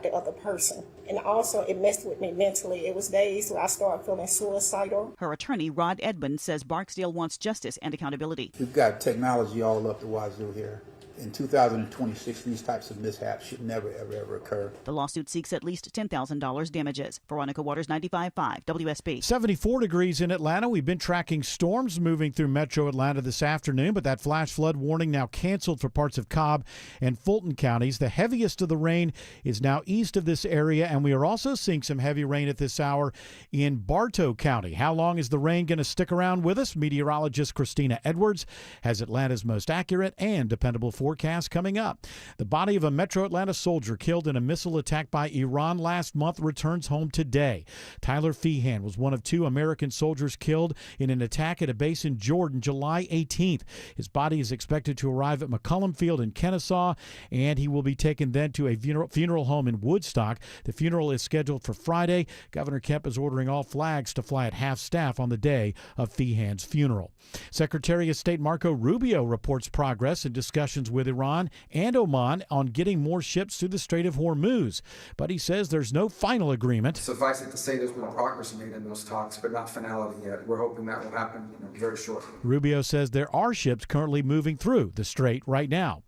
about the other person. And also, it messed with me mentally. It was days where I started feeling suicidal. Her attorney, Rod Edmond, says Barksdale wants justice and accountability. We've got technology all up the wazoo here. In 2026, these types of mishaps should never, ever occur. The lawsuit seeks at least $10,000 damages. Veronica Waters, 95.5 WSB. 74 degrees in Atlanta. We've been tracking storms moving through metro Atlanta this afternoon, but that flash flood warning now canceled for parts of Cobb and Fulton counties. The heaviest of the rain is now east of this area, and we are also seeing some heavy rain at this hour in Bartow County. How long is the rain going to stick around with us? Meteorologist Christina Edwards has Atlanta's most accurate and dependable forecast coming up. The body of a Metro Atlanta soldier killed in a missile attack by Iran last month returns home today. Tyler Feehan was one of 2 American soldiers killed in an attack at a base in Jordan July 18th. His body is expected to arrive at McCullum Field in Kennesaw, and he will be taken then to a funeral home in Woodstock. The funeral is scheduled for Friday. Governor Kemp is ordering all flags to fly at half-staff on the day of Feehan's funeral. Secretary of State Marco Rubio reports progress in discussions with Iran and Oman on getting more ships through the Strait of Hormuz. But he says there's no final agreement. Suffice it to say there's been progress made in those talks, but not finality yet. We're hoping that will happen very shortly. Rubio says there are ships currently moving through the strait right now.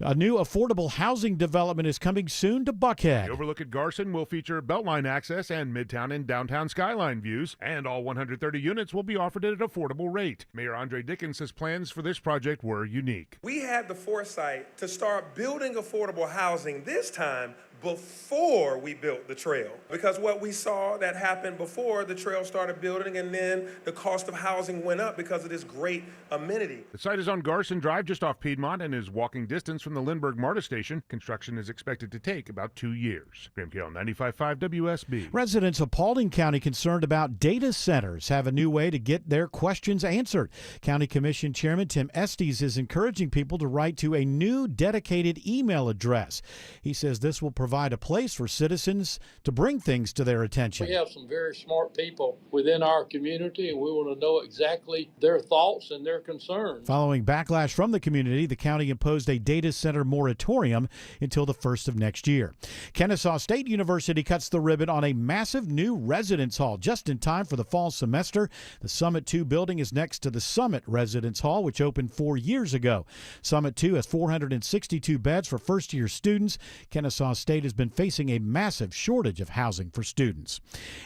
A new affordable housing development is coming soon to Buckhead. The overlook at Garson will feature Beltline access and Midtown and downtown skyline views, and all 130 units will be offered at an affordable rate. Mayor Andre Dickens says plans for this project were unique. We had the foresight to start building affordable housing this time before we built the trail. Because what we saw that happened before the trail started building, and then the cost of housing went up because of this great amenity. The site is on Garson Drive just off Piedmont and is walking distance from the Lindbergh MARTA station. Construction is expected to take about 2 years. Graham Kale, 95.5 WSB. Residents of Paulding County concerned about data centers have a new way to get their questions answered. County Commission Chairman Tim Estes is encouraging people to write to a new dedicated email address. He says this will provide a place for citizens to bring things to their attention. We have some very smart people within our community, and we want to know exactly their thoughts and their concerns. Following backlash from the community, the county imposed a data center moratorium until the 1st of next year. Kennesaw State University cuts the ribbon on a massive new residence hall just in time for the fall semester. The Summit 2 building is next to the Summit Residence Hall, which opened 4 years ago. Summit 2 has 462 beds for first-year students. Kennesaw State has been facing a massive shortage of housing for students.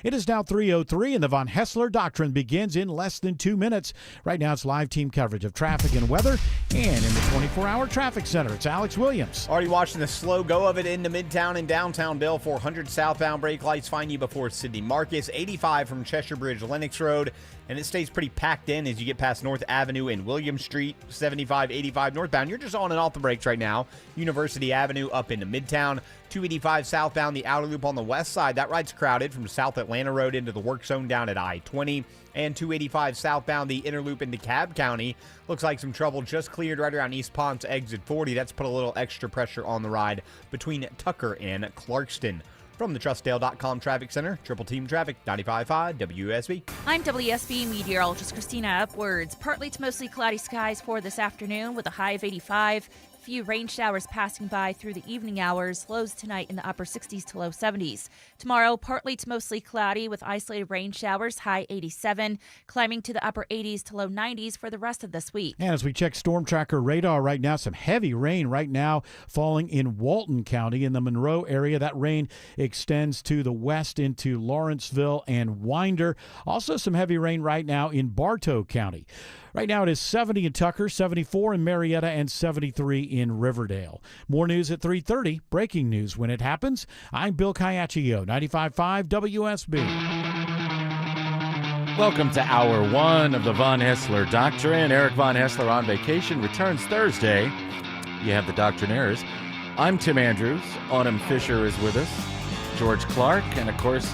It is now 3:03, and the Von Hessler Doctrine begins in less than 2 minutes. Right now, it's live team coverage of traffic and weather, and in the 24-hour traffic center, it's Alex Williams. Already watching the slow go of it into Midtown and downtown Bill. 400 southbound brake lights find you before Sidney Marcus. 85 from Cheshire Bridge, Lenox Road. And it stays pretty packed in as you get past North Avenue and William Street. 75, 85 northbound. You're just on and off the brakes right now. University Avenue up into Midtown. 285 southbound, the outer loop on the west side. That ride's crowded from South Atlanta Road into the work zone down at I-20. And 285 southbound, the inner loop into Cobb County. Looks like some trouble just cleared right around East Ponce exit 40. That's put a little extra pressure on the ride between Tucker and Clarkston. From the TrustDale.com Traffic Center, Triple Team Traffic, 95.5 WSB. I'm WSB meteorologist Christina Upwards. Partly to mostly cloudy skies for this afternoon with a high of 85. Few rain showers passing by through the evening hours. Lows tonight in the upper 60s to low 70s. Tomorrow, partly to mostly cloudy with isolated rain showers, high 87, climbing to the upper 80s to low 90s for the rest of this week. And as we check Storm Tracker radar right now, some heavy rain right now falling in Walton County in the Monroe area. That rain extends to the west into Lawrenceville and Winder. Also some heavy rain right now in Bartow County. Right now it is 70 in Tucker, 74 in Marietta, and 73 in Riverdale. More news at 3:30. Breaking news when it happens. I'm Bill Caiaccio, 95.5 WSB. Welcome to Hour 1 of the Von Hessler Doctrine. Eric Von Hessler on vacation returns Thursday. You have the Doctrinaires. I'm Tim Andrews. Autumn Fisher is with us. George Clark, and of course,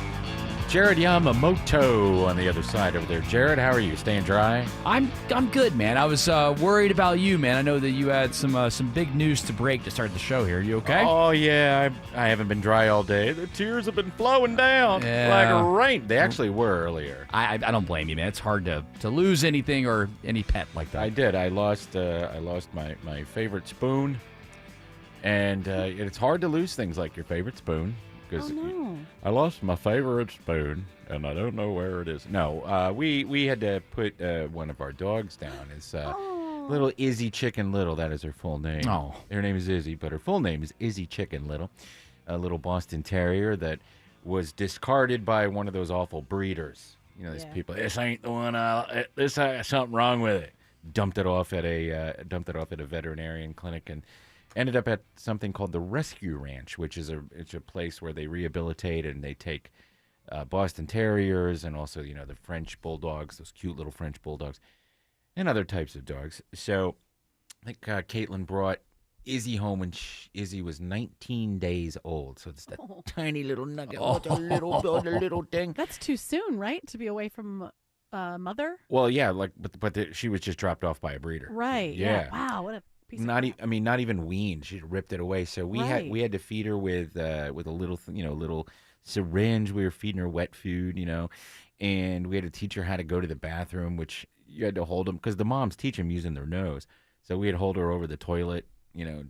Jared Yamamoto on the other side over there. Jared, how are you? Staying dry? I'm good, man. I was worried about you, man. I know that you had some big news to break to start the show here. You okay? Oh, yeah. I haven't been dry all day. The tears have been flowing down like rain. They actually were earlier. I don't blame you, man. It's hard to lose anything or any pet like that. I did. I lost my favorite spoon. And it's hard to lose things like your favorite spoon. Because I lost my favorite spoon, and I don't know where it is. No, we had to put one of our dogs down. It's little Izzy Chicken Little. That is her full name. Oh. Her name is Izzy, but her full name is Izzy Chicken Little, a little Boston Terrier that was discarded by one of those awful breeders. You know, these people. This ain't the one. This has something wrong with it. Dumped it off at a veterinarian clinic and ended up at something called the Rescue Ranch, which is it's a place where they rehabilitate and they take Boston Terriers and also, you know, the French Bulldogs, those cute little French Bulldogs, and other types of dogs. So I think Caitlin brought Izzy home when Izzy was 19 days old. So it's that tiny little nugget, the little thing. That's too soon, right? To be away from mother? Well, yeah, but she was just dropped off by a breeder. Right. Yeah. Wow. What a piece of crap. Not even weaned. She ripped it away. So we had to feed her with a little little syringe. We were feeding her wet food, you know, and we had to teach her how to go to the bathroom, which you had to hold them because the moms teach them using their nose. So we had to hold her over the toilet, you know,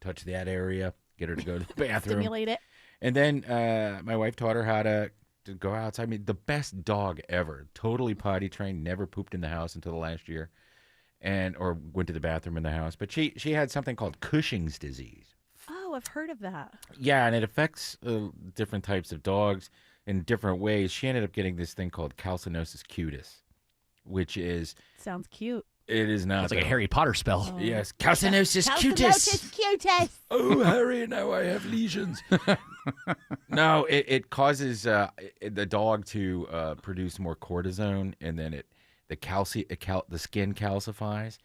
touch that area, get her to go to the bathroom, stimulate it, and then my wife taught her how to go outside. I mean, the best dog ever, totally potty trained, never pooped in the house until the last year. Or went to the bathroom in the house. But she had something called Cushing's disease. Oh, I've heard of that. Yeah, and it affects different types of dogs in different ways. She ended up getting this thing called calcinosis cutis, which is... Sounds cute. It is not. It's like a Harry Potter spell. Oh. Yes, calcinosis cutis. Calcinosis cutis. Oh, Harry, now I have lesions. No, it causes the dog to produce more cortisone, and then the skin calcifies,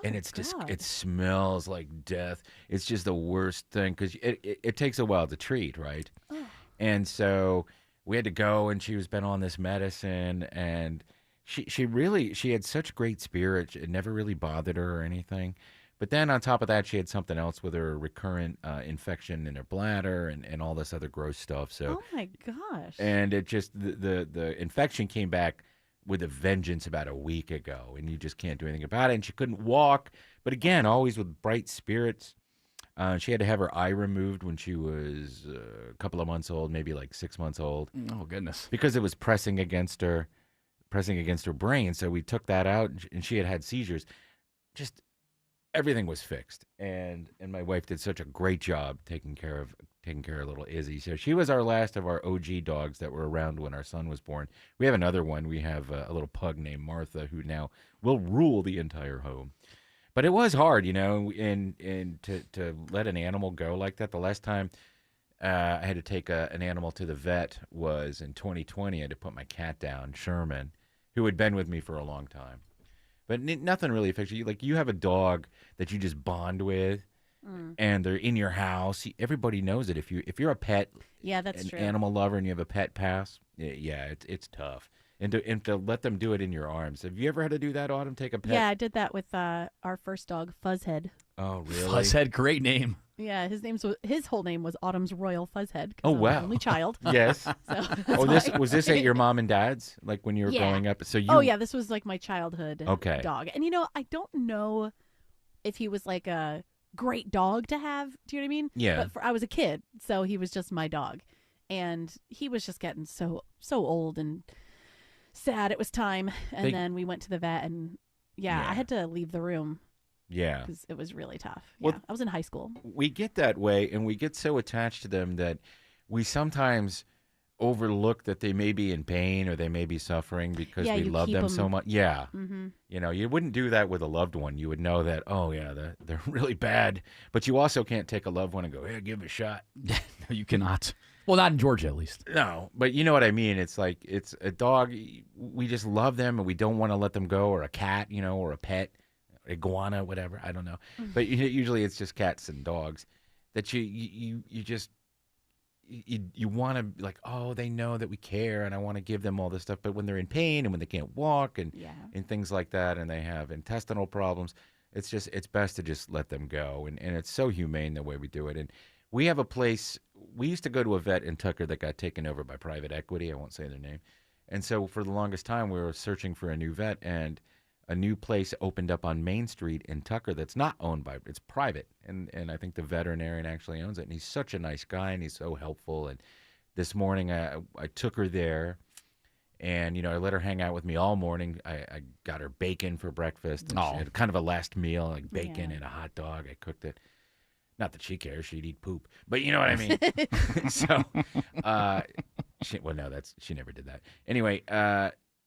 and it's just it smells like death. It's just the worst thing because it takes a while to treat, right? Oh. And so we had to go, and she was been on this medicine, and she had such great spirit. It never really bothered her or anything. But then on top of that, she had something else with her recurrent infection in her bladder and all this other gross stuff. So, oh my gosh! And it just the infection came back with a vengeance about a week ago, and you just can't do anything about it. And she couldn't walk, but again, always with bright spirits. She had to have her eye removed when she was a couple of months old, maybe like 6 months old. Oh goodness! Because it was pressing against her brain. So we took that out, and she had seizures. Just everything was fixed, and my wife did such a great job taking care of little Izzy. So she was our last of our OG dogs that were around when our son was born. We have another one. We have a little pug named Martha who now will rule the entire home. But it was hard, you know, and to let an animal go like that. The last time I had to take an animal to the vet was in 2020. I had to put my cat down, Sherman, who had been with me for a long time. But nothing really affects you. Like, you have a dog that you just bond with, and they're in your house. Everybody knows it. If you're a pet, that's true. Animal lover, and you have a pet pass, it's tough. And to let them do it in your arms. Have you ever had to do that, Autumn? Take a pet? Yeah, I did that with our first dog, Fuzzhead. Oh, really? Fuzzhead, great name. Yeah, his whole name was Autumn's Royal Fuzzhead. Oh, I'm wow. the only child. Yes. Was this at your mom and dad's, like when you were growing up? So this was like my childhood dog. And I don't know if he was like a great dog to have. Do you know what I mean? Yeah. But I was a kid, so he was just my dog, and he was just getting so old and sad. It was time, and then we went to the vet, and I had to leave the room. Yeah. Because it was really tough. Well, I was in high school. We get that way, and we get so attached to them that we sometimes overlook that they may be in pain or they may be suffering because we love them so much. Yeah. Mm-hmm. You know, you wouldn't do that with a loved one. You would know that, they're really bad. But you also can't take a loved one and go, hey, give it a shot. No, you cannot. Well, not in Georgia, at least. No, but you know what I mean. It's like, it's a dog. We just love them, and we don't want to let them go, or a cat, or a pet. Iguana, whatever, I don't know, but usually it's just cats and dogs that you want to be like, oh, they know that we care, and I want to give them all this stuff. But when they're in pain and when they can't walk and things like that, and they have intestinal problems, it's best to just let them go. And it's so humane the way we do it. And we have a place. We used to go to a vet in Tucker that got taken over by private equity. I won't say their name. And so for the longest time, we were searching for a new vet, and a new place opened up on Main Street in Tucker that's not owned by, it's private. And I think the veterinarian actually owns it. And he's such a nice guy and he's so helpful. And this morning I took her there and, I let her hang out with me all morning. I got her bacon for breakfast. And she had kind of a last meal, like bacon and a hot dog. I cooked it. Not that she cares. She'd eat poop. But you know what I mean? So, she never did that. Anyway,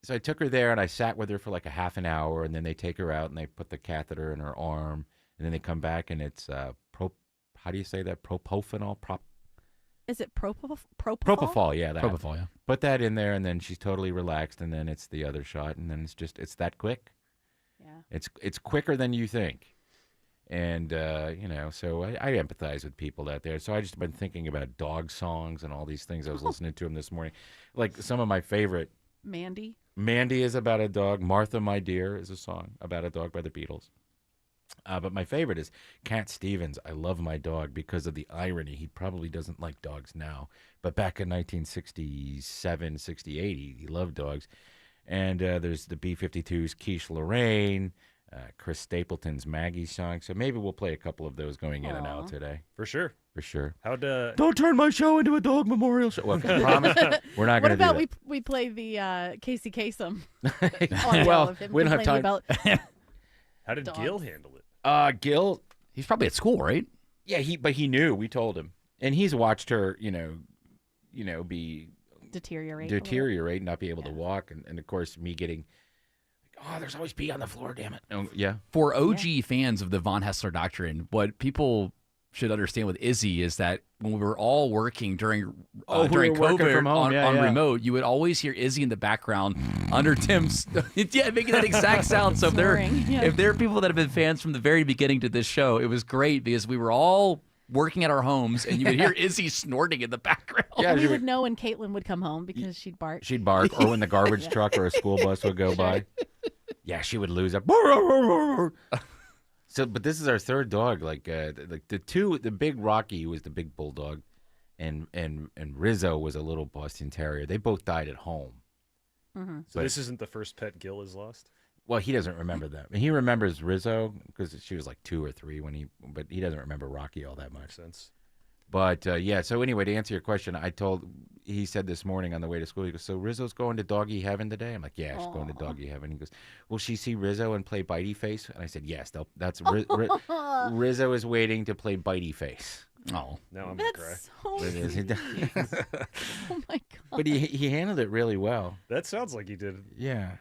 so I took her there and I sat with her for like a half an hour, and then they take her out and they put the catheter in her arm, and then they come back and it's how do you say that? Propofol? Is it propofol? Propofol, yeah. That. Propofol, yeah. Put that in there, and then she's totally relaxed, and then it's the other shot, and then it's that quick. Yeah. It's quicker than you think. And, so I empathize with people out there. So I just been thinking about dog songs and all these things. I was listening to them this morning. Like some of my favorite. Mandy is about a dog. Martha, My Dear is a song about a dog by the Beatles. But my favorite is Cat Stevens, I Love My Dog, because of the irony. He probably doesn't like dogs now. But back in 1967, 68, he loved dogs. And there's the B-52's Quiche Lorraine, Chris Stapleton's Maggie song. So maybe we'll play a couple of those going in and out today. For sure. For sure. Don't turn my show into a dog memorial show. Well, I promise we're not going to do that. What about we play the Casey Kasem? Well, we don't have time. How did Gil handle it? Gil, he's probably at school, right? Yeah, but he knew. We told him, and he's watched her, be deteriorate, not be able to walk, and of course me getting. Oh, there's always pee on the floor, damn it. Oh, yeah. For OG fans of the Von Hessler Doctrine, what people should understand with Izzy is that when we were all working during COVID from home. on remote, you would always hear Izzy in the background under Tim's making that exact sound. So if there are people that have been fans from the very beginning to this show, it was great because we were all working at our homes and you would hear Izzy snorting in the background. Yeah, we would know when Caitlin would come home because she'd bark. She'd bark, or when the garbage truck or a school bus would go by. Yeah, she would lose it. So, but this is our third dog. Like the big Rocky was the big bulldog, and Rizzo was a little Boston Terrier. They both died at home. Mm-hmm. So this isn't the first pet Gil has lost? Well, he doesn't remember that. He remembers Rizzo because she was like 2 or 3 but he doesn't remember Rocky all that much. Makes sense. But so anyway, to answer your question, he said this morning on the way to school, he goes, so Rizzo's going to doggy heaven today? I'm like, yeah, she's going to doggy heaven. He goes, will she see Rizzo and play Bitey Face? And I said, yes, that's Rizzo is waiting to play Bitey Face. Oh, now I'm going to cry. So oh my God. But he handled it really well. That sounds like he did. Yeah.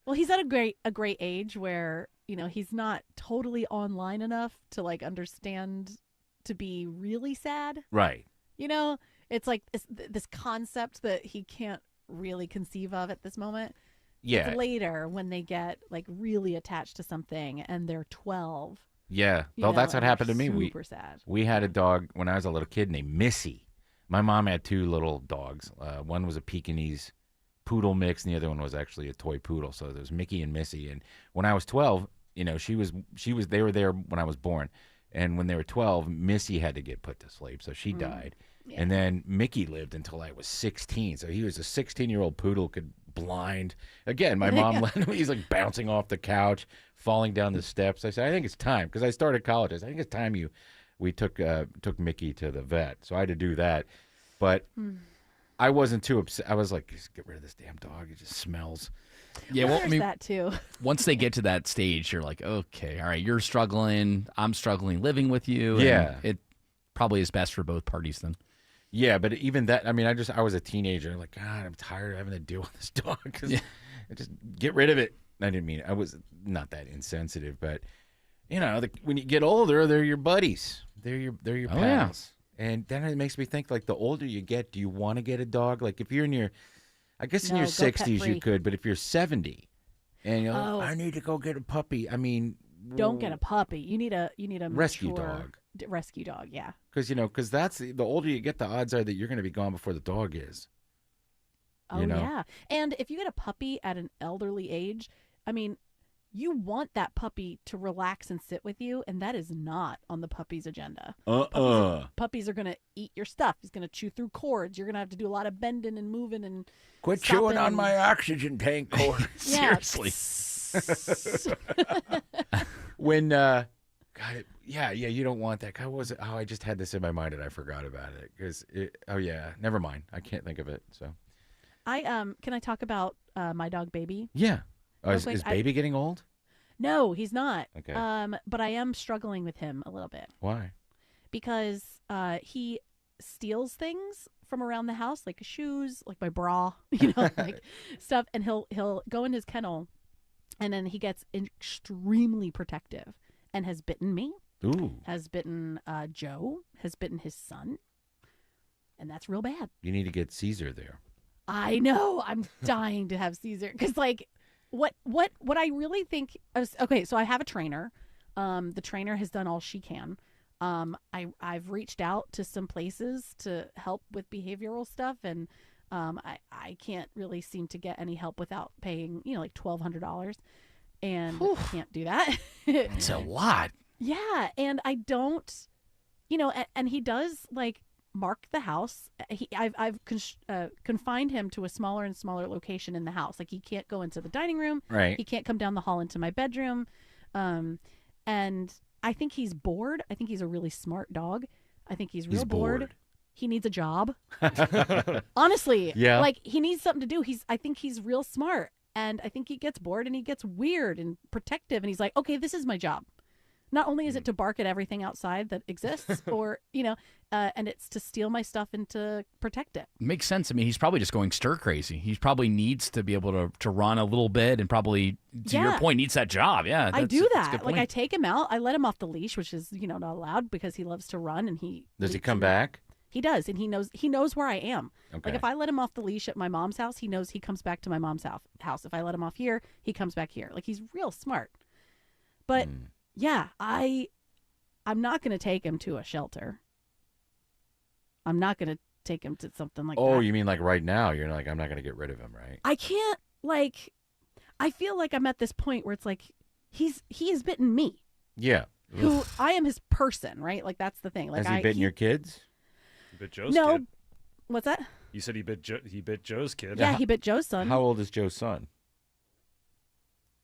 Well, he's at a great age where, he's not totally online enough to like understand to be really sad. Right. It's like this concept that he can't really conceive of at this moment. Yeah. It's later when they get like really attached to something and they're 12. Yeah. Well, that's what happened to me. Super sad. We had a dog when I was a little kid named Missy. My mom had 2 little dogs. One was a Pekingese poodle mix, and the other one was actually a toy poodle. So there was Mickey and Missy. And when I was 12, they were there when I was born. And when they were 12, Missy had to get put to sleep, so she died. Yeah. And then Mickey lived until I was 16. So he was a 16-year-old poodle, could blind. Again, my mom let him. He's like bouncing off the couch, falling down the steps. I said, I think it's time, because I started college. I said, I think it's time we took Mickey to the vet. So I had to do that. But I wasn't too upset. I was like, just get rid of this damn dog. It just smells. Yeah, well, that too. Once they get to that stage, you're like, okay, all right, you're struggling, I'm struggling living with you. Yeah. And it probably is best for both parties then. Yeah, but even that, I mean, I was a teenager. Like, God, I'm tired of having to deal with this dog. Just get rid of it. I was not that insensitive, but, when you get older, they're your buddies. They're your pals. Yeah. And then it makes me think, like, the older you get, do you want to get a dog? Like, if you're in your... I guess in your 60s you could, but if you're 70 and you're like, I need to go get a puppy, I mean, don't get a puppy. You need a rescue dog. Rescue dog, yeah. Because that's the older you get, the odds are that you're going to be gone before the dog is. Yeah. And if you get a puppy at an elderly age, I mean, you want that puppy to relax and sit with you, and that is not on the puppy's agenda. Puppies are going to eat your stuff. He's going to chew through cords. You're going to have to do a lot of bending and moving and quit chewing on my oxygen tank cord. Seriously. When, you don't want that. What was it? Oh, I just had this in my mind and I forgot about it. Never mind. I can't think of it. So, can I talk about my dog Baby? yeah. Oh, is Real quick, Baby getting old? No, he's not. Okay. But I am struggling with him a little bit Why? because he steals things from around the house, like shoes, like my bra, like stuff, and he'll go in his kennel, and then he gets extremely protective and has bitten me. Ooh. Has bitten Joe, has bitten his son, and that's real bad. You need to get Caesar there. I know. I'm dying to have Caesar because, like, what I really think. Okay, so I have a trainer. The trainer has done all she can. I've reached out to some places to help with behavioral stuff, and I can't really seem to get any help without paying, like $1,200, and I can't do that. It's a lot. Yeah, and I don't, and he does like mark the house. I've confined him to a smaller and smaller location in the house. Like he can't go into the dining room. Right. He can't come down the hall into my bedroom. And I think he's bored. I think he's a really smart dog. I think he's real bored. He needs a job. Honestly. Yeah. Like he needs something to do. I think he's real smart. And I think he gets bored and he gets weird and protective. And he's like, okay, this is my job. Not only is it to bark at everything outside that exists, or, and it's to steal my stuff and to protect it. Makes sense. I mean, he's probably just going stir crazy. He probably needs to be able to run a little bit and probably, to your point, needs that job. Yeah. I do that. Like I take him out. I let him off the leash, which is, not allowed because he loves to run and Does he come back? He does. And he knows where I am. Okay. Like if I let him off the leash at my mom's house, he knows he comes back to my mom's house. If I let him off here, he comes back here. Like he's real smart. But yeah, I'm not going to take him to a shelter. I'm not going to take him to something like that. Oh, you mean like right now? You're like, I'm not going to get rid of him, right? I can't, I feel like I'm at this point where it's like, he has bitten me. Yeah. Who I am his person, right? Like that's the thing. Like Has he bitten your kids? He bit Joe's kid. What's that? You said he bit Joe's kid. Yeah, he bit Joe's son. How old is Joe's son?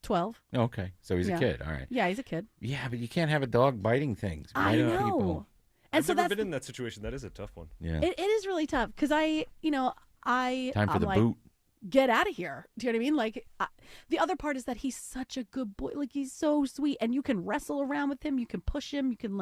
12. Oh, okay, so he's a kid. All right. Yeah, he's a kid. Yeah, but you can't have a dog biting things. I know. People. And I've so never been in that situation. That is a tough one. Yeah. It is really tough because Time for I'm the like, boot. Get out of here. Do you know what I mean? Like the other part is that he's such a good boy. Like he's so sweet, and you can wrestle around with him. You can push him. You can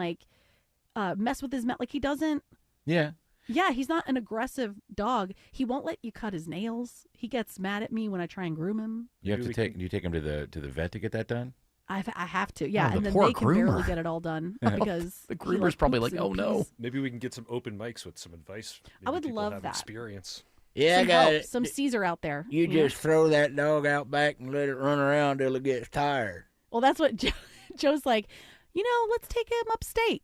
mess with his mouth. Like he doesn't. Yeah. Yeah, he's not an aggressive dog. He won't let you cut his nails. He gets mad at me when I try and groom him. You have to take. Do you take him to the vet to get that done? I have to. Yeah, Oh, and then poor they can barely groomer. get it all done because The groomer's probably like, oh no. Maybe we can get some open mics with some advice. I Maybe would people love have that. Experience. Yeah, some help, some Caesar out there. You know? just throw that dog out back and let it run around till it gets tired. Well, that's what Joe's like. Let's take him upstate.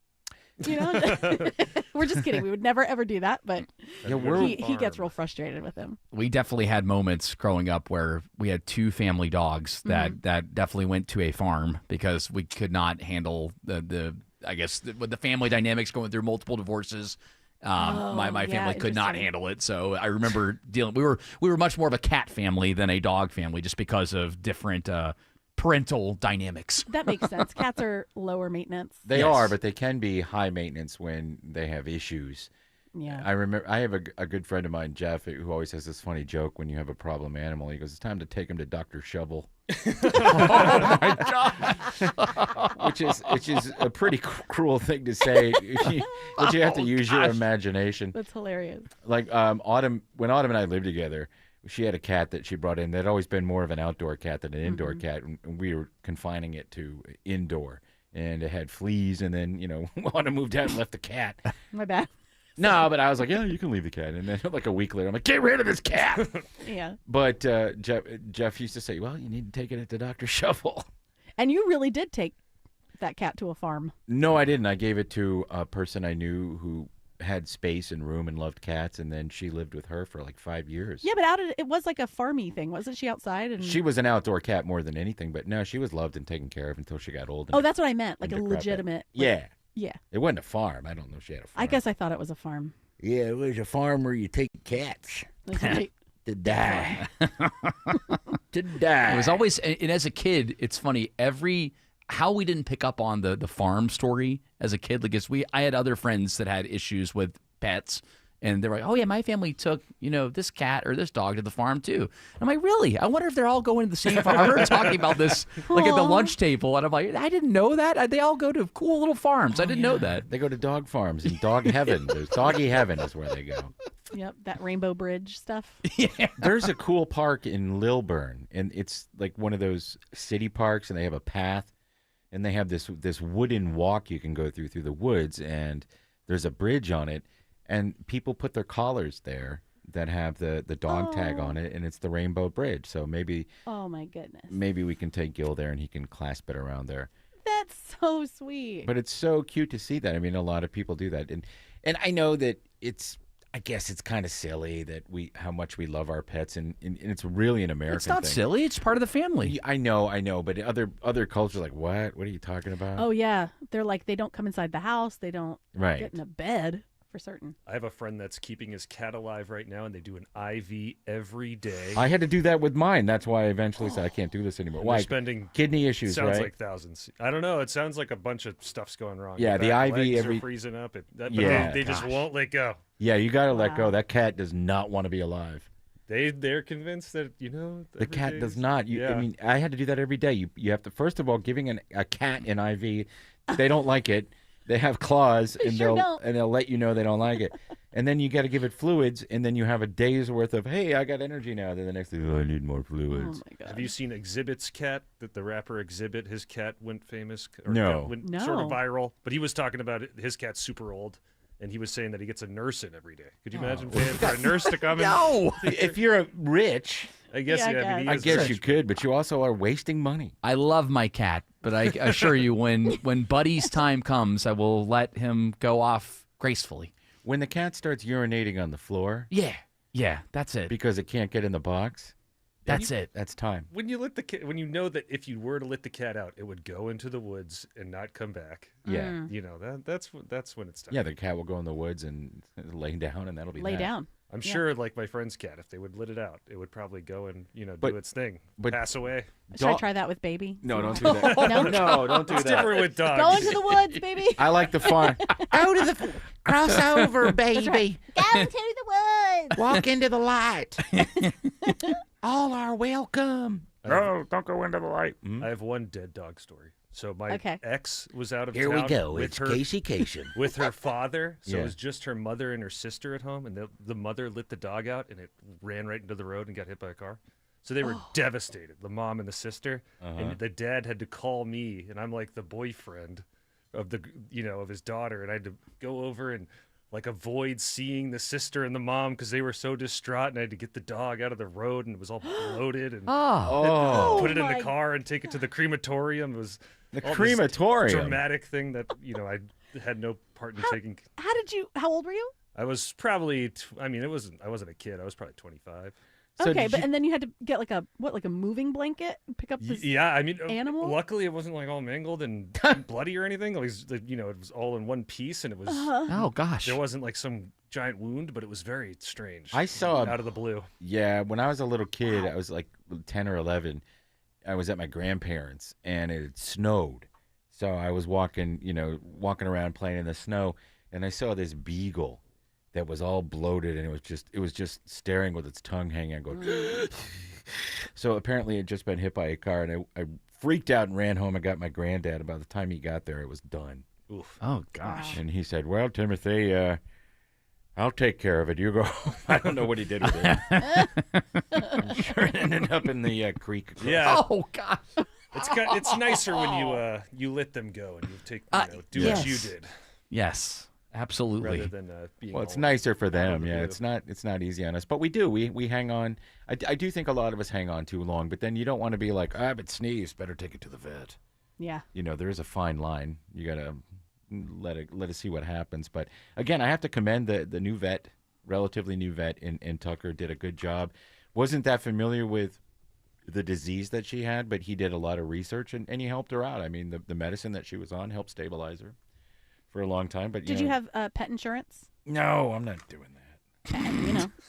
We're just kidding. We would never ever do that, but he gets real frustrated with him. We definitely had moments growing up where we had two family dogs that definitely went to a farm because we could not handle the family dynamics going through multiple divorces. My family could not handle it, so I remember dealing. We were much more of a cat family than a dog family, just because of different parental dynamics. That makes sense. Cats are lower maintenance. They are, but they can be high maintenance when they have issues. Yeah. I remember I have a good friend of mine, Jeff, who always has this funny joke when you have a problem animal. He goes, "It's time to take him to Dr. Shovel." Oh my gosh. which is a pretty cruel thing to say, but you have to use your imagination. That's hilarious. Like when Autumn and I lived together, she had a cat that she brought in. That'd always been more of an outdoor cat than an indoor cat, and we were confining it to indoor. And it had fleas, and then Autumn moved out and left the cat. My bad. No, but I was like, yeah, you can leave the cat. And then like a week later, I'm like, get rid of this cat. Yeah. But Jeff used to say, well, you need to take it to Dr. Shovel. And you really did take that cat to a farm. No, I didn't. I gave it to a person I knew who had space and room and loved cats, and then she lived with her for like 5 years. Yeah, but it was like a farmy thing. Wasn't she outside? And She was an outdoor cat more than anything, but no, she was loved and taken care of until she got old. Oh, that's what I meant. Like a legitimate. Yeah. Yeah. It wasn't a farm. I don't know if she had a farm. I guess I thought it was a farm. Yeah, it was a farm where you take cats That's right. to die. to die. It was always, and as a kid, it's funny, how we didn't pick up on the farm story as a kid. Like, I had other friends that had issues with pets, and they're like, oh yeah, my family took, this cat or this dog to the farm too. I'm like, really? I wonder if they're all going to the same farm. I heard talking about this like at the lunch table, and I'm like, I didn't know that. They all go to cool little farms. I didn't know that. They go to dog farms and dog heaven. There's doggy heaven is where they go. Yep, that Rainbow Bridge stuff. Yeah. There's a cool park in Lilburn, and it's like one of those city parks, and they have a path, and they have this wooden walk you can go through the woods, and there's a bridge on it. And people put their collars there that have the dog tag on it, and it's the Rainbow Bridge. So maybe, oh my goodness, maybe we can take Gil there, and he can clasp it around there. That's so sweet. But it's so cute to see that. I mean, a lot of people do that, and I know that I guess it's kind of silly that how much we love our pets, and it's really an American thing. It's not silly. It's part of the family. I know. But other cultures are like, what? What are you talking about? Oh yeah, they're like, they don't come inside the house. They don't get in a bed. For certain. I have a friend that's keeping his cat alive right now, and they do an IV every day. I had to do that with mine. That's why I eventually said I can't do this anymore. Why? Spending kidney issues, sounds right? like thousands. I don't know. It sounds like a bunch of stuff's going wrong. Yeah, the IV legs every are freezing up. But yeah, they just won't let go. Yeah, you got to let go. That cat does not want to be alive. They're convinced that the cat does not. I mean, I had to do that every day. You have to, first of all, giving a cat an IV. They don't like it. They have claws, and they'll let you know they don't like it. And then you got to give it fluids, and then you have a day's worth of, hey, I got energy now. Then the next thing, I need more fluids. Oh my God. Have you seen Exhibit's cat? That the rapper Exhibit, his cat went famous. No. Went sort of viral. But he was talking about it. His cat's super old. And he was saying that he gets a nurse in every day. Could you imagine paying for a nurse to come in? No! If you're rich, I guess I guess you could, but you also are wasting money. I love my cat, but I assure you, when Buddy's time comes, I will let him go off gracefully. When the cat starts urinating on the floor. Yeah, that's it. Because it can't get in the box. That's it. That's time. When you let the cat, when you know that if you were to let the cat out, it would go into the woods and not come back. Yeah. That's when it's time. Yeah, the cat will go in the woods and lay down, and that'll be lay that. down. I'm sure, like my friend's cat, if they would let it out, it would probably go and do its thing, pass away. Should I try that with baby? No, don't do that. No, don't do It's that. different with dogs. Go into the woods, baby. I like the farm. Go to the cross over, baby. Right. Go to the woods. Walk into the light. All are welcome. No, don't go into the light. I have one dead dog story. So my Okay. ex was out of Here town. we go. With It's her, Casey Cation. with her father. So Yeah. it was just her mother and her sister at home, and the mother lit the dog out, and it ran right into the road and got hit by a car. So they were devastated, the mom and the sister, and the dad had to call me, and I'm like the boyfriend of of his daughter, and I had to go over and like avoid seeing the sister and the mom because they were so distraught, and I had to get the dog out of the road, and it was all bloated, and put it in the car and take it to the crematorium. It was The all this crematorium. dramatic thing that I had no part in taking. How old were you? I was probably I wasn't a kid. I was probably 25. So Okay, did but you- and then you had to get like a moving blanket and pick up this Yeah, animal? luckily it wasn't like all mangled and bloody or anything. It was it was all in one piece, and it was Oh gosh. there wasn't like some giant wound, but it was very strange. I saw out of the blue. Yeah, when I was a little kid, I was like 10 or 11. I was at my grandparents, and it had snowed. So I was walking around playing in the snow, and I saw this beagle that was all bloated, and it was just staring with its tongue hanging out, going. So apparently it had just been hit by a car, and I freaked out and ran home and got my granddad. By the time he got there, it was done. Oof. Oh gosh. And he said, "Well, Timothy, I'll take care of it. You go." I don't know what he did with it. I'm sure it ended up in the creek. Yeah. Oh gosh. It's nicer when you let them go and you take do yes. what you did Yes. Absolutely. rather than being. Well, it's all nicer for out of them. the Yeah, blue. it's not easy on us, but we do. We hang on. I do think a lot of us hang on too long, but then you don't want to be like, but it sneezed, better take it to the vet. Yeah. There is a fine line. You gotta let it see what happens. But again, I have to commend the new vet, relatively new vet in Tucker, did a good job. Wasn't that familiar with the disease that she had, but he did a lot of research and he helped her out. I mean, the medicine that she was on helped stabilize her for a long time. But Did you have pet insurance? No, I'm not doing that.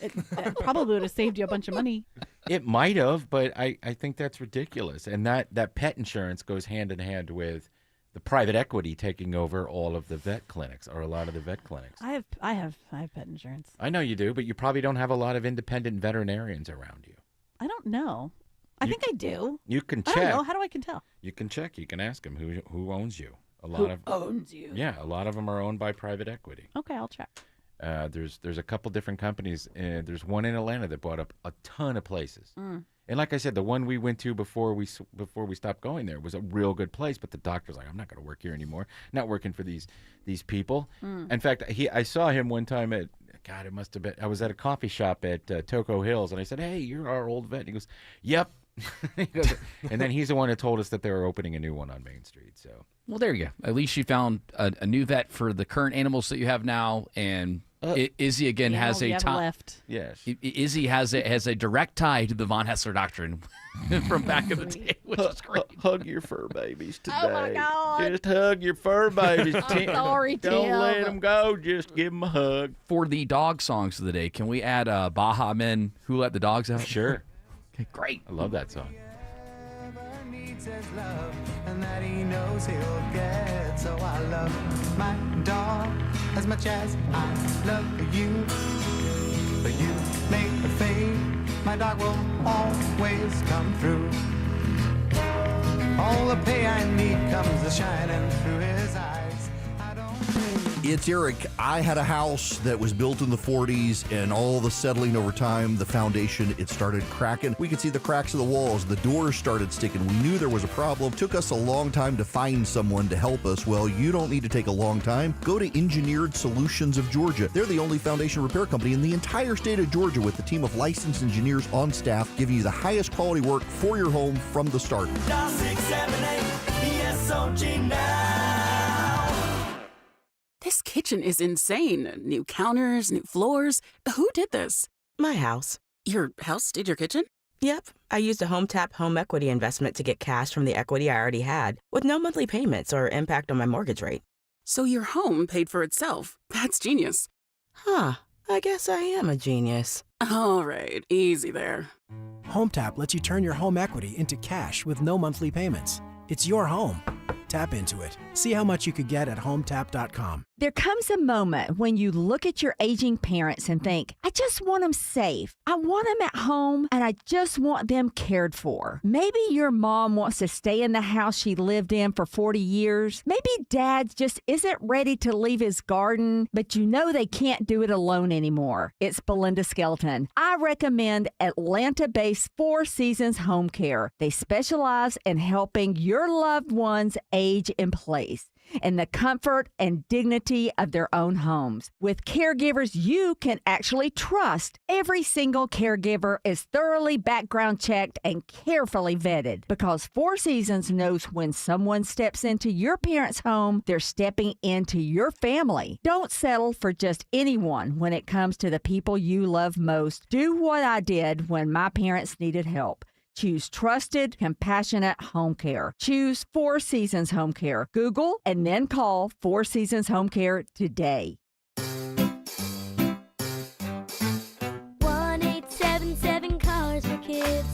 It probably would have saved you a bunch of money. It might have, but I think that's ridiculous. And that pet insurance goes hand in hand with the private equity taking over all of the vet clinics, or a lot of the vet clinics. I have pet insurance. I know you do, but you probably don't have a lot of independent veterinarians around you. I don't know. I think I do. You can check. I don't know. How do I can tell? You can check. You can ask them who owns you. Who owns you? Yeah, a lot of them are owned by private equity. Okay, I'll check. There's a couple different companies. There's one in Atlanta that bought up a ton of places. And like I said, the one we went to before we stopped going there was a real good place. But the doctor's like, I'm not going to work here anymore. Not working for these people. In fact, I saw him one time at, God, it must have been, I was at a coffee shop at Toco Hills, and I said, hey, you're our old vet. And he goes, yep. He goes, and then he's the one who told us that they were opening a new one on Main Street. So, well, there you go. At least you found a new vet for the current animals that you have now, and Izzy again has a tie. Yes, Izzy has a direct tie to the von Hessler doctrine from back in the day, which is great. Hug your fur babies today. Oh my God! Just hug your fur babies. I'm sorry, Tim. Don't let them go. Just give them a hug. For the dog songs of the day, can we add Baha Men, Who Let the Dogs Out? Sure. Okay, great. I love that song. And that he knows he'll get. So I love my dog as much as I love you. But you make the fade, my dog will always come through. All the pay I need comes shining through his eyes. It's Eric. I had a house that was built in the 40s, and all the settling over time, the foundation, it started cracking. We could see the cracks of the walls. The doors started sticking. We knew there was a problem. Took us a long time to find someone to help us. Well, you don't need to take a long time. Go to Engineered Solutions of Georgia. They're the only foundation repair company in the entire state of Georgia, with a team of licensed engineers on staff, giving you the highest quality work for your home from the start. Dial 678 ESOG now. This kitchen is insane. New counters, new floors. Who did this? My house. Your house did your kitchen? Yep. I used a HomeTap home equity investment to get cash from the equity I already had, with no monthly payments or impact on my mortgage rate. So your home paid for itself. That's genius. Huh. I guess I am a genius. All right. Easy there. HomeTap lets you turn your home equity into cash with no monthly payments. It's your home. Tap into it. See how much you could get at HomeTap.com. There comes a moment when you look at your aging parents and think, I just want them safe. I want them at home, and I just want them cared for. Maybe your mom wants to stay in the house she lived in for 40 years. Maybe dad just isn't ready to leave his garden, but you know they can't do it alone anymore. It's Belinda Skelton. I recommend Atlanta-based Four Seasons Home Care. They specialize in helping your loved ones age in place in the comfort and dignity of their own homes. With caregivers you can actually trust, every single caregiver is thoroughly background checked and carefully vetted, because Four Seasons knows when someone steps into your parents' home, they're stepping into your family. Don't settle for just anyone when it comes to the people you love most. Do what I did when my parents needed help. Choose trusted, compassionate home care. Choose Four Seasons Home Care. Google and then call Four Seasons Home Care today. 1-877 Cars for Kids.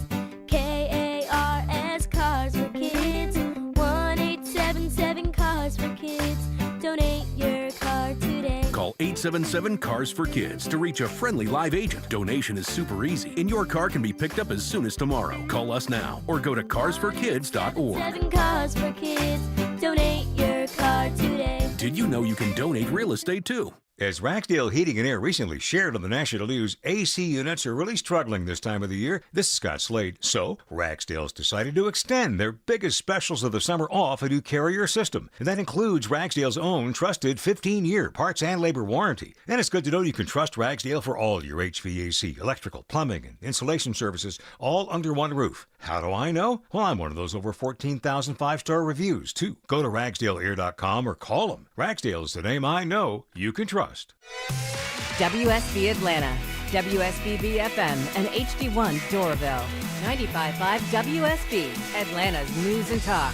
KARS Cars for Kids. 1-877 Cars for Kids. Donate your car today. Call 877 Cars for Kids to reach a friendly live agent. Donation is super easy, and your car can be picked up as soon as tomorrow. Call us now or go to carsforkids.org. 7 Cars for Kids. Donate your car today. Did you know you can donate real estate too? As Ragsdale Heating and Air recently shared on the national news, AC units are really struggling this time of the year. This is Scott Slade. So, Ragsdale's decided to extend their biggest specials of the summer off a new Carrier system. And that includes Ragsdale's own trusted 15-year parts and labor warranty. And it's good to know you can trust Ragsdale for all your HVAC, electrical, plumbing, and insulation services, all under one roof. How do I know? Well, I'm one of those over 14,000 five-star reviews, too. Go to RagsdaleAir.com or call them. Ragsdale is the name I know you can trust. WSB Atlanta, WSB BFM, and HD1 Doraville. 95.5 WSB, Atlanta's News and Talk.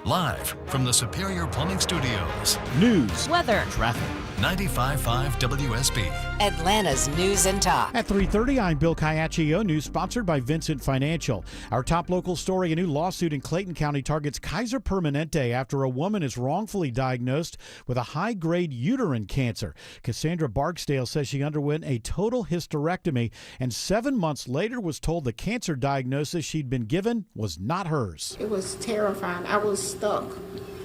Live from the Superior Plumbing Studios. News, weather, traffic, 95.5 WSB. Atlanta's News and Talk. At 3:30, I'm Bill Caiaccio. News sponsored by Vincent Financial. Our top local story: a new lawsuit in Clayton County targets Kaiser Permanente after a woman is wrongfully diagnosed with a high-grade uterine cancer. Cassandra Barksdale says she underwent a total hysterectomy and 7 months later was told the cancer diagnosis she'd been given was not hers. It was terrifying. I was stuck.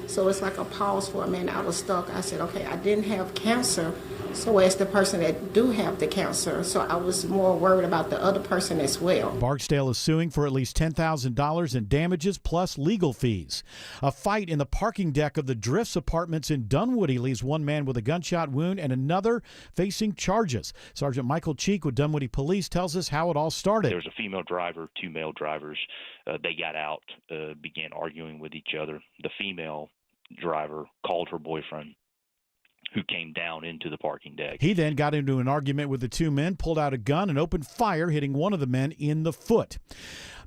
So it's like a pause for a minute. I was stuck. I said, okay, I didn't have cancer, so as the person that do have the cancer. So I was more worried about the other person as well. Barksdale is suing for at least $10,000 in damages plus legal fees. A fight in the parking deck of the Drifts Apartments in Dunwoody leaves one man with a gunshot wound and another facing charges. Sergeant Michael Cheek with Dunwoody Police tells us how it all started. There was a female driver, two male drivers. They got out, began arguing with each other. The female driver called her boyfriend, who came down into the parking deck. He then got into an argument with the two men, pulled out a gun, and opened fire, hitting one of the men in the foot.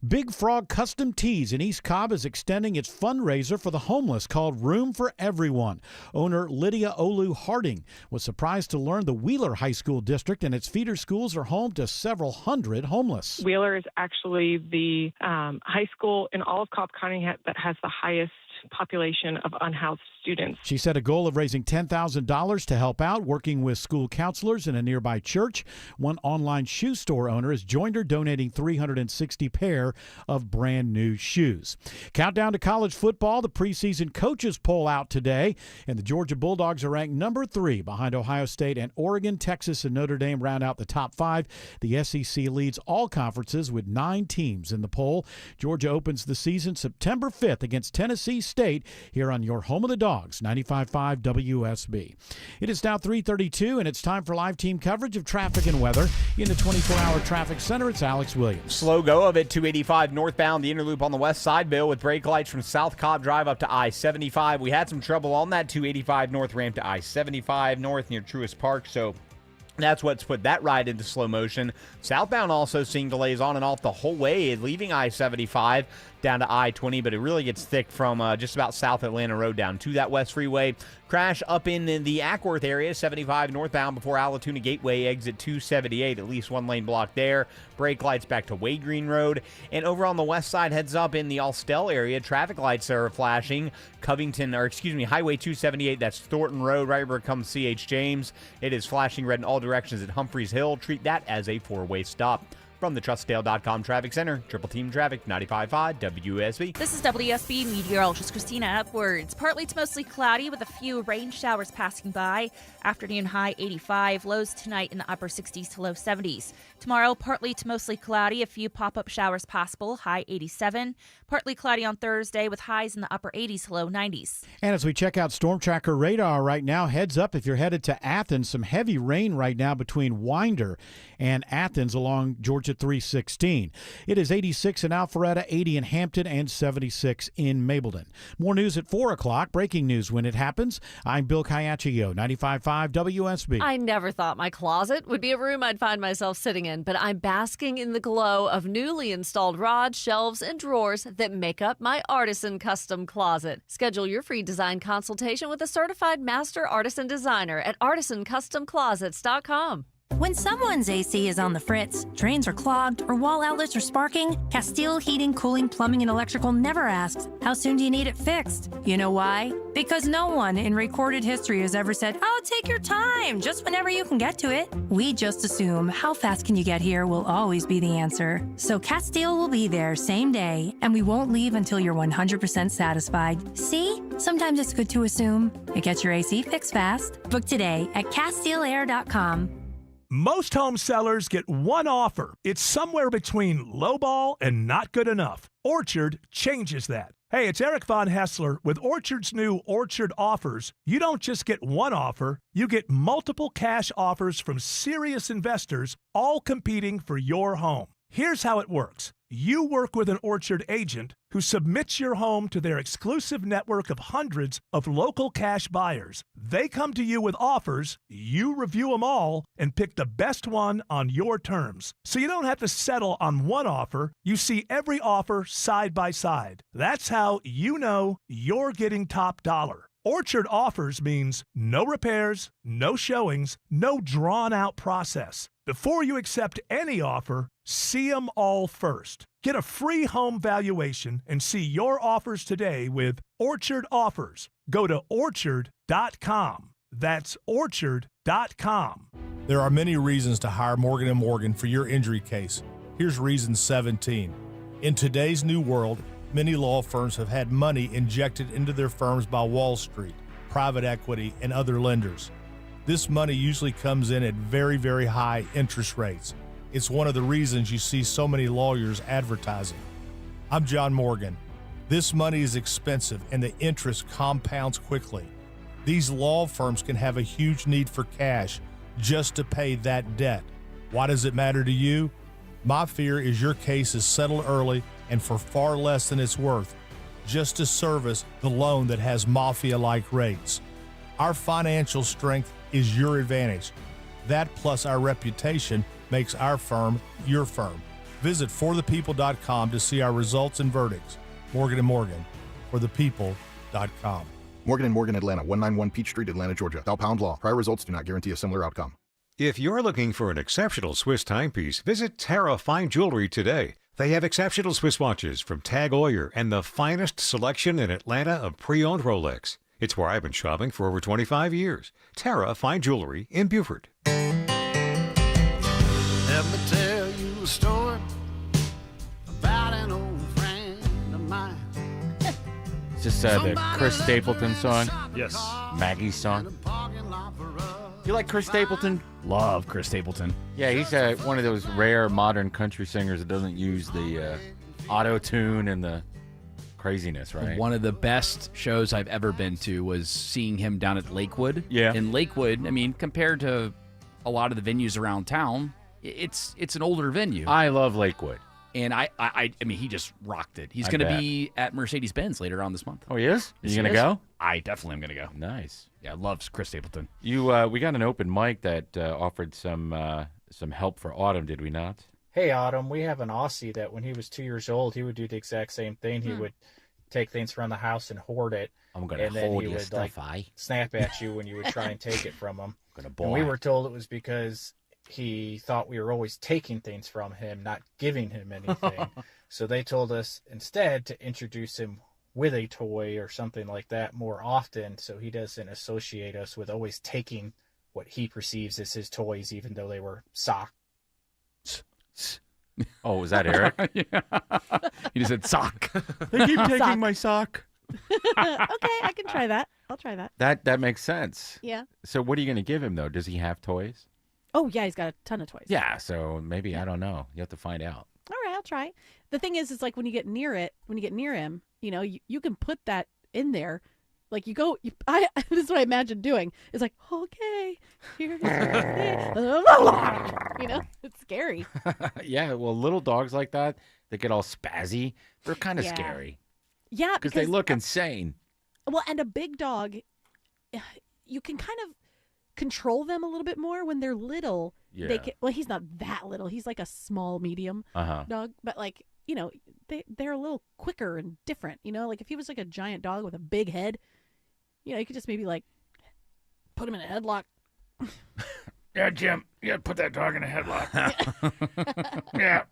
Big Frog Custom Tees in East Cobb is extending its fundraiser for the homeless called Room for Everyone. Owner Lydia Olu Harding was surprised to learn the Wheeler High School District and its feeder schools are home to several hundred homeless. Wheeler is actually the high school in all of Cobb County that has the highest population of unhoused students. She set a goal of raising $10,000 to help out, working with school counselors in a nearby church. One online shoe store owner has joined her, donating 360 pair of brand new shoes. Countdown to college football. The preseason coaches poll out today, and the Georgia Bulldogs are ranked number 3 behind Ohio State and Oregon. Texas and Notre Dame round out the top 5. The SEC leads all conferences with 9 teams in the poll. Georgia opens the season September 5th against Tennessee State here on your home of the Dogs, 95.5 WSB. It is now 3:32, and it's time for live team coverage of traffic and weather. In the 24-hour traffic center, it's Alex Williams. Slow go of it, 285 northbound, the inner loop on the west side, Bill, with brake lights from South Cobb Drive up to I-75. We had some trouble on that 285 north ramp to I-75 north near Truist Park, so that's what's put that ride into slow motion. Southbound also seeing delays on and off the whole way, leaving I-75 down to I-20, but it really gets thick from just about South Atlanta Road down to that West Freeway. Crash up in the Ackworth area, 75 northbound before Allatoona Gateway, exit 278, at least one lane block there. Brake lights back to Way Green Road. And over on the west side, heads up in the Austell area, traffic lights are flashing. Highway 278, that's Thornton Road, right where it comes C.H. James. It is flashing red in all directions at Humphreys Hill. Treat that as a 4-way stop. From the TrustDale.com Traffic Center, Triple Team Traffic, 95.5 WSB. This is WSB meteorologist Christina Upwards. Partly to mostly cloudy with a few rain showers passing by. Afternoon high 85, lows tonight in the upper 60s to low 70s. Tomorrow, partly to mostly cloudy, a few pop-up showers possible, high 87. Partly cloudy on Thursday with highs in the upper 80s to low 90s. And as we check out Storm Tracker radar right now, heads up if you're headed to Athens. Some heavy rain right now between Winder and Athens along Georgia 316. It is 86 in Alpharetta, 80 in Hampton, and 76 in Mableton. More news at 4 o'clock. Breaking news when it happens. I'm Bill Caiaccio, 95.5 WSB. I never thought my closet would be a room I'd find myself sitting in, but I'm basking in the glow of newly installed rods, shelves, and drawers that make up my Artisan Custom Closet. Schedule your free design consultation with a certified master artisan designer at artisancustomclosets.com. When someone's AC is on the fritz, drains are clogged, or wall outlets are sparking, Castile Heating, Cooling, Plumbing, and Electrical never asks, how soon do you need it fixed? You know why? Because no one in recorded history has ever said, oh, take your time, just whenever you can get to it. We just assume how fast can you get here will always be the answer. So Castile will be there same day, and we won't leave until you're 100% satisfied. See? Sometimes it's good to assume. It gets your AC fixed fast. Book today at CastileAir.com. Most home sellers get one offer. It's somewhere between lowball and not good enough. Orchard changes that. Hey, it's Eric Von Hessler with Orchard's new Orchard Offers. You don't just get one offer, you get multiple cash offers from serious investors, all competing for your home. Here's how it works. You work with an Orchard agent who submits your home to their exclusive network of hundreds of local cash buyers. They come to you with offers, you review them all, and pick the best one on your terms. So you don't have to settle on one offer. You see every offer side by side. That's how you know you're getting top dollar. Orchard Offers means no repairs, no showings, no drawn-out process. Before you accept any offer, see them all first. Get a free home valuation and see your offers today with Orchard Offers. Go to orchard.com. That's orchard.com. There are many reasons to hire Morgan & Morgan for your injury case. Here's reason 17. In today's new world, many law firms have had money injected into their firms by Wall Street, private equity, and other lenders. This money usually comes in at very, very high interest rates. It's one of the reasons you see so many lawyers advertising. I'm John Morgan. This money is expensive and the interest compounds quickly. These law firms can have a huge need for cash just to pay that debt. Why does it matter to you? My fear is your case is settled early and for far less than it's worth, just to service the loan that has mafia-like rates. Our financial strength is your advantage. That plus our reputation makes our firm your firm. Visit forthepeople.com to see our results and verdicts. Morgan & Morgan, forthepeople.com. Morgan & Morgan, Atlanta, 191 Peach Street, Atlanta, Georgia. Thou Pound Law. Prior results do not guarantee a similar outcome. If you're looking for an exceptional Swiss timepiece, visit Terra Fine Jewelry today. They have exceptional Swiss watches from Tag Heuer and the finest selection in Atlanta of pre-owned Rolex. It's where I've been shopping for over 25 years. Terra Fine Jewelry in Beaufort. Let me tell you a story about an old friend of mine. Is this the Chris Stapleton song? Yes. Maggie's song? You like Chris Stapleton? Love Chris Stapleton. Yeah, he's one of those rare modern country singers that doesn't use the auto-tune and the craziness, right? One of the best shows I've ever been to was seeing him down at Lakewood. Yeah. In Lakewood, I mean, compared to a lot of the venues around town, it's an older venue. I love Lakewood. And I mean, he just rocked it. He's going to be at Mercedes-Benz later on this month. Oh, he is? Yes, you going to go? I definitely am going to go. Nice. Yeah, loves Chris Stapleton. We got an open mic that offered some help for Autumn, did we not? Hey, Autumn, we have an Aussie that when he was 2 years old, he would do the exact same thing. He would take things around the house and hoard it. I'm going to hold your stuff, snap at you when you would try and take it from him. And we were told it was because he thought we were always taking things from him, not giving him anything. So they told us instead to introduce him with a toy or something like that more often, so he doesn't associate us with always taking what he perceives as his toys, even though they were socks. Oh, was that Eric? Yeah. He just said sock. They keep taking Sock. my sock. Okay, I can try that. I'll try that. That makes sense. Yeah. So what are you going to give him, though? Does he have toys? Oh, yeah, he's got a ton of toys. Yeah, so maybe, I don't know. You have to find out. All right, I'll try. The thing is, it's like when you get near him, you know, you can put that in there. Like this is what I imagine doing. It's like, okay, here's you know, it's scary. Yeah, well, little dogs like that, they get all spazzy. They're kind of scary. Yeah, because they look insane. Well, and a big dog, you can kind of control them a little bit more when they're little. Yeah. Well, he's not that little. He's like a small, medium dog, but like, you know, they're a little quicker and different. You know, like if he was like a giant dog with a big head, you know, you could just maybe like put him in a headlock. Yeah, Jim, you got to put that dog in a headlock. Yeah.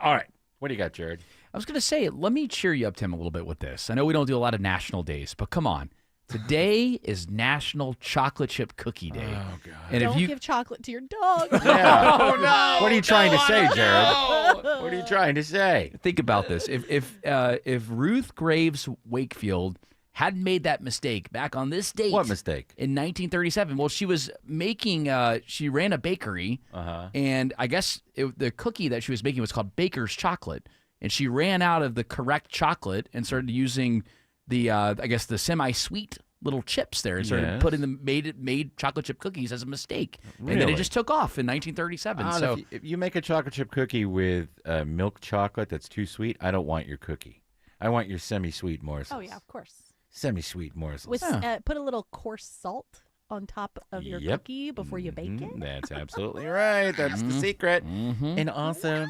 All right. What do you got, Jared? I was going to say, let me cheer you up, Tim, a little bit with this. I know we don't do a lot of national days, but come on. Today is National Chocolate Chip Cookie Day. Oh, God. And Don't if you give chocolate to your dog. Yeah. Oh, no. What are you trying to say, Jared? No. What are you trying to say? Think about this. If Ruth Graves Wakefield hadn't made that mistake back on this date. What mistake? In 1937. Well, she was making, she ran a bakery, and I guess the cookie that she was making was called Baker's Chocolate. And she ran out of the correct chocolate and started using the, I guess, the semi-sweet little chips there and started putting them, made chocolate chip cookies as a mistake. Really? And then it just took off in 1937. So if you make a chocolate chip cookie with milk chocolate that's too sweet, I don't want your cookie. I want your semi-sweet morsels. Oh, yeah, of course. Semi-sweet morsels. With put a little coarse salt on top of your Yep. cookie before you bake it? That's absolutely right. That's the secret. And also,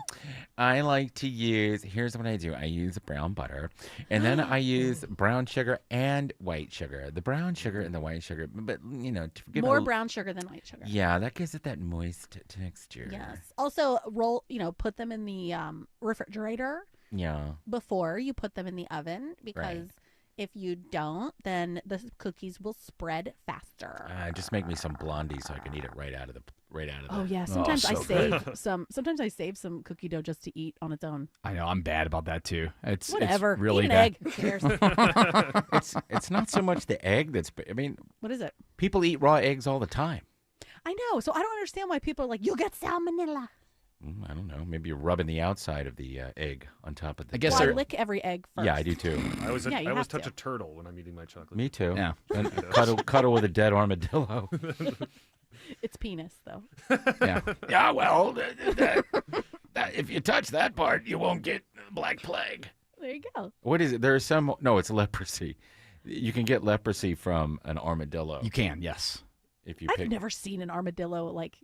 I like to use, here's what I do. I use brown butter, and then I use brown sugar and white sugar. The brown sugar and the white sugar, but, you know, to give More it brown sugar than white sugar. Yeah, that gives it that moist texture. Yes. Also, put them in the refrigerator Yeah. before you put them in the oven, because if you don't, then the cookies will spread faster. Just make me some blondie so I can eat it right out of the. Oh yeah, sometimes I save some. Sometimes I save some cookie dough just to eat on its own. I know, I'm bad about that too. It's Whatever. It's really Eat an bad. egg. Who cares? It's not so much the egg that's. I mean, What is it? people eat raw eggs all the time. I know. So I don't understand why people are like, you'll get salmonella. I don't know. Maybe you're rubbing the outside of the egg on top of the. I guess I lick every egg first. Yeah, I do too. I always, Yeah, you I always have touch to. a turtle when I'm eating my chocolate. Me too. Yeah. And cuddle with a dead armadillo. It's penis, though. Yeah. Yeah, well, if you touch that part, you won't get black plague. There you go. What is it? There's some. No, it's leprosy. You can get leprosy from an armadillo. You can, yes. If you I've pick. never seen an armadillo like.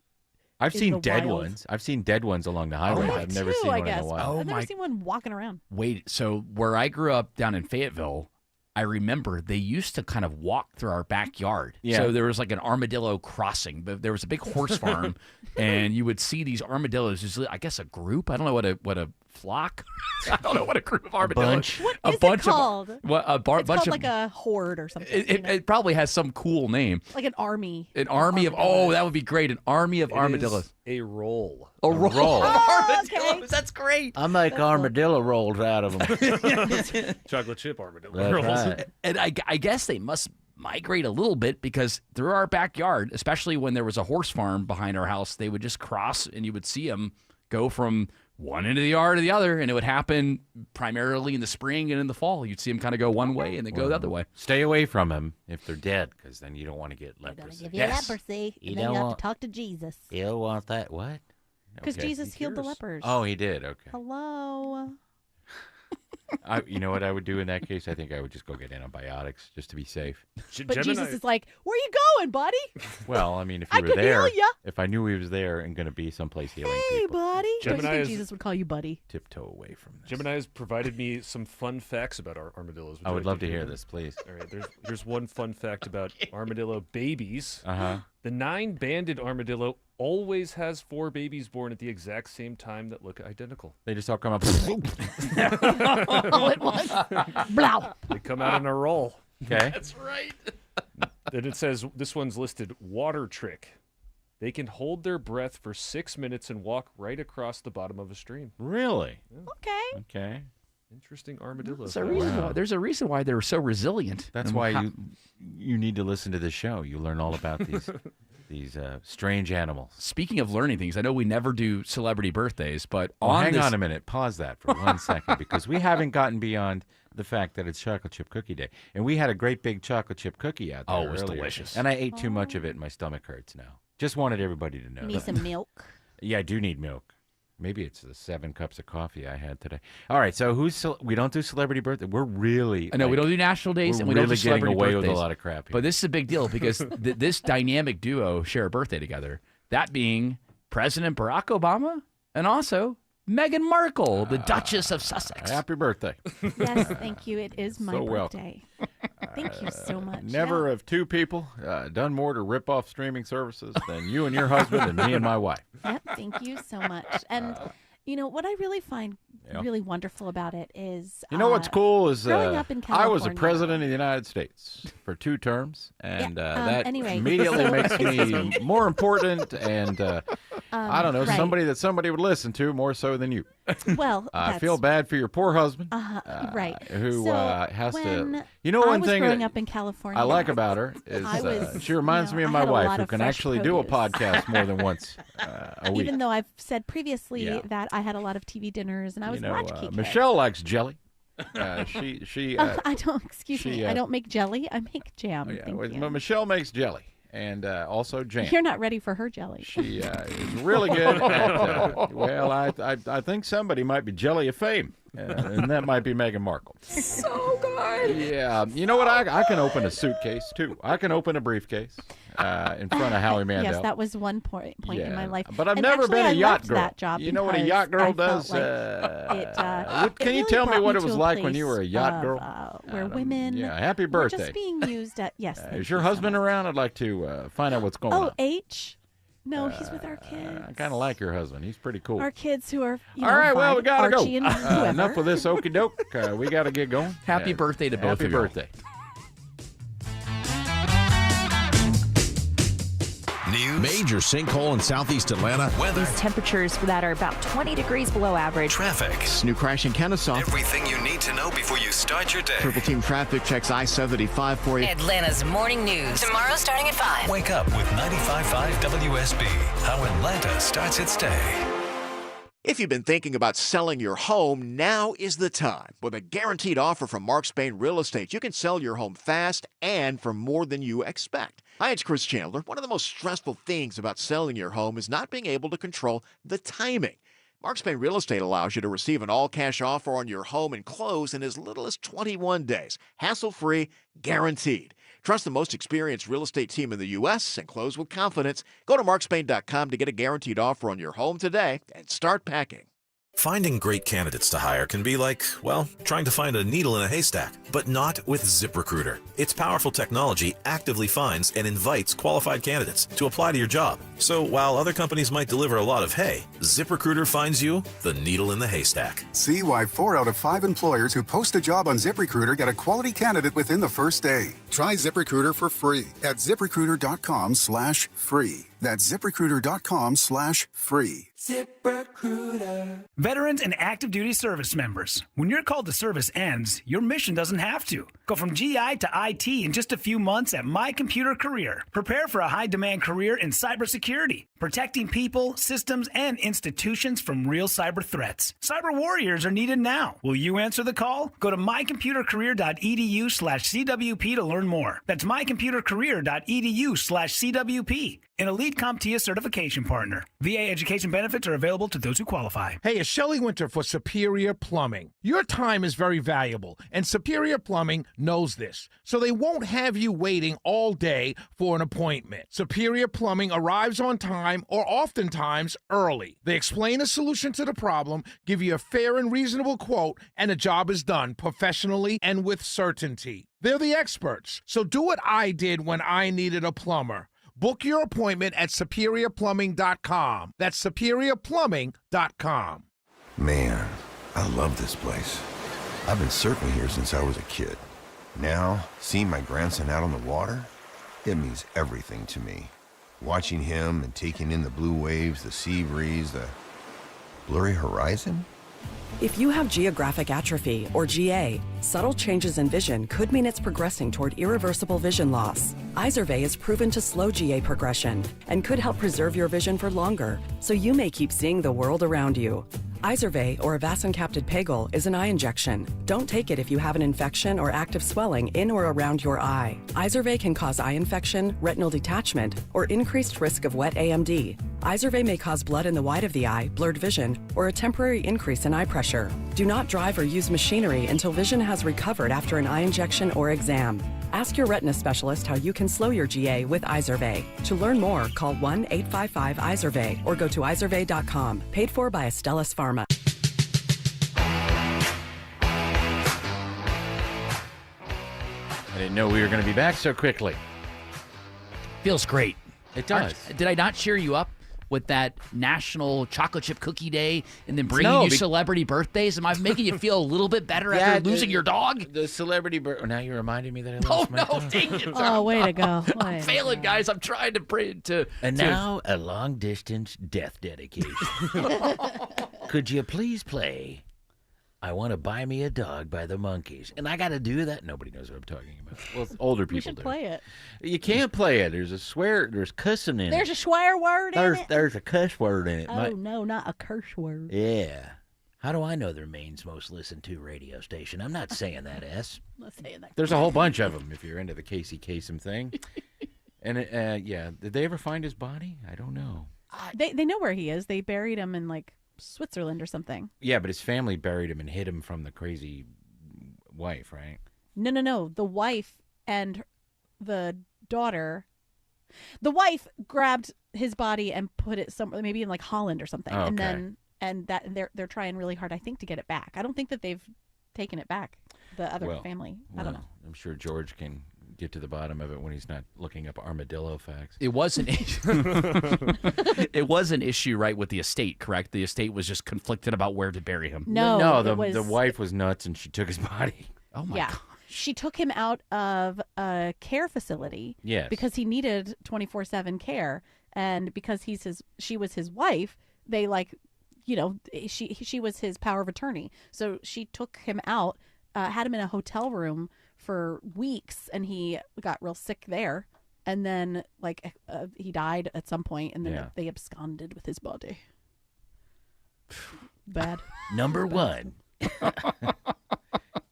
I've in seen the dead wild. ones. I've seen dead ones along the highway. I I've never too, seen I one guess. in the wild. I've never seen one walking around. Wait, so where I grew up down in Fayetteville, I remember they used to kind of walk through our backyard. Yeah. So there was like an armadillo crossing, but there was a big horse farm, and you would see these armadillos. Usually, I guess a group. I don't know what a flock. I don't know what a group of armadillos. bunch. What a is bunch it called? Of, well, It's bunch called of. like a horde or something. It probably has some cool name. Like an army. An army of. Oh, that would be great. An army of armadillos. A roll. A roll. Oh, Armadillos. That's great. I make armadillo rolls out of them. Chocolate chip armadillo That's rolls. right. And I guess they must migrate a little bit because through our backyard, especially when there was a horse farm behind our house, they would just cross and you would see them go from one end of the yard to the other. And it would happen primarily in the spring and in the fall. You'd see them kind of go one way and then go the other way. Stay away from them if they're dead, because then you don't want to get leprosy. Give you leprosy, You and then don't you have want- to talk to Jesus. You don't want that. What? Because Okay. Jesus healed the lepers. Oh, he did. Okay. Hello. You know what I would do in that case? I think I would just go get antibiotics just to be safe. But Jesus is like, where you going, buddy? Well, I mean, if I you were could there, heal ya. if I knew he was there and going to be someplace healing Hey, people, buddy. Don't you Gemini think is- Jesus would call you buddy? tiptoe away from this. Gemini has provided me some fun facts about armadillos. I would love to hear them? this, please. All right, here's one fun fact about armadillo babies. Uh-huh. The 9-banded armadillo always has 4 babies born at the exact same time that look identical. They just all come up. All at once. Blow. They come out in a roll. Okay. That's right. Then it says this one's listed water trick. They can hold their breath for 6 minutes and walk right across the bottom of a stream. Really? Okay. Okay. Interesting armadillo. There's a reason Wow. why, there's a reason why they're so resilient. That's And why how- you need to listen to the show. You learn all about these strange animals. Speaking of learning things, I know we never do celebrity birthdays, but Oh, on hang this, on a minute. Pause that for 1 second, because we haven't gotten beyond the fact that it's chocolate chip cookie day, and we had a great big chocolate chip cookie out there. Oh, it was earlier, delicious. and I ate too much of it, and my stomach hurts now. Just wanted everybody to know. Need that. some milk. Yeah, I do need milk. Maybe it's the 7 cups of coffee I had today. All right, so we don't do celebrity birthday. We're really. I know we don't do national days, we're and we don't do really getting celebrity away birthdays. with a lot of crap here. But this is a big deal because this dynamic duo share a birthday together. That being President Barack Obama and also Meghan Markle, the Duchess of Sussex. Happy birthday. Yes, thank you. It is my So welcome. birthday. Thank you so much. Never have two people done more to rip off streaming services than you and your husband and me and my wife. Yep, thank you so much. And you know what I really find Yeah. really wonderful about it is You know what's cool is growing up in I was the California. president of the United States for 2 terms, and that anyway, immediately so- makes excuse me me. more important, and I don't know, right. somebody that somebody would listen to more so than you. Well, I that's- feel bad for your poor husband, right. who So has when to. You know, I one was thing growing that up in California, I like about her is I was, she reminds me of I my had a wife, lot who of can fresh actually do a produce. podcast more than once a week. Even though I've said previously Yeah. that I had a lot of TV dinners and I was You a know, latchkey kid. Michelle likes jelly. She I don't. Excuse me. I don't make jelly. I make jam. Yeah, Thank well, you. Michelle makes jelly and also jam. You're not ready for her jelly. She is really good at, well, I think somebody might be jelly of fame, and that might be Meghan Markle. So good. Lord. Yeah. You know what? I can open a suitcase, too. I can open a briefcase in front of Howie Mandel. Yes, that was one point in my life. But I've And never actually, been a I yacht left girl. that job You know what a because yacht girl I felt does? like Can you really tell me brought what me it was to a like when you were a place yacht of, girl? where women Yeah, happy were birthday. just being used at, yes. thank Is your you so husband much. around? I'd like to find out what's going on. Oh, H? No, he's with our kids. I kind of like your husband. He's pretty cool. Our kids who are, All right, well, we got to go. Archie and whoever. Enough of this okey doke. We got to get going. Happy birthday to both of you. Happy birthday. News. Major sinkhole in southeast Atlanta. Weather. These temperatures that are about 20 degrees below average. Traffic. New crash in Kennesaw. Everything you need to know before you start your day. Triple Team Traffic checks I-75 for you. Atlanta's morning news. Tomorrow starting at 5. Wake up with 95.5 WSB. How Atlanta starts its day. If you've been thinking about selling your home, now is the time. With a guaranteed offer from Mark Spain Real Estate, you can sell your home fast and for more than you expect. Hi, it's Chris Chandler. One of the most stressful things about selling your home is not being able to control the timing. Mark Spain Real Estate allows you to receive an all-cash offer on your home and close in as little as 21 days. Hassle-free, guaranteed. Trust the most experienced real estate team in the U.S. and close with confidence. Go to markspain.com to get a guaranteed offer on your home today and start packing. Finding great candidates to hire can be like, well, trying to find a needle in a haystack, but not with ZipRecruiter. Its powerful technology actively finds and invites qualified candidates to apply to your job. So while other companies might deliver a lot of hay, ZipRecruiter finds you the needle in the haystack. See why 4 out of 5 employers who post a job on ZipRecruiter get a quality candidate within the first day. Try ZipRecruiter for free at ZipRecruiter.com/free. That's ZipRecruiter.com/free. ZipRecruiter. Veterans and active duty service members, when your call to service ends, your mission doesn't have to. Go from GI to IT in just a few months at My Computer Career. Prepare for a high-demand career in cybersecurity, protecting people, systems, and institutions from real cyber threats. Cyber warriors are needed now. Will you answer the call? Go to mycomputercareer.edu/CWP to learn more. That's mycomputercareer.edu/CWP. An elite CompTIA certification partner. VA education benefits are available to those who qualify. Hey, it's Shelley Winter for Superior Plumbing. Your time is very valuable, and Superior Plumbing knows this, so they won't have you waiting all day for an appointment. Superior Plumbing arrives on time or oftentimes early. They explain a solution to the problem, give you a fair and reasonable quote, and the job is done professionally and with certainty. They're the experts, so do what I did when I needed a plumber. Book your appointment at SuperiorPlumbing.com. That's SuperiorPlumbing.com. Man, I love this place. I've been surfing here since I was a kid. Now, seeing my grandson out on the water, it means everything to me. Watching him and taking in the blue waves, the sea breeze, the blurry horizon. If you have geographic atrophy, or GA, subtle changes in vision could mean it's progressing toward irreversible vision loss. Izervay is proven to slow GA progression and could help preserve your vision for longer, so you may keep seeing the world around you. Izervay, or avacincaptad pegol, is an eye injection. Don't take it if you have an infection or active swelling in or around your eye. Izervay can cause eye infection, retinal detachment, or increased risk of wet AMD. Izervay may cause blood in the white of the eye, blurred vision, or a temporary increase in eye pressure. Do not drive or use machinery until vision has recovered after an eye injection or exam. Ask your retina specialist how you can slow your GA with Izervay. To learn more, call 1-855-IZERVAY or go to izervay.com. Paid for by Astellas Pharma. I didn't know we were going to be back so quickly. Feels great. It does. Did I not cheer you up with that National Chocolate Chip Cookie Day and then bringing you celebrity birthdays? Am I making you feel a little bit better after losing your dog? The celebrity now you reminded me that I lost my dog. Dang it. Oh, way to go. I'm failing, guys. I'm trying to pray to... Now, a long-distance death dedication. Could you please play I Want to Buy Me a Dog by the Monkees? And I got to do that? Nobody knows what I'm talking about. Well, older people We should do. play it. You can't play it. There's there's cussing in There's it. a swear word in it. There's a cuss word in it. Oh, no, not a curse word. Yeah. How do I know they're Maine's most listened to radio station? I'm not saying that, S. I'm not saying that. There's a whole bunch of them if you're into the Casey Kasem thing. And, yeah, did they ever find his body? I don't know. They know where he is. They buried him in, like, Switzerland or something. Yeah, but his family buried him and hid him from the crazy wife, right? No. The wife and the daughter. The wife grabbed his body and put it somewhere, maybe in like Holland or something, Oh, and okay. then they're trying really hard, I think, to get it back. I don't think that they've taken it back. The other family. I don't know. I'm sure George can get to the bottom of it when he's not looking up armadillo facts. It was an it was an issue, right, with the estate, correct? The estate was just conflicted about where to bury him. No, the wife was nuts and she took his body. Oh my Yeah. God. She took him out of a care facility. Yes. Because he needed 24/7 care, and because she was his wife, they she was his power of attorney. So she took him out, had him in a hotel room for weeks, and he got real sick there. And then he died at some point, and then they absconded with his body. Bad. Number one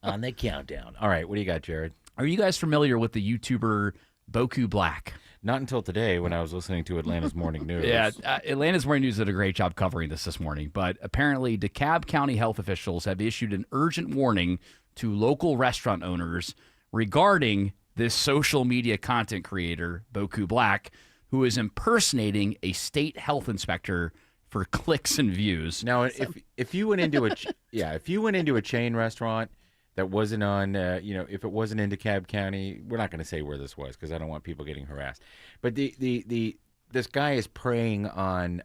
on the countdown. All right, what do you got, Jared? Are you guys familiar with the YouTuber Boku Black? Not until today when I was listening to Atlanta's Morning News. Yeah, Atlanta's Morning News did a great job covering this morning, but apparently DeKalb County health officials have issued an urgent warning to local restaurant owners regarding this social media content creator, Boku Black, who is impersonating a state health inspector for clicks and views. Now, if you went into a chain restaurant that wasn't on, if it wasn't in DeKalb County, we're not going to say where this was because I don't want people getting harassed. But this guy is preying on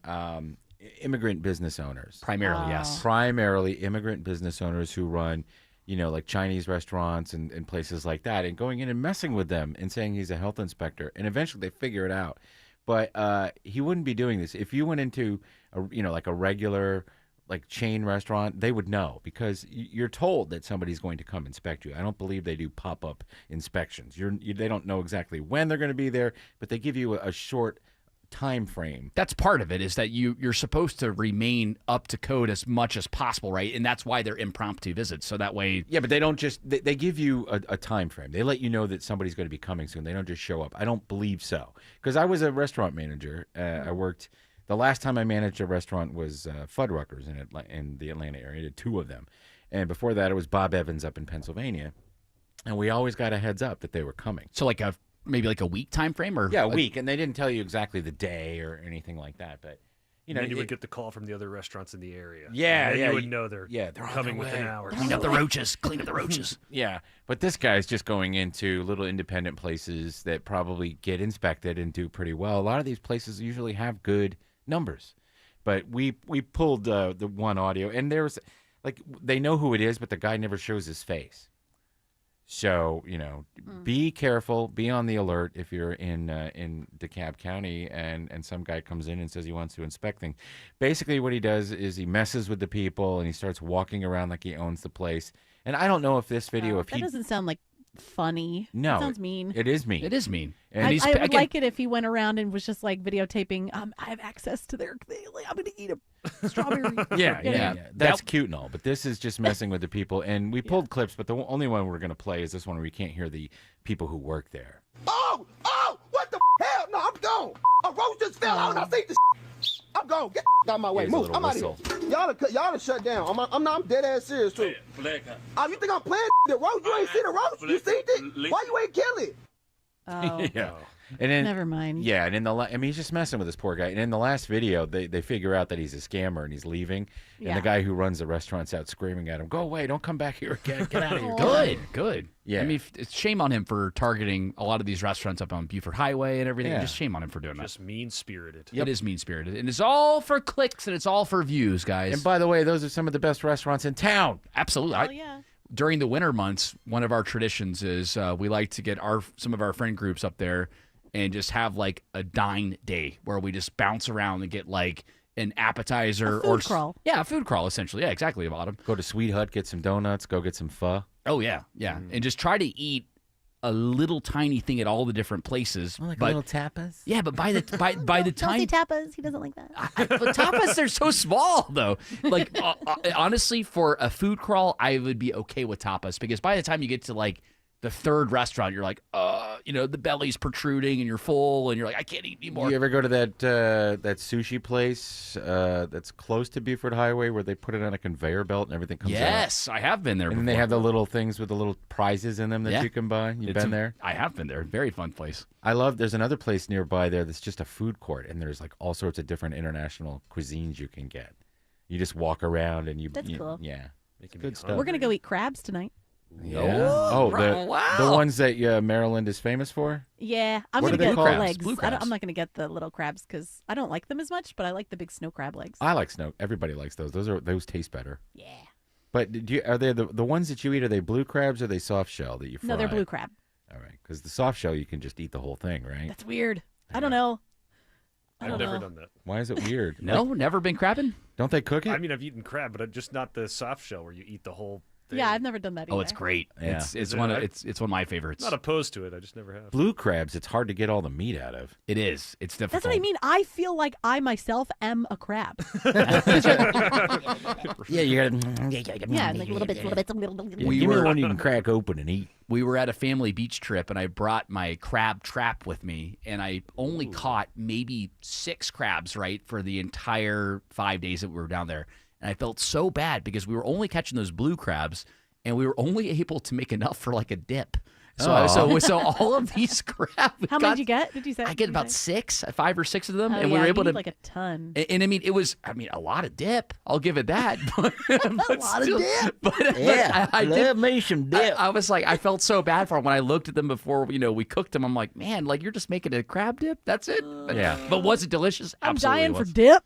immigrant business owners. Primarily, yes. Primarily immigrant business owners who run, like Chinese restaurants and places like that, and going in and messing with them and saying he's a health inspector. And eventually they figure it out. But he wouldn't be doing this. If you went into a regular chain restaurant, they would know because you're told that somebody's going to come inspect you. I don't believe they do pop-up inspections. They don't know exactly when they're going to be there, but they give you a short time frame. That's part of it, is that you're supposed to remain up to code as much as possible, right? And that's why they're impromptu visits. So that way, yeah, but they don't just they give you a time frame. They let you know that somebody's going to be coming soon. They don't just show up. I don't believe so, because I was a restaurant manager. I worked. The last time I managed a restaurant was Fuddruckers in the Atlanta area. I did 2 of them. And before that, it was Bob Evans up in Pennsylvania. And we always got a heads up that they were coming. So maybe a week time frame? Or yeah, a week. And they didn't tell you exactly the day or anything like that. But, then you would get the call from the other restaurants in the area. Yeah, and yeah. You would know they're coming within hours. Clean up the roaches. Clean up the roaches. Yeah, but this guy's just going into little independent places that probably get inspected and do pretty well. A lot of these places usually have good numbers. But we pulled the one audio, and there's they know who it is, but the guy never shows his face. So be careful, be on the alert if you're in DeKalb County, and some guy comes in and says he wants to inspect things. Basically, what he does is he messes with the people and he starts walking around like he owns the place. And I don't know if this video, that doesn't sound like funny. No, that sounds mean. It is mean. It is mean. And I would like it if he went around and was just videotaping. I have access to their thing. I'm going to eat a strawberry. Yeah. That's cute and all, but this is just messing with the people. And we pulled clips, but the only one we're going to play is this one where we can't hear the people who work there. Oh, what the hell? No, I'm gone. A roach just fell out and I think the I'm gone. Get out of my way. Here's a Move. little I'm out of here. Y'all shut down. I'm dead ass serious too. Oh, you think I'm playing the roach? You ain't seen the roach? You seen it? Why you ain't kill it? Oh. Yeah. And then, never mind. Yeah, and he's just messing with this poor guy. And in the last video, they figure out that he's a scammer and he's leaving. Yeah. And the guy who runs the restaurant's out screaming at him, "Go away! Don't come back here again! Get out of here!" Good. Yeah. I mean, it's shame on him for targeting a lot of these restaurants up on Buford Highway and everything. Yeah. Just shame on him for doing that. Just mean-spirited. It is mean-spirited. And it's all for clicks and it's all for views, guys. And by the way, those are some of the best restaurants in town. Absolutely. Yeah. During the winter months, one of our traditions is we like to get some of our friend groups up there and just have a dine day where we just bounce around and get an appetizer a food crawl. Yeah, a food crawl essentially. Yeah, exactly, Bottom. Go to Sweet Hut, get some donuts, go get some pho. Oh yeah. And just try to eat a little tiny thing at all the different places. Like little tapas? Yeah, but by the time Don't say tapas. He doesn't like that. but tapas, they're so small though. Honestly, for a food crawl, I would be okay with tapas because by the time you get to the third restaurant, you're like, the belly's protruding and you're full and you're like, I can't eat anymore. You ever go to that sushi place that's close to Beaufort Highway where they put it on a conveyor belt and everything comes out? Yes, I have been there And before. then they have the little things with the little prizes in them that you can buy. You've been there? I have been there. Very fun place. There's another place nearby there that's just a food court, and there's like all sorts of different international cuisines you can get. You just walk around and That's cool. Yeah. It's good stuff. We're going to go eat crabs tonight. Yeah. The ones that Maryland is famous for? Yeah, I'm What going to are they get the called? legs. Blue crabs. I'm not going to get the little crabs because I don't like them as much, but I like the big snow crab legs. I like snow. Everybody likes those. Those taste better. Yeah. But are they the ones that you eat? Are they blue crabs or are they soft shell that you fry? No, they're blue crab. All right, because the soft shell you can just eat the whole thing, right? That's weird. I don't know. I've never done that. Why is it weird? Never been crabbing? Don't they cook it? I mean, I've eaten crab, but just not the soft shell where you eat the whole thing. Yeah, I've never done that either. Oh, it's great. Yeah. It's one of my favorites. Not opposed to it. I just never have. Blue crabs, it's hard to get all the meat out of. It is. It's difficult. That's what I mean. I feel like I myself am a crab. Yeah, you got Yeah, like little bits. Give me one you can crack open and eat. We were at a family beach trip, and I brought my crab trap with me, and I only caught maybe 6 crabs, right, for the entire 5 days that we were down there. And I felt so bad because we were only catching those blue crabs, and we were only able to make enough for like a dip. So all of these crab. How many did you get? Did you say? I get about 5 or 6 of them, and we yeah, were able you to need like a ton. And I mean, it was a lot of dip. I'll give it that. But A lot of dip. But I love me some dip. I was like, I felt so bad for them when I looked at them before we cooked them. I'm like, man, like you're just making a crab dip. That's it. But, Yeah. But was it delicious? I'm Absolutely dying was. for dip.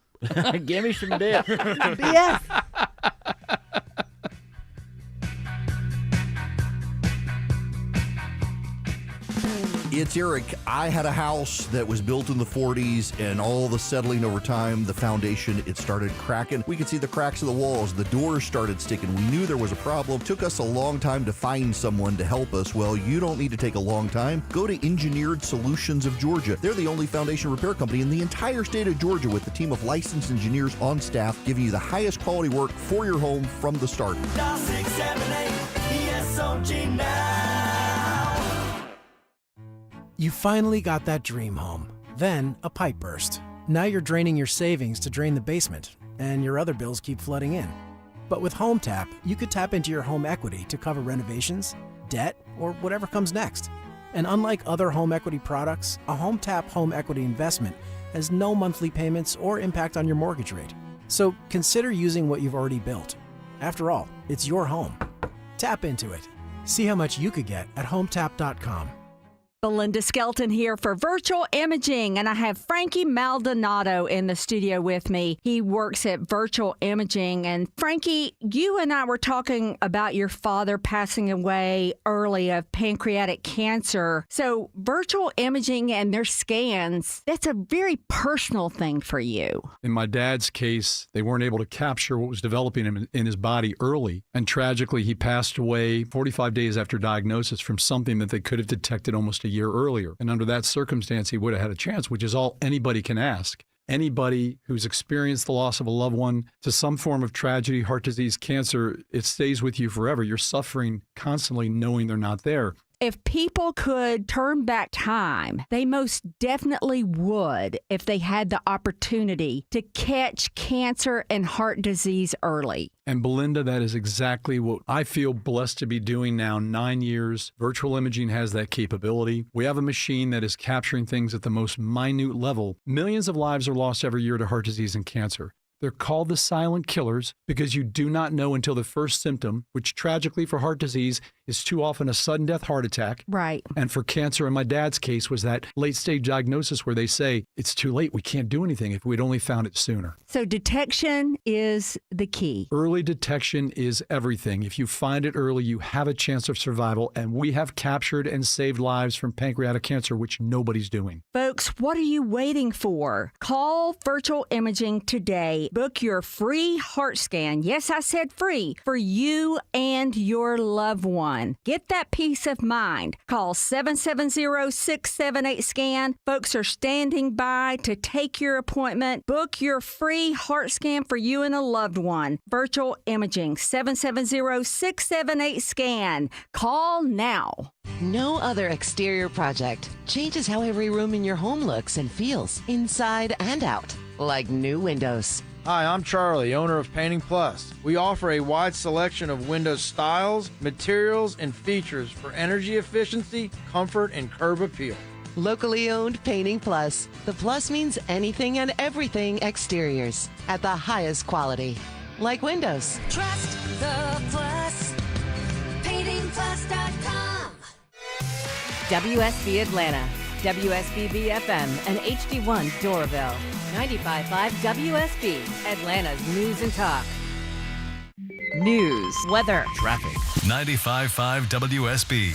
Give me some dip. BS. It's Eric. I had a house that was built in the 40s, and all the settling over time, the foundation, it started cracking. We could see the cracks of the walls. The doors started sticking. We knew there was a problem. Took us a long time to find someone to help us. Well, you don't need to take a long time. Go to Engineered Solutions of Georgia. They're the only foundation repair company in the entire state of Georgia with a team of licensed engineers on staff giving you the highest quality work for your home from the start. Dial 678 ESOG now. You finally got that dream home. Then a pipe burst. Now you're draining your savings to drain the basement, and your other bills keep flooding in. But with Home Tap, you could tap into your home equity to cover renovations, debt, or whatever comes next. And unlike other home equity products, a Home Tap home equity investment has no monthly payments or impact on your mortgage rate. So consider using what you've already built. After all, it's your home. Tap into it. See how much you could get at HomeTap.com. Belinda Skelton here for Virtual Imaging, and I have Frankie Maldonado in the studio with me. He works at Virtual Imaging. And Frankie, you and I were talking about your father passing away early of pancreatic cancer. So Virtual Imaging and their scans, that's a very personal thing for you. In my dad's case, they weren't able to capture what was developing in his body early. And tragically, he passed away 45 days after diagnosis from something that they could have detected almost a year earlier. And under that circumstance, he would have had a chance, which is all anybody can ask. Anybody who's experienced the loss of a loved one to some form of tragedy, heart disease, cancer, it stays with you forever. You're suffering constantly knowing they're not there. If people could turn back time, they most definitely would if they had the opportunity to catch cancer and heart disease early. And Belinda, that is exactly what I feel blessed to be doing now. 9 years. Virtual imaging has that capability. We have a machine that is capturing things at the most minute level. Millions of lives are lost every year to heart disease and cancer. They're called the silent killers because you do not know until the first symptom, which tragically for heart disease is too often a sudden death heart attack. Right. And for cancer, in my dad's case, was that late stage diagnosis where they say, it's too late, we can't do anything if we'd only found it sooner. So detection is the key. Early detection is everything. If you find it early, you have a chance of survival. And we have captured and saved lives from pancreatic cancer, which nobody's doing. Folks, what are you waiting for? Call Virtual Imaging today. Book your free heart scan. Yes, I said free, for you and your loved one. one. Get that peace of mind. Call 770-678-SCAN. Folks are standing by to take your appointment. Book your free heart scan for you and a loved one. Virtual imaging, 770-678-SCAN. Call now. No other exterior project changes how every room in your home looks and feels, inside and out, like new windows. Hi, I'm Charlie, owner of Painting Plus. We offer a wide selection of window styles, materials, and features for energy efficiency, comfort, and curb appeal. Locally owned Painting Plus. The plus means anything and everything exteriors at the highest quality, like windows. Trust the Plus. PaintingPlus.com. WSB Atlanta, WSB FM, and HD1 Doraville. 95.5 WSB, Atlanta's news and talk. News, weather, traffic. 95.5 WSB,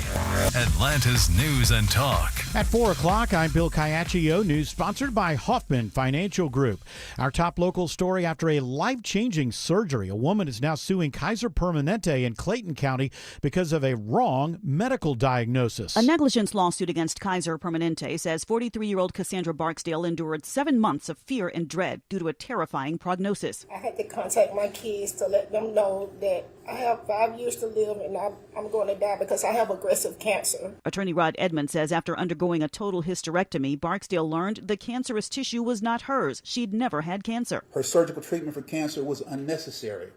Atlanta's news and talk. At 4 o'clock, I'm Bill Caiaccio. News sponsored by Hoffman Financial Group. Our top local story: after a life-changing surgery, a woman is now suing Kaiser Permanente in Clayton County because of a wrong medical diagnosis. A negligence lawsuit against Kaiser Permanente says 43-year-old Cassandra Barksdale endured 7 months of fear and dread due to a terrifying prognosis. I had to contact my kids to let them know that I have 5 years to live and I'm going to die because I have aggressive cancer. Attorney Rod Edmonds says after undergoing a total hysterectomy, Barksdale learned the cancerous tissue was not hers. She'd never had cancer. Her surgical treatment for cancer was unnecessary.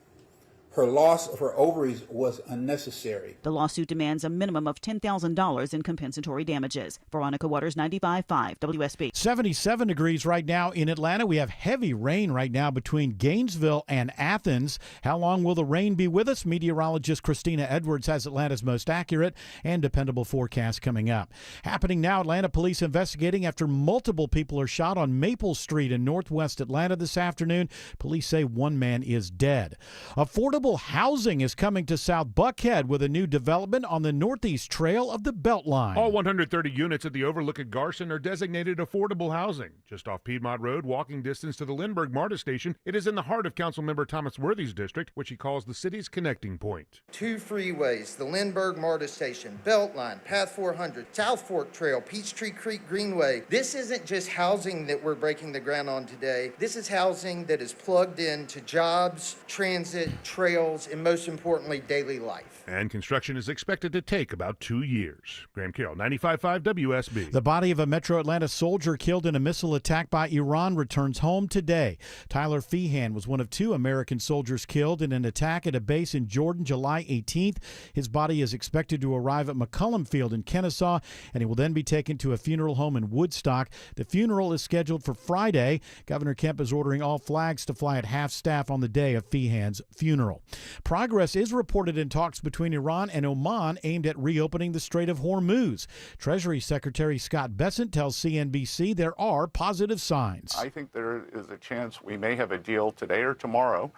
Her loss of her ovaries was unnecessary. The lawsuit demands a minimum of $10,000 in compensatory damages. Veronica Waters, 95.5 WSB. 77 degrees right now in Atlanta. We have heavy rain right now between Gainesville and Athens. How long will the rain be with us? Meteorologist Christina Edwards has Atlanta's most accurate and dependable forecast coming up. Happening now, Atlanta police investigating after multiple people are shot on Maple Street in northwest Atlanta this afternoon. Police say one man is dead. Affordable housing is coming to South Buckhead with a new development on the Northeast Trail of the Beltline. All 130 units at the overlook at Garson are designated affordable housing. Just off Piedmont Road, walking distance to the Lindbergh MARTA station, it is in the heart of Councilmember Thomas Worthy's district, which he calls the city's connecting point. 2 freeways, the Lindbergh MARTA station, Beltline, Path 400, South Fork Trail, Peachtree Creek Greenway. This isn't just housing that we're breaking the ground on today. This is housing that is plugged into jobs, transit, trails, and most importantly, daily life. And construction is expected to take about 2 years. Graham Carroll, 95.5 WSB. The body of a Metro Atlanta soldier killed in a missile attack by Iran returns home today. Tyler Feehan was one of 2 American soldiers killed in an attack at a base in Jordan July 18th. His body is expected to arrive at McCullum Field in Kennesaw, and he will then be taken to a funeral home in Woodstock. The funeral is scheduled for Friday. Governor Kemp is ordering all flags to fly at half-staff on the day of Feehan's funeral. Progress is reported in talks between Iran and Oman aimed at reopening the Strait of Hormuz. Treasury Secretary Scott Bessent tells CNBC there are positive signs. I think there is a chance we may have a deal today or tomorrow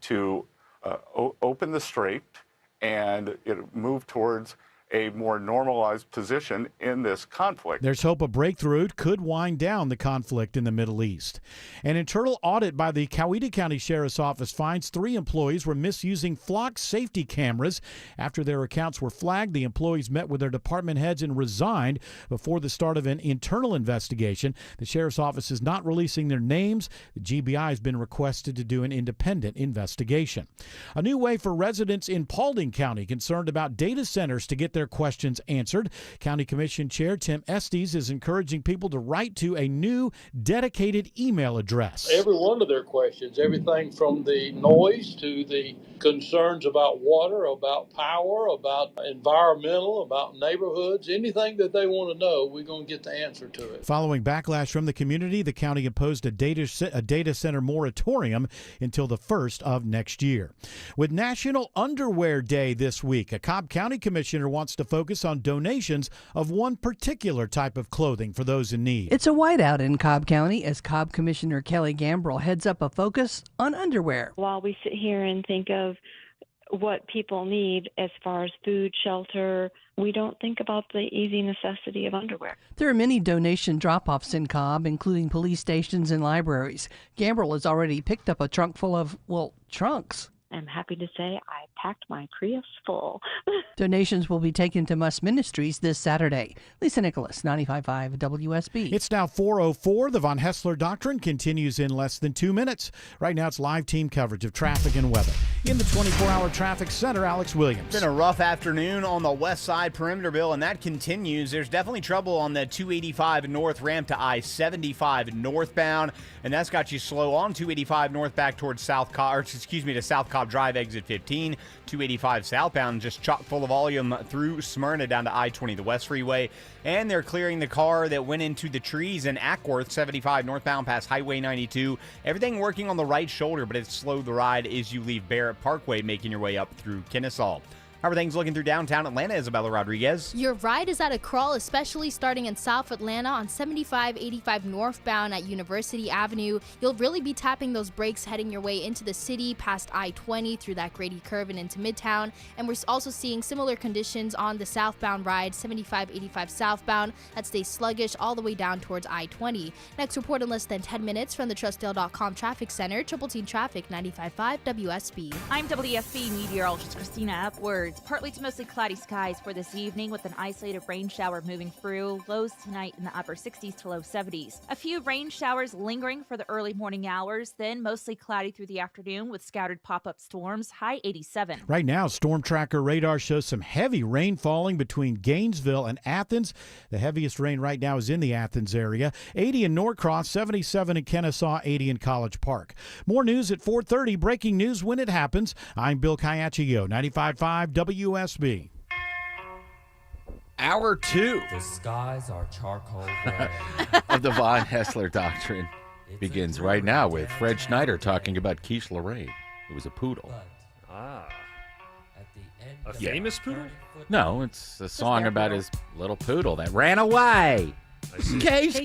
to open the strait and move towards a more normalized position in this conflict. There's hope a breakthrough could wind down the conflict in the Middle East. An internal audit by the Coweta County Sheriff's Office finds 3 employees were misusing flock safety cameras. After their accounts were flagged, the employees met with their department heads and resigned before the start of an internal investigation. The Sheriff's Office is not releasing their names. The GBI has been requested to do an independent investigation. A new way for residents in Paulding County concerned about data centers to get their questions answered. County Commission Chair Tim Estes is encouraging people to write to a new dedicated email address. Every one of their questions, everything from the noise to the concerns about water, about power, about environmental, about neighborhoods, anything that they want to know, we're going to get the answer to it. Following backlash from the community, the county imposed a data center moratorium until the 1st of next year. With National Underwear Day this week, a Cobb County commissioner wants to focus on donations of one particular type of clothing for those in need. It's a whiteout in Cobb County as Cobb Commissioner Kelly Gambrell heads up a focus on underwear. While we sit here and think of what people need as far as food, shelter, we don't think about the easy necessity of underwear. There are many donation drop-offs in Cobb, including police stations and libraries. Gambrell has already picked up a trunk full of, trunks. am happy to say I packed my Prius full. Donations will be taken to Must Ministries this Saturday. Lisa Nicholas, 95.5 WSB. It's now 4:04. The Von Hessler Doctrine continues in less than 2 minutes. Right now, it's live team coverage of traffic and weather. In the 24-hour traffic center, Alex Williams. It's been a rough afternoon on the west side Perimeterville, and that continues. There's definitely trouble on the 285 north ramp to I-75 northbound, and that's got you slow on 285 north back towards to South Cobb Drive, exit 15. 285 southbound, just chock full of volume through Smyrna down to I-20, the West Freeway. And they're clearing the car that went into the trees in Ackworth, 75 northbound past Highway 92. Everything working on the right shoulder, but it's slowed the ride as you leave Barrett Parkway, making your way up through Kennesaw. How are things looking through downtown Atlanta, Isabella Rodriguez? Your ride is at a crawl, especially starting in South Atlanta on 75-85 northbound at University Avenue. You'll really be tapping those brakes heading your way into the city past I-20 through that Grady curve and into Midtown. And we're also seeing similar conditions on the southbound ride, 75-85 southbound. That stays sluggish all the way down towards I-20. Next report in less than 10 minutes from the TrustDale.com Traffic Center, Triple Team Traffic, 95.5 WSB. I'm WSB meteorologist Christina Upwards. Partly to mostly cloudy skies for this evening with an isolated rain shower moving through. Lows tonight in the upper 60s to low 70s. A few rain showers lingering for the early morning hours, then mostly cloudy through the afternoon with scattered pop-up storms, high 87. Right now, Storm Tracker radar shows some heavy rain falling between Gainesville and Athens. The heaviest rain right now is in the Athens area. 80 in Norcross, 77 in Kennesaw, 80 in College Park. More news at 4:30. Breaking news when it happens. I'm Bill Caiaccio, 95.5 WSB. Hour 2. The skies are charcoal gray. Of the Von Hessler Doctrine begins right now with Fred Schneider talking about Quiche Lorraine, who was a poodle. A famous poodle? No, it's a song about his little poodle that ran away. Case,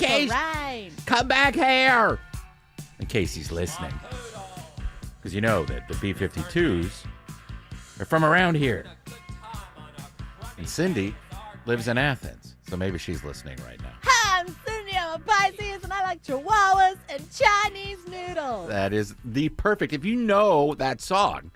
come back here. In case he's listening. Because you know that the B-52s are from around here. And Cindy lives in Athens, so maybe she's listening right now. Hi, I'm Cindy. I'm a Pisces, and I like chihuahuas and Chinese noodles. That is the perfect. If you know that song,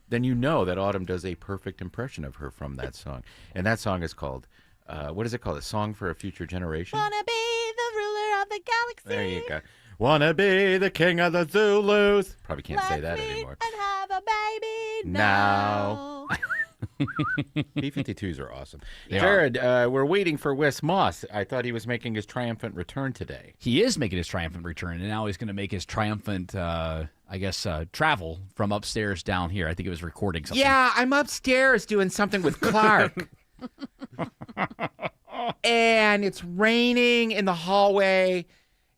then you know that Autumn does a perfect impression of her from that song. And that song is called, what is it called? A Song for a Future Generation? Wanna be the ruler of the galaxy. There you go. Wanna be the king of the Zulus. Probably can't say that anymore. And have a baby now. B-52s are awesome. They Jared, we're waiting for Wes Moss. I thought he was making his triumphant return today. He is making his triumphant return, and now he's going to make his triumphant, travel from upstairs down here. I think it was recording something. Yeah, I'm upstairs doing something with Clark. And it's raining in the hallway,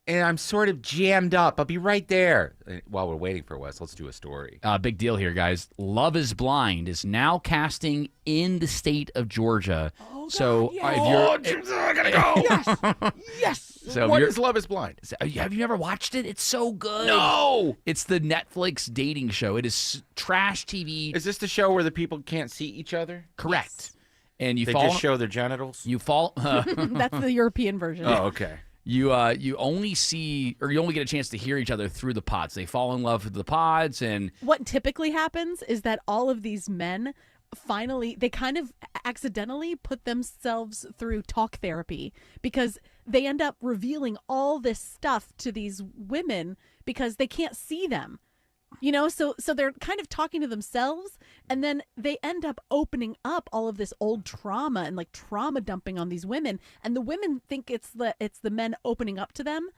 and I'm sort of jammed up. I'll be right there. While we're waiting for Wes, let's do a story. Big deal here, guys. Love is Blind is now casting in the state of Georgia. Oh, so yes. I gotta go. Yes. So What is Love is Blind? Have you never watched it? It's so good. No. It's the Netflix dating show. It is trash TV. Is this the show where the people can't see each other? Correct. Yes. And you They fall. just show their genitals? You fall. That's the European version. Oh, okay. You only see, or you only get a chance to hear each other through the pods. They fall in love with the pods, and What typically happens is that all of these men finally, they kind of accidentally put themselves through talk therapy because they end up revealing all this stuff to these women because they can't see them. You know, so they're kind of talking to themselves, and then they end up opening up all of this old trauma and like trauma dumping on these women, and the women think it's the men opening up to them,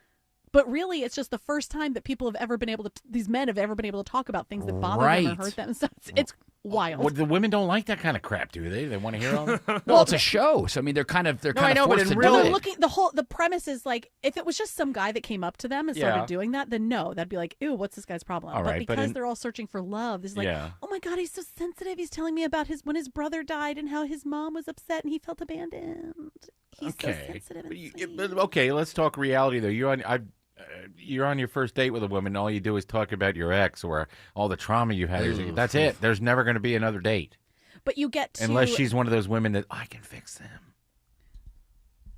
but really it's just the first time that these men have ever been able to talk about things that bother them or hurt them. So it's wild. Well, the women don't like that kind of crap, do they? They want to hear all that? well, it's a show, so I mean they're kind of I know, but forced in to real- do it. Looking the premise is like if it was just some guy that came up to them and started doing that, then no, that'd be like, ew, what's this guy's problem? All right, but because but they're all searching for love, it's like, oh my God, he's so sensitive. He's telling me about when his brother died and how his mom was upset and he felt abandoned. He's so sensitive and sweet. Okay, let's talk reality though. You're on your first date with a woman. All you do is talk about your ex or all the trauma you had. That's it. There's never going to be another date. But you get to... Unless she's one of those women that I can fix them.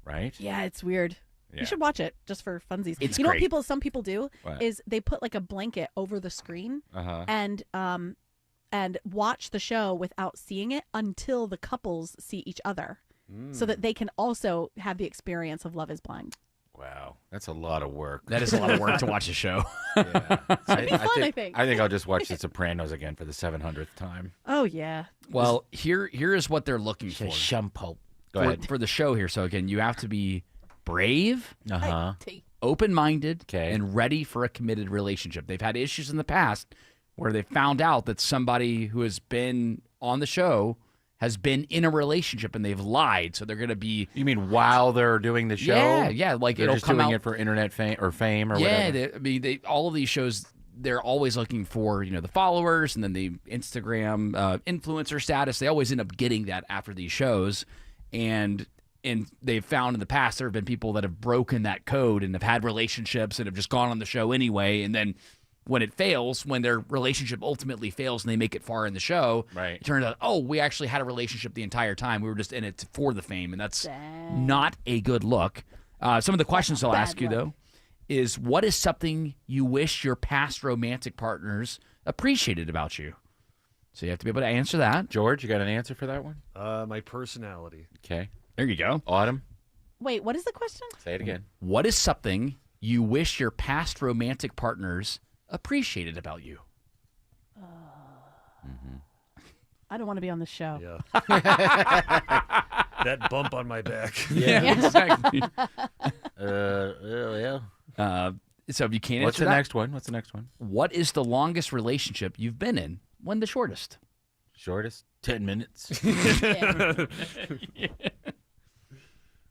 Right? Yeah, it's weird. You should watch it just for funsies. It's you know great. what some people do What? is they put like a blanket over the screen Uh-huh. and watch the show without seeing it until the couples see each other, so that they can also have the experience of Love Is Blind. Wow, that's a lot of work. That is a lot of work to watch a show. I think. I think I'll just watch The Sopranos again for the 700th time. Oh yeah. Well, here is what they're looking for. Shampoo. Go for, ahead. for the show here. So again, you have to be brave, Uh-huh. open-minded, and ready for a committed relationship. They've had issues in the past where they found out that somebody who has been on the show has been in a relationship and they've lied. So they're going to be. You mean while they're doing the show? Yeah. Like they're it'll just come doing out it for internet fame or whatever. They, all of these shows, they're always looking for the followers and then the Instagram influencer status. They always end up getting that after these shows, and they've found in the past there have been people that have broken that code and have had relationships and have just gone on the show anyway, and then when it fails, when their relationship ultimately fails and they make it far in the show, it turns out, oh, we actually had a relationship the entire time. We were just in it for the fame, and that's not a good look. Some of the questions I'll ask you, though, is what is something you wish your past romantic partners appreciated about you? So you have to be able to answer that. George, you got an answer for that one? My personality. Okay. There you go. Autumn? Wait, what is the question? Say it again. What is something you wish your past romantic partners appreciated about you? I don't want to be on the show. Yeah. That bump on my back. Yeah, exactly. Yeah. So if you can't What's answer the that, next one? What's the next one? what is the longest relationship you've been in? When the shortest? Shortest? 10 minutes.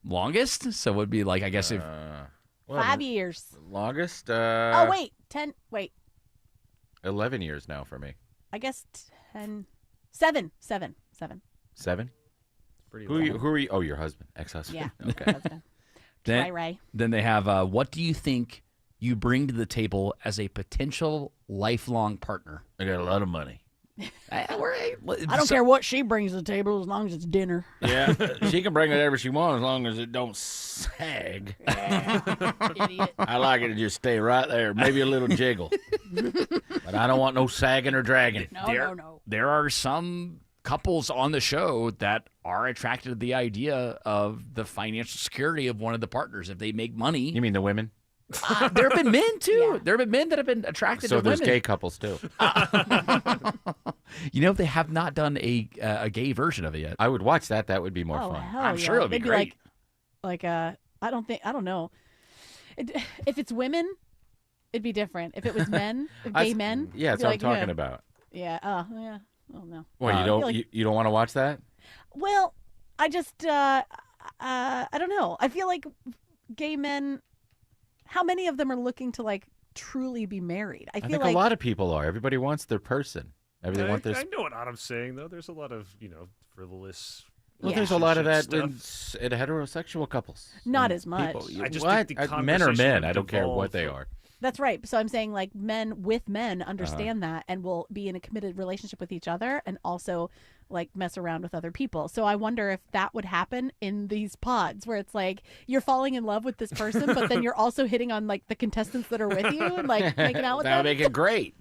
Longest? So it would be like, I guess if 5 years. Longest? Oh wait, 10. Wait, 11 years now for me. I guess 10. 7. 7. 7. 7? Pretty Who are you? Oh, your husband. Ex-husband. Yeah. Okay. Then they have, what do you think you bring to the table as a potential lifelong partner? I got a lot of money. I don't care what she brings to the table as long as it's dinner. Yeah, she can bring whatever she wants as long as it don't sag. Idiot. I like it to just stay right there, maybe a little jiggle. But I don't want no sagging or dragging. No. There are some couples on the show that are attracted to the idea of the financial security of one of the partners if they make money. You mean the women? There have been men too. Yeah. There have been men that have been attracted to women. So there's gay couples too. They have not done a gay version of it yet. I would watch that. That would be more Oh, fun. hell I'm yeah. sure it'll be It'd great. Like I don't know. If it's women, it'd be different. If it was men, gay men. Yeah, that's it'd what be I'm like, talking about. Yeah. Yeah. Oh no. Well, you don't want to watch that? Well, I just I don't know. I feel like gay men. How many of them are looking to like truly be married? I think a lot of people are. Everybody wants their person. I know what Adam's saying, though. There's a lot of, frivolous. Well, there's a lot of that in stuff. heterosexual couples. Not as much. I just what? think the Men are men. conversation I don't care what devolved they from- are. That's right. So I'm saying like men with men understand that and will be in a committed relationship with each other and also like mess around with other people. So I wonder if that would happen in these pods where it's like you're falling in love with this person, but then you're also hitting on like the contestants that are with you and like making out with That would them. make it great.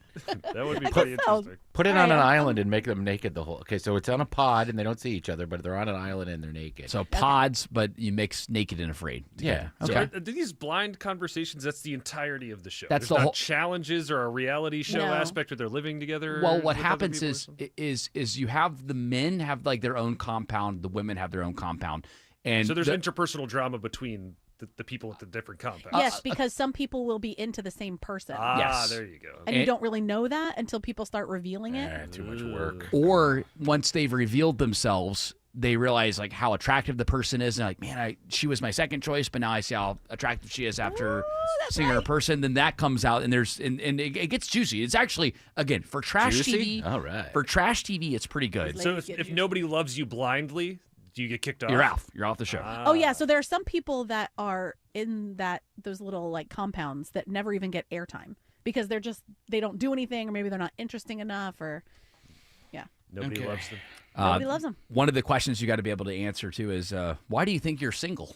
That would be pretty interesting. Put it on an island and make them naked the whole. Okay, so it's on a pod and they don't see each other, but they're on an island and they're naked. So pods, but you mix naked and afraid. Yeah. So Okay. are these blind conversations, that's the entirety of the show. That's There's the not whole- challenges or a reality show No. aspect where they're living together. Well, what with other happens people or is something? you have the men have like their own compound, the women have their own compound, and So there's the- interpersonal drama between the people at the different compounds. Yes, because some people will be into the same person. Ah, there you go. And you don't really know that until people start revealing it. Too much work. or once they've revealed themselves, they realize like how attractive the person is, and they're like, man, she was my second choice, but now I see how attractive she is after seeing her in person. Then that comes out, and it gets juicy. It's actually again for trash Juicy? TV. All right. For trash TV, it's pretty good. So if nobody loves you blindly, do you get kicked off? You're out. You're off the show. Oh yeah, so there are some people that are in those little like compounds that never even get airtime because they don't do anything or maybe they're not interesting enough or Nobody loves them. Nobody loves them. One of the questions you got to be able to answer too is why do you think you're single?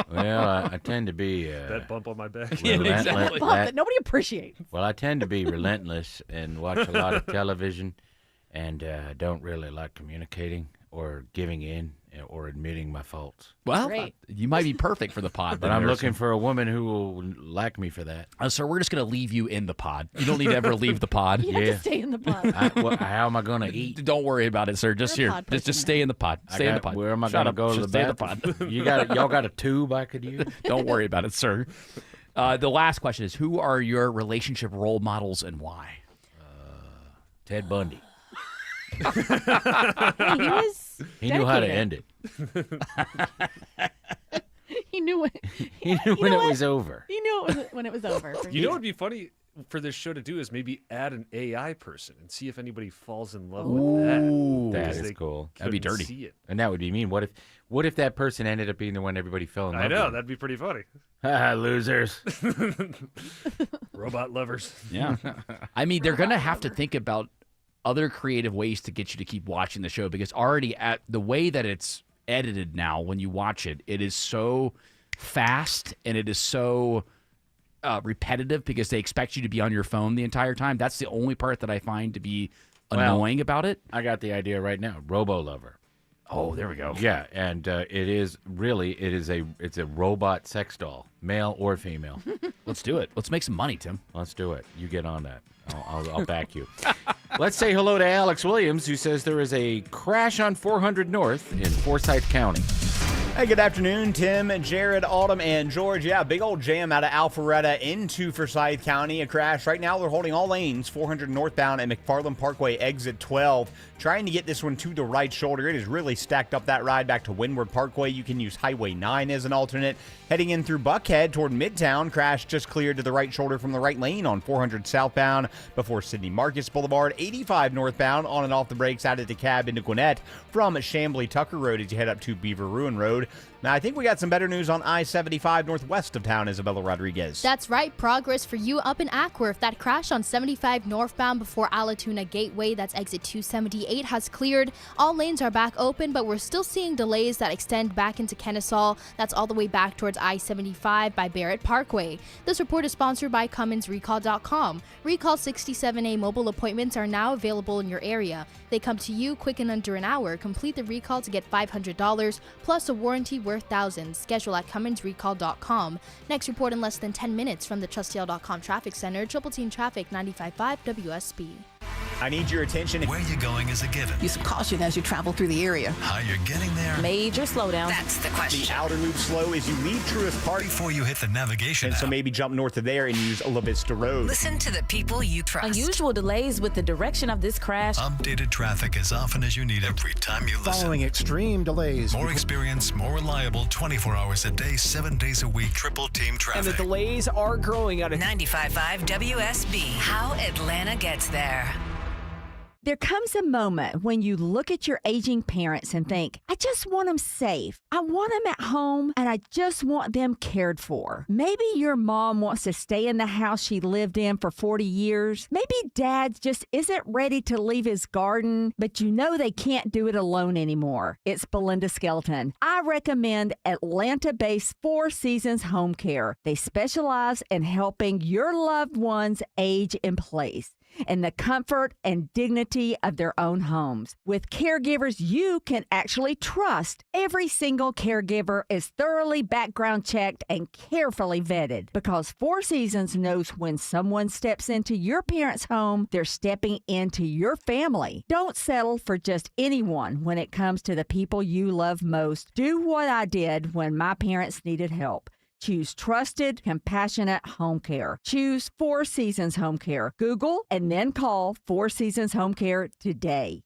Well, I tend to be that bump on my back. That bump that nobody appreciates. Well, I tend to be relentless and watch a lot of television, and don't really like communicating or giving in or admitting my faults. Well, you might be perfect for the pod. But I'm looking for a woman who will like me for that. Sir, we're just going to leave you in the pod. You don't need to ever leave the pod. You have to stay in the pod. How am I going to eat? Don't worry about it, sir. Just here. Just stay in the pod. Stay in the pod. Where am I going to go to the bathroom? Y'all got a tube I could use? Don't worry about it, sir. The last question is, who are your relationship role models and why? Ted Bundy. He knew how to end it. He knew it. He knew when it was over. He knew it was when it was over. You know what would be funny for this show to do is maybe add an AI person and see if anybody falls in love with that. That is cool. That'd be couldn't dirty. see it. And that would be mean. What if that person ended up being the one everybody fell in love I know, with? that'd be pretty funny. Losers. Robot lovers. Yeah. I mean, they're going to have to think about other creative ways to get you to keep watching the show, because already at the way that it's edited now, when you watch it, it is so fast and it is so repetitive because they expect you to be on your phone the entire time. That's the only part that I find to be annoying about it. I got the idea right now. Robo Lover. Oh, there we go. Yeah, and it's a robot sex doll, male or female. Let's do it. Let's make some money, Tim. Let's do it. You get on that. I'll back you. Let's say hello to Alex Williams, who says there is a crash on 400 North in Forsyth County. Hey, good afternoon, Tim, Jared, Autumn, and George. Yeah, big old jam out of Alpharetta into Forsyth County. A crash. Right now, they're holding all lanes, 400 northbound at McFarland Parkway, exit 12. Trying to get this one to the right shoulder. It is really stacked up that ride back to Windward Parkway. You can use Highway 9 as an alternate. Heading in through Buckhead toward Midtown. Crash just cleared to the right shoulder from the right lane on 400 southbound before Sidney Marcus Boulevard. 85 northbound on and off the brakes out of DeKalb into Gwinnett from Chamblee Tucker Road as you head up to Beaver Ruin Road. Now, I think we got some better news on I-75 northwest of town, Isabella Rodriguez. That's right. Progress for you up in Ackworth. That crash on 75 northbound before Allatoona Gateway, that's exit 278, has cleared. All lanes are back open, but we're still seeing delays that extend back into Kennesaw. That's all the way back towards I-75 by Barrett Parkway. This report is sponsored by CummonsRecall.com. Recall 67A mobile appointments are now available in your area. They come to you quick and under an hour. Complete the recall to get $500 plus a warranty worth thousands. Schedule at CummonsRecall.com. Next report in less than 10 minutes from the TrustDale.com Traffic Center. Triple Team Traffic 95.5 WSB. I need your attention. Where you're going is a given. Use some caution as you travel through the area. How you're getting there. Major slowdown. That's the question. The outer loop slow as you leave Truist Park. Before you hit the navigation And so maybe jump north of there and use La Vista Road. Listen to the people you trust. Unusual delays with the direction of this crash. Updated traffic as often as you need every time you listen. Following extreme delays. More experience, more reliable, 24 hours a day, 7 days a week, Triple Team Traffic. And the delays are growing out of 95.5 WSB. How Atlanta gets there. There comes a moment when you look at your aging parents and think, I just want them safe. I want them at home, and I just want them cared for. Maybe your mom wants to stay in the house she lived in for 40 years. Maybe dad just isn't ready to leave his garden, but you know they can't do it alone anymore. It's Belinda Skelton. I recommend Atlanta-based Four Seasons Home Care. They specialize in helping your loved ones age in place in the comfort and dignity of their own homes. With caregivers you can actually trust, every single caregiver is thoroughly background checked and carefully vetted, because Four Seasons knows when someone steps into your parents' home, they're stepping into your family. Don't settle for just anyone when it comes to the people you love most. Do what I did when my parents needed help. Choose trusted, compassionate home care. Choose Four Seasons Home Care. Google and then call Four Seasons Home Care today.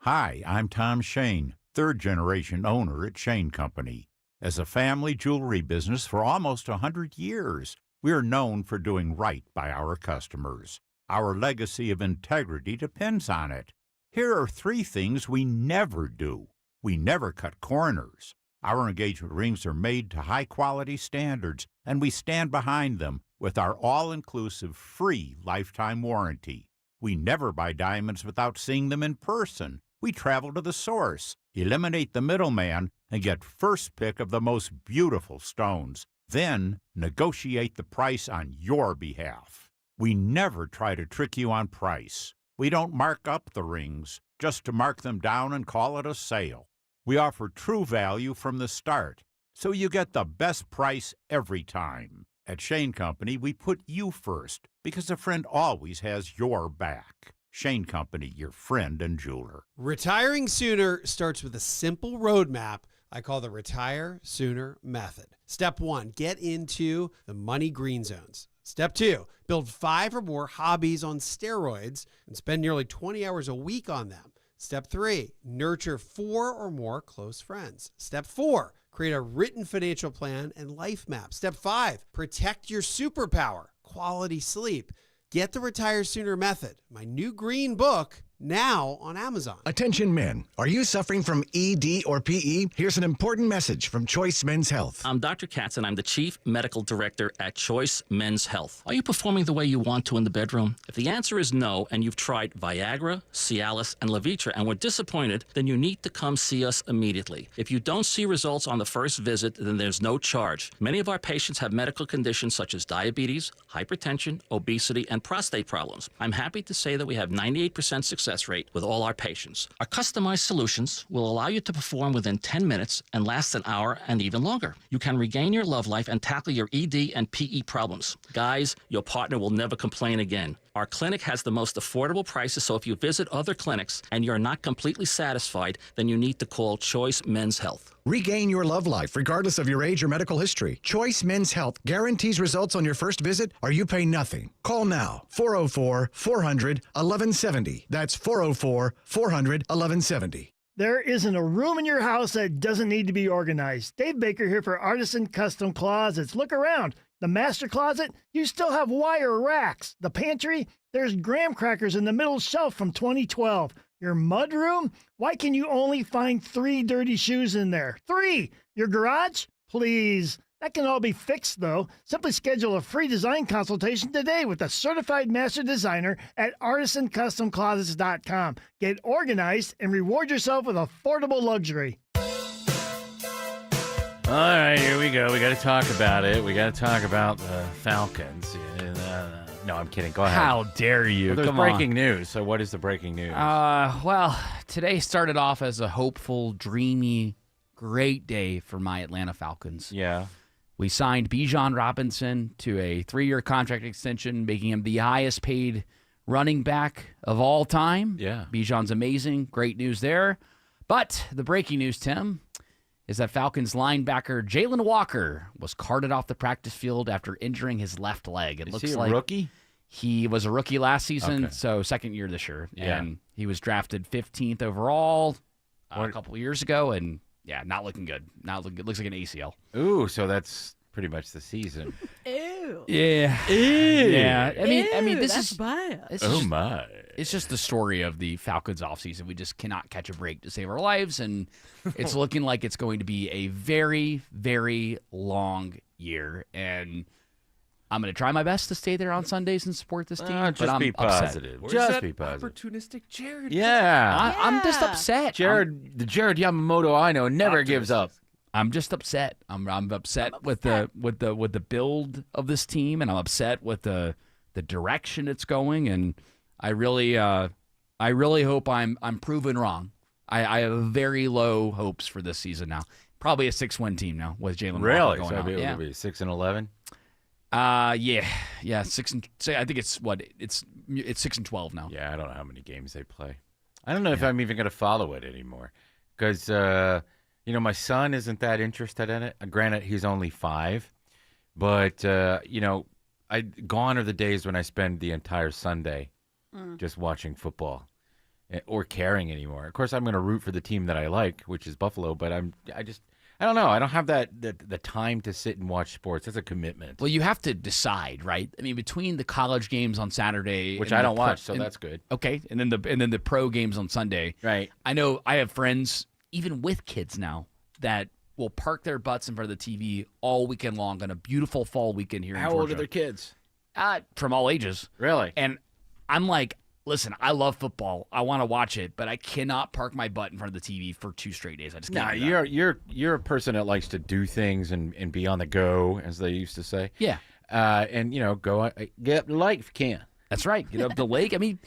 Hi, I'm Tom Shane, third-generation owner at Shane Company. As a family jewelry business for almost 100 years, we are known for doing right by our customers. Our legacy of integrity depends on it. Here are 3 things we never do. We never cut corners. Our engagement rings are made to high-quality standards, and we stand behind them with our all-inclusive free lifetime warranty. We never buy diamonds without seeing them in person. We travel to the source. Eliminate the middleman and get first pick of the most beautiful stones. Then negotiate the price on your behalf. We never try to trick you on price. We don't mark up the rings just to mark them down and call it a sale. We offer true value from the start, so you get the best price every time. At Shane Company, we put you first because a friend always has your back. Shane Company, your friend and jeweler. Retiring sooner starts with a simple roadmap I call the Retire Sooner Method. Step 1, get into the money green zones. Step 2, build 5 or more hobbies on steroids and spend nearly 20 hours a week on them. Step 3, nurture 4 or more close friends. Step 4, create a written financial plan and life map. Step 5, protect your superpower, quality sleep. Get the Retire Sooner Method, my new green book, now on Amazon. Attention men, are you suffering from ED or PE? Here's an important message from Choice Men's Health. I'm Dr. Katz and I'm the Chief Medical Director at Choice Men's Health. Are you performing the way you want to in the bedroom? If the answer is no and you've tried Viagra, Cialis, and Levitra and were disappointed, then you need to come see us immediately. If you don't see results on the first visit, then there's no charge. Many of our patients have medical conditions such as diabetes, hypertension, obesity, and prostate problems. I'm happy to say that we have 98% success rate with all our patients. Our customized solutions will allow you to perform within 10 minutes and last an hour and even longer. You can regain your love life and tackle your ED and PE problems. Guys, your partner will never complain again. Our clinic has the most affordable prices, so if you visit other clinics and you're not completely satisfied, then you need to call Choice Men's Health. Regain your love life regardless of your age or medical history. Choice Men's Health guarantees results on your first visit or you pay nothing. Call now, 404-400-1170. That's 404-400-1170. There isn't a room in your house that doesn't need to be organized. Dave Baker here for Artisan Custom Closets. Look around. The master closet, you still have wire racks. The pantry, there's graham crackers in the middle shelf from 2012. Your mud room, why can you only find 3 dirty shoes in there? 3! Your garage? Please. That can all be fixed, though. Simply schedule a free design consultation today with a certified master designer at artisancustomclosets.com. Get organized and reward yourself with affordable luxury. All right, here we go. We got to talk about it. We got to talk about the Falcons. No, I'm kidding. Go ahead. How dare you? Well, there's Come breaking on. news. So what is the breaking news? Well, today started off as a hopeful, dreamy, great day for my Atlanta Falcons. Yeah. We signed Bijan Robinson to a 3-year contract extension, making him the highest paid running back of all time. Yeah. Bijan's amazing. Great news there. But the breaking news, Tim, is that Falcons linebacker Jalen Walker was carted off the practice field after injuring his left leg. It Is looks he a like rookie? He was a rookie last season, Okay. so second year this year. Yeah. And he was drafted 15th overall a couple of years ago, and yeah, not looking good. Not looking good. Looks like an ACL. Ooh, so that's pretty much the season. Ew. Yeah. Ew. Yeah. I mean, this that's is biased. it's Oh just- my. It's just the story of the Falcons offseason. We just cannot catch a break to save our lives, and it's looking like it's going to be a very, very long year. And I'm going to try my best to stay there on Sundays and support this team. Just but I'm be upset. positive. Where's Just that be positive. opportunistic Jared? Yeah. I'm just upset. The Jared Yamamoto I know never gives up. I'm just upset. I'm upset with the build of this team, and I'm upset with the direction it's going. And I really hope I'm proven wrong. I have very low hopes for this season now. Probably a 6-win team now with Jalen Walker Really? going So out. it'll be 6-11. Yeah, 6 and I think it's 6-12 now. Yeah, I don't know how many games they play. I don't know if I'm even going to follow it anymore because my son isn't that interested in it. Granted, he's only 5, but gone are the days when I spend the entire Sunday just watching football or caring anymore. Of course, I'm going to root for the team that I like, which is Buffalo, but I don't know. I don't have the time to sit and watch sports. That's a commitment. Well, you have to decide, right? I mean, between the college games on Saturday, Which and I the don't watch, so that's good. Okay, and then the pro games on Sunday. Right. I know I have friends, even with kids now, that will park their butts in front of the TV all weekend long on a beautiful fall weekend here in How Georgia. old are their kids? From all ages. Really? And I'm like, listen, I love football. I want to watch it, but I cannot park my butt in front of the TV for 2 straight days. I just can't. No, you're a person that likes to do things and be on the go, as they used to say. Yeah. And go get up the lake if you can. That's right. Get up the lake. I mean,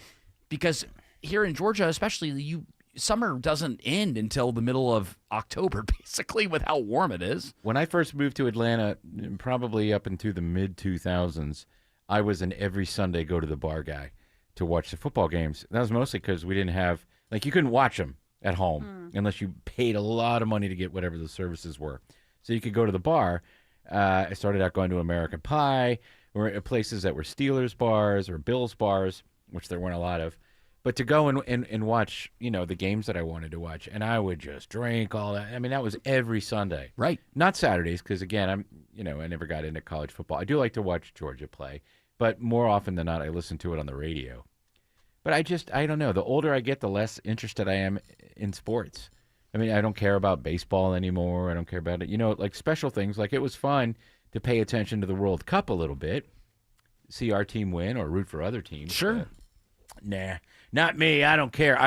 because here in Georgia, especially, summer doesn't end until the middle of October, basically, with how warm it is. When I first moved to Atlanta, probably up into the mid-2000s, I was an every Sunday go to the bar guy to watch the football games. That was mostly because we didn't have, you couldn't watch them at home unless you paid a lot of money to get whatever the services were. So you could go to the bar. I started out going to American Pie, or places that were Steelers bars or Bills bars, which there weren't a lot of. But to go and watch, the games that I wanted to watch, and I would just drink all that. I mean, that was every Sunday. Right. Not Saturdays, because, again, I never got into college football. I do like to watch Georgia play, but more often than not, I listen to it on the radio. But I don't know. The older I get, the less interested I am in sports. I mean, I don't care about baseball anymore. I don't care about it. Like special things. Like, it was fun to pay attention to the World Cup a little bit, see our team win or root for other teams. Sure. Nah, not me. I don't care.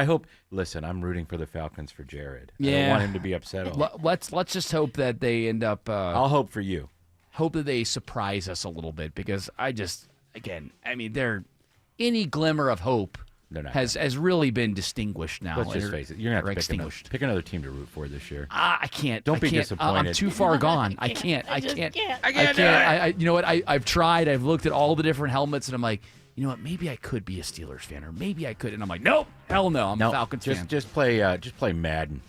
Listen, I'm rooting for the Falcons for Jared. Yeah. I don't want him to be upset. Let's just hope that they end up. I'll hope for you. Hope that they surprise us a little bit, because they're any glimmer of hope has really been distinguished now. Let's just face it. You're going to have to pick another team to root for this year. I can't. Don't be can't. disappointed. I'm too far gone. I can't. I can't. You know what? I've tried. I've looked at all the different helmets, and I'm like, you know what? Maybe I could be a Steelers fan, or maybe I could. And I'm like, nope, hell no. I'm a Falcons fan. Just play Madden.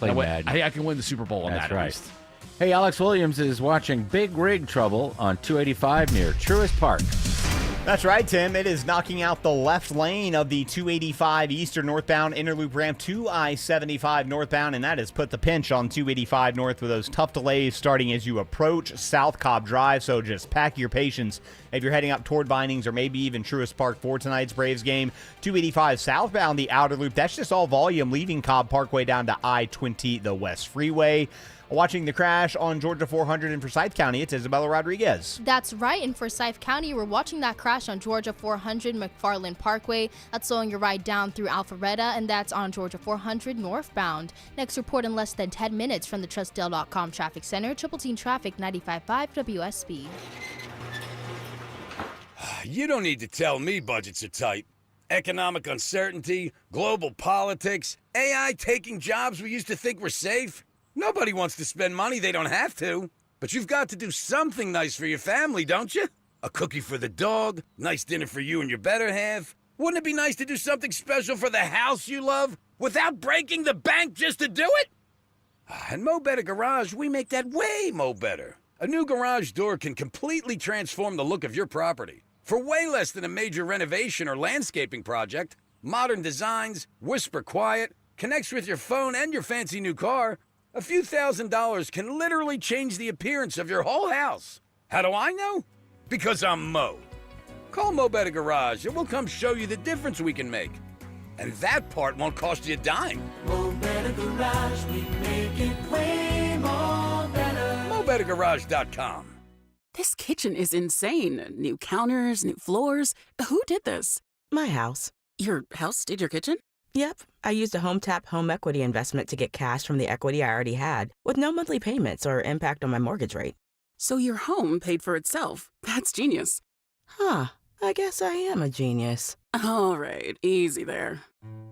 Madden. I can win the Super Bowl on That's that. right. At least. Hey, Alex Williams is watching Big Rig Trouble on 285 near Truist Park. That's right, Tim. It is knocking out the left lane of the 285 Eastern northbound interloop ramp to I-75 northbound, and that has put the pinch on 285 north with those tough delays starting as you approach South Cobb Drive. So just pack your patience if you're heading up toward Vinings or maybe even Truist Park for tonight's Braves game. 285 southbound, the outer loop, that's just all volume leaving Cobb Parkway down to I-20, the West Freeway. Watching the crash on Georgia 400 in Forsyth County, it's Isabella Rodriguez. That's right. In Forsyth County, we're watching that crash on Georgia 400 McFarland Parkway. That's slowing your ride down through Alpharetta, and that's on Georgia 400 northbound. Next report in less than 10 minutes from the TrustDale.com Traffic Center. Triple Team Traffic, 95.5 WSB. You don't need to tell me budgets are tight. Economic uncertainty, global politics, AI taking jobs we used to think were safe. Nobody wants to spend money they don't have to. But you've got to do something nice for your family, don't you? A cookie for the dog, nice dinner for you and your better half. Wouldn't it be nice to do something special for the house you love without breaking the bank just to do it? At Mo Better Garage, we make that way mo better. A new garage door can completely transform the look of your property. For way less than a major renovation or landscaping project, modern designs, whisper quiet, connects with your phone and your fancy new car. A few $1,000s can literally change the appearance of your whole house. How do I know? Because I'm Mo. Call Mo Better Garage and we'll come show you the difference we can make. And that part won't cost you a dime. Mo Better Garage, we make it way more better. MoBetterGarage.com. This kitchen is insane. New counters, new floors. Who did this? My house. Your house did your kitchen? Yep. I used a HomeTap home equity investment to get cash from the equity I already had, with no monthly payments or impact on my mortgage rate. So your home paid for itself. That's genius. Huh. I guess I am a genius. All right. Easy there.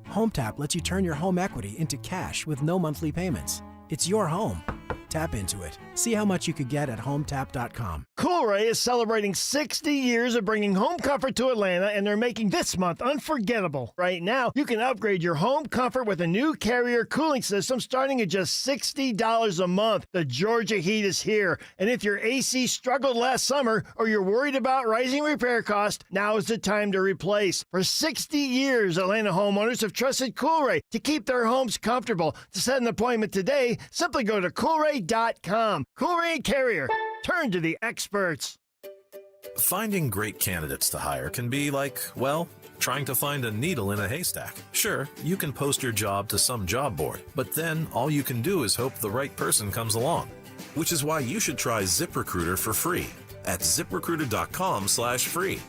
HomeTap lets you turn your home equity into cash with no monthly payments. It's your home. Tap into it. See how much you could get at HomeTap.com. Cool-Ray is celebrating 60 years of bringing home comfort to Atlanta, and they're making this month unforgettable. Right now, you can upgrade your home comfort with a new Carrier cooling system starting at just $60 a month. The Georgia heat is here, and if your AC struggled last summer or you're worried about rising repair costs, now is the time to replace. For 60 years, Atlanta homeowners have trusted Cool-Ray to keep their homes comfortable. To set an appointment today, simply go to Cool-Ray.com. Cool-Ray Carrier. Turn to the experts. Finding great candidates to hire can be like, well, trying to find a needle in a haystack. Sure, you can post your job to some job board, but then all you can do is hope the right person comes along. Which is why you should try ZipRecruiter for free at ZipRecruiter.com/free.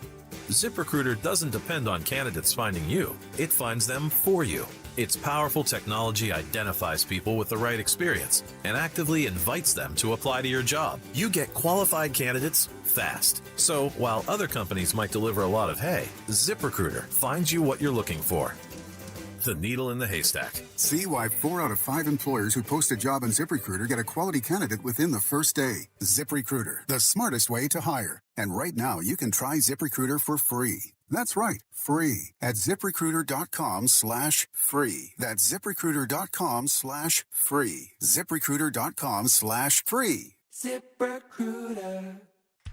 ZipRecruiter doesn't depend on candidates finding you. It finds them for you. Its powerful technology identifies people with the right experience and actively invites them to apply to your job. You get qualified candidates fast. So while other companies might deliver a lot of hay, ZipRecruiter finds you what you're looking for. The needle in the haystack. See why 4 out of 5 employers who post a job on ZipRecruiter get a quality candidate within the first day. ZipRecruiter, the smartest way to hire. And right now, you can try ZipRecruiter for free. That's right, free at ZipRecruiter.com/free. That's ZipRecruiter.com/free. ZipRecruiter.com/free. ZipRecruiter.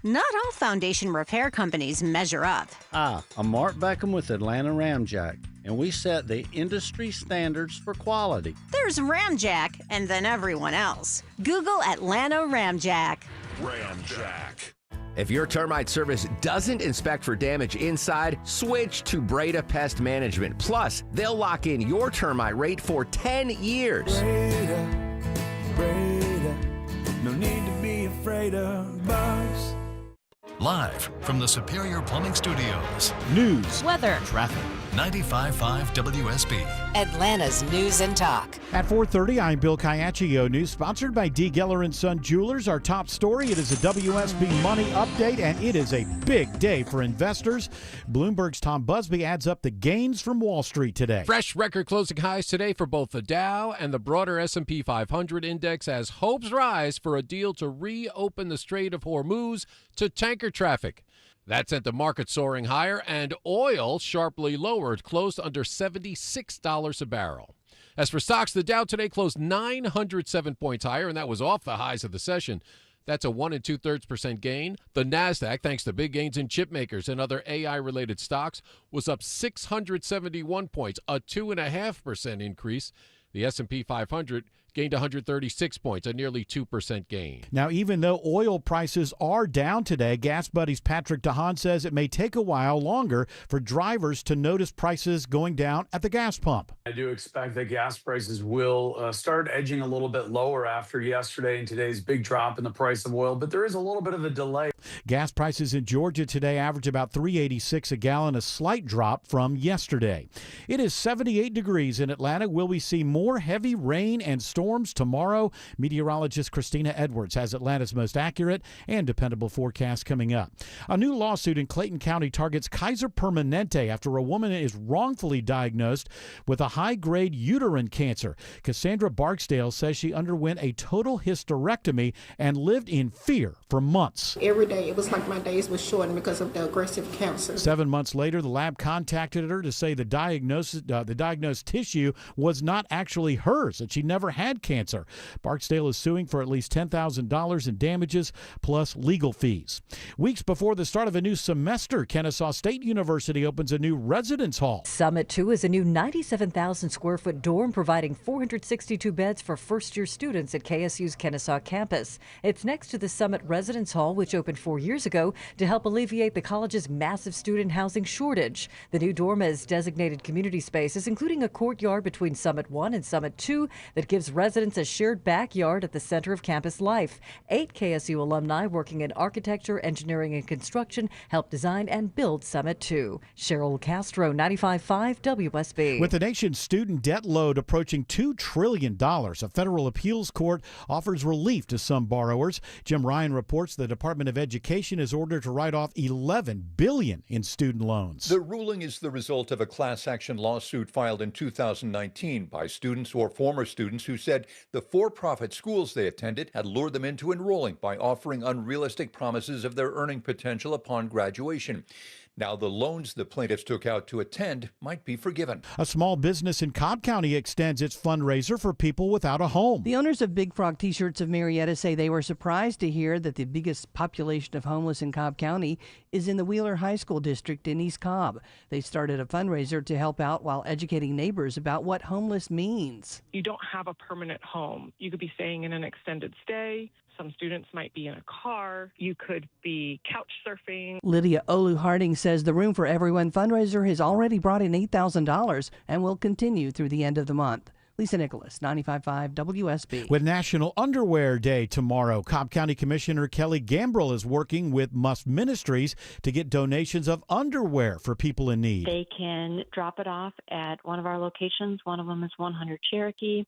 Not all foundation repair companies measure up. I'm Mark Beckham with Atlanta Ramjack, and we set the industry standards for quality. There's Ramjack, and then everyone else. Google Atlanta Ramjack. Ramjack. If your termite service doesn't inspect for damage inside, switch to Breda Pest Management. Plus, they'll lock in your termite rate for 10 years. Breda, no need to be afraid of bugs. Live from the Superior Plumbing Studios. News, weather, traffic. 95.5 WSB. Atlanta's News and Talk. At 4:30, I'm Bill Caiaccio. News sponsored by D. Geller & Son Jewelers. Our top story, it is a WSB Money Update, and it is a big day for investors. Bloomberg's Tom Busby adds up the gains from Wall Street today. Fresh record closing highs today for both the Dow and the broader S&P 500 index as hopes rise for a deal to reopen the Strait of Hormuz to tanker traffic. That sent the market soaring higher, and oil sharply lowered, closed under $76 a barrel. As for stocks, the Dow today closed 907 points higher, and that was off the highs of the session. That's a 1 2/3% gain. The NASDAQ, thanks to big gains in chip makers and other AI-related stocks, was up 671 points, a 2.5% increase. The S&P 500 gained 136 points, a nearly 2% gain. Now, even though oil prices are down today, Gas Buddy's Patrick DeHaan says it may take a while longer for drivers to notice prices going down at the gas pump. I do expect that gas prices will start edging a little bit lower after yesterday and today's big drop in the price of oil, but there is a little bit of a delay. Gas prices in Georgia today average about $3.86 a gallon, a slight drop from yesterday. It is 78 degrees in Atlanta. Will we see more heavy rain and storms tomorrow? Meteorologist Christina Edwards has Atlanta's most accurate and dependable forecast coming up. A new lawsuit in Clayton County targets Kaiser Permanente after a woman is wrongfully diagnosed with a high-grade uterine cancer. Cassandra Barksdale says she underwent a total hysterectomy and lived in fear for months. Every day, it was like my days were shortened because of the aggressive cancer. 7 months later, the lab contacted her to say the diagnosed tissue was not actually hers, that she never had cancer. Barksdale is suing for at least $10,000 in damages plus legal fees. Weeks before the start of a new semester, Kennesaw State University opens a new residence hall. Summit 2 is a new 97,000 square foot dorm providing 462 beds for first-year students at KSU's Kennesaw campus. It's next to the Summit Residence Hall, which opened 4 years ago to help alleviate the college's massive student housing shortage. The new dorm has designated community spaces, including a courtyard between Summit 1 and Summit 2 that gives residents a shared backyard at the center of campus life. 8 KSU alumni working in architecture, engineering, and construction helped design and build Summit 2. Cheryl Castro, 95.5 WSB. With the nation's student debt load approaching $2 trillion, a federal appeals court offers relief to some borrowers. Jim Ryan reports the Department of Education is ordered to write off $11 billion in student loans. The ruling is the result of a class action lawsuit filed in 2019 by students or former students who said the for-profit schools they attended had lured them into enrolling by offering unrealistic promises of their earning potential upon graduation. Now the loans the plaintiffs took out to attend might be forgiven. A small business in Cobb County extends its fundraiser for people without a home. The owners of Big Frog T-shirts of Marietta say they were surprised to hear that the biggest population of homeless in Cobb County is in the Wheeler High School district in East Cobb. They started a fundraiser to help out while educating neighbors about what homeless means. You don't have a permanent home. You could be staying in an extended stay. Some students might be in a car. You could be couch surfing. Lydia Olu Harding says the Room for Everyone fundraiser has already brought in $8,000 and will continue through the end of the month. Lisa Nicholas, 95.5 WSB. With National Underwear Day tomorrow, Cobb County Commissioner Kelly Gambrill is working with Must Ministries to get donations of underwear for people in need. They can drop it off at one of our locations. One of them is 100 Cherokee,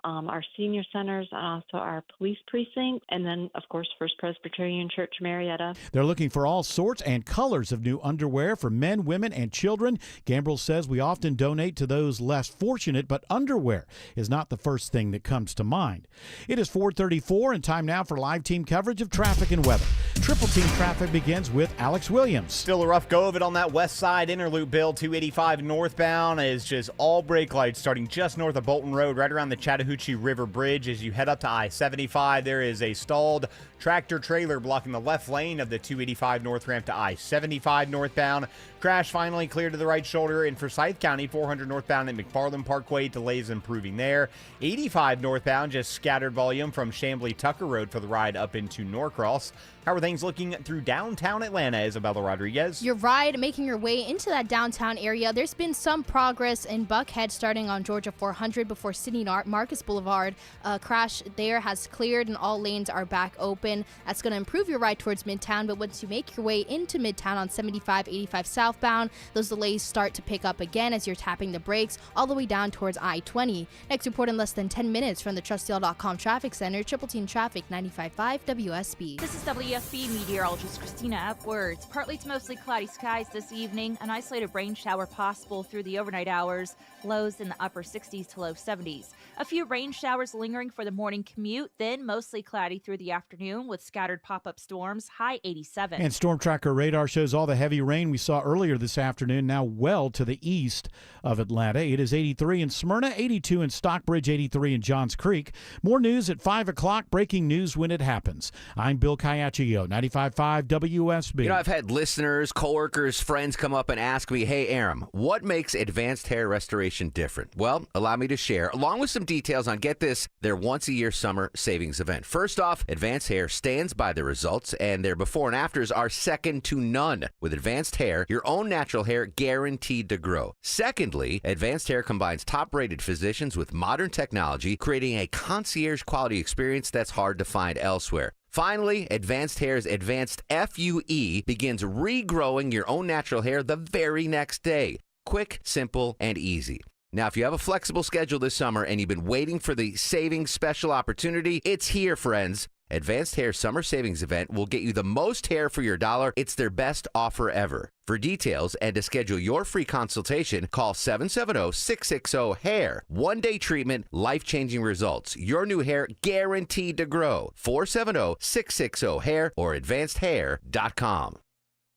our senior centers, and also our police precinct, and then, of course, First Presbyterian Church, Marietta. They're looking for all sorts and colors of new underwear for men, women, and children. Gambrill says we often donate to those less fortunate, but underwear is not the first thing that comes to mind. It is 4:34 and time now for live team coverage of traffic and weather. Triple Team traffic begins with Alex Williams. Still a rough go of it on that west side interloop, Bill. 285 northbound is just all brake lights starting just north of Bolton Road, right around the Chattahoochee River Bridge. As you head up to I-75, there is a stalled tractor trailer blocking the left lane of the 285 north ramp to I-75 northbound. Crash finally cleared to the right shoulder in Forsyth County, 400 northbound at McFarland Parkway. Delays improving there. 85 northbound, just scattered volume from Chamblee Tucker Road for the ride up into Norcross. How are things looking through downtown Atlanta, Isabella Rodriguez? Your ride making your way into that downtown area. There's been some progress in Buckhead starting on Georgia 400 before Sidney Marcus Boulevard. Crash there has cleared and all lanes are back open. That's going to improve your ride towards Midtown, but once you make your way into Midtown on 75-85 southbound, those delays start to pick up again as you're tapping the brakes all the way down towards I-20. Next report in less than 10 minutes from the TrustDeal.com Traffic Center. Triple Team Traffic, 95.5 WSB. This is WSB meteorologist Christina Upwards. Partly to mostly cloudy skies this evening. An isolated rain shower possible through the overnight hours. Lows in the upper 60s to low 70s. A few rain showers lingering for the morning commute, then mostly cloudy through the afternoon with scattered pop-up storms, high 87. And Storm Tracker radar shows all the heavy rain we saw earlier this afternoon now well to the east of Atlanta. It is 83 in Smyrna, 82 in Stockbridge, 83 in Johns Creek. More news at 5 o'clock, breaking news when it happens. I'm Bill Caiaccio, 95.5 WSB. You know, I've had listeners, coworkers, friends come up and ask me, hey, Aram, what makes Advanced Hair Restoration different? Well, allow me to share, along with some details on, get this, their once-a-year summer savings event. First off, Advanced Hair stands by the results, and their before and afters are second to none. With Advanced Hair, your own natural hair guaranteed to grow. Secondly, Advanced Hair combines top-rated physicians with modern technology, creating a concierge-quality experience that's hard to find elsewhere. Finally, Advanced Hair's Advanced FUE begins regrowing your own natural hair the very next day. Quick, simple, and easy. Now, if you have a flexible schedule this summer and you've been waiting for the savings special opportunity, it's here, friends. Advanced Hair Summer Savings Event will get you the most hair for your dollar. It's their best offer ever. For details and to schedule your free consultation, call 770-660-HAIR. One-day treatment, life-changing results. Your new hair guaranteed to grow. 470-660-HAIR or advancedhair.com.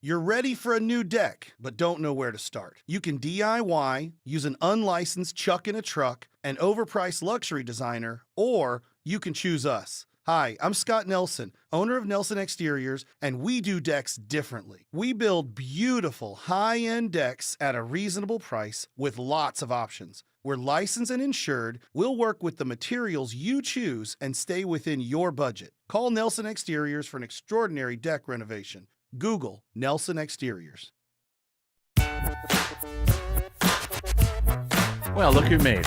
You're ready for a new deck, but don't know where to start. You can DIY, use an unlicensed chuck in a truck, an overpriced luxury designer, or you can choose us. Hi, I'm Scott Nelson, owner of Nelson Exteriors, and we do decks differently. We build beautiful, high-end decks at a reasonable price with lots of options. We're licensed and insured. We'll work with the materials you choose and stay within your budget. Call Nelson Exteriors for an extraordinary deck renovation. Google Nelson Exteriors. Well, look who made it.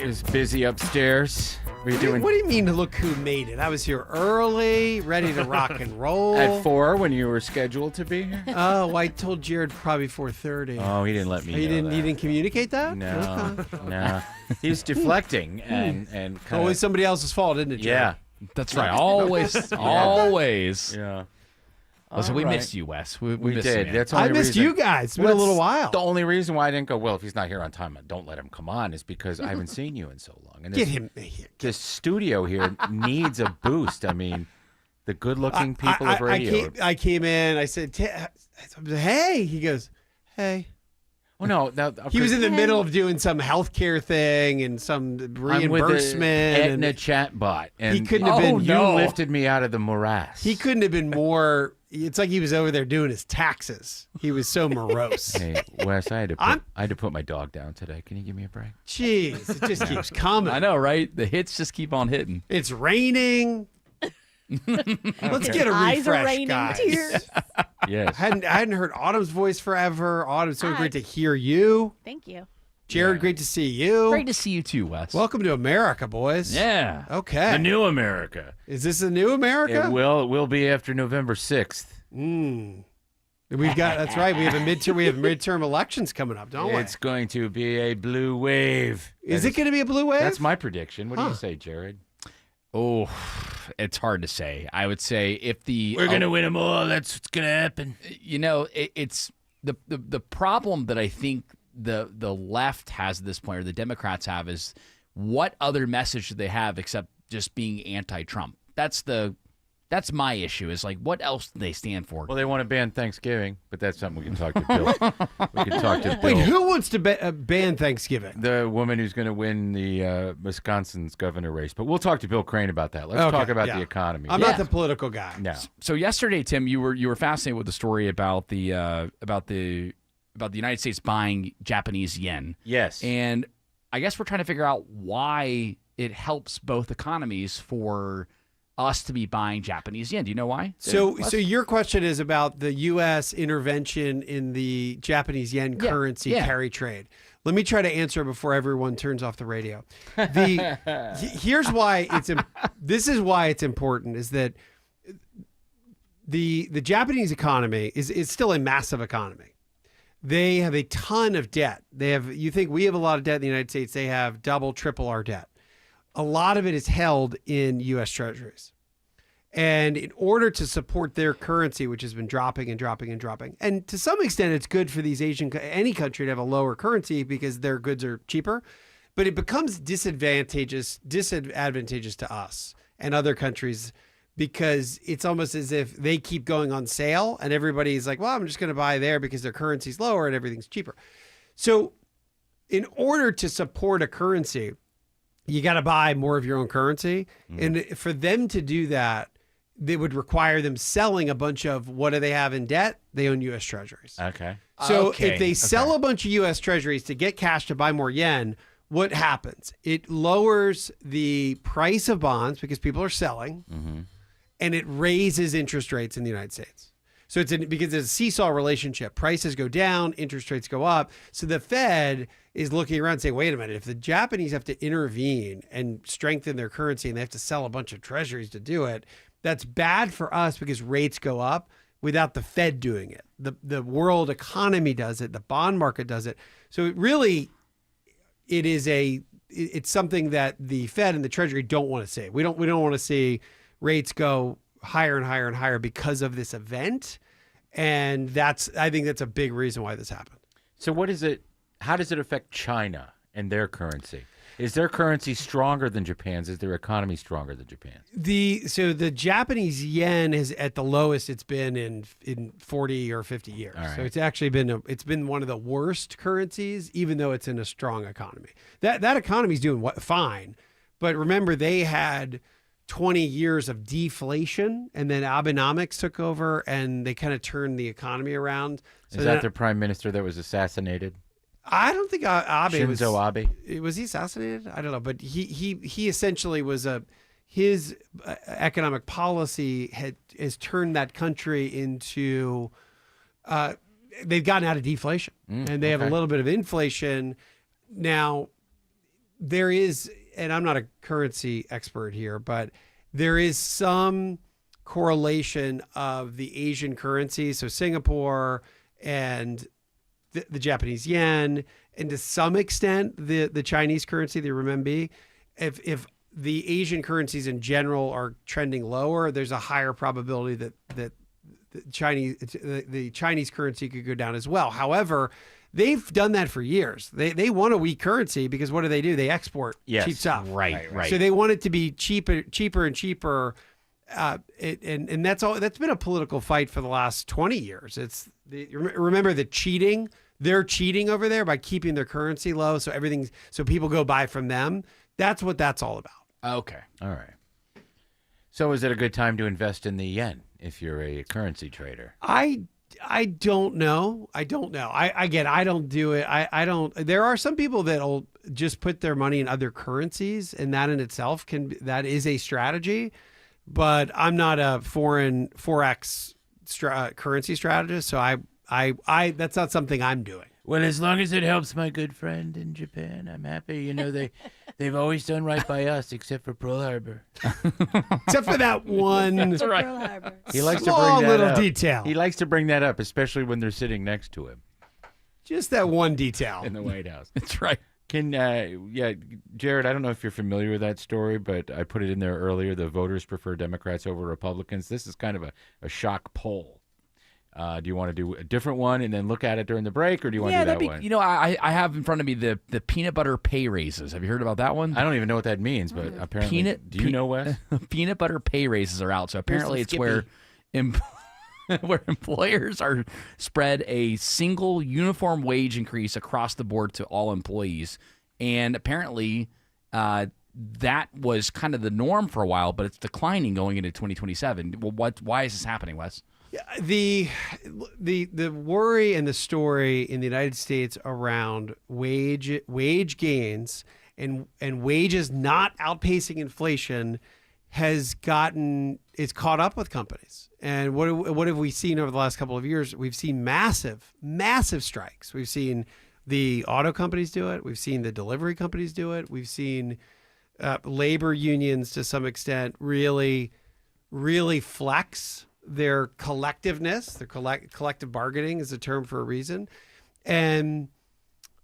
It was busy upstairs. What do you mean, look who made it? I was here early, ready to rock and roll. At 4 when you were scheduled to be here? Oh, I told Jared probably 4:30. Oh, he didn't let me know He that. didn't communicate that? No, Okay. no. He was deflecting and kind of... Always somebody else's fault, isn't it, Jared? Yeah. That's right. Always. Always. Yeah. Listen, we missed you, Wes. We missed did. you, man. That's the only I missed reason. you guys. It's been a little while. The only reason why I didn't go, well, if he's not here on time, don't let him come on, is because I haven't seen you in so long. And Get him here. This studio here needs a boost. I mean, the good-looking people of radio. I came in. I said, hey. He goes, hey. Oh, no. He was in the middle of doing some healthcare thing and some reimbursement. Aetna chatbot. And he couldn't have been. You lifted me out of the morass. He couldn't have been more. It's like he was over there doing his taxes. He was so morose. Hey, Wes, I had to put my dog down today. Can you give me a break? Jeez, it just keeps coming. I know, right? The hits just keep on hitting. It's raining. Let's get a refresh, guys. Yes. I hadn't heard Autumn's voice forever. Autumn, so great to hear you. Thank you. Jared, great to see you. Great to see you too, Wes. Welcome to America, boys. Yeah. Okay. The new America. Is this the new America? It will be after November 6th. We've got, that's right. We have midterm elections coming up, don't we? It's going to be a blue wave. Is it going to be a blue wave? That's my prediction. What do you say, Jared? Oh, it's hard to say. I would say if we're going to win them all, that's what's going to happen. You know, it's the problem that I think the left has at this point, or the Democrats have, is what other message do they have except just being anti-Trump? That's my issue, is like, what else do they stand for? Well, they want to ban Thanksgiving, but that's something we can talk to Bill. We can talk to Bill. Wait, who wants to ban Thanksgiving? The woman who's going to win the Wisconsin's governor race. But we'll talk to Bill Crane about that. Let's talk about the economy. I'm not the political guy. No. So yesterday, Tim, you were fascinated with the story about the United States buying Japanese yen. Yes. And I guess we're trying to figure out why it helps both economies for us to be buying Japanese yen. Do you know why? So your question is about the U.S. intervention in the Japanese yen currency carry trade. Let me try to answer before everyone turns off the radio. Here's why this is why it's important, is that the Japanese economy is still a massive economy. They have a ton of debt. You think we have a lot of debt in the United States, they have double, triple our debt. A lot of it is held in U.S. treasuries. And in order to support their currency, which has been dropping and dropping and dropping, and to some extent it's good for any country to have a lower currency because their goods are cheaper, but it becomes disadvantageous to us and other countries, because it's almost as if they keep going on sale and everybody's like, well, I'm just going to buy there because their currency's lower and everything's cheaper. So in order to support a currency, you got to buy more of your own currency. And for them to do that, they would require them selling a bunch of, what do they have in debt? They own U.S. treasuries. Okay. So if they sell a bunch of U.S. treasuries to get cash to buy more yen, what happens? It lowers the price of bonds because people are selling, and it raises interest rates in the United States. So because it's a seesaw relationship. Prices go down, interest rates go up. So the Fed is looking around and saying, wait a minute, if the Japanese have to intervene and strengthen their currency and they have to sell a bunch of treasuries to do it, that's bad for us because rates go up without the Fed doing it. The world economy does it. The bond market does it. So it's something that the Fed and the Treasury don't want to see. We don't want to see rates go higher and higher and higher because of this event. And I think that's a big reason why this happened. So how does it affect China and their currency? Is their currency stronger than Japan's? Is their economy stronger than Japan's? So the Japanese yen is at the lowest it's been in 40 or 50 years. Right. So it's actually been one of the worst currencies, even though it's in a strong economy. That economy is doing fine, but remember they had 20 years of deflation, and then Abenomics took over, and they kind of turned the economy around. So is that the prime minister that was assassinated? I don't think Abe was. Shinzo Abe? Was he assassinated? I don't know, but he essentially was his economic policy has turned that country into. They've gotten out of deflation, and they have a little bit of inflation now. There is, and I'm not a currency expert here, but there is some correlation of the Asian currencies, so Singapore and the Japanese yen, and to some extent the Chinese currency, the renminbi. If the Asian currencies in general are trending lower, there's a higher probability that the Chinese currency could go down as well. However, they've done that for years. They want a weak currency because what do? They export cheap stuff. Right. So they want it to be cheaper and cheaper. And that's been a political fight for the last 20 years. Remember the cheating. They're cheating over there by keeping their currency low, so people go buy from them. That's what that's all about. Okay. All right. So is it a good time to invest in the yen if you're a currency trader? I don't know. I don't do it. There are some people that'll just put their money in other currencies, and that in itself that is a strategy. But I'm not a forex currency strategist, so I that's not something I'm doing. Well, as long as it helps my good friend in Japan, I'm happy. You know, they've always done right by us, except for Pearl Harbor. Except for that one. That's right. Pearl Harbor. He likes to Small bring that little up. detail. He likes to bring that up, especially when they're sitting next to him Just that one detail. in the White House. That's right. Jared, I don't know if you're familiar with that story, but I put it in there earlier. The voters prefer Democrats over Republicans. This is kind of a shock poll. Do you want to do a different one and then look at it during the break, or do you want to do that one? You know, I have in front of me the peanut butter pay raises. Have you heard about that one? I don't even know what that means, but apparently, do you know, Wes? Peanut butter pay raises are out. So apparently it's where where employers are spread a single uniform wage increase across the board to all employees. And apparently that was kind of the norm for a while, but it's declining going into 2027. Well, why is this happening, Wes? The worry and the story in the United States around wage gains and wages not outpacing inflation has caught up with companies. And what have we seen over the last couple of years? We've seen massive strikes. We've seen the auto companies do it. We've seen the delivery companies do it. We've seen labor unions to some extent really flex their collectiveness. Their collective bargaining is a term for a reason. And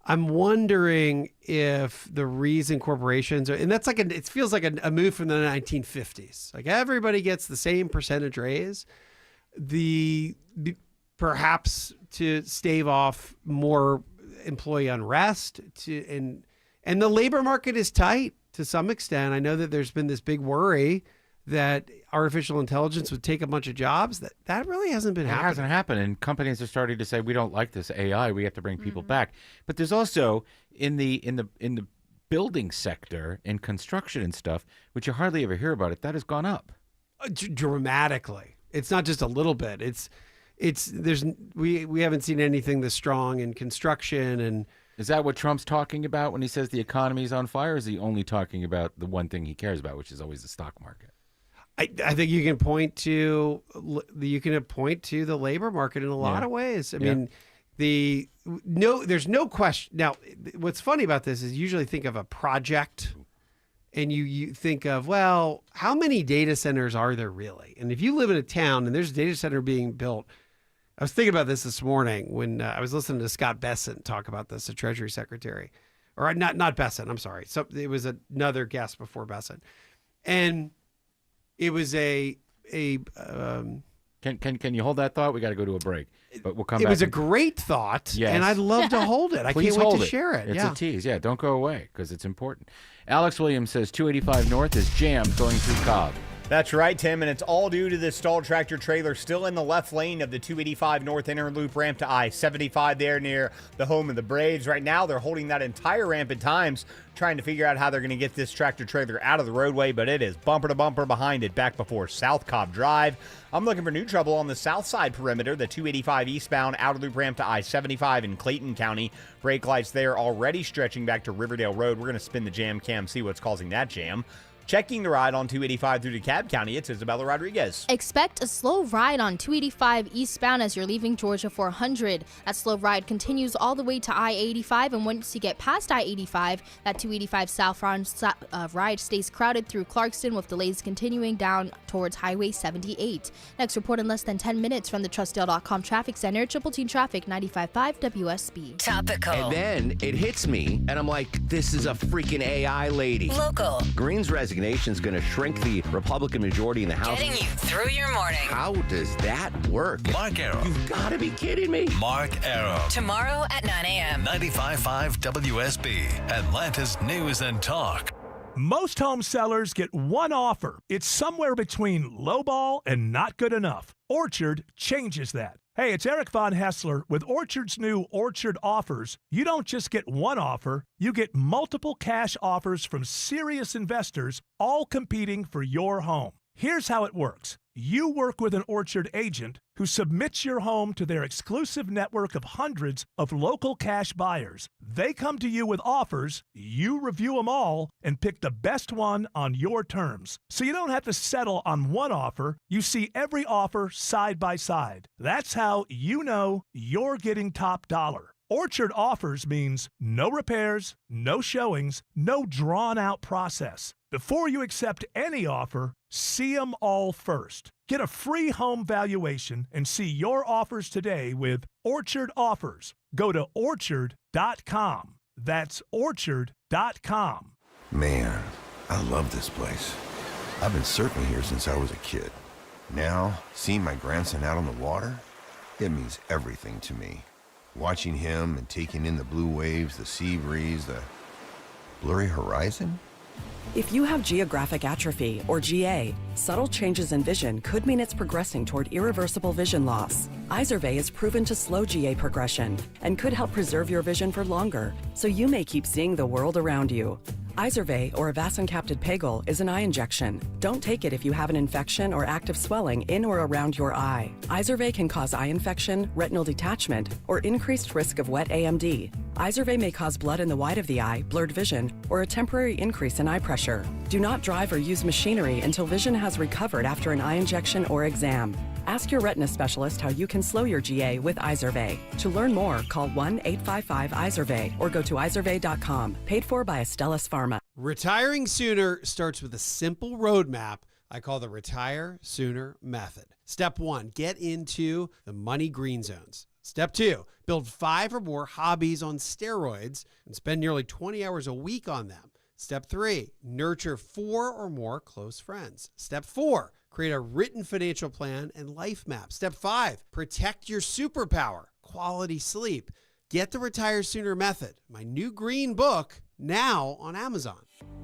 I'm wondering if the reason corporations are, and that's like it feels like a move from the 1950s. Like everybody gets the same percentage raise. Perhaps to stave off more employee unrest. And the labor market is tight to some extent. I know that there's been this big worry that artificial intelligence would take a bunch of jobs. That really hasn't been happening. It hasn't happened, and companies are starting to say, we don't like this AI. We have to bring people back. But there's also in the building sector, in construction and stuff, which you hardly ever hear about it, that has gone up dramatically. It's not just a little bit. We haven't seen anything this strong in construction. And is that what Trump's talking about when he says the economy is on fire? Or is he only talking about the one thing he cares about, which is always the stock market? I think you can point to the labor market in a lot of ways. I mean, there's no question. Now, what's funny about this is you usually think of a project and you think of, well, how many data centers are there really? And if you live in a town and there's a data center being built, I was thinking about this morning when I was listening to Scott Bessent talk about this, the Treasury Secretary, or not Bessent. I'm sorry. So it was another guest before Bessent, and it was Can you hold that thought? We got to go to a break, but we'll come back. It was a great thought, and I'd love to hold it. I can't wait to share it. It's a tease. Yeah, don't go away because it's important. Alex Williams says 285 North is jammed going through Cobb. That's right, Tim, and it's all due to this stalled tractor trailer still in the left lane of the 285 North Inner Loop ramp to I-75 there near the home of the Braves. Right now, they're holding that entire ramp at times, trying to figure out how they're going to get this tractor trailer out of the roadway, but it is bumper to bumper behind it back before South Cobb Drive. I'm looking for new trouble on the south side perimeter, the 285 eastbound outer loop ramp to I-75 in Clayton County. Brake lights there already stretching back to Riverdale Road. We're going to spin the jam cam, see what's causing that jam. Checking the ride on 285 through DeKalb County, it's Isabella Rodriguez. Expect a slow ride on 285 eastbound as you're leaving Georgia 400. That slow ride continues all the way to I-85, and once you get past I-85, that 285 southbound ride stays crowded through Clarkston with delays continuing down towards Highway 78. Next report in less than 10 minutes from the Trustdale.com Traffic Center, Triple T Traffic 95.5 WSB. Topical. And then it hits me, and I'm like, this is a freaking AI lady. Local. Green's resignation is going to shrink the Republican majority in the House. Getting you through your morning. How does that work? Mark Arrow. You've got to be kidding me. Mark Arrow. Tomorrow at 9 a.m. 95.5 WSB, Atlanta's News and Talk. Most home sellers get one offer. It's somewhere between lowball and not good enough. Orchard changes that. Hey, it's Eric Von Hessler. With Orchard's new Orchard Offers, you don't just get one offer, you get multiple cash offers from serious investors, all competing for your home. Here's how it works. You work with an Orchard agent who submits your home to their exclusive network of hundreds of local cash buyers. They come to you with offers, you review them all, and pick the best one on your terms. So you don't have to settle on one offer. You see every offer side by side. That's how you know you're getting top dollar. Orchard Offers means no repairs, no showings, no drawn-out process. Before you accept any offer, see them all first. Get a free home valuation and see your offers today with Orchard Offers. Go to orchard.com. That's orchard.com. Man, I love this place. I've been surfing here since I was a kid. Now, seeing my grandson out on the water, it means everything to me. Watching him and taking in the blue waves, the sea breeze, the blurry horizon. If you have geographic atrophy, or GA, subtle changes in vision could mean it's progressing toward irreversible vision loss. Izervay is proven to slow GA progression and could help preserve your vision for longer, so you may keep seeing the world around you. Izervay, or avacincaptad pegol, is an eye injection. Don't take it if you have an infection or active swelling in or around your eye. Izervay can cause eye infection, retinal detachment, or increased risk of wet AMD. Izervay may cause blood in the white of the eye, blurred vision, or a temporary increase in eye pressure. Do not drive or use machinery until vision has recovered after an eye injection or exam. Ask your retina specialist how you can slow your GA with Izervay. To learn more, call 1-855-IZERVAY or go to izervay.com. Paid for by Astellas Pharma. Retiring sooner starts with a simple roadmap I call the Retire Sooner Method. Step 1, get into the money green zones. Step 2, build 5 or more hobbies on steroids and spend nearly 20 hours a week on them. Step 3, nurture 4 or more close friends. Step 4, create a written financial plan and life map. Step 5, protect your superpower, quality sleep. Get the Retire Sooner Method, my new green book, now on Amazon.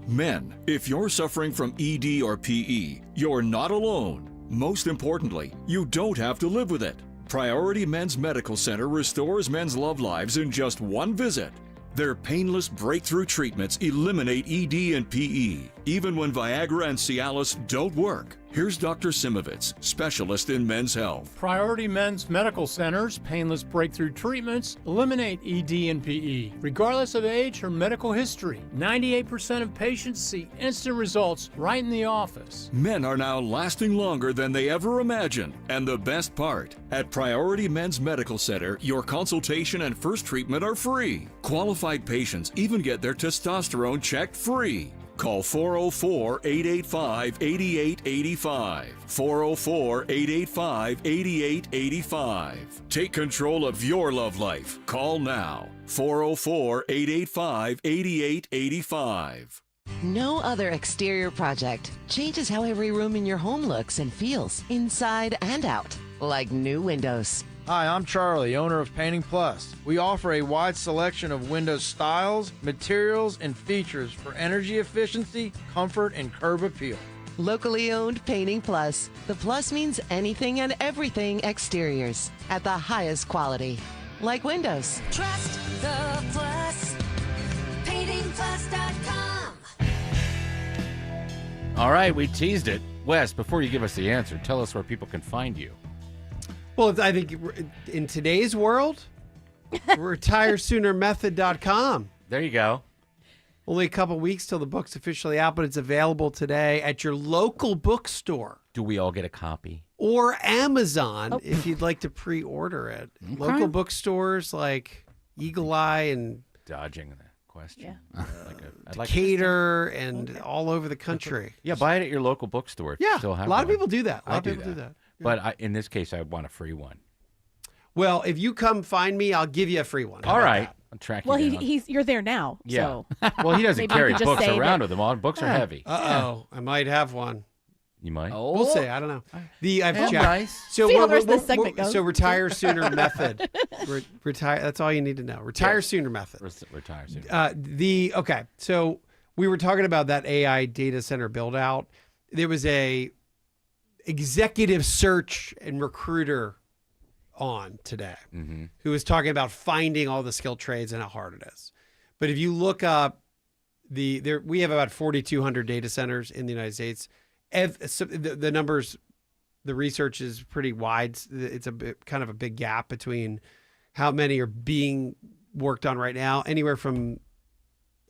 Men, if you're suffering from ED or PE, you're not alone. Most importantly, you don't have to live with it. Priority Men's Medical Center restores men's love lives in just one visit. Their painless breakthrough treatments eliminate ED and PE, even when Viagra and Cialis don't work. Here's Dr. Simovitz, specialist in men's health. Priority Men's Medical Center's painless breakthrough treatments eliminate ED and PE, regardless of age or medical history. 98% of patients see instant results right in the office. Men are now lasting longer than they ever imagined. And the best part, at Priority Men's Medical Center, your consultation and first treatment are free. Qualified patients even get their testosterone checked free. Call 404-885-8885. 404-885-8885. Take control of your love life. Call now. 404-885-8885. No other exterior project changes how every room in your home looks and feels, inside and out, like new windows. Hi, I'm Charlie, owner of Painting Plus. We offer a wide selection of window styles, materials, and features for energy efficiency, comfort, and curb appeal. Locally owned Painting Plus. The plus means anything and everything exteriors at the highest quality, like windows. Trust the Plus. PaintingPlus.com. All right, we teased it. Wes, before you give us the answer, tell us where people can find you. Well, I think in today's world, retiresoonermethod.com. There you go. Only a couple weeks till the book's officially out, but it's available today at your local bookstore. Do we all get a copy? Or Amazon, if you'd like to pre-order it. Okay. Local bookstores like Eagle Eye and Dodging the question. Yeah. I'd Decatur and all over the country. Yeah, buy it at your local bookstore. If you Yeah, still have a lot of one. people do that. A lot I of people do that. Yeah. But in this case, I want a free one. Well, if you come find me, I'll give you a free one. How All about right. that? I'll track Well, you down. you're there now. Yeah. So. Well, he doesn't Maybe carry you could just books save around it. with him. All books are heavy. Uh-oh. I might have one. You might. We'll see. I don't know. I've Oh, checked. nice. So See how we're- the rest of this we're- segment we're- goes. So retire sooner method. Retire. That's all you need to know. Retire sooner method. Retire sooner. Okay. So we were talking about that AI data center build out. There was a executive search and recruiter on today who was talking about finding all the skilled trades and how hard it is. But if you look up we have about 4,200 data centers in the United States. The numbers, the research is pretty wide. It's kind of a big gap between how many are being worked on right now, anywhere from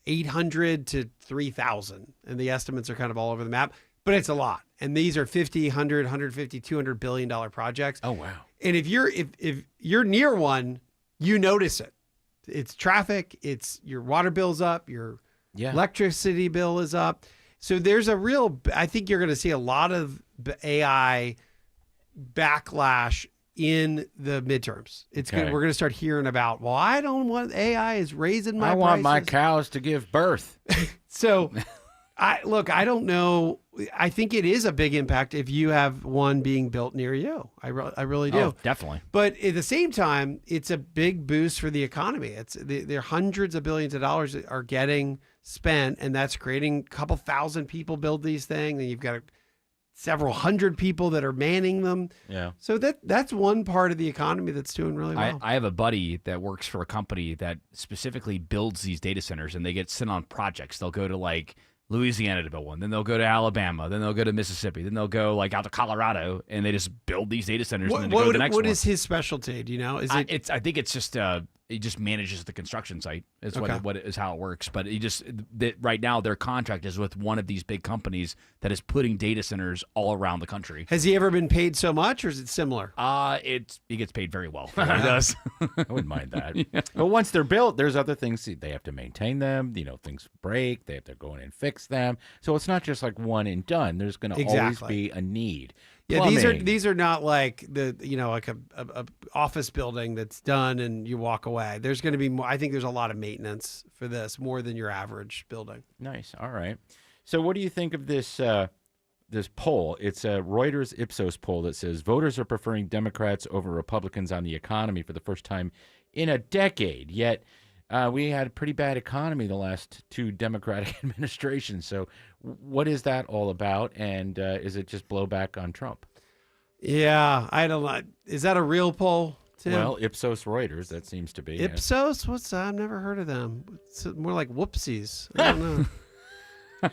800 to 3,000. And the estimates are kind of all over the map, but it's a lot. And these are 50, 100, 150, $200 billion projects. Oh, wow. And if you're near one, you notice it. It's traffic. It's your water bill's up. Your Yeah. electricity bill is up. So there's I think you're going to see a lot of AI backlash in the midterms. Okay. We're going to start hearing about, well, I don't want AI is raising my I want my prices. cows to give birth. So I don't know. I think it is a big impact if you have one being built near you. I really do. Oh, definitely. But at the same time, it's a big boost for the economy. There are hundreds of billions of dollars that are getting spent, and that's creating a couple thousand people build these things, and you've got several hundred people that are manning them. Yeah. So that's one part of the economy that's doing really well. I have a buddy that works for a company that specifically builds these data centers, and they get sent on projects. They'll go to like Louisiana to build one, then they'll go to Alabama, then they'll go to Mississippi, then they'll go like out to Colorado, and they just build these data centers and then go to the next one. What is his specialty? Do you know? Is it? I think it's just he just manages the construction site. Is Okay. what is how it works. But he just right now their contract is with one of these big companies that is putting data centers all around the country. Has he ever been paid so much, or is it similar? He gets paid very well for what he does. I wouldn't mind that. But once they're built, there's other things they have to maintain them. Things break. They have to go in and fix them. So it's not just like one and done. There's going to always be a need. Yeah, Plumbing. these are not like like a office building that's done and you walk away. There's going to be more. I think there's a lot of maintenance for this, more than your average building. Nice. All right. So what do you think of this this poll? It's a Reuters Ipsos poll that says voters are preferring Democrats over Republicans on the economy for the first time in a decade. Yet we had a pretty bad economy the last two Democratic administrations. So what is that all about? And is it just blowback on Trump? Yeah, I don't know. Is that a real poll, Tim? Well, Ipsos Reuters, that seems to be. yeah. Ipsos? I've never heard of them. It's more like whoopsies. I don't know.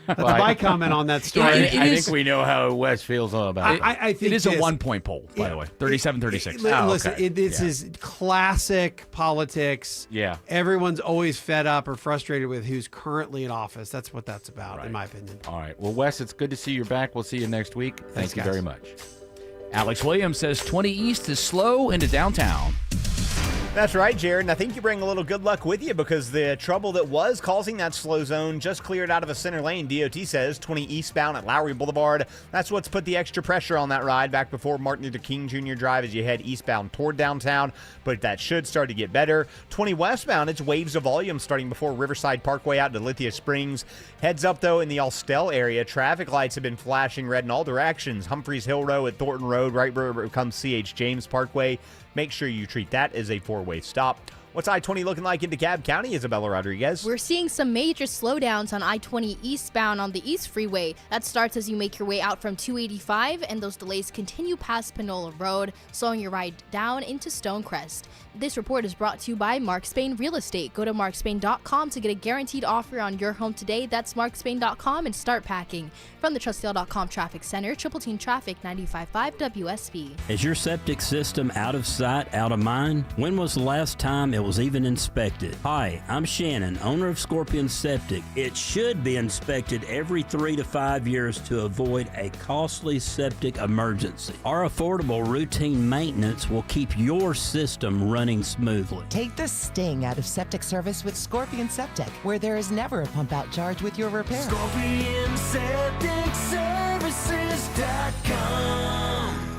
That's Well, my comment on that story. I think we know how Wes feels all about it. I think it is a this- 1-point poll, by the way, 37-36. Listen, this is classic politics. Yeah. Everyone's always fed up or frustrated with who's currently in office. That's what that's about, in my opinion. All right. Well, Wes, it's good to see you back. We'll see you next week. Thanks, Thank you guys. very much. Alex Williams says 20 East is slow into downtown. That's right, Jared, and I think you bring a little good luck with you because the trouble that was causing that slow zone just cleared out of a center lane. DOT says 20 eastbound at Lowry Boulevard. That's what's put the extra pressure on that ride back before Martin Luther King Jr. Drive as you head eastbound toward downtown, but that should start to get better. 20 westbound, it's waves of volume starting before Riverside Parkway out to Lithia Springs. Heads up, though, in the Austell area, traffic lights have been flashing red in all directions. Humphreys Hill Road at Thornton Road, right where it becomes C.H. James Parkway. Make sure you treat that as a four-way stop. What's I-20 looking like in DeKalb County, Isabella Rodriguez? We're seeing some major slowdowns on I-20 eastbound on the East Freeway. That starts as you make your way out from 285, and those delays continue past Panola Road, slowing your ride down into Stonecrest. This report is brought to you by Mark Spain Real Estate. Go to markspain.com to get a guaranteed offer on your home today. That's markspain.com and start packing. From the TrustSale.com Traffic Center, Triple Team Traffic 95.5 WSB. Is your septic system out of sight, out of mind? When was the last time it was even inspected? Hi, I'm Shannon, owner of Scorpion Septic. It should be inspected every 3 to 5 years to avoid a costly septic emergency. Our affordable routine maintenance will keep your system running smoothly. Take the sting out of septic service with Scorpion Septic, where there is never a pump out charge with your repair. ScorpionSepticServices.com.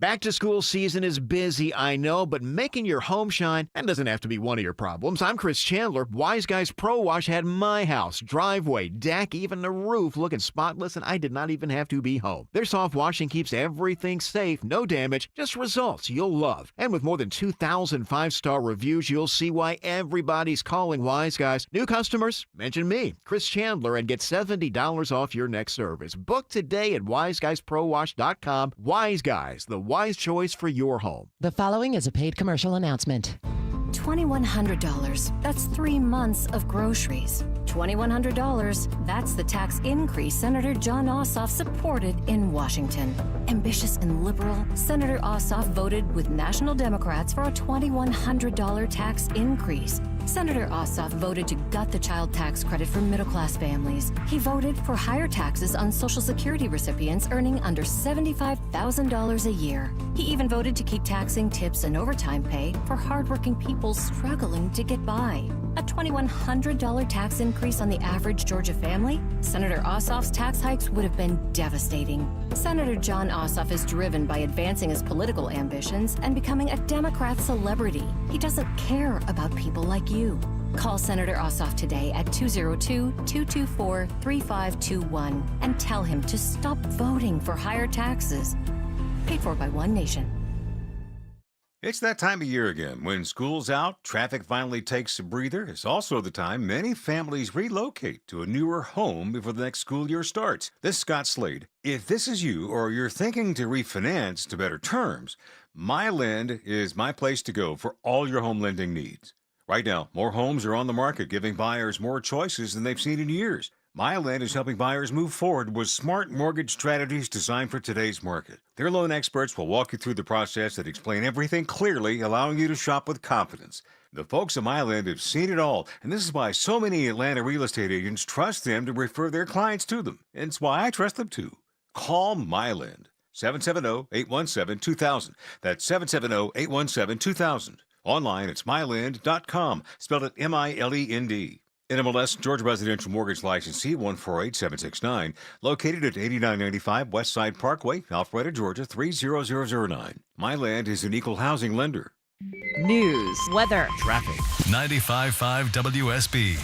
Back to school season is busy, I know, but making your home shine, that doesn't have to be one of your problems. I'm Chris Chandler. Wise Guys Pro Wash had my house, driveway, deck, even the roof looking spotless, and I did not even have to be home. Their soft washing keeps everything safe, no damage, just results you'll love. And with more than 2,000 5-star reviews, you'll see why everybody's calling Wise Guys. New customers, mention me, Chris Chandler, and get $70 off your next service. Book today at wiseguysprowash.com. Wise Guys, the wise choice for your home. The following is a paid commercial announcement. $2,100. That's 3 months of groceries. $2,100. That's the tax increase Senator John Ossoff supported in Washington. Ambitious and liberal, Senator Ossoff voted with national Democrats for a $2,100 tax increase. Senator Ossoff voted to gut the child tax credit for middle-class families. He voted for higher taxes on Social Security recipients earning under $75,000 a year. He even voted to keep taxing tips and overtime pay for hardworking people struggling to get by. A $2,100 tax increase on the average Georgia family? Senator Ossoff's tax hikes would have been devastating. Senator John Ossoff is driven by advancing his political ambitions and becoming a Democrat celebrity. He doesn't care about people like you. Call Senator Ossoff today at 202-224-3521 and tell him to stop voting for higher taxes. Paid for by One Nation. It's that time of year again. When school's out, traffic finally takes a breather. It's also the time many families relocate to a newer home before the next school year starts. This is Scott Slade. If this is you or you're thinking to refinance to better terms, MyLend is my place to go for all your home lending needs. Right now, more homes are on the market, giving buyers more choices than they've seen in years. MyLend is helping buyers move forward with smart mortgage strategies designed for today's market. Their loan experts will walk you through the process and explain everything clearly, allowing you to shop with confidence. The folks at MyLend have seen it all, and this is why so many Atlanta real estate agents trust them to refer their clients to them. And it's why I trust them too. Call MyLend. 770-817-2000. That's 770-817-2000. Online, it's mylend.com. Spelled it M-I-L-E-N-D. NMLS Georgia Residential Mortgage Licensee 148769, located at 8995 Westside Parkway, Alpharetta, Georgia 30009. MyLand is an equal housing lender. News, weather, traffic. 95.5 WSB,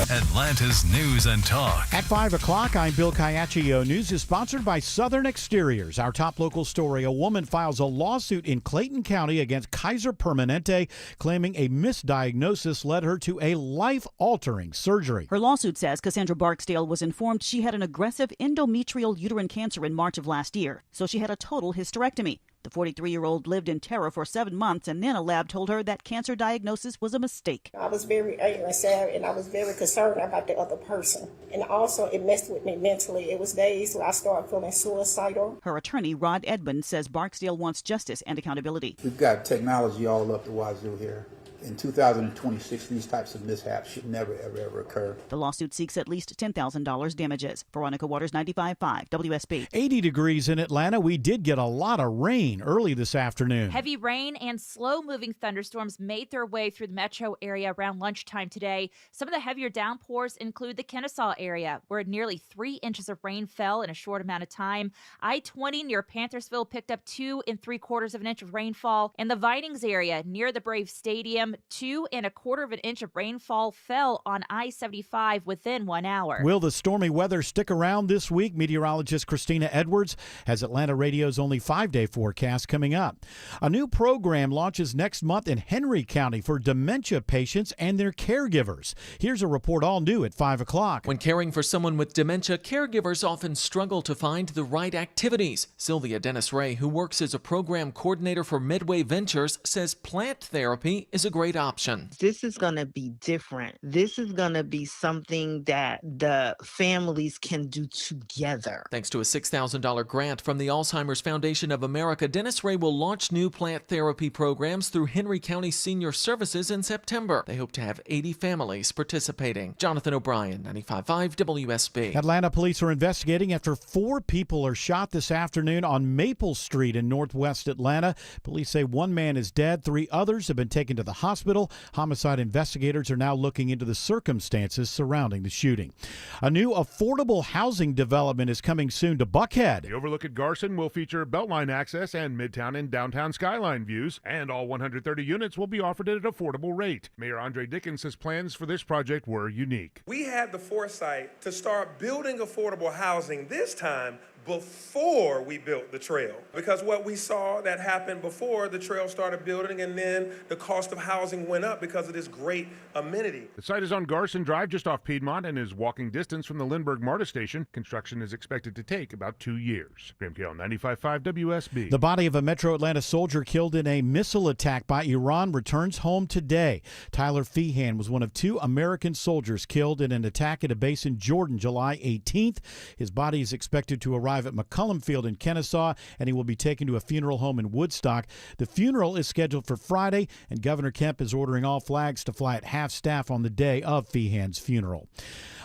Atlanta's news and talk. At 5 o'clock, I'm Bill Caiaccio. News is sponsored by Southern Exteriors. Our top local story, a woman files a lawsuit in Clayton County against Kaiser Permanente, claiming a misdiagnosis led her to a life-altering surgery. Her lawsuit says Cassandra Barksdale was informed she had an aggressive endometrial uterine cancer in March of last year, so she had a total hysterectomy. The 43-year-old lived in terror for 7 months, and then a lab told her that cancer diagnosis was a mistake. I was very angry and sad, and I was very concerned about the other person. And also, it messed with me mentally. It was days where I started feeling suicidal. Her attorney, Rod Edmonds, says Barksdale wants justice and accountability. We've got technology all up the wazoo here. In 2026, these types of mishaps should never, ever occur. The lawsuit seeks at least $10,000 damages. Veronica Waters, 95.5 WSB. 80 degrees in Atlanta. We did get a lot of rain early this afternoon. Heavy rain and slow-moving thunderstorms made their way through the metro area around lunchtime today. Some of the heavier downpours include the Kennesaw area, where nearly 3 inches of rain fell in a short amount of time. I-20 near Panthersville picked up 2 3/4 of an inch of rainfall. And the Vinings area near the Braves Stadium, 2 1/4 of an inch of rainfall fell on I-75 within 1 hour. Will the stormy weather stick around this week? Meteorologist Christina Edwards has Atlanta Radio's only 5-day forecast coming up. A new program launches next month in Henry County for dementia patients and their caregivers. Here's a report all new at 5 o'clock. When caring for someone with dementia, caregivers often struggle to find the right activities. Sylvia Dennis Ray, who works as a program coordinator for Midway Ventures, says plant therapy is a great option. This is going to be different. This is going to be something that the families can do together. Thanks to a $6,000 grant from the Alzheimer's Foundation of America, Dennis Ray will launch new plant therapy programs through Henry County Senior Services in September. They hope to have 80 families participating. Jonathan O'Brien, 95.5 WSB. Atlanta police are investigating after 4 people are shot this afternoon on Maple Street in northwest Atlanta. Police say 1 man is dead. 3 others have been taken to the hospital. Homicide investigators are now looking into the circumstances surrounding the shooting. A new affordable housing development is coming soon to Buckhead. The Overlook at Garson will feature Beltline access and Midtown and Downtown skyline views, and all 130 units will be offered at an affordable rate. Mayor Andre Dickens says plans for this project were unique. We had the foresight to start building affordable housing this time before we built the trail, because what we saw that happened before the trail started building, and then the cost of housing went up because of this great amenity. The site is on Garson Drive just off Piedmont and is walking distance from the Lindbergh MARTA station. Construction is expected to take about 2 years. Graham Kale, 95.5 WSB. The body of a Metro Atlanta soldier killed in a missile attack by Iran returns home today. Tyler Feehan was one of 2 American soldiers killed in an attack at a base in Jordan July 18th. His body is expected to arrive arrive at McCullum Field in Kennesaw, and he will be taken to a funeral home in Woodstock. The funeral is scheduled for Friday, and Governor Kemp is ordering all flags to fly at half staff on the day of Feehan's funeral.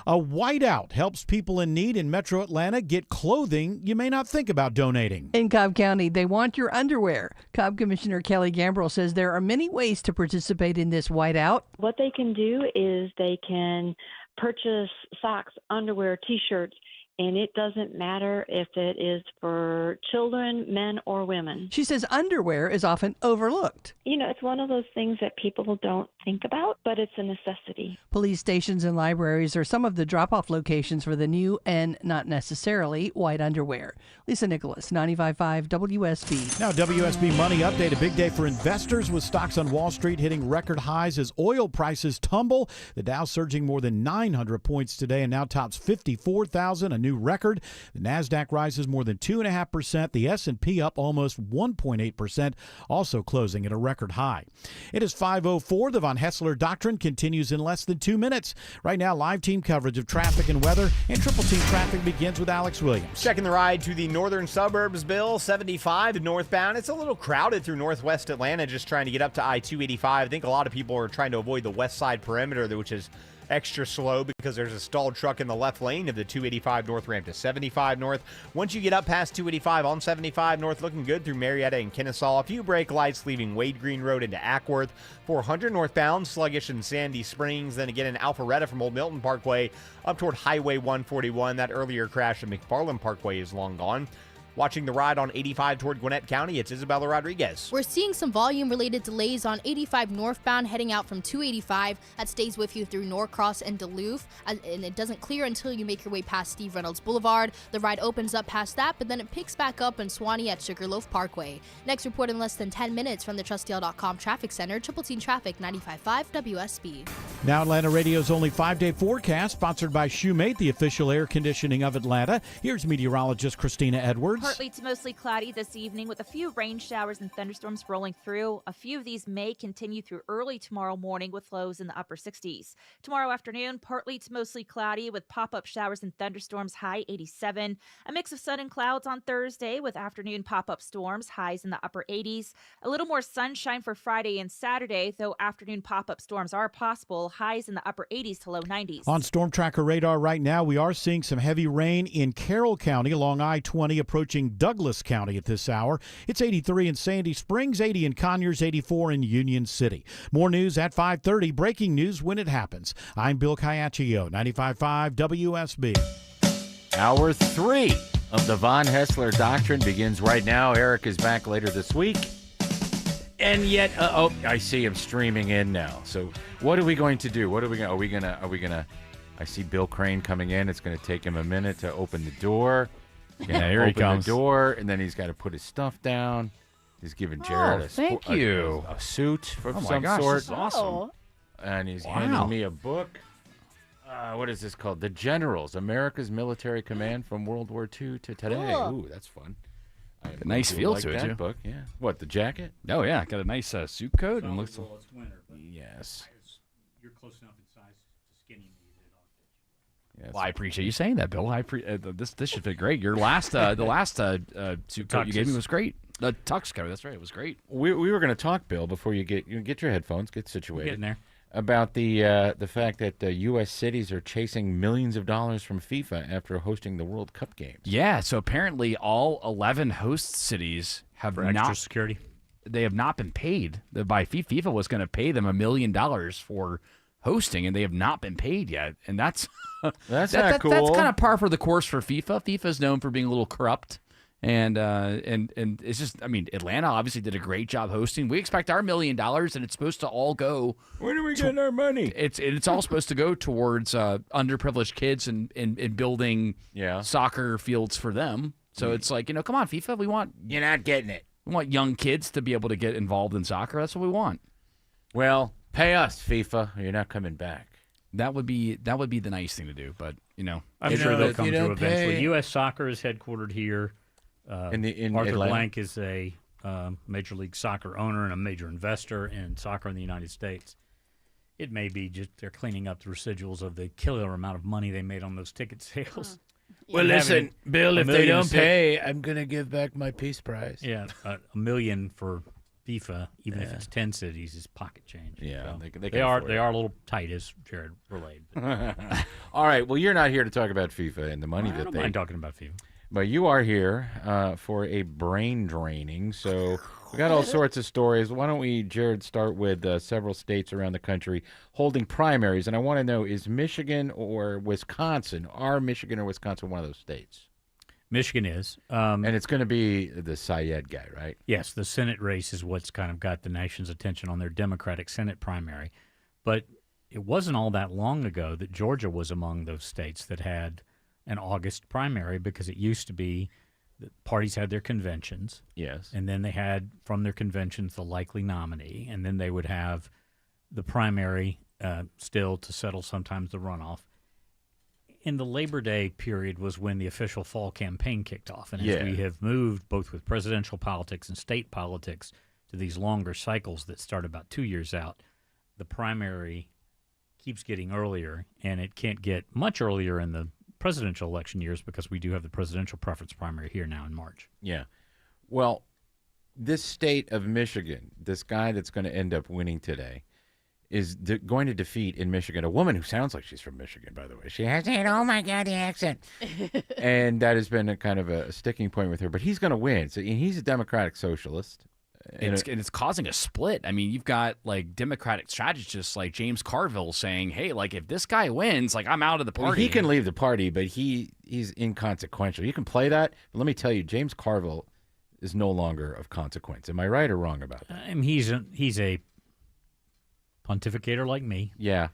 A whiteout helps people in need in Metro Atlanta get clothing you may not think about donating. In Cobb County, they want your underwear. Cobb Commissioner Kelly Gambrell says there are many ways to participate in this whiteout. What they can do is they can purchase socks, underwear, T-shirts, and it doesn't matter if it is for children, men, or women. She says underwear is often overlooked. You know, it's one of those things that people don't think about, but it's a necessity. Police stations and libraries are some of the drop-off locations for the new and not necessarily white underwear. Lisa Nicholas, 95.5 WSB. Now, WSB Money Update, a big day for investors with stocks on Wall Street hitting record highs as oil prices tumble. The Dow surging more than 900 points today and now tops 54,000, a new record. The NASDAQ rises more than 2.5%. The S&P up almost 1.8%, also closing at a record high. It is 5:04. The Von Hessler Doctrine continues in less than 2 minutes. Right now, live team coverage of traffic and weather, and Triple Team Traffic begins with Alex Williams. Checking the ride to the northern suburbs, Bill, 75 northbound. It's a little crowded through northwest Atlanta, just trying to get up to I-285. I think a lot of people are trying to avoid the west side perimeter, which is extra slow because there's a stalled truck in the left lane of the 285 north ramp to 75 north. Once you get up past 285 on 75 north, looking good through Marietta and Kennesaw. A few brake lights leaving Wade Green Road into Ackworth. 400 northbound, sluggish in Sandy Springs. Then again in Alpharetta from Old Milton Parkway up toward Highway 141. That earlier crash at McFarland Parkway is long gone. Watching the ride on 85 toward Gwinnett County, it's Isabella Rodriguez. We're seeing some volume-related delays on 85 northbound heading out from 285. That stays with you through Norcross and Duluth, and it doesn't clear until you make your way past Steve Reynolds Boulevard. The ride opens up past that, but then it picks back up in Swanee at Sugarloaf Parkway. Next report in less than 10 minutes from the TrustDale.com Traffic Center, Triple Team Traffic, 95.5 WSB. Now Atlanta Radio's only 5-day forecast, sponsored by Shoemate, the official air conditioning of Atlanta. Here's meteorologist Christina Edwards. Partly to mostly cloudy this evening with a few rain showers and thunderstorms rolling through. A few of these may continue through early tomorrow morning with lows in the upper 60s. Tomorrow afternoon, partly to mostly cloudy with pop-up showers and thunderstorms, high 87. A mix of sun and clouds on Thursday with afternoon pop-up storms, highs in the upper 80s. A little more sunshine for Friday and Saturday, though afternoon pop-up storms are possible, highs in the upper 80s to low 90s. On Storm Tracker radar right now, we are seeing some heavy rain in Carroll County along I-20 approaching Douglas County at this hour. It's 83 in Sandy Springs, 80 in Conyers, 84 in Union City. More news at 5:30. Breaking news when it happens. I'm Bill Caiaccio, 95.5 WSB. Hour 3 of the Von Hessler Doctrine begins right now. Eric is back later this week. And yet, I see him streaming in now. So what are we going to do? Are we going to, I see Bill Crane coming in. It's going to take him a minute to open the door. Yeah, here he comes. The door, and then he's got to put his stuff down. He's giving Jared a suit of some sort. This is awesome. And he's handing me a book. What is this called? The Generals, America's Military Command from World War II to today. Cool. Ooh, that's fun. Nice feel to it, too. Book, yeah. What, the jacket? Oh, yeah. Got a nice suit coat. And looks Well, it's winter, but yes. You're close enough in size to skinny me. Yes. Well, I appreciate you saying that, Bill. This should fit great. Your last suit coat you gave me was great. The tux coat, that's right. It was great. We were going to talk, Bill, before you get your headphones, get situated. Getting there. About the fact that U.S. cities are chasing millions of dollars from FIFA after hosting the World Cup games. Yeah, so apparently all 11 host cities have For extra security. They have not been paid. By FIFA was going to pay them $1 million for hosting, and they have not been paid yet. And that's not cool. That's kind of par for the course for FIFA. FIFA is known for being a little corrupt. And it's just, I mean, Atlanta obviously did a great job hosting. We expect our $1 million, and it's supposed to all go. Where do we get our money? It's all supposed to go towards underprivileged kids and building soccer fields for them. So it's like, come on, FIFA, You're not getting it. We want young kids to be able to get involved in soccer. That's what we want. Well, pay us, FIFA, or you're not coming back. That would be the nice thing to do, but I'm sure they'll come to eventually. U.S. Soccer is headquartered here. In Arthur Atlanta? Blank is a Major League Soccer owner and a major investor in soccer in the United States. It may be just they're cleaning up the residuals of the killer amount of money they made on those ticket sales. Well, listen, Bill, if they don't pay, I'm going to give back my Peace Prize. Yeah, $1 million for FIFA, even if it's 10 cities, is pocket change. Yeah, So they are a little tight, as Jared relayed. All right, well, you're not here to talk about FIFA and the money I that don't they. mind talking about FIFA. But you are here for a brain draining. So we got all sorts of stories. Why don't we, Jared, start with several states around the country holding primaries. And I want to know, is Michigan or Wisconsin, are Michigan or Wisconsin one of those states? Michigan is. And it's going to be the Syed guy, right? Yes, the Senate race is what's kind of got the nation's attention on their Democratic Senate primary. But it wasn't all that long ago that Georgia was among those states that had an August primary, because it used to be that parties had their conventions. Yes. And then they had, from their conventions, the likely nominee. And then they would have the primary still to settle sometimes the runoff. In the Labor Day period was when the official fall campaign kicked off. And as we have moved, both with presidential politics and state politics, to these longer cycles that start about 2 years out, the primary keeps getting earlier, and it can't get much earlier in the presidential election years because we do have the presidential preference primary here now in March. Yeah. Well, this state of Michigan, this guy that's going to end up winning today, is going to defeat in Michigan a woman who sounds like she's from Michigan, by the way. She has an, oh my God, the accent. And that has been a kind of a sticking point with her. But he's going to win. So he's a Democratic socialist. And it's causing a split. I mean, you've got like Democratic strategists like James Carville saying, hey, like if this guy wins, like I'm out of the party. Well, he can leave the party, but he's inconsequential. You can play that, but let me tell you, James Carville is no longer of consequence. Am I right or wrong about that? I mean, he's a pontificator like me. Yeah.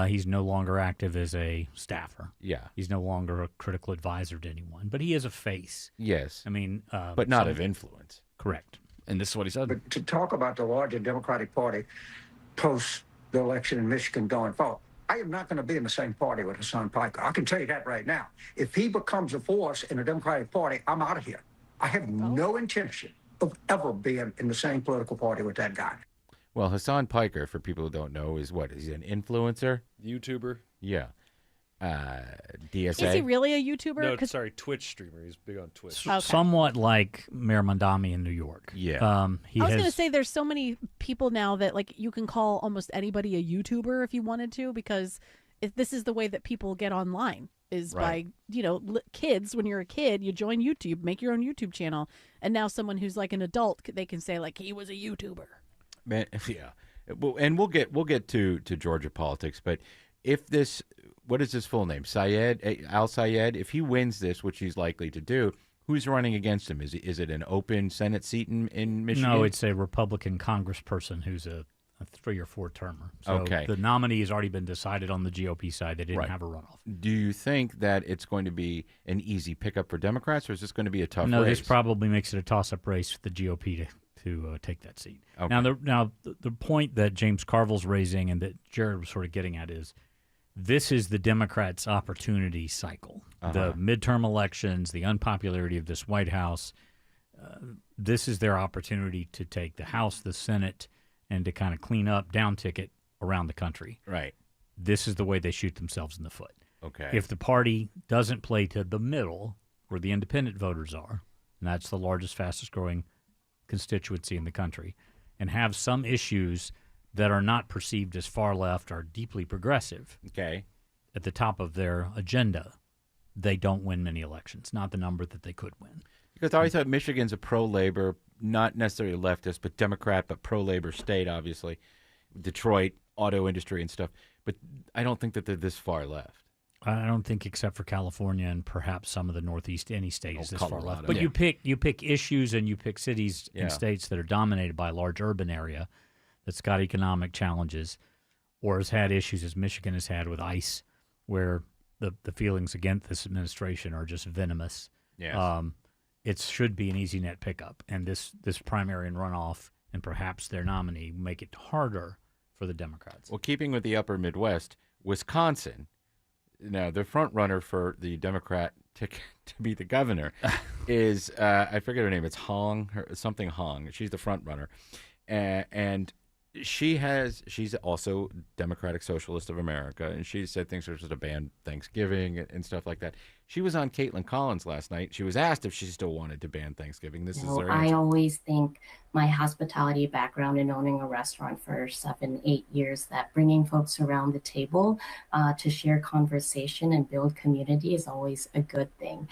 He's no longer active as a staffer. Yeah. He's no longer a critical advisor to anyone, but he is a face. Yes. I mean, but not of influence. Correct. And this is what he said. But to talk about the larger Democratic Party post the election in Michigan going forward, I am not going to be in the same party with Hassan Piker. I can tell you that right now. If he becomes a force in the Democratic Party, I'm out of here. I have no intention of ever being in the same political party with that guy. Well, Hassan Piker, for people who don't know, is what? Is he an influencer? YouTuber. Yeah. DSA. Is he really a YouTuber? No, sorry, Twitch streamer. He's big on Twitch. Okay. Somewhat like Mayor Mondami in New York. Yeah. I was going to say there's so many people now that like you can call almost anybody a YouTuber if you wanted to, because this is the way that people get online is by, kids. When you're a kid, you join YouTube, make your own YouTube channel. And now someone who's like an adult, they can say like he was a YouTuber. Man, yeah. And we'll get to Georgia politics, but if this, what is his full name? Al Sayed, if he wins this, which he's likely to do, who's running against him? Is it an open Senate seat in Michigan? No, it's a Republican congressperson who's a 3 or 4 termer. So okay. The nominee has already been decided on the GOP side. They didn't have a runoff. Do you think that it's going to be an easy pickup for Democrats, or is this going to be a tough No, race? this probably makes it a toss-up race for the GOP to take that seat. Okay. Now, the point that James Carville's raising and that Jared was sort of getting at is this is the Democrats' opportunity cycle. The midterm elections, the unpopularity of this White House, this is their opportunity to take the House, the Senate, and to kind of clean up, down ticket around the country. Right. This is the way they shoot themselves in the foot. Okay. If the party doesn't play to the middle, where the independent voters are, and that's the largest, fastest-growing constituency in the country, and have some issues that are not perceived as far left or deeply progressive at the top of their agenda, they don't win many elections, not the number that they could win. Because I always thought Michigan's a pro-labor, not necessarily leftist, but Democrat, but pro-labor state, obviously. Detroit, auto industry and stuff. But I don't think that they're this far left. I don't think, except for California and perhaps some of the Northeast, any state is this far Colorado. left. But you pick issues and you pick cities and states that are dominated by a large urban area that's got economic challenges or has had issues as Michigan has had with ICE, where the feelings against this administration are just venomous. Yes. It should be an easy net pickup. And this primary and runoff and perhaps their nominee make it harder for the Democrats. Well, keeping with the upper Midwest, Wisconsin, now the front runner for the Democrat ticket to be the governor is, I forget her name, it's something Hong. She's the front runner. And She's also Democratic Socialist of America, and she said things such as to ban Thanksgiving and stuff like that. She was on Caitlin Collins last night. She was asked if she still wanted to ban Thanksgiving. This is her I answer. always think my hospitality background and owning a restaurant for 7-8 years, that bringing folks around the table to share conversation and build community is always a good thing.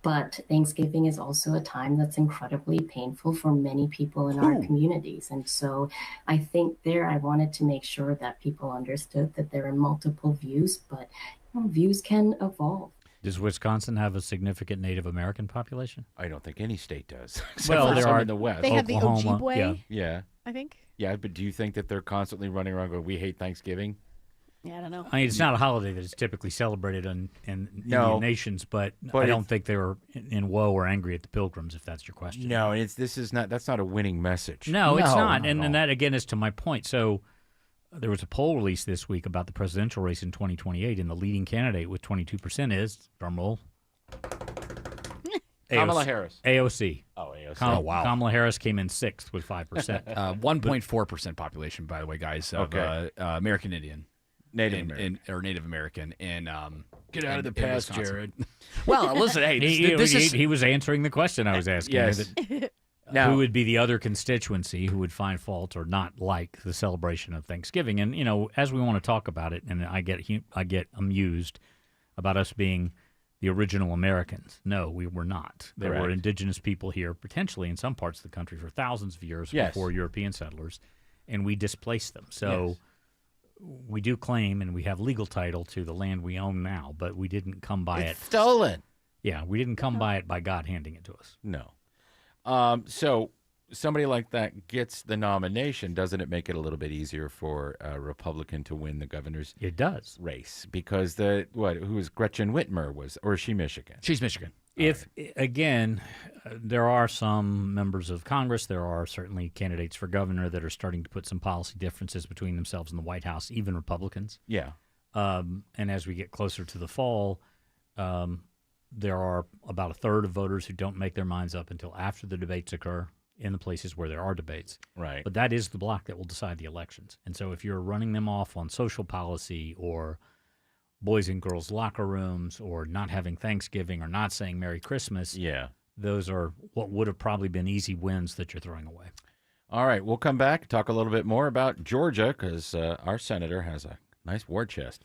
But Thanksgiving is also a time that's incredibly painful for many people in our communities. And so I think I wanted to make sure that people understood that there are multiple views, but views can evolve. Does Wisconsin have a significant Native American population? I don't think any state does. Well, there are in the West. They have the Oklahoma, Ojibwe, Yeah. I think. Yeah, but do you think that they're constantly running around going, we hate Thanksgiving? Yeah, I don't know. I mean, it's not a holiday that is typically celebrated in Indian nations, but I don't think they were in woe or angry at the Pilgrims, if that's your question. No, that's not a winning message. No, it's not. And that, again, is to my point. So there was a poll released this week about the presidential race in 2028, and the leading candidate with 22% is, drumroll, Kamala Harris. AOC. Oh, AOC. Kamala Harris came in 6th with 5%. 1.4% population, by the way, guys, of American Indian. Native American. Native American. And get out of the past, Wisconsin. Jared. Well, listen, hey, he was answering the question I was asking. Yes. Who would be the other constituency who would find fault or not like the celebration of Thanksgiving? And as we want to talk about it, and I get amused about us being the original Americans. No, we were not. There were indigenous people here, potentially in some parts of the country, for thousands of years before European settlers, and we displaced them. So we do claim and we have legal title to the land we own now, but we didn't come by it. Stolen. Yeah, we didn't come by it by God handing it to us. No. So somebody like that gets the nomination. Doesn't it make it a little bit easier for a Republican to win the governor's race? Because who is Gretchen Whitmer or is she Michigan? She's Michigan. There are some members of Congress, there are certainly candidates for governor that are starting to put some policy differences between themselves and the White House, even Republicans. Yeah. And as we get closer to the fall, there are about a third of voters who don't make their minds up until after the debates occur in the places where there are debates. Right. But that is the block that will decide the elections. And so if you're running them off on social policy or boys and girls locker rooms or not having Thanksgiving or not saying Merry Christmas, those are what would have probably been easy wins that you're throwing away. All right, we'll come back, talk a little bit more about Georgia because our senator has a nice war chest.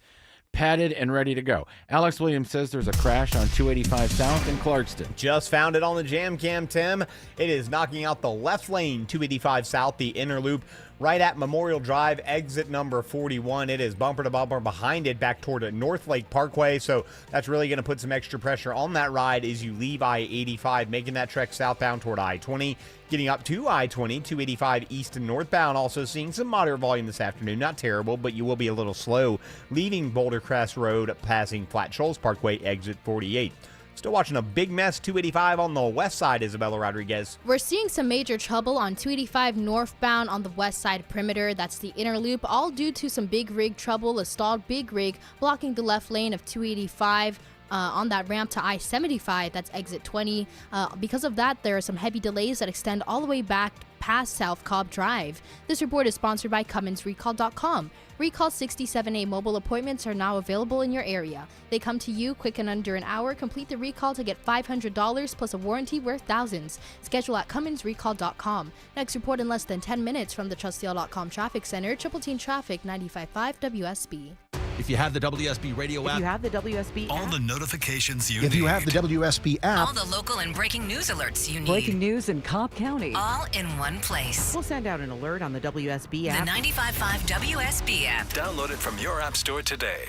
Padded and ready to go. Alex Williams says there's a crash on 285 South in Clarkston. Just found it on the jam cam, Tim. It is knocking out the left lane, 285 South, the inner loop, right at Memorial Drive, exit number 41. It is bumper to bumper behind it back toward North Lake Parkway. So that's really going to put some extra pressure on that ride as you leave I-85, making that trek southbound toward I-20. Getting up to I-20, 285 east and northbound, also seeing some moderate volume this afternoon. Not terrible, but you will be a little slow leaving Boulder Crest Road, passing Flat Shoals Parkway, exit 48. Still watching a big mess, 285 on the west side, Isabella Rodriguez. We're seeing some major trouble on 285 northbound on the west side perimeter. That's the inner loop, all due to some big rig trouble, a stalled big rig blocking the left lane of 285. On that ramp to I-75, that's exit 20. Because of that, there are some heavy delays that extend all the way back past South Cobb Drive. This report is sponsored by CumminsRecall.com. Recall 67A mobile appointments are now available in your area. They come to you quick and under an hour. Complete the recall to get $500 plus a warranty worth thousands. Schedule at CumminsRecall.com. Next report in less than 10 minutes from the TrustDeal.com Traffic Center. Triple Team Traffic, 95.5 WSB. If you have the WSB radio app, all the notifications you if need. you have the WSB app, all the local and breaking news alerts you need. Breaking news in Cobb County. All in one place. We'll send out an alert on the WSB app. The 95.5 WSB app. Download it from your app store today.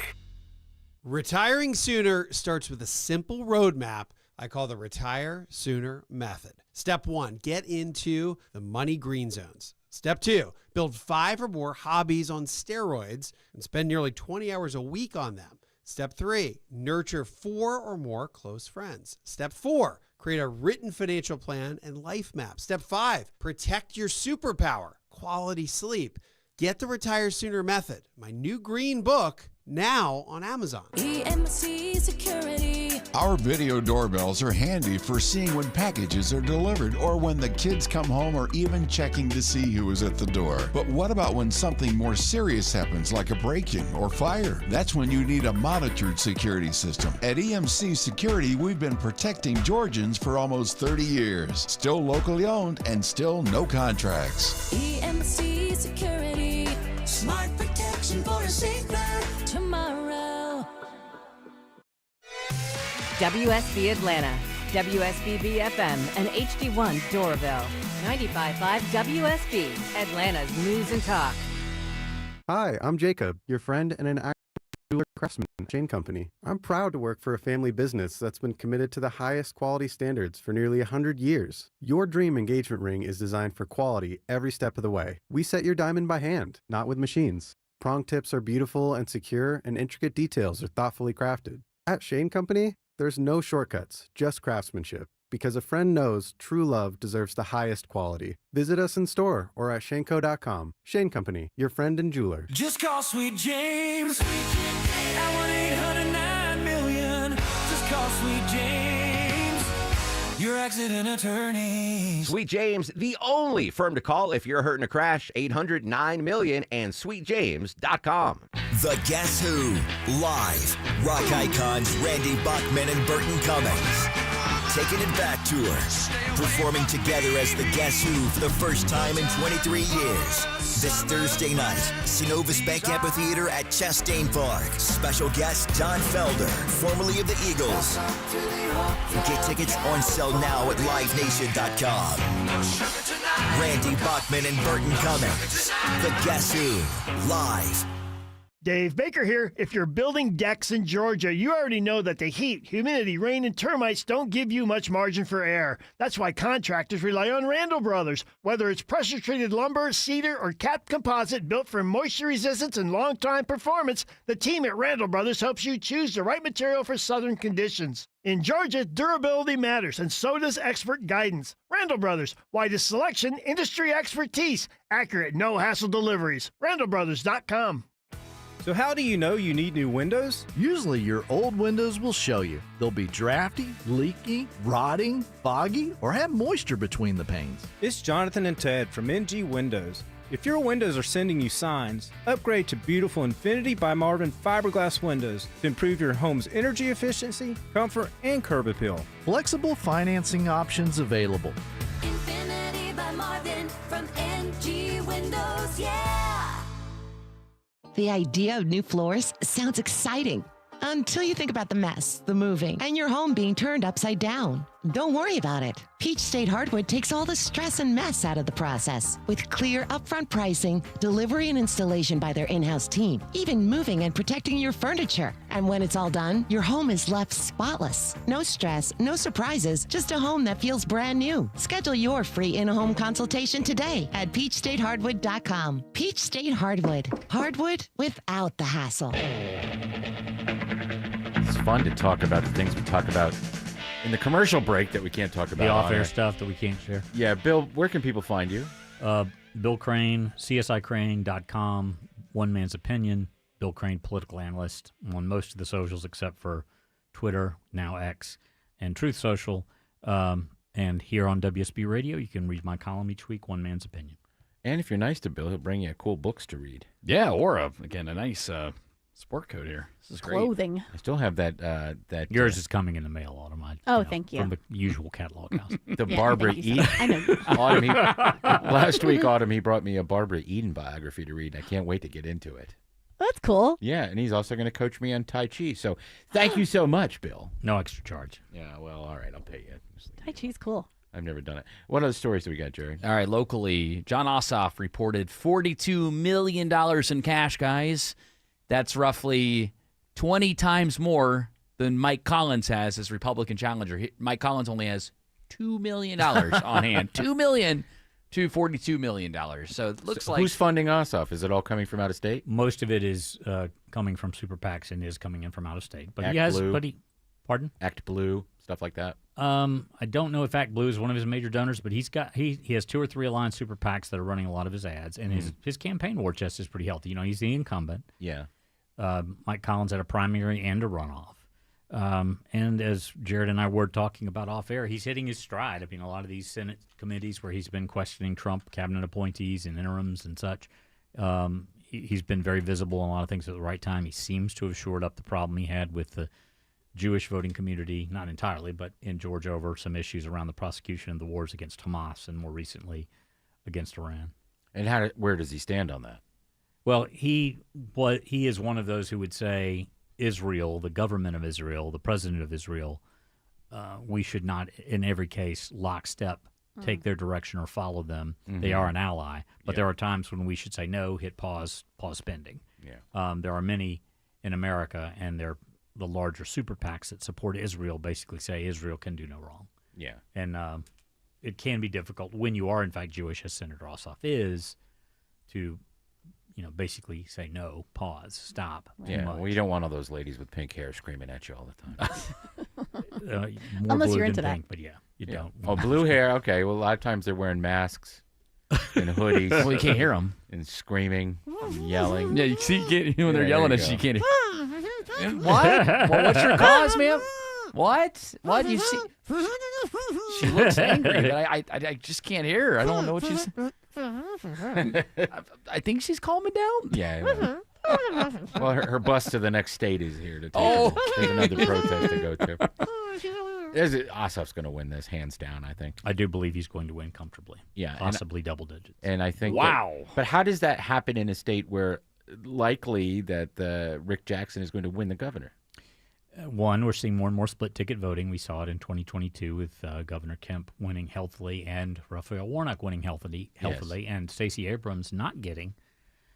Retiring sooner starts with a simple roadmap I call the Retire Sooner Method. Step 1, get into the money green zones. Step 2, build 5 or more hobbies on steroids and spend nearly 20 hours a week on them. Step 3, nurture 4 or more close friends. Step 4, create a written financial plan and life map. Step 5, protect your superpower, quality sleep. Get the Retire Sooner Method, my new green book, now on Amazon. EMC Security. Our video doorbells are handy for seeing when packages are delivered or when the kids come home or even checking to see who is at the door. But what about when something more serious happens, like a break-in or fire? That's when you need a monitored security system. At EMC Security, we've been protecting Georgians for almost 30 years. Still locally owned and still no contracts. EMC Security, smart protection for a safer tomorrow. WSB Atlanta, WSBB FM, and HD1 Doraville. 95.5 WSB, Atlanta's news and talk. Hi, I'm Jacob, your friend and an jeweler craftsman at Shane Company. I'm proud to work for a family business that's been committed to the highest quality standards for nearly 100 years. Your dream engagement ring is designed for quality every step of the way. We set your diamond by hand, not with machines. Prong tips are beautiful and secure, and intricate details are thoughtfully crafted. At Shane Company, there's no shortcuts, just craftsmanship. Because a friend knows true love deserves the highest quality. Visit us in store or at shaneco.com. Shane Company, your friend and jeweler. Just call Sweet James at 1-800-9-million. Just call Sweet James, your accident attorney. Sweet James, the only firm to call if you're hurt in a crash. 800-9-million and sweetjames.com. The Guess Who, live. Rock icons Randy Bachman and Burton Cummings. Taking it back tour. Performing together as the Guess Who for the first time in 23 years. This Thursday night, Synovus Bank Amphitheater at Chastain Park. Special guest John Felder, formerly of the Eagles. Get tickets on sale now at livenation.com. Randy Bachman and Burton Cummings. The Guess Who, live. Dave Baker here. If you're building decks in Georgia, you already know that the heat, humidity, rain, and termites don't give you much margin for error. That's why contractors rely on Randall Brothers. Whether it's pressure-treated lumber, cedar, or capped composite built for moisture resistance and long-time performance, the team at Randall Brothers helps you choose the right material for southern conditions. In Georgia, durability matters, and so does expert guidance. Randall Brothers, widest selection, industry expertise, accurate, no-hassle deliveries. RandallBrothers.com. So how do you know you need new windows? Usually your old windows will show you. They'll be drafty, leaky, rotting, foggy, or have moisture between the panes. It's Jonathan and Ted from NG Windows. If your windows are sending you signs, upgrade to beautiful Infinity by Marvin fiberglass windows to improve your home's energy efficiency, comfort, and curb appeal. Flexible financing options available. Infinity by Marvin from NG Windows, yeah! The idea of new floors sounds exciting until you think about the mess, the moving, and your home being turned upside down. Don't worry about it. Peach State Hardwood takes all the stress and mess out of the process. With clear upfront pricing, delivery and installation by their in-house team, even moving and protecting your furniture. And when it's all done, your home is left spotless. No stress, no surprises, just a home that feels brand new. Schedule your free in-home consultation today at peachstatehardwood.com. Peach State Hardwood. Hardwood without the hassle. It's fun to talk about the things we talk about in the commercial break that we can't talk about. The off-air stuff that we can't share. Yeah, Bill, where can people find you? Bill Crane, CSICrane.com, One Man's Opinion, Bill Crane, political analyst, on most of the socials except for Twitter, now X, and Truth Social. And here on WSB Radio, you can read my column each week, One Man's Opinion. And if you're nice to Bill, he'll bring you cool books to read. Yeah, or a nice sport coat here. This is great. Clothing. I still have that. Yours is coming in the mail, Autumn. Thank you. From the usual catalog house. The Barbara Eden. I know. Autumn, last week, Autumn, he brought me a Barbara Eden biography to read. I can't wait to get into it. That's cool. Yeah, and he's also going to coach me on Tai Chi. So thank you so much, Bill. No extra charge. Yeah, well, all right, I'll pay you. Tai Chi's cool. I've never done it. What other stories do we got, Jerry? All right, locally, John Ossoff reported $42 million in cash, guys. That's roughly 20 times more than Mike Collins has as Republican challenger. Mike Collins only has $2 million on hand. $2 million to $42 million. So it looks like... Who's funding Ossoff? Is it all coming from out of state? Most of it is coming from super PACs and is coming in from out of state. But Act Blue. Pardon? Act Blue, stuff like that. I don't know if Act Blue is one of his major donors, but he has 2 or 3 aligned super PACs that are running a lot of his ads, and his campaign war chest is pretty healthy. You know, he's the incumbent. Yeah. Mike Collins had a primary and a runoff. And as Jared and I were talking about off air, he's hitting his stride. I mean, a lot of these Senate committees where he's been questioning Trump cabinet appointees and interims and such, he's been very visible on a lot of things at the right time. He seems to have shored up the problem he had with the Jewish voting community, not entirely, but in Georgia over some issues around the prosecution of the wars against Hamas and more recently against Iran. And where does he stand on that? Well, he is one of those who would say Israel, the government of Israel, the president of Israel, we should not, in every case, lockstep take their direction or follow them. Mm-hmm. They are an ally, but there are times when we should say no, hit pause spending. Yeah. There are many in America, and they're the larger super PACs that support Israel basically say Israel can do no wrong. Yeah. And it can be difficult when you are, in fact, Jewish, as Senator Ossoff is, to basically say no, pause, stop. Yeah, well, you don't want all those ladies with pink hair screaming at you all the time. More Unless blue you're than into that. pink, but you don't. Oh, blue hair. Okay. Well, a lot of times they're wearing masks and hoodies. Well, you can't hear them. And screaming and yelling. Yeah, you see, when they're yelling at you, you can't hear. What? Well, what's your cause, ma'am? What? What? You see? She looks angry, but I just can't hear her. I don't know what she's. I think she's calming down. Yeah. Well, her bus to the next state is here to take her. There's another protest to go to. Ossoff's going to win this, hands down, I think. I do believe he's going to win comfortably. Yeah. Possibly double digits. And I think wow. But how does that happen in a state where likely that Rick Jackson is going to win the governor? One, we're seeing more and more split ticket voting. We saw it in 2022 with Governor Kemp winning healthily and Raphael Warnock winning healthily, and Stacey Abrams not getting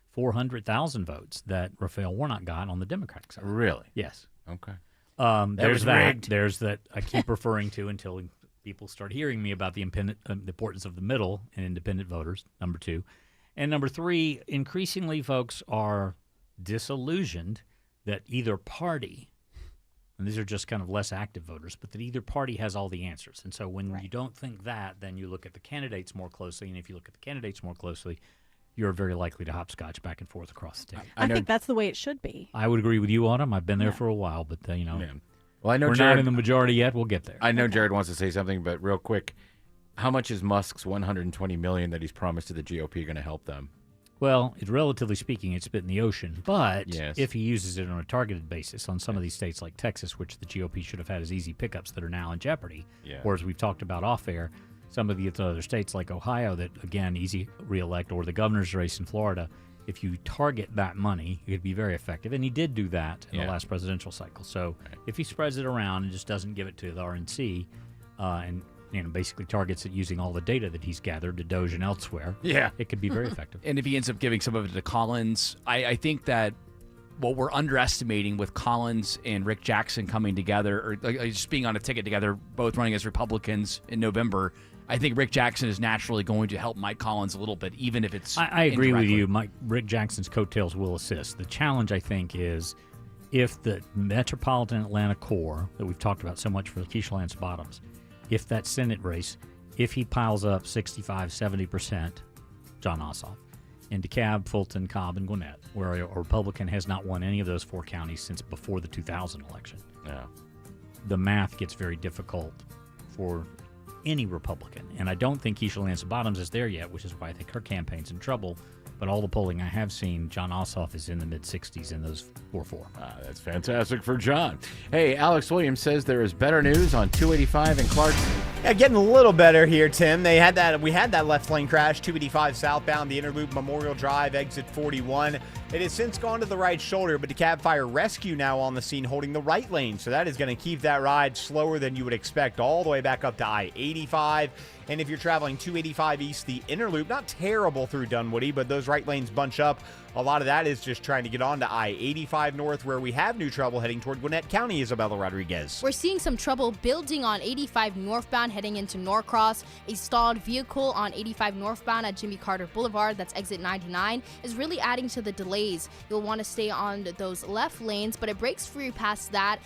400,000 votes that Raphael Warnock got on the Democratic side. Really? Yes. Okay. There's that. rigged. There's that I keep referring to until people start hearing me about the importance of the middle and independent voters, number two. And number three, increasingly folks are disillusioned that either party, and these are just kind of less active voters, but that either party has all the answers. And so when you don't think that, then you look at the candidates more closely. And if you look at the candidates more closely, you're very likely to hopscotch back and forth across the state. I think that's the way it should be. I would agree with you, Autumn. I've been there for a while, but, Well, I know we're Jared, not in the majority yet. We'll get there. I know Jared wants to say something, but real quick, how much is Musk's $120 million that he's promised to the GOP going to help them? Well, relatively speaking, it's spit in the ocean. But Yes. if he uses it on a targeted basis on some of these states like Texas, which the GOP should have had as easy pickups that are now in jeopardy, or as we've talked about off air, some of the other states like Ohio that, again, easy reelect, or the governor's race in Florida, if you target that money, it could be very effective. And he did do that in the last presidential cycle. So if he spreads it around and just doesn't give it to the RNC and basically targets it using all the data that he's gathered to Doge and elsewhere, it could be very effective. And if he ends up giving some of it to Collins, I think that what we're underestimating with Collins and Rick Jackson coming together, or just being on a ticket together, both running as Republicans in November, I think Rick Jackson is naturally going to help Mike Collins a little bit, even if it's I agree with indirectly. you. Rick Jackson's coattails will assist. The challenge, I think, is if the metropolitan Atlanta core that we've talked about so much for Keisha Lance Bottoms, if that Senate race, if he piles up 65, 70%, John Ossoff, in DeKalb, Fulton, Cobb, and Gwinnett, where a Republican has not won any of those four counties since before the 2000 election, the math gets very difficult for any Republican. And I don't think Keisha Lance Bottoms is there yet, which is why I think her campaign's in trouble. But all the polling I have seen, John Ossoff is in the mid-60s in those 4-4. That's fantastic for John. Hey, Alex Williams says there is better news on 285 in Clarkston. Yeah, getting a little better here, Tim. We had that left lane crash, 285 southbound, the Interloop Memorial Drive, exit 41. It has since gone to the right shoulder, but DeKalb Fire Rescue now on the scene holding the right lane. So that is going to keep that ride slower than you would expect all the way back up to I-85. And if you're traveling 285 east, the Interloop, not terrible through Dunwoody, but those right lanes bunch up. A lot of that is just trying to get on to I-85 north, where we have new trouble heading toward Gwinnett County, Isabella Rodriguez. We're seeing some trouble building on 85 northbound heading into Norcross. A stalled vehicle on 85 northbound at Jimmy Carter Boulevard, that's exit 99, is really adding to the delays. You'll want to stay on those left lanes, but it breaks free past that.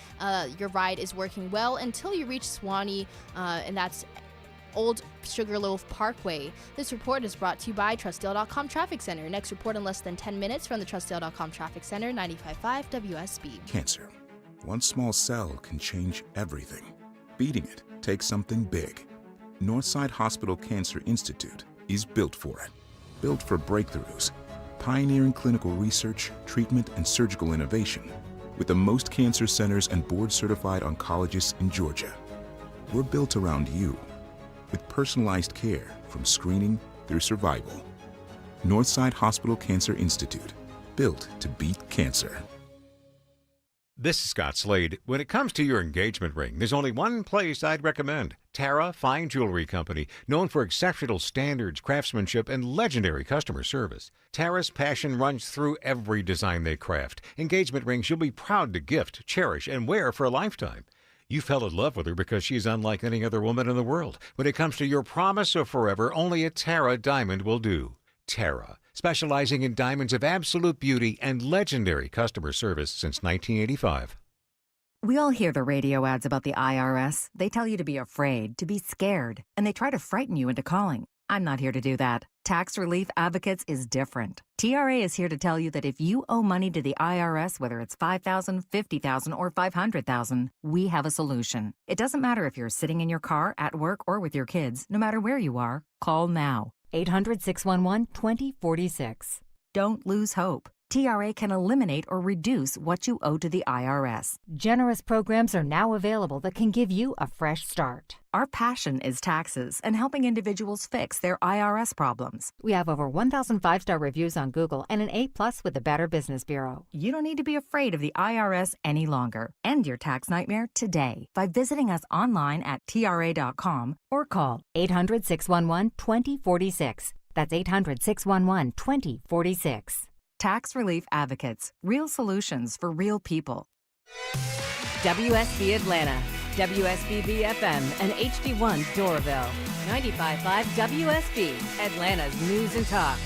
Your ride is working well until you reach Swanee, and that's Old Sugarloaf Parkway. This report is brought to you by Trustdale.com Traffic Center. Next report in less than 10 minutes from the Trustdale.com Traffic Center, 95.5 WSB. Cancer. One small cell can change everything. Beating it takes something big. Northside Hospital Cancer Institute is built for it. Built for breakthroughs, pioneering clinical research, treatment, and surgical innovation, with the most cancer centers and board-certified oncologists in Georgia. We're built around you, with personalized care from screening through survival. Northside Hospital Cancer Institute, built to beat cancer. This is Scott Slade. When it comes to your engagement ring, there's only one place I'd recommend. Tara Fine Jewelry Company, known for exceptional standards, craftsmanship, and legendary customer service. Tara's passion runs through every design they craft. Engagement rings you'll be proud to gift, cherish, and wear for a lifetime. You fell in love with her because she's unlike any other woman in the world. When it comes to your promise of forever, only a Tara diamond will do. Tara, specializing in diamonds of absolute beauty and legendary customer service since 1985. We all hear the radio ads about the IRS. They tell you to be afraid, to be scared, and they try to frighten you into calling. I'm not here to do that. Tax Relief Advocates is different. TRA is here to tell you that if you owe money to the IRS, whether it's $5,000, $50,000, or $500,000, we have a solution. It doesn't matter if you're sitting in your car, at work, or with your kids. No matter where you are, call now. 800-611-2046. Don't lose hope. TRA can eliminate or reduce what you owe to the IRS. Generous programs are now available that can give you a fresh start. Our passion is taxes and helping individuals fix their IRS problems. We have over 1,000 5-star reviews on Google and an A+ with the Better Business Bureau. You don't need to be afraid of the IRS any longer. End your tax nightmare today by visiting us online at TRA.com or call 800-611-2046. That's 800-611-2046. Tax Relief Advocates. Real solutions for real people. WSB Atlanta, WSB BFM, and HD1 Doraville. 95.5 WSB, Atlanta's News and Talk.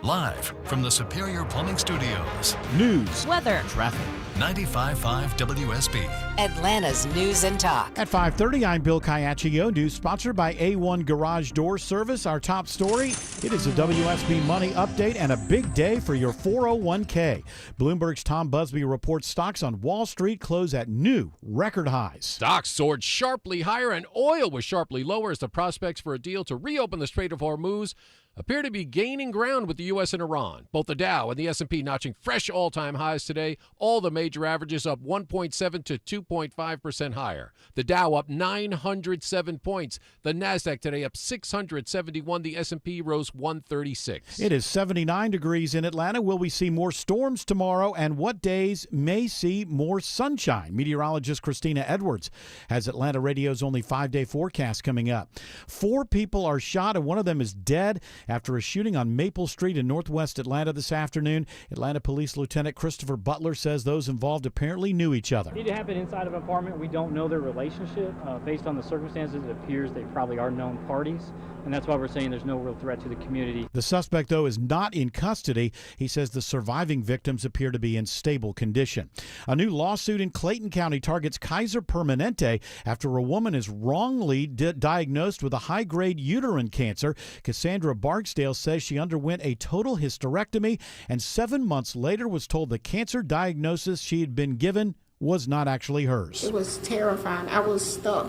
Live from the Superior Plumbing Studios. News, weather, traffic. 95.5 WSB. Atlanta's News and Talk. At 5:30, I'm Bill Caiaccio. News sponsored by A1 Garage Door Service. Our top story, it is a WSB Money update and a big day for your 401k. Bloomberg's Tom Busby reports stocks on Wall Street close at new record highs. Stocks soared sharply higher and oil was sharply lower as the prospects for a deal to reopen the Strait of Hormuz appear to be gaining ground with the U.S. and Iran. Both the Dow and the S&P notching fresh all-time highs today. All the major averages up 1.7 to 2.5% higher. The Dow up 907 points. The Nasdaq today up 671. The S&P rose 136. It is 79 degrees in Atlanta. Will we see more storms tomorrow? And what days may see more sunshine? Meteorologist Christina Edwards has Atlanta Radio's only 5-day forecast coming up. 4 people are shot and one of them is dead after a shooting on Maple Street in northwest Atlanta this afternoon. Atlanta Police Lieutenant Christopher Butler says those involved apparently knew each other. It happened inside of an apartment. We don't know their relationship. Based on the circumstances, it appears they probably are known parties, and that's why we're saying there's no real threat to the community. The suspect, though, is not in custody. He says the surviving victims appear to be in stable condition. A new lawsuit in Clayton County targets Kaiser Permanente after a woman is wrongly diagnosed with a high-grade uterine cancer. Cassandra Barksdale says she underwent a total hysterectomy and 7 months later was told the cancer diagnosis she had been given was not actually hers. It was terrifying. I was stuck.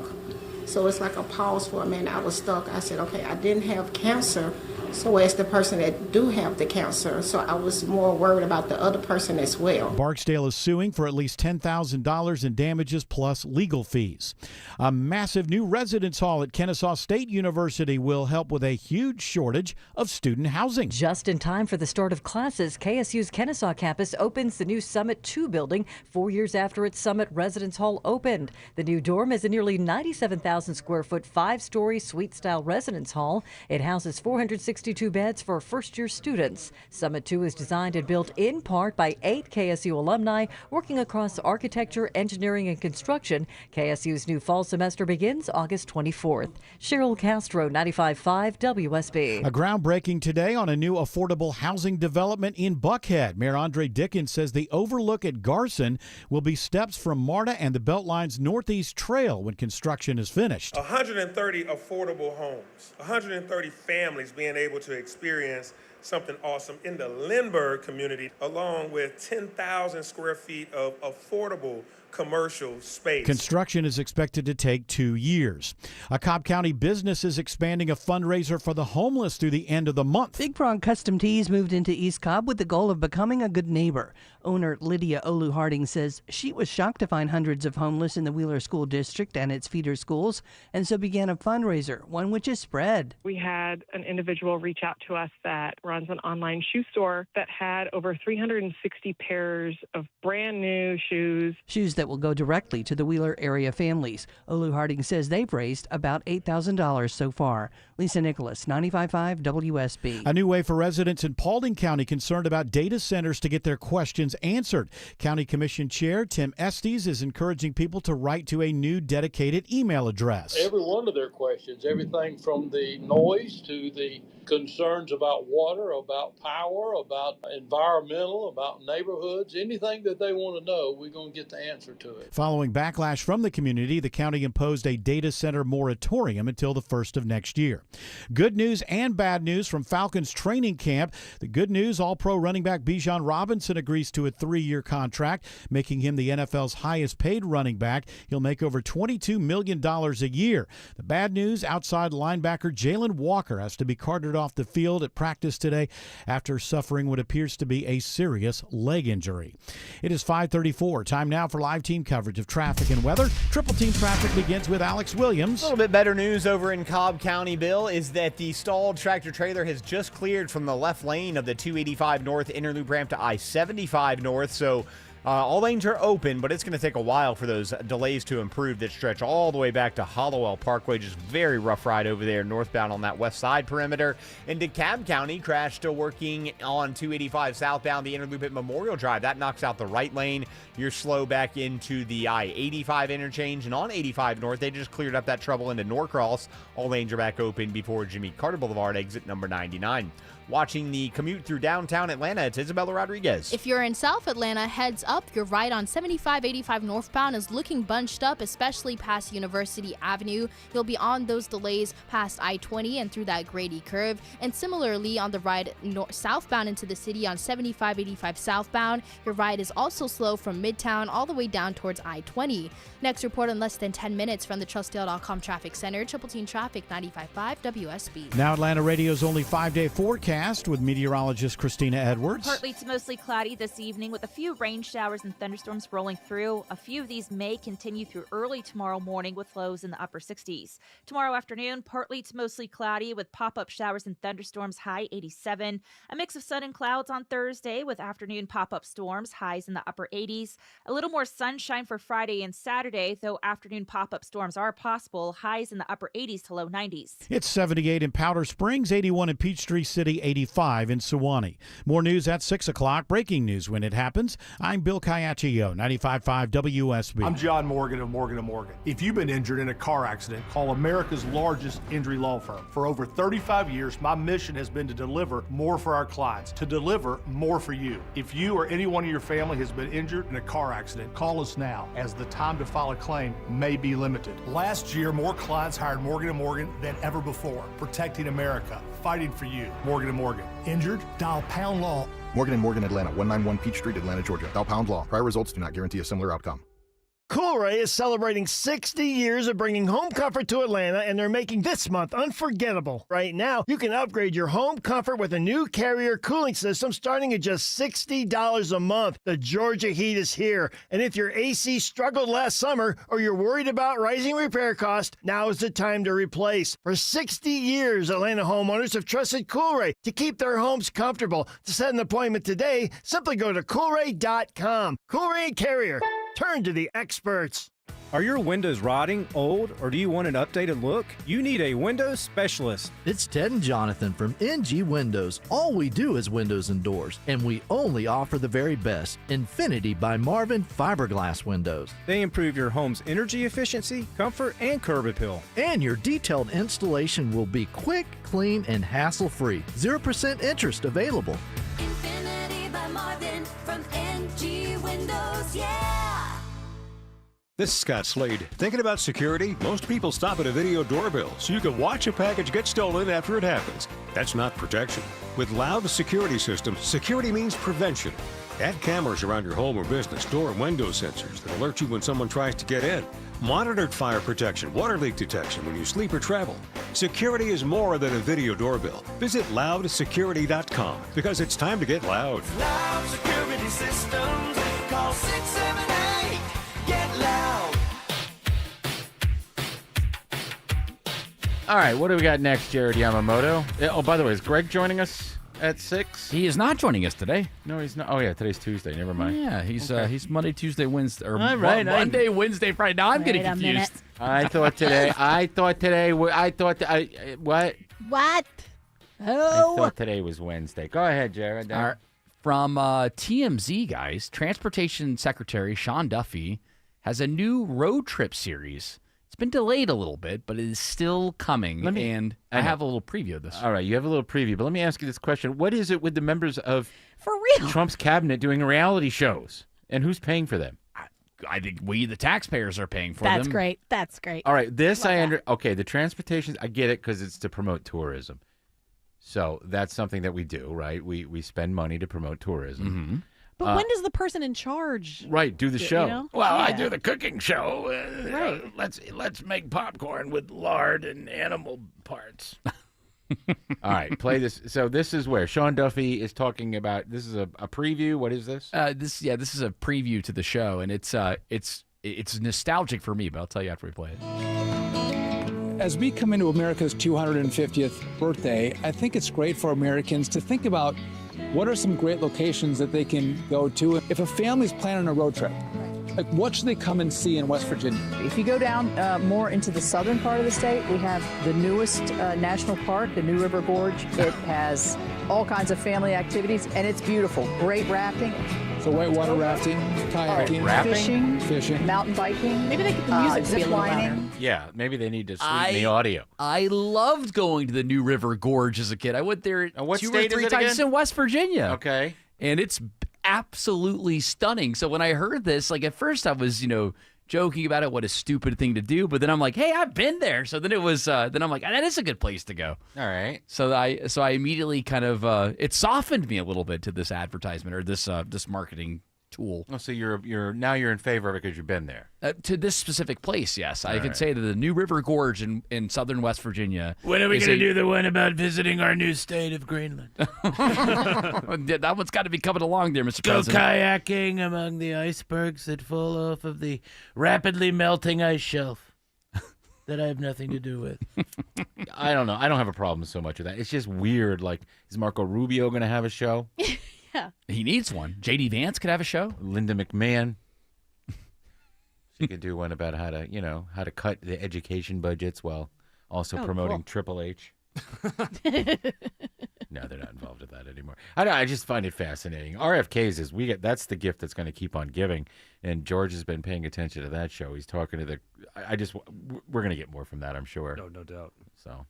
So it's like a pause for a minute. I was stuck. I said, okay, I didn't have cancer. So as the person that do have the cancer, so I was more worried about the other person as well. Barksdale is suing for at least $10,000 in damages plus legal fees. A massive new residence hall at Kennesaw State University will help with a huge shortage of student housing. Just in time for the start of classes, KSU's Kennesaw campus opens the new Summit 2 building 4 years after its Summit Residence Hall opened. The new dorm is a nearly 97,000 square foot 5-story suite-style residence hall. It houses 462 beds for first-year students. Summit 2 is designed and built in part by 8 KSU alumni working across architecture, engineering, and construction. KSU's new fall semester begins August 24th. Cheryl Castro, 95.5 WSB. A groundbreaking today on a new affordable housing development in Buckhead. Mayor Andre Dickens says the overlook at Garson will be steps from MARTA and the Beltline's Northeast Trail when construction is finished. 130 affordable homes, 130 families being able to experience something awesome in the Lindbergh community, along with 10,000 square feet of affordable commercial space. Construction is expected to take 2 years. A Cobb County business is expanding a fundraiser for the homeless through the end of the month. Big Frog Custom Tees moved into East Cobb with the goal of becoming a good neighbor. Owner Lydia Olu Harding says she was shocked to find hundreds of homeless in the Wheeler School District and its feeder schools, and so began a fundraiser, one which is spread. We had an individual reach out to us that runs an online shoe store that had over 360 pairs of brand new shoes. Shoes that will go directly to the Wheeler area families. Olu Harding says they've raised about $8,000 so far. Lisa Nicholas, 95.5 WSB. A new way for residents in Paulding County concerned about data centers to get their questions answered. County Commission Chair Tim Estes is encouraging people to write to a new dedicated email address. Every one of their questions, everything from the noise to the concerns about water, about power, about environmental, about neighborhoods, anything that they want to know, we're going to get the answer to it. Following backlash from the community, the county imposed a data center moratorium until the 1st of next year. Good news and bad news from Falcons training camp. The good news, All-Pro running back Bijan Robinson agrees to a 3-year contract, making him the NFL's highest paid running back. He'll make over $22 million a year. The bad news, outside linebacker Jalen Walker has to be carted off the field at practice today after suffering what appears to be a serious leg injury. It is 5:34. Time now for live team coverage of traffic and weather. Triple Team Traffic begins with Alex Williams. A little bit better news over in Cobb County, Bill, is that the stalled tractor trailer has just cleared from the left lane of the 285 North inner loop ramp to I-75 North. So all lanes are open, but it's going to take a while for those delays to improve that stretch all the way back to Hollowell Parkway. Just very rough ride over there northbound on that west side perimeter. And DeKalb County, crash still working on 285 southbound, the inner loop at Memorial Drive. That knocks out the right lane. You're slow back into the I-85 interchange. And on 85 North, they just cleared up that trouble into Norcross. All lanes are back open before Jimmy Carter Boulevard, exit number 99. Watching the commute through downtown Atlanta, it's Isabella Rodriguez. If you're in South Atlanta, heads up. Your ride on 7585 northbound is looking bunched up, especially past University Avenue. You'll be on those delays past I-20 and through that Grady curve. And similarly, on the ride southbound into the city on 7585 southbound, your ride is also slow from Midtown all the way down towards I-20. Next report in less than 10 minutes from the TrustDale.com Traffic Center. Triple Team Traffic, 95.5 WSB. Now Atlanta Radio's only 5-day forecast with meteorologist Christina Edwards. Partly to mostly cloudy this evening with a few rain showers and thunderstorms rolling through. A few of these may continue through early tomorrow morning with lows in the upper 60s. Tomorrow afternoon, partly to mostly cloudy with pop-up showers and thunderstorms, high 87. A mix of sun and clouds on Thursday with afternoon pop-up storms, highs in the upper 80s. A little more sunshine for Friday and Saturday, though afternoon pop-up storms are possible, highs in the upper 80s to low 90s. It's 78 in Powder Springs, 81 in Peachtree City, 85 in Sewanee. More news at 6 o'clock. Breaking news when it happens. I'm Bill Caiaccio, 95.5 WSB. I'm John Morgan of Morgan & Morgan. If you've been injured in a car accident, call America's largest injury law firm. For over 35 years, my mission has been to deliver more for our clients, to deliver more for you. If you or anyone in your family has been injured in a car accident, call us now, as the time to file a claim may be limited. Last year, more clients hired Morgan & Morgan than ever before, protecting America, fighting for you. Morgan & Morgan. Injured? Dial pound law. Morgan & Morgan, Atlanta, 191 Peachtree, Atlanta, Georgia. Dial pound law. Prior results do not guarantee a similar outcome. Cool-Ray is celebrating 60 years of bringing home comfort to Atlanta, and they're making this month unforgettable. Right now, you can upgrade your home comfort with a new Carrier cooling system starting at just $60 a month. The Georgia heat is here, and if your AC struggled last summer or you're worried about rising repair costs, now is the time to replace. For 60 years, Atlanta homeowners have trusted Cool-Ray to keep their homes comfortable. To set an appointment today, simply go to Coolray.com. Cool-Ray Carrier. Turn to the experts. Are your windows rotting, old, or do you want an updated look? You need a windows specialist. It's Ted and Jonathan from NG Windows. All we do is windows and doors, and we only offer the very best. Infinity by Marvin fiberglass windows. They improve your home's energy efficiency, comfort, and curb appeal. And your detailed installation will be quick, clean, and hassle-free. 0% interest available. Infinity by Marvin from NG Windows, yeah! This is Scott Slade. Thinking about security? Most people stop at a video doorbell so you can watch a package get stolen after it happens. That's not protection. With Loud Security Systems, security means prevention. Add cameras around your home or business, door and window sensors that alert you when someone tries to get in. Monitored fire protection, water leak detection when you sleep or travel. Security is more than a video doorbell. Visit loudsecurity.com because it's time to get loud. Loud Security Systems. Call 678. Get loud. All right, what do we got next, Jared Yamamoto? Oh, by the way, is Greg joining us at 6? He is not joining us today. No, he's not. Oh, yeah, today's Tuesday. Never mind. Yeah, he's Monday, Tuesday, Wednesday, or All right, Monday, Wednesday, Friday. Now I'm getting confused. I thought today. What? What? I thought today was Wednesday. Go ahead, Jared. All right. From TMZ, guys, Transportation Secretary Sean Duffy has a new road trip series. It's been delayed a little bit, but it is still coming, and I have a little preview of this. All right, you have a little preview, but let me ask you this question. What is it with the members of for real Trump's cabinet doing reality shows, and who's paying for them? I think we, the taxpayers, are paying for them. That's great. That's great. All right, this okay, the transportation, I get it because it's to promote tourism. So that's something that we do, right? We spend money to promote tourism. Mm-hmm. But when does the person in charge do the show? You know? Well, I do the cooking show. Right. Let's make popcorn with lard and animal parts. All right, play this. So this is where Sean Duffy is talking about. This is a preview. What is this? This is a preview to the show, and it's nostalgic for me. But I'll tell you after we play it. As we come into America's 250th birthday, I think it's great for Americans to think about what are some great locations that they can go to. If a family's planning a road trip, like what should they come and see in West Virginia? If you go down more into the southern part of the state, we have the newest national park, the New River Gorge. It has all kinds of family activities, and it's beautiful. Great rafting. So whitewater rafting, kayaking, fishing, mountain biking. Maybe they get the music zip lining. Yeah, maybe they need to sweeten the audio. I loved going to the New River Gorge as a kid. I went there what 2 or state 3 is it times. again? It's in West Virginia. Okay. And it's absolutely stunning. So when I heard this, like at first I was, joking about it, what a stupid thing to do. But then I'm like, hey, I've been there. So then it was, then I'm like, that is a good place to go. All right. So I immediately kind of, it softened me a little bit to this advertisement or this marketing tool. Oh, so you're in favor of it because you've been there. To this specific place, yes. I could right. say that the New River Gorge in southern West Virginia. When are we going to do the one about visiting our new state of Greenland? That one's got to be coming along there, Mr. Go President. kayaking among the icebergs that fall off of the rapidly melting ice shelf that I have nothing to do with. I don't know. I don't have a problem so much with that. It's just weird. Like, is Marco Rubio going to have a show? Yeah. He needs one. J.D. Vance could have a show. Linda McMahon. She could do one about how to cut the education budgets while also promoting cool. Triple H. No, they're not involved with that anymore. I just find it fascinating. RFK's that's the gift that's going to keep on giving. And George has been paying attention to that show. He's talking to we're going to get more from that, I'm sure. No doubt. So,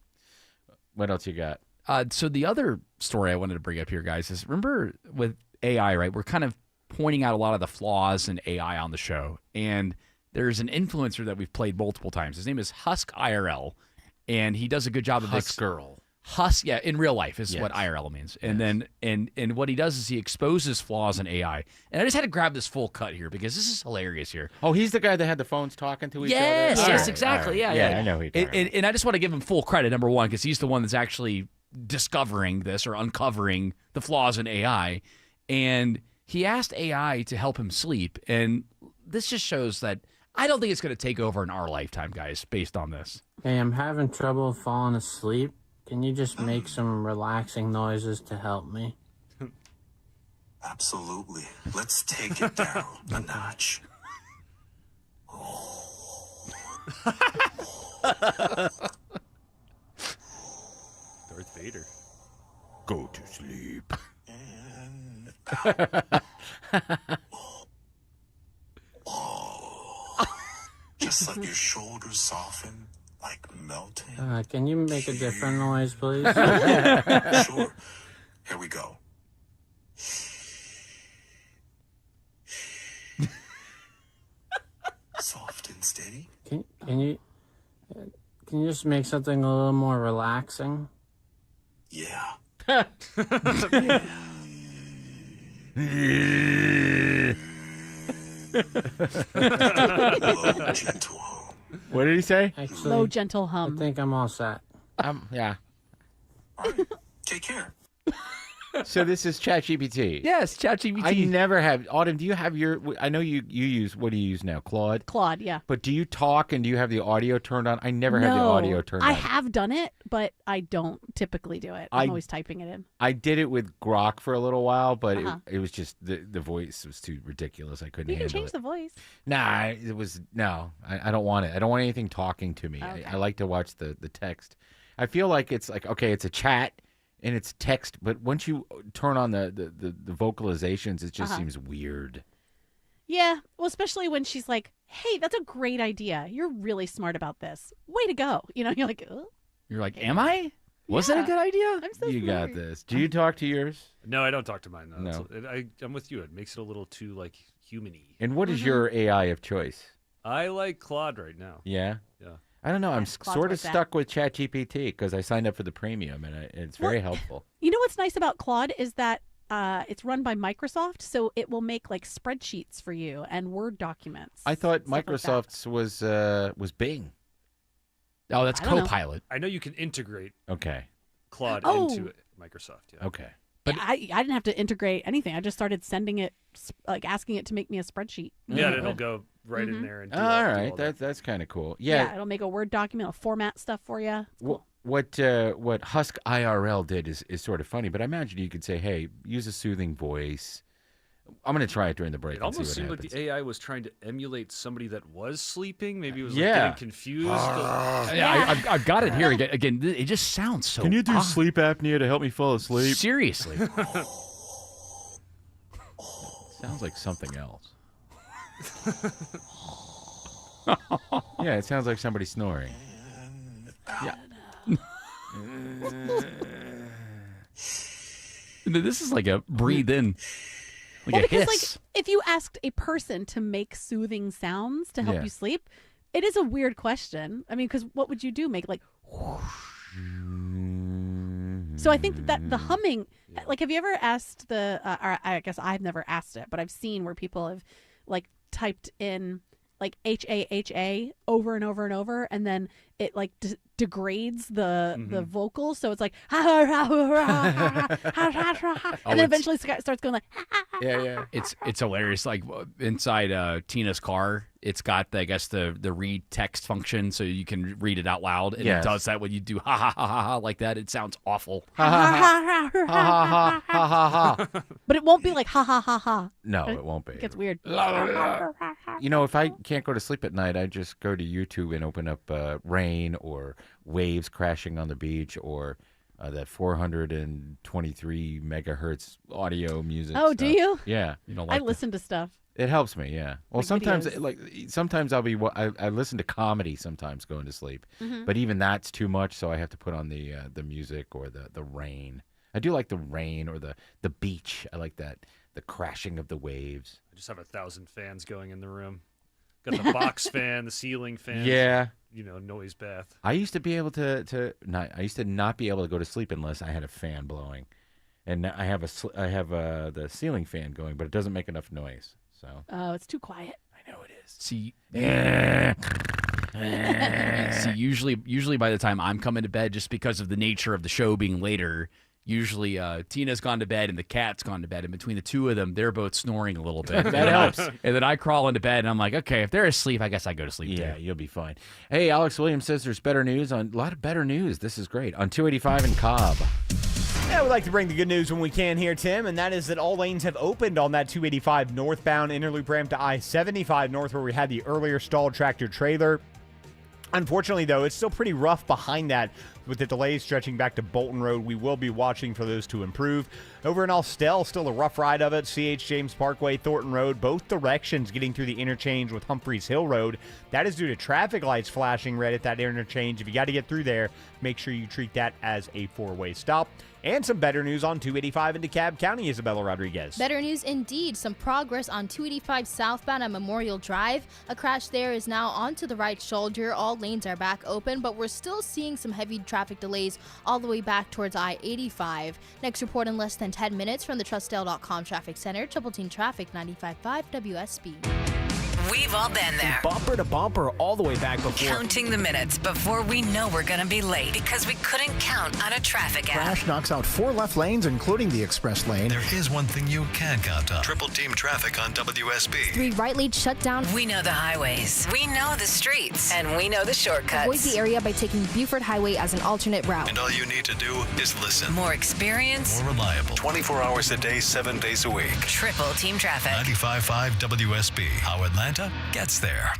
what else you got? So the other story I wanted to bring up here, guys, is remember with AI, right? We're kind of pointing out a lot of the flaws in AI on the show. And there's an influencer that we've played multiple times. His name is Husk IRL, and he does a good job of Husk Girl. Husk, yeah, in real life is what IRL means. And then and what he does is he exposes flaws in AI. And I just had to grab this full cut here because this is hilarious here. Oh, he's the guy that had the phones talking to each other? Yes, exactly. Right. Yeah, I know who you're talking about. And I just want to give him full credit, number one, because he's the one that's actually discovering this or uncovering the flaws in AI. And he asked AI to help him sleep. And this just shows that I don't think it's going to take over in our lifetime, guys, based on this. Hey, I'm having trouble falling asleep. Can you just make some relaxing noises to help me? Absolutely. Let's take it down a notch. Darth Vader. Go to sleep. Just let your shoulders soften like melting. Can you make a different noise, please? Sure. Here we go. Soft and steady. Can you just make something a little more relaxing? Yeah. Low, gentle hum. What did he say? Actually, Low, gentle hum. I think I'm all set. Yeah. Take care. So this is ChatGPT. Yes, ChatGPT. I never have. Autumn, do you have your? I know you use. What do you use now? Claude. Claude, yeah. But do you talk and do you have the audio turned on? I never had the audio turned on. I have done it, but I don't typically do it. I'm always typing it in. I did it with Grok for a little while, but Uh-huh. it was just the voice was too ridiculous. I couldn't You can handle change it. the voice. Nah, it was no. I don't want it. I don't want anything talking to me. Okay. I like to watch the text. I feel like it's like okay, it's a chat and it's text, but once you turn on the vocalizations, it just Uh-huh. seems weird. Yeah, well, especially when she's like, "Hey, that's a great idea. You're really smart about this. Way to go!" You know, you're like, "Oh, You're like, am I? Was it a good idea? I'm so You smart." got this. Do you talk to yours? No, I don't talk to mine. No, No. I'm with you. It makes it a little too like human-y. And what is your AI of choice? I like Claude right now. Yeah. Yeah. I don't know. I'm Claude's sort of like that. stuck with ChatGPT because I signed up for the premium and it's very helpful. You know what's nice about Claude is that it's run by Microsoft, so it will make like spreadsheets for you and Word documents. I thought stuff like that. Microsoft's was Bing. Oh, that's I don't know. Copilot. I know you can integrate Okay. Claude Oh. into Microsoft. Yeah. Okay. But I didn't have to integrate anything. I just started sending it, like asking it to make me a spreadsheet. Yeah, Mm. it'll go right Mhm. in there and do All all right. that. That's kind of cool. Yeah, Yeah. it'll make a Word document, it'll format stuff for you. What Husk IRL did is sort of funny, but I imagine you could say, "Hey, use a soothing voice." I'm going to try it during the break. It and see almost what seemed happens. like the AI was trying to emulate somebody that was sleeping. Maybe it was Yeah. like getting confused. I've got it here again. It just sounds so. Can you do odd. sleep apnea to help me fall asleep? Seriously. Sounds like something else. Yeah, it sounds like somebody snoring. Yeah. This is like a breathe in, like Well, a because hiss. like if you asked a person to make soothing sounds to help Yeah. you sleep, it is a weird question. I mean, because what would you do? Make like So I think that the humming, like, have you ever asked the, or I guess I've never asked it, but I've seen where people have like typed in like HAHA over and over and over, and then it like degrades the vocals, so it's like and then eventually starts going like yeah. It's hilarious. Like inside Tina's car, it's got the read text function, so you can read it out loud, and Yes. it does that when you do ha ha ha ha ha like that. It sounds awful. Ha ha ha ha. But it won't be like ha ha ha ha. No, it won't be. It gets weird. You know, if I can't go to sleep at night, I just go to YouTube and open up rain or waves crashing on the beach or that 423 megahertz audio music. Oh, do stuff. you? Yeah. I listen to stuff. It helps me, yeah. Well, Like sometimes, videos. sometimes I'll be. I listen to comedy sometimes going to sleep, Mhm. but even that's too much. So I have to put on the music or the rain. I do like the rain or the beach. I like that, the crashing of the waves. I just have 1,000 fans going in the room. Got the box fan, the ceiling fan. Yeah. You know, noise bath. I used to be able to not. I used to not be able to go to sleep unless I had a fan blowing, and now I have the ceiling fan going, but it doesn't make enough noise. So Oh, it's too quiet. I know it is. See, usually by the time I'm coming to bed, just because of the nature of the show being later, usually Tina's gone to bed and the cat's gone to bed, and between the two of them, they're both snoring a little bit. That helps. And then I crawl into bed, and I'm like, okay, if they're asleep, I guess I go to sleep Yeah, too. you'll be fine. Hey, Alex Williams says there's better news on a lot of better news. This is great on 285 in Cobb. Yeah, we like to bring the good news when we can here, Tim, and that is that all lanes have opened on that 285 northbound interloop ramp to I-75 north where we had the earlier stalled tractor trailer. Unfortunately, though, it's still pretty rough behind that With the delays stretching back to Bolton Road, we will be watching for those to improve. Over in Austell, still a rough ride of it. CH James Parkway, Thornton Road, both directions getting through the interchange with Humphreys Hill Road. That is due to traffic lights flashing red at that interchange. If you got to get through there, make sure you treat that as a four-way stop. And some better news on 285 in DeKalb County, Isabella Rodriguez. Better news indeed. Some progress on 285 southbound at Memorial Drive. A crash there is now onto the right shoulder. All lanes are back open, but we're still seeing some heavy traffic delays all the way back towards I-85. Next report in less than 10 minutes from the Trustdale.com Traffic Center. Triple Team Traffic, 95.5 WSB. We've all been there. Bumper to bumper all the way back before. Counting the minutes before we know we're going to be late because we couldn't count on a traffic app. Crash knocks out 4 left lanes, including the express lane. There is one thing you can count on. Triple Team Traffic on WSB. 3 right lanes shut down. We know the highways. We know the streets. And we know the shortcuts. Avoid the area by taking Buford Highway as an alternate route. And all you need to do is listen. More experience. More reliable. 24 hours a day, 7 days a week. Triple Team Traffic. 95.5 WSB. How Atlanta gets there.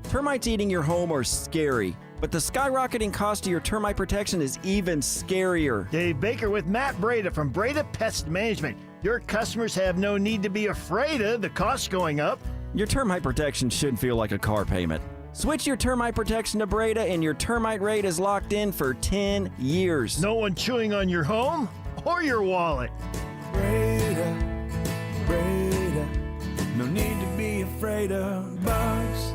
Termites eating your home are scary, but the skyrocketing cost of your termite protection is even scarier. Dave Baker with Matt Breda from Breda Pest Management. Your customers have no need to be afraid of the costs going up. Your termite protection should feel like a car payment. Switch your termite protection to Breda and your termite rate is locked in for 10 years. No one chewing on your home or your wallet. Breda, Breda, no need to be afraid of bugs.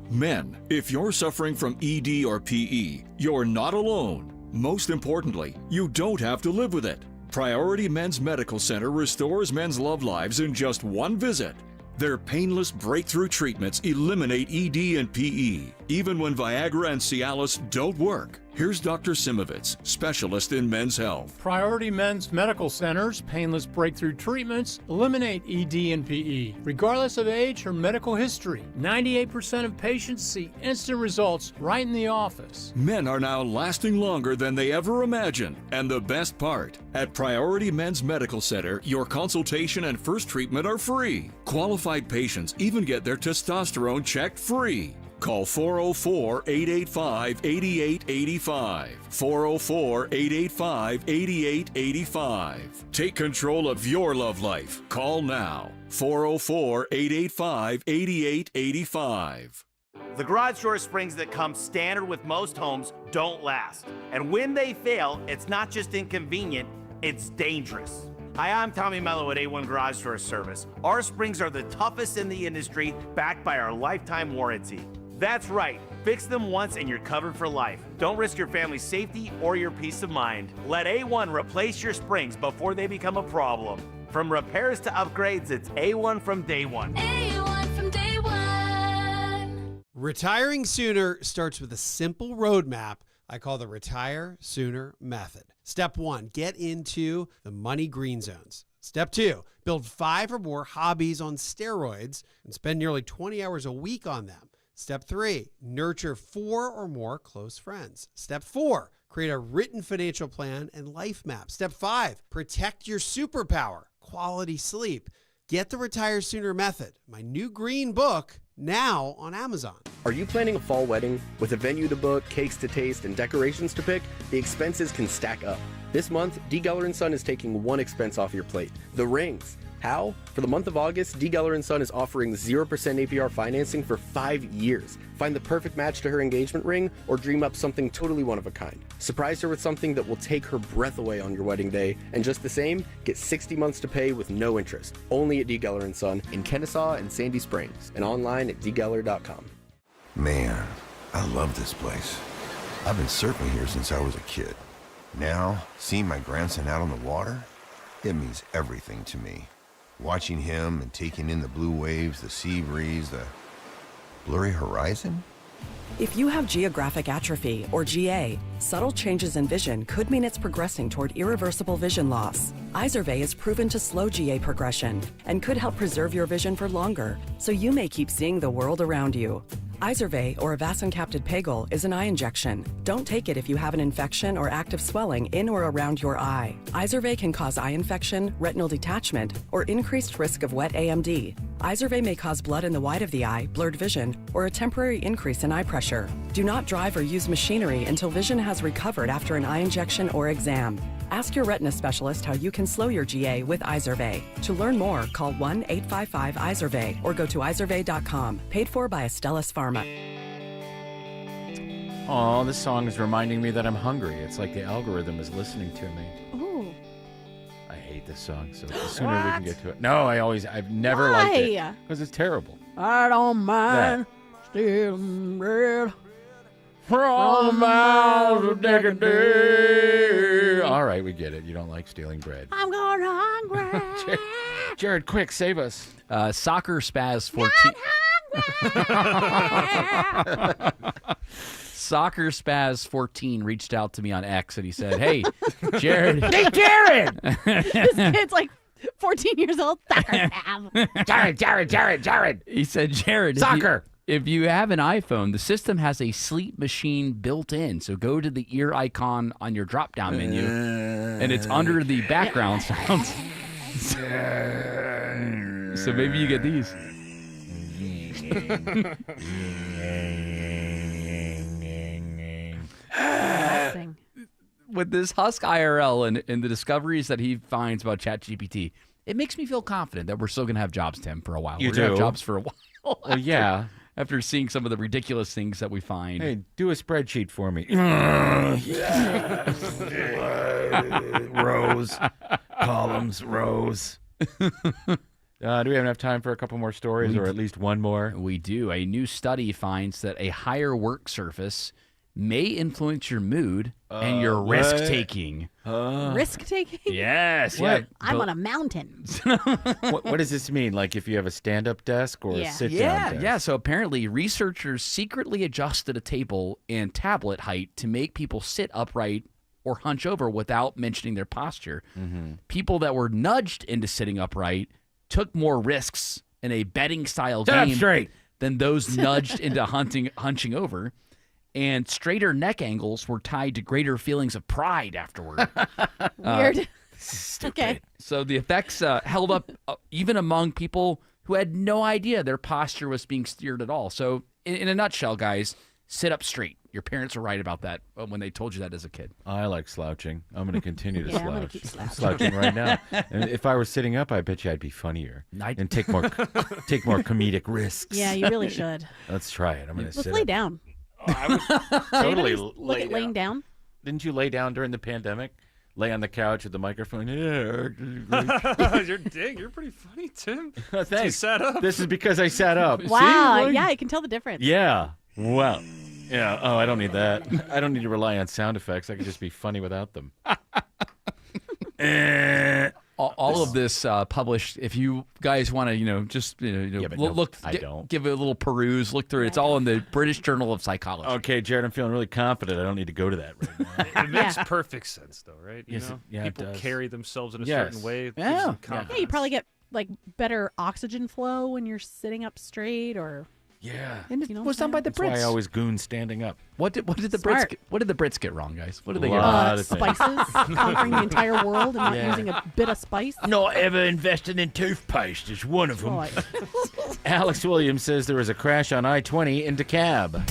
Men, if you're suffering from ED or PE, you're not alone. Most importantly, you don't have to live with it. Priority Men's Medical Center restores men's love lives in just one visit. Their painless breakthrough treatments eliminate ED and PE, even when Viagra and Cialis don't work. Here's Dr. Simovitz, specialist in men's health. Priority Men's Medical Center's painless breakthrough treatments eliminate ED and PE, regardless of age or medical history. 98% of patients see instant results right in the office. Men are now lasting longer than they ever imagined. And the best part, at Priority Men's Medical Center, your consultation and first treatment are free. Qualified patients even get their testosterone checked free. Call 404-885-8885. 404-885-8885. Take control of your love life. Call now. 404-885-8885. The garage door springs that come standard with most homes don't last. And when they fail, it's not just inconvenient, it's dangerous. Hi, I'm Tommy Mello at A1 Garage Door Service. Our springs are the toughest in the industry, backed by our lifetime warranty. That's right. Fix them once and you're covered for life. Don't risk your family's safety or your peace of mind. Let A1 replace your springs before they become a problem. From repairs to upgrades, it's A1 from day one. A1 from day one. Retiring sooner starts with a simple roadmap I call the Retire Sooner Method. Step 1, get into the money green zones. Step 2, build 5 or more hobbies on steroids and spend nearly 20 hours a week on them. Step 3, nurture 4 or more close friends. Step 4, create a written financial plan and life map. Step 5, protect your superpower, quality sleep. Get the Retire Sooner Method, my new green book, now on Amazon. Are you planning a fall wedding? With a venue to book, cakes to taste, and decorations to pick, the expenses can stack up. This month, D. Geller & Son is taking one expense off your plate, the rings. How? For the month of August, D. Geller & Son is offering 0% APR financing for 5 years. Find the perfect match to her engagement ring or dream up something totally one of a kind. Surprise her with something that will take her breath away on your wedding day. And just the same, get 60 months to pay with no interest. Only at D. Geller & Son in Kennesaw and Sandy Springs and online at dgeller.com. Man, I love this place. I've been surfing here since I was a kid. Now, seeing my grandson out on the water, it means everything to me. Watching him and taking in the blue waves, the sea breeze, the blurry horizon. If you have geographic atrophy, or GA, subtle changes in vision could mean it's progressing toward irreversible vision loss. Izervay is proven to slow GA progression and could help preserve your vision for longer, so you may keep seeing the world around you. Izervay, or avacincaptad pegol, is an eye injection. Don't take it if you have an infection or active swelling in or around your eye. Izervay can cause eye infection, retinal detachment, or increased risk of wet AMD. Izervay may cause blood in the white of the eye, blurred vision, or a temporary increase in eye pressure. Do not drive or use machinery until vision has recovered after an eye injection or exam. Ask your retina specialist how you can slow your GA with Izervay. To learn more, call 1-855-IZERVAY or go to izervay.com. Paid for by Astellas Pharma. Oh, this song is reminding me that I'm hungry. It's like the algorithm is listening to me. Ooh. I hate this song, so the sooner we can get to it. No, I've never liked it. Why? Because it's terrible. I don't mind stealing bread from miles of decadence. All right, we get it. You don't like stealing bread. I'm going hungry. Jared, quick, save us. Soccer Spaz 14. Soccer Spaz 14 reached out to me on X and he said, "Hey, Jared." Hey, Jared! This kid's like 14 years old. Soccer Spaz. Jared. He said, "Jared, soccer. If you have an iPhone, the system has a sleep machine built in. So go to the ear icon on your drop-down menu, and it's under the background sounds. So maybe you get these." With this Husk IRL and the discoveries that he finds about ChatGPT, it makes me feel confident that we're still going to have jobs, Tim, for a while. You we're gonna do? have jobs for a while. Well, yeah. After seeing some of the ridiculous things that we find. Hey, do a spreadsheet for me. Rows, columns, rows. Do we have enough time for a couple more stories, or at least one more? We do. A new study finds that a higher work surface may influence your mood and your risk-taking. Risk-taking? Yes. What? Yeah. I'm on a mountain. What does this mean? Like if you have a stand-up desk or a sit-down desk? Yeah. So apparently researchers secretly adjusted a table and tablet height to make people sit upright or hunch over without mentioning their posture. Mm-hmm. People that were nudged into sitting upright took more risks in a betting-style Sit up game straight. than those nudged into hunching over. And straighter neck angles were tied to greater feelings of pride afterward. Weird. Okay. So the effects held up even among people who had no idea their posture was being steered at all. So in a nutshell, guys, sit up straight. Your parents were right about that when they told you that as a kid. I like slouching. I'm going to continue to Yeah, slouch. I'm gonna keep slouching. Slouching right now. And if I were sitting up, I bet you I'd be funnier and take more comedic risks. Yeah, you really should. Let's try it. I'm going to sit Let's lay up. down. I would totally Look at laying down. Didn't you lay down during the pandemic? Lay on the couch with the microphone. You're pretty funny, Tim. Thanks. You sat up. This is because I sat up. Wow. See? Yeah, I can tell the difference. Yeah. Wow. Yeah. Oh, I don't need that. I don't need to rely on sound effects. I could just be funny without them. All of this published. If you guys want to, just look, I don't. give it a little peruse, look through it. It's all in the British Journal of Psychology. Okay, Jared, I'm feeling really confident. I don't need to go to that right now. It makes perfect sense, though, right? Yes, it People does. carry themselves in a Yes. certain way. It gives Yeah. them confidence. Yeah, you probably get like better oxygen flow when you're sitting up straight, or Yeah. And it You know was what I'm done by the That's why I Brits. always goon standing up. What did the Smart. Brits get wrong, guys? What did they get Lot wrong? of things. spices, conquering the entire world and not Yeah. using a bit of spice. Not ever invested in toothpaste is one of them. Right. Alex Williams says there was a crash on I-20 into Cab.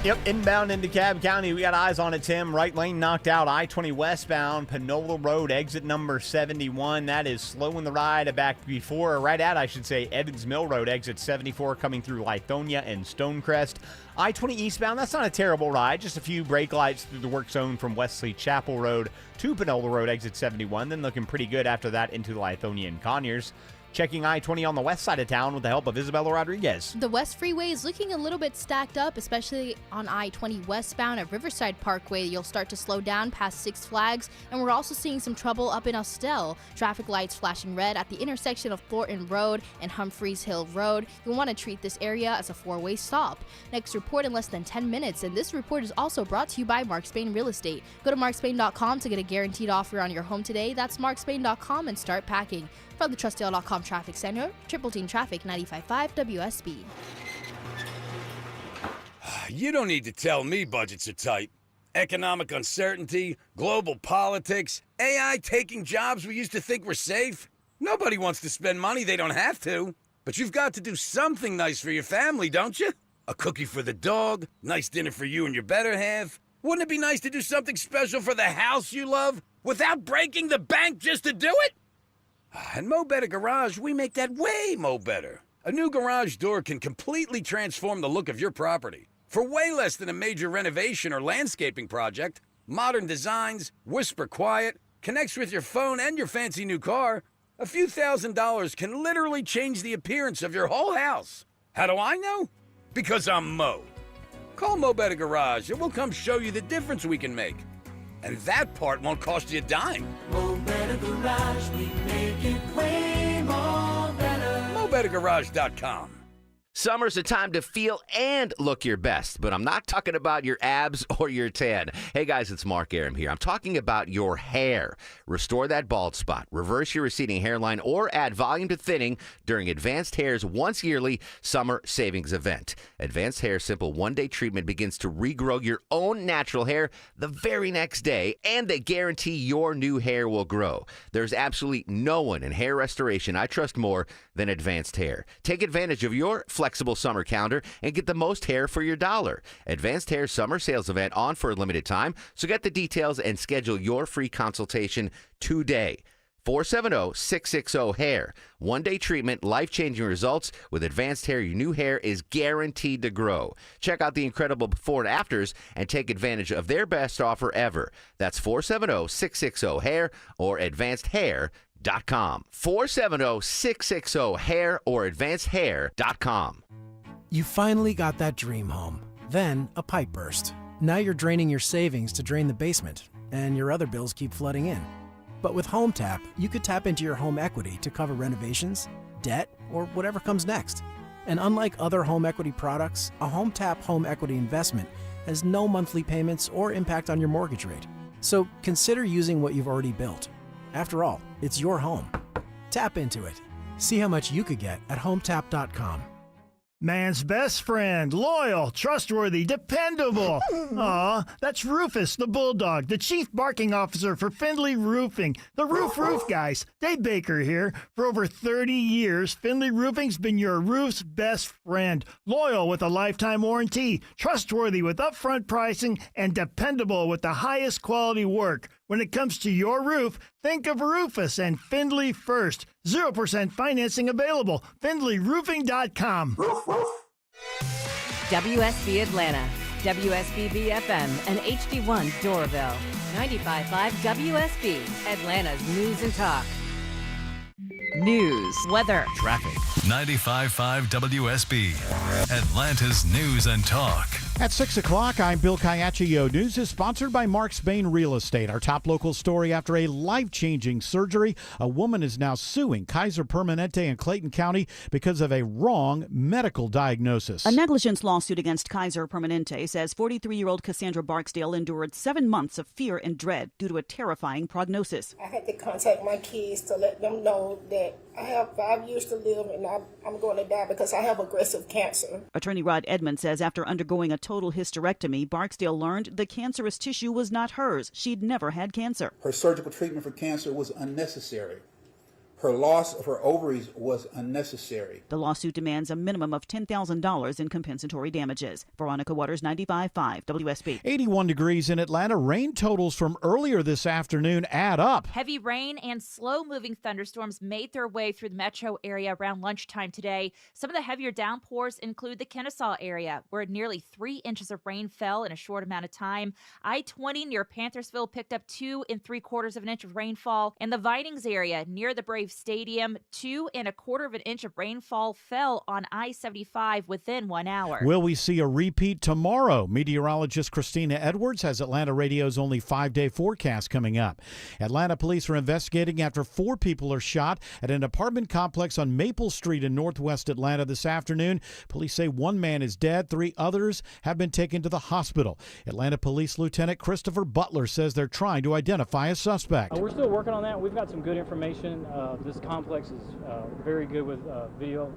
Yep, inbound into Cobb County. We got eyes on it, Tim. Right lane knocked out. I-20 westbound, Panola Road, exit number 71. That is slowing the ride back before, or right at, I should say, Evans Mill Road, exit 74, coming through Lithonia and Stonecrest. I-20 eastbound, that's not a terrible ride. Just a few brake lights through the work zone from Wesley Chapel Road to Panola Road, exit 71. Then looking pretty good after that into Lithonia and Conyers. Checking I-20 on the west side of town with the help of Isabella Rodriguez. The West Freeway is looking a little bit stacked up, especially on I-20 westbound at Riverside Parkway. You'll start to slow down past Six Flags, and we're also seeing some trouble up in Austell. Traffic lights flashing red at the intersection of Thornton Road and Humphreys Hill Road. You'll want to treat this area as a four-way stop. Next report in less than 10 minutes, and this report is also brought to you by Mark Spain Real Estate. Go to markspain.com to get a guaranteed offer on your home today. That's markspain.com and start packing. From the TrustDale.com Traffic Center, Triple Team Traffic 95.5 WSB. You don't need to tell me budgets are tight. Economic uncertainty, global politics, AI taking jobs we used to think were safe. Nobody wants to spend money they don't have to. But you've got to do something nice for your family, don't you? A cookie for the dog, nice dinner for you and your better half. Wouldn't it be nice to do something special for the house you love without breaking the bank just to do it? At Mo Better Garage, we make that way mo better. A new garage door can completely transform the look of your property. For way less than a major renovation or landscaping project, modern designs, whisper quiet, connects with your phone and your fancy new car, a few $1,000s can literally change the appearance of your whole house. How do I know? Because I'm Mo. Call Mo Better Garage and we'll come show you the difference we can make. And that part won't cost you a dime. Mo Better Garage, we make it way more better. MoBetterGarage.com. Summer's a time to feel and look your best, but I'm not talking about your abs or your tan. Hey guys, it's Mark Aram here. I'm talking about your hair. Restore that bald spot, reverse your receding hairline, or add volume to thinning during Advanced Hair's once yearly summer savings event. Advanced Hair Simple one-day treatment begins to regrow your own natural hair the very next day, and they guarantee your new hair will grow. There's absolutely no one in hair restoration I trust more than Advanced Hair. Take advantage of your flexible summer calendar and get the most hair for your dollar. Advanced Hair Summer Sales Event on for a limited time, so get the details and schedule your free consultation today. 470-660-HAIR. One-day treatment, life-changing results. With Advanced Hair, your new hair is guaranteed to grow. Check out the incredible before and afters and take advantage of their best offer ever. That's 470-660-HAIR or advancedhair.com. 470-660-HAIR or advancedhair.com. You finally got that dream home. Then a pipe burst. Now you're draining your savings to drain the basement, and your other bills keep flooding in. But with Home Tap, you could tap into your home equity to cover renovations, debt, or whatever comes next. And unlike other home equity products, a Home Tap home equity investment has no monthly payments or impact on your mortgage rate. So consider using what you've already built. After all, it's your home. Tap into it. See how much you could get at HomeTap.com. Man's best friend, loyal, trustworthy, dependable. Aw, that's Rufus, the bulldog, the chief barking officer for Findlay Roofing. The Roof guys. Dave Baker here. For over 30 years, Findlay Roofing's been your roof's best friend. Loyal with a lifetime warranty, trustworthy with upfront pricing, and dependable with the highest quality work. When it comes to your roof, think of Rufus and Findlay first. 0% financing available. FindlayRoofing.com. WSB Atlanta, WSB FM, and HD1 Doraville. 95.5 WSB, Atlanta's news and talk. News, weather, traffic. 95.5 WSB, Atlanta's news and talk. At 6 o'clock, I'm Bill Caiaccio. News is sponsored by Mark Spain Real Estate. Our top local story: after a life-changing surgery, a woman is now suing Kaiser Permanente in Clayton County because of a wrong medical diagnosis. A negligence lawsuit against Kaiser Permanente says 43-year-old Cassandra Barksdale endured 7 months of fear and dread due to a terrifying prognosis. I had to contact my kids to let them know that I have 5 years to live and I'm going to die because I have aggressive cancer. Attorney Rod Edmonds says after undergoing a total hysterectomy, Barksdale learned the cancerous tissue was not hers. She'd never had cancer. Her surgical treatment for cancer was unnecessary. Her loss of her ovaries was unnecessary. The lawsuit demands a minimum of $10,000 in compensatory damages. Veronica Waters, 95.5 WSB. 81 degrees in Atlanta. Rain totals from earlier this afternoon add up. Heavy rain and slow-moving thunderstorms made their way through the metro area around lunchtime today. Some of the heavier downpours include the Kennesaw area, where nearly 3 inches of rain fell in a short amount of time. I-20 near Panthersville picked up 2 3/4 of an inch of rainfall. And the Vinings area near the Brave Stadium, 2 1/4 of an inch of rainfall fell on I-75 within 1 hour. Will we see a repeat tomorrow? Meteorologist Christina Edwards has Atlanta Radio's only 5-day forecast coming up. Atlanta police are investigating after 4 people are shot at an apartment complex on Maple Street in northwest Atlanta this afternoon. Police say 1 man is dead. 3 others have been taken to the hospital. Atlanta Police Lieutenant Christopher Butler says they're trying to identify a suspect. We're still working on that. We've got some good information This complex is very good with video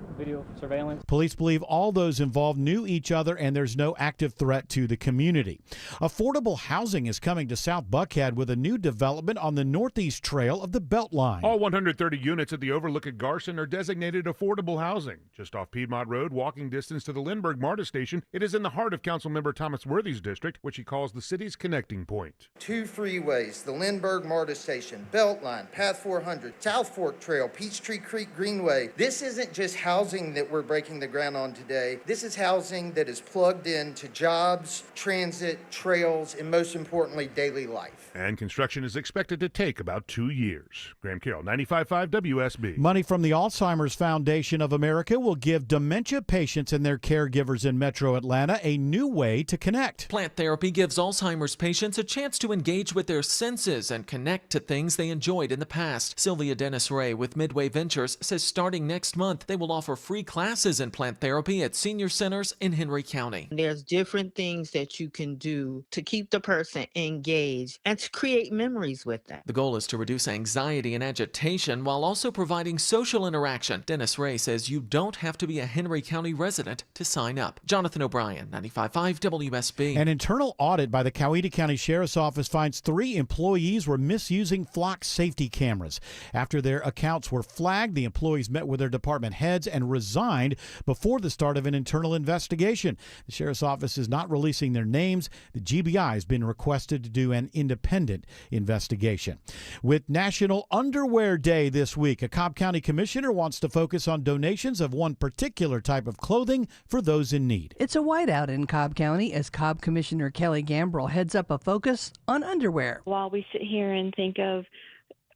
surveillance. Police believe all those involved knew each other and there's no active threat to the community. Affordable housing is coming to South Buckhead with a new development on the Northeast Trail of the Beltline. All 130 units at the Overlook at Garson are designated affordable housing. Just off Piedmont Road, walking distance to the Lindbergh MARTA station, it is in the heart of Councilmember Thomas Worthy's district, which he calls the city's connecting point. 2 freeways, the Lindbergh MARTA station, Beltline, Path 400, South Fork Trail, Peachtree Creek Greenway. This isn't just housing that we're breaking the ground on today. This is housing that is plugged into jobs, transit, trails, and most importantly, daily life. And construction is expected to take about 2 years. Graham Carroll, 95.5 WSB. Money from the Alzheimer's Foundation of America will give dementia patients and their caregivers in Metro Atlanta a new way to connect. Plant therapy gives Alzheimer's patients a chance to engage with their senses and connect to things they enjoyed in the past. Sylvia Dennis Ray with Midway Ventures says starting next month, they will offer free classes in plant therapy at senior centers in Henry County. There's different things that you can do to keep the person engaged and to create memories with them. The goal is to reduce anxiety and agitation while also providing social interaction. Dennis Ray says you don't have to be a Henry County resident to sign up. Jonathan O'Brien, 95.5 WSB. An internal audit by the Coweta County Sheriff's Office finds 3 employees were misusing flock safety cameras. After their accounts were flagged, the employees met with their department heads and resigned before the start of an internal investigation. The Sheriff's Office is not releasing their names. The GBI has been requested to do an independent investigation. With National Underwear Day this week, a Cobb County commissioner wants to focus on donations of one particular type of clothing for those in need. It's a whiteout in Cobb County as Cobb Commissioner Kelly Gambrell heads up a focus on underwear. While we sit here and think of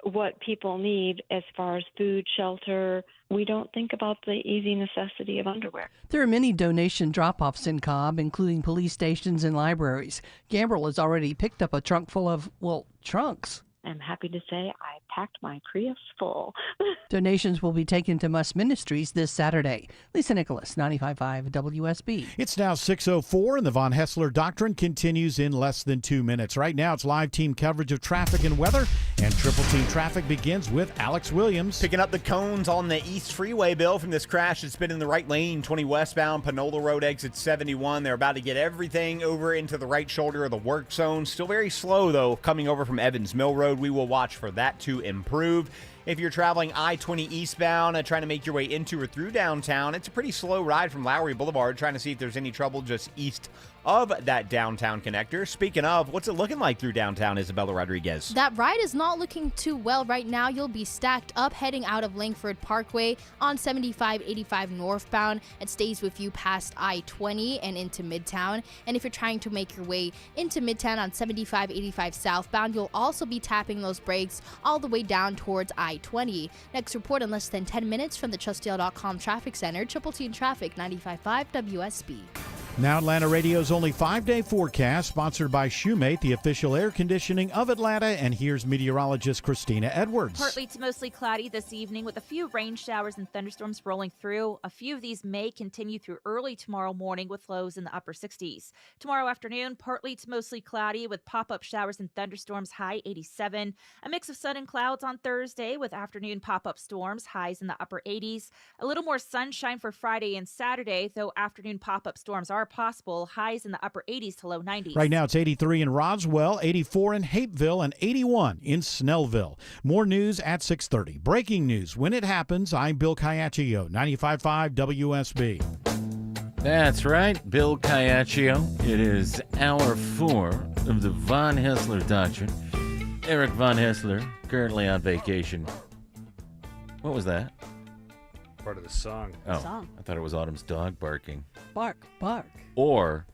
what people need as far as food, shelter, we don't think about the easy necessity of underwear. There are many donation drop-offs in Cobb, including police stations and libraries. Gambrell has already picked up a trunk full of, trunks. I'm happy to say I packed my Prius full. Donations will be taken to Must Ministries this Saturday. Lisa Nicholas, 95.5 WSB. It's now 6:04 and the Von Hessler Doctrine continues in less than 2 minutes. Right now it's live team coverage of traffic and weather, and Triple Team Traffic begins with Alex Williams. Picking up the cones on the East Freeway, Bill, from this crash. It's been in the right lane, 20 westbound, Panola Road exit 71. They're about to get everything over into the right shoulder of the work zone. Still very slow, though, coming over from Evans Mill Road. We will watch for that to improve. If you're traveling I-20 eastbound, trying to make your way into or through downtown, it's a pretty slow ride from Lowry Boulevard, trying to see if there's any trouble just east of that downtown connector. Speaking of, what's it looking like through downtown, Isabella Rodriguez? That ride is not looking too well right now. You'll be stacked up heading out of Langford Parkway on 75-85 northbound. It stays with you past I-20 and into Midtown. And if you're trying to make your way into Midtown on 75-85 southbound, you'll also be tapping those brakes all the way down towards I-20. Next report in less than 10 minutes from the TrustDale.com Traffic Center. Triple Team Traffic, 95.5 WSB. Now Atlanta Radio's only 5-day forecast, sponsored by Shoemate, the official air conditioning of Atlanta. And here's meteorologist Christina Edwards. Partly to mostly cloudy this evening with a few rain showers and thunderstorms rolling through. A few of these may continue through early tomorrow morning with lows in the upper 60s. Tomorrow afternoon, partly to mostly cloudy with pop-up showers and thunderstorms, high 87. A mix of sun and clouds on Thursday with afternoon pop-up storms, highs in the upper 80s. A little more sunshine for Friday and Saturday, though afternoon pop-up storms are possible, highs in the upper 80s to low 90s. Right now it's 83 in Roswell, 84 in Hapeville, and 81 in Snellville. More news at 6:30. Breaking news when it happens. I'm Bill Caiaccio, 95.5 WSB. That's right, Bill Caiaccio. It is hour 4 of the Von Hessler Doctrine. Eric Von Hessler, currently on vacation. What was that? Part of the song. Oh, I thought it was Autumn's dog barking. Bark, bark. Or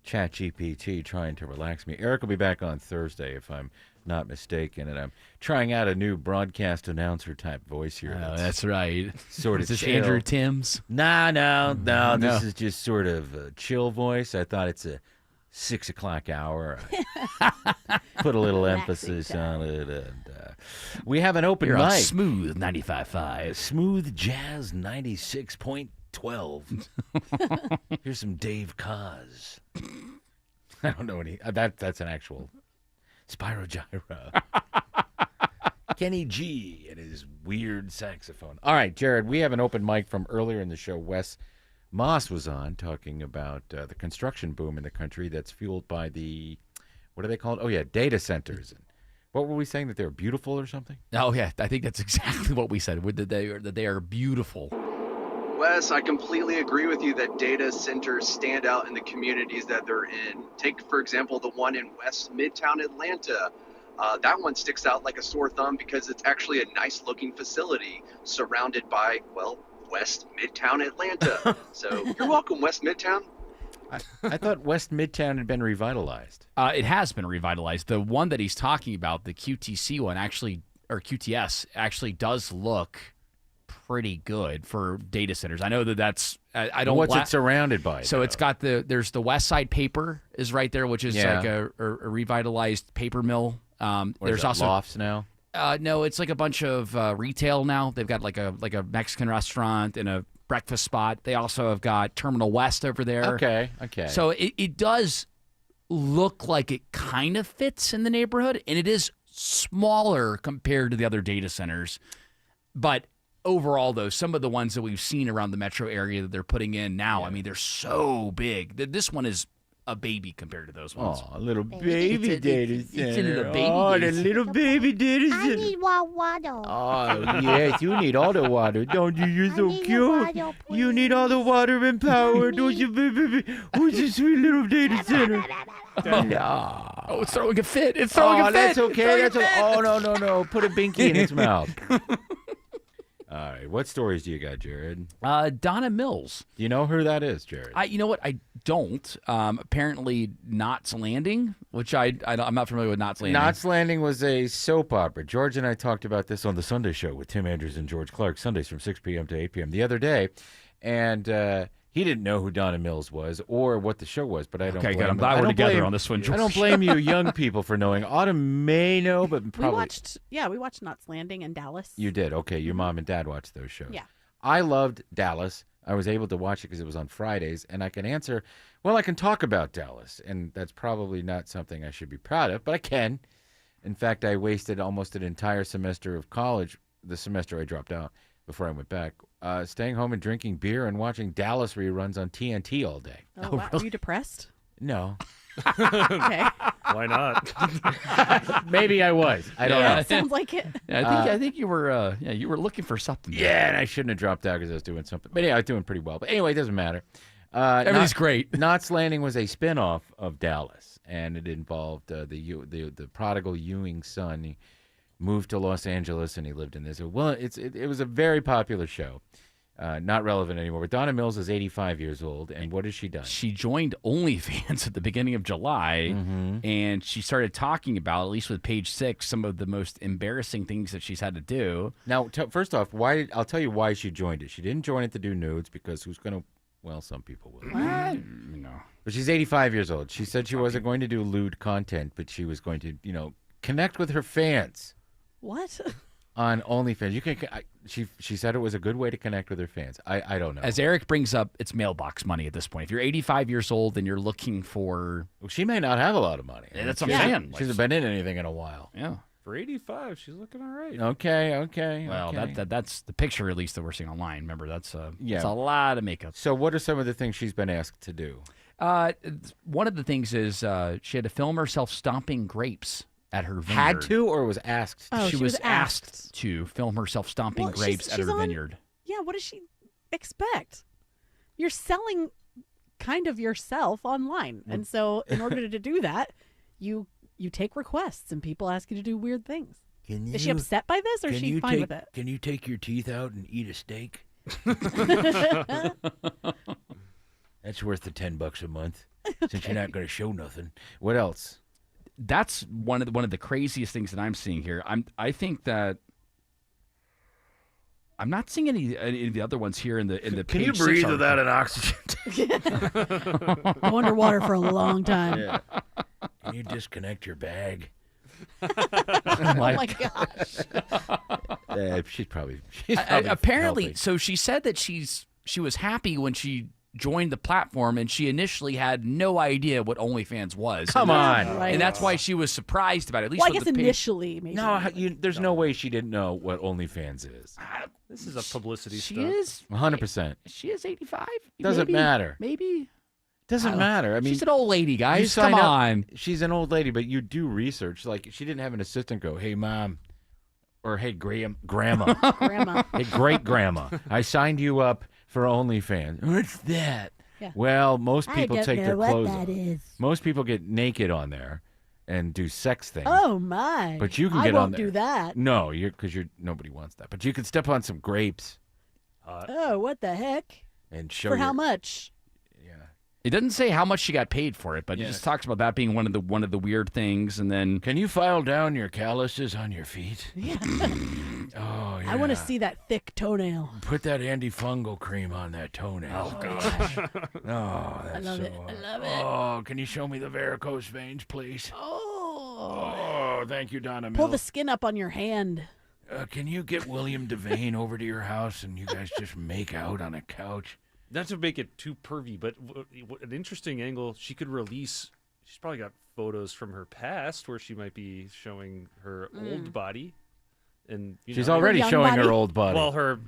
ChatGPT trying to relax me. Eric will be back on Thursday, if I'm not mistaken, and I'm trying out a new broadcast announcer type voice here. Oh, that's right. Sort of Is this chill. Andrew Timms? No. This is just sort of a chill voice. I thought it's a 6 o'clock hour. Put a little emphasis on it. And we have an open You're mic. on Smooth 95.5. Smooth Jazz 96.12. Here's some Dave Koz. I don't know any. That's an actual Spyro Gyra. Kenny G and his weird saxophone. All right, Jared, we have an open mic from earlier in the show. Wes Moss was on talking about the construction boom in the country that's fueled by the, what are they called? Oh, yeah, data centers. What were we saying, that they were beautiful or something? Oh, yeah, I think that's exactly what we said, that they are beautiful. Wes, I completely agree with you that data centers stand out in the communities that they're in. Take, for example, the one in West Midtown Atlanta. That one sticks out like a sore thumb because it's actually a nice-looking facility surrounded by, well, West Midtown Atlanta. So you're welcome, West Midtown. I thought West Midtown had been revitalized. It has been revitalized. The one that he's talking about, the QTC one, actually, or QTS, actually does look pretty good for data centers. I know that's I don't. What's it surrounded by? So though? It's got there's the West Side Paper is right there, which is like a revitalized paper mill. There's also lofts now. No, it's like a bunch of retail now. They've got like a Mexican restaurant and a breakfast spot. They also have got Terminal West over there. Okay. So it does look like it kind of fits in the neighborhood, and it is smaller compared to the other data centers. But overall, though, some of the ones that we've seen around the metro area that they're putting in now, I mean, they're so big. This one is a baby compared to those ones. Oh, a little baby data center. It's a little baby. Oh, the little baby data center. I need more water. Oh, yes, you need all the water, don't you? You're so cute. You need all the water and power, don't you, baby? Who's this sweet little data center? Oh, it's throwing a fit. It's throwing a fit. That's okay. Oh, no. Put a binky in its mouth. All right. What stories do you got, Jared? Donna Mills. Do you know who that is, Jared? You know what? I don't. Apparently, Knots Landing, which I'm not familiar with Knots Landing. Knots Landing was a soap opera. George and I talked about this on the Sunday Show with Tim Andrews and George Clark, Sundays from 6 p.m. to 8 p.m. the other day. And he didn't know who Donna Mills was or what the show was, but I don't blame him. I'm glad we're together on this one, George. I don't blame you young people for knowing. Autumn may know, but probably... We watched Knots Landing in Dallas. You did? Okay, your mom and dad watched those shows. Yeah. I loved Dallas. I was able to watch it because it was on Fridays, and I can talk about Dallas, and that's probably not something I should be proud of, but I can. In fact, I wasted almost an entire semester of college, the semester I dropped out before I went back, staying home and drinking beer and watching Dallas reruns on TNT all day. Oh, wow. Were you depressed? No. Okay. Why not? Maybe I was. I don't know. Sounds like it. I think you were you were looking for something. Yeah, and I shouldn't have dropped out because I was doing something. But yeah, I was doing pretty well. But anyway, it doesn't matter. Everything's great. Knots Landing was a spinoff of Dallas, and it involved the prodigal Ewing son. He moved to Los Angeles, and he lived in this. Well, it was a very popular show. Not relevant anymore. But Donna Mills is 85 years old, and what has she done? She joined OnlyFans at the beginning of July, and she started talking about, at least with Page 6, some of the most embarrassing things that she's had to do. Now, first off, I'll tell you why she joined it. She didn't join it to do nudes, because who's going to... Well, some people will. But she's 85 years old. She said she wasn't going to do lewd content, but she was going to, connect with her fans. What? On OnlyFans. You can. She said it was a good way to connect with her fans. I don't know. As Eric brings up, it's mailbox money at this point. If you're 85 years old and you're looking for... Well, she may not have a lot of money. Yeah, that's what I'm saying. She hasn't been in anything in a while. Yeah. For 85, she's looking all right. Okay. Well, that's the picture, at least, that we're seeing online. Remember, that's a a lot of makeup. So what are some of the things she's been asked to do? One of the things is she had to film herself stomping grapes at her vineyard. Had to, or was asked? Oh, she was asked to film herself stomping grapes at her vineyard. Yeah, what does she expect? You're selling kind of yourself online. And so in order to do that, you take requests and people ask you to do weird things. Is she upset by this, or is she fine with it? Can you take your teeth out and eat a steak? That's worth the $10 a month, since you're not going to show nothing. What else? That's one of the craziest things that I'm seeing here. I think that I'm not seeing any of the other ones here in the Can you Page 6 breathe article. without an oxygen? Underwater for a long time. Yeah. Can you disconnect your bag? Oh my gosh. She's probably apparently. healthy. So she said that she was happy when she joined the platform, and she initially had no idea what OnlyFans was. Come on. Right. And that's why she was surprised about it. At least Well, I with guess the initially, maybe. No, there's no way she didn't know what OnlyFans is. This is a publicity She stunt. is 100%. She is 85. Doesn't maybe? matter. Maybe. Doesn't matter. I mean, she's an old lady, you guys. sign Come up- on. She's an old lady, but you do research. Like, she didn't have an assistant go, "Hey, Mom," or "Hey, grandma." Grandma. "Hey, great grandma, I signed you up for OnlyFans." "What's that?" Yeah. Well, most I people don't take know their what clothes that off. is. Most people get naked on there and do sex things. Oh my! But you can I get won't on there. do that. No, because nobody wants that. But you can step on some grapes Oh, what the heck? and show For how your- much? It doesn't say how much she got paid for it, but it Yes. just talks about that being one of the weird things. And then, Can you file down your calluses on your feet? Yeah. Oh, yeah. I want to see that thick toenail. Put that antifungal cream on that toenail. Oh, gosh. Oh, that's love so... it. I love it. Oh, can you show me the varicose veins, please? Oh, thank you, Donna Pull Mills. the skin up on your hand. Can you get William Devane over to your house and you guys just make out on a couch? Not to make it too pervy, but an interesting angle, she could release. She's probably got photos from her past where she might be showing her old body, and She's already showing her old body. Well, her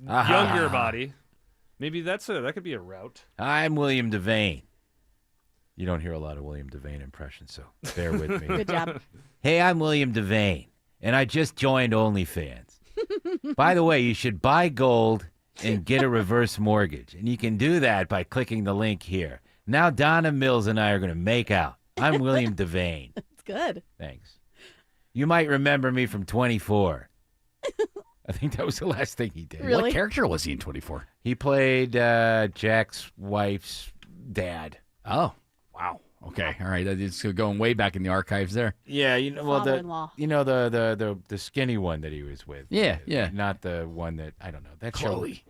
younger body. Maybe that could be a route. I'm William Devane. You don't hear a lot of William Devane impressions, so bear with me. Good job. Hey, I'm William Devane, and I just joined OnlyFans. By the way, you should buy gold and get a reverse mortgage. And you can do that by clicking the link here. Now Donna Mills and I are going to make out. I'm William Devane. It's good. Thanks. You might remember me from 24. I think that was the last thing he did. Really? what character was he in 24? He played Jack's wife's dad. Oh, wow. Okay, all right. It's going way back in the archives there. Yeah, Father-in-law. the skinny one that he was with. Yeah, yeah. Not the one that I don't know. That Chloe.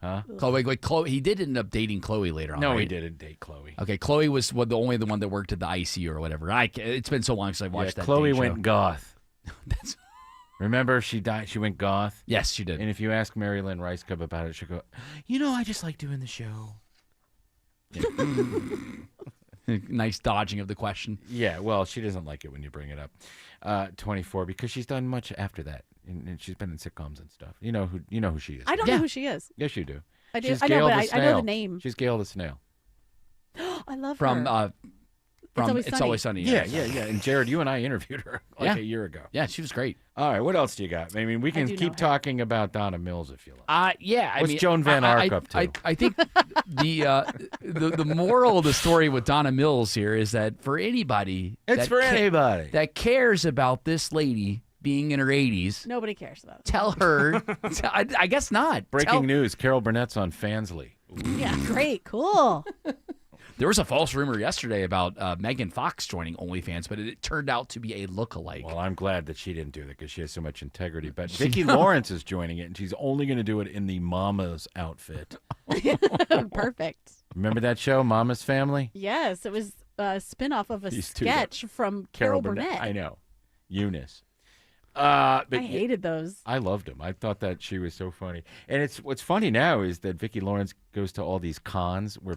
Huh? Chloe. Wait, Chloe. He did end up dating Chloe later on. No, right? he didn't date Chloe. Okay, Chloe was the only one that worked at the IC or whatever. It's been so long since I watched that. Chloe dang went show. goth. Remember, she died. She went goth. Yes, she did. And if you ask Mary Lynn Rice Cub about it, she'll go, I just like doing the show. Nice dodging of the question. Yeah, well, she doesn't like it when you bring it up. 24, because she's done much after that, and she's been in sitcoms and stuff. You know who she is. I don't know who she is. Yes, you do. I do. She's I know, Gail but the I know Snail. the name. She's Gail the Snail. I love From her. It's Always Sunny. Yeah. And Jared, you and I interviewed her Yeah. a year ago. Yeah, she was great. All right, what else do you got? I mean, we can do know keep her. talking about Donna Mills if you like. Yeah. What's Joan Van Ark up to? I think the moral of the story with Donna Mills here is that for anybody, anybody that cares about this lady being in her 80s, Nobody cares about it. tell her. I guess not. Breaking news: Carol Burnett's on Fansly. Yeah, great, cool. There was a false rumor yesterday about Megan Fox joining OnlyFans, but it turned out to be a lookalike. Well, I'm glad that she didn't do that because she has so much integrity. But Vicki Lawrence is joining it, and she's only going to do it in the Mama's outfit. Perfect. Remember that show, Mama's Family? Yes, it was a spin-off of a These two sketch from Carol Burnett. I know. Eunice. But I hated those. I loved them. I thought that she was so funny. And what's funny now is that Vicki Lawrence goes to all these cons where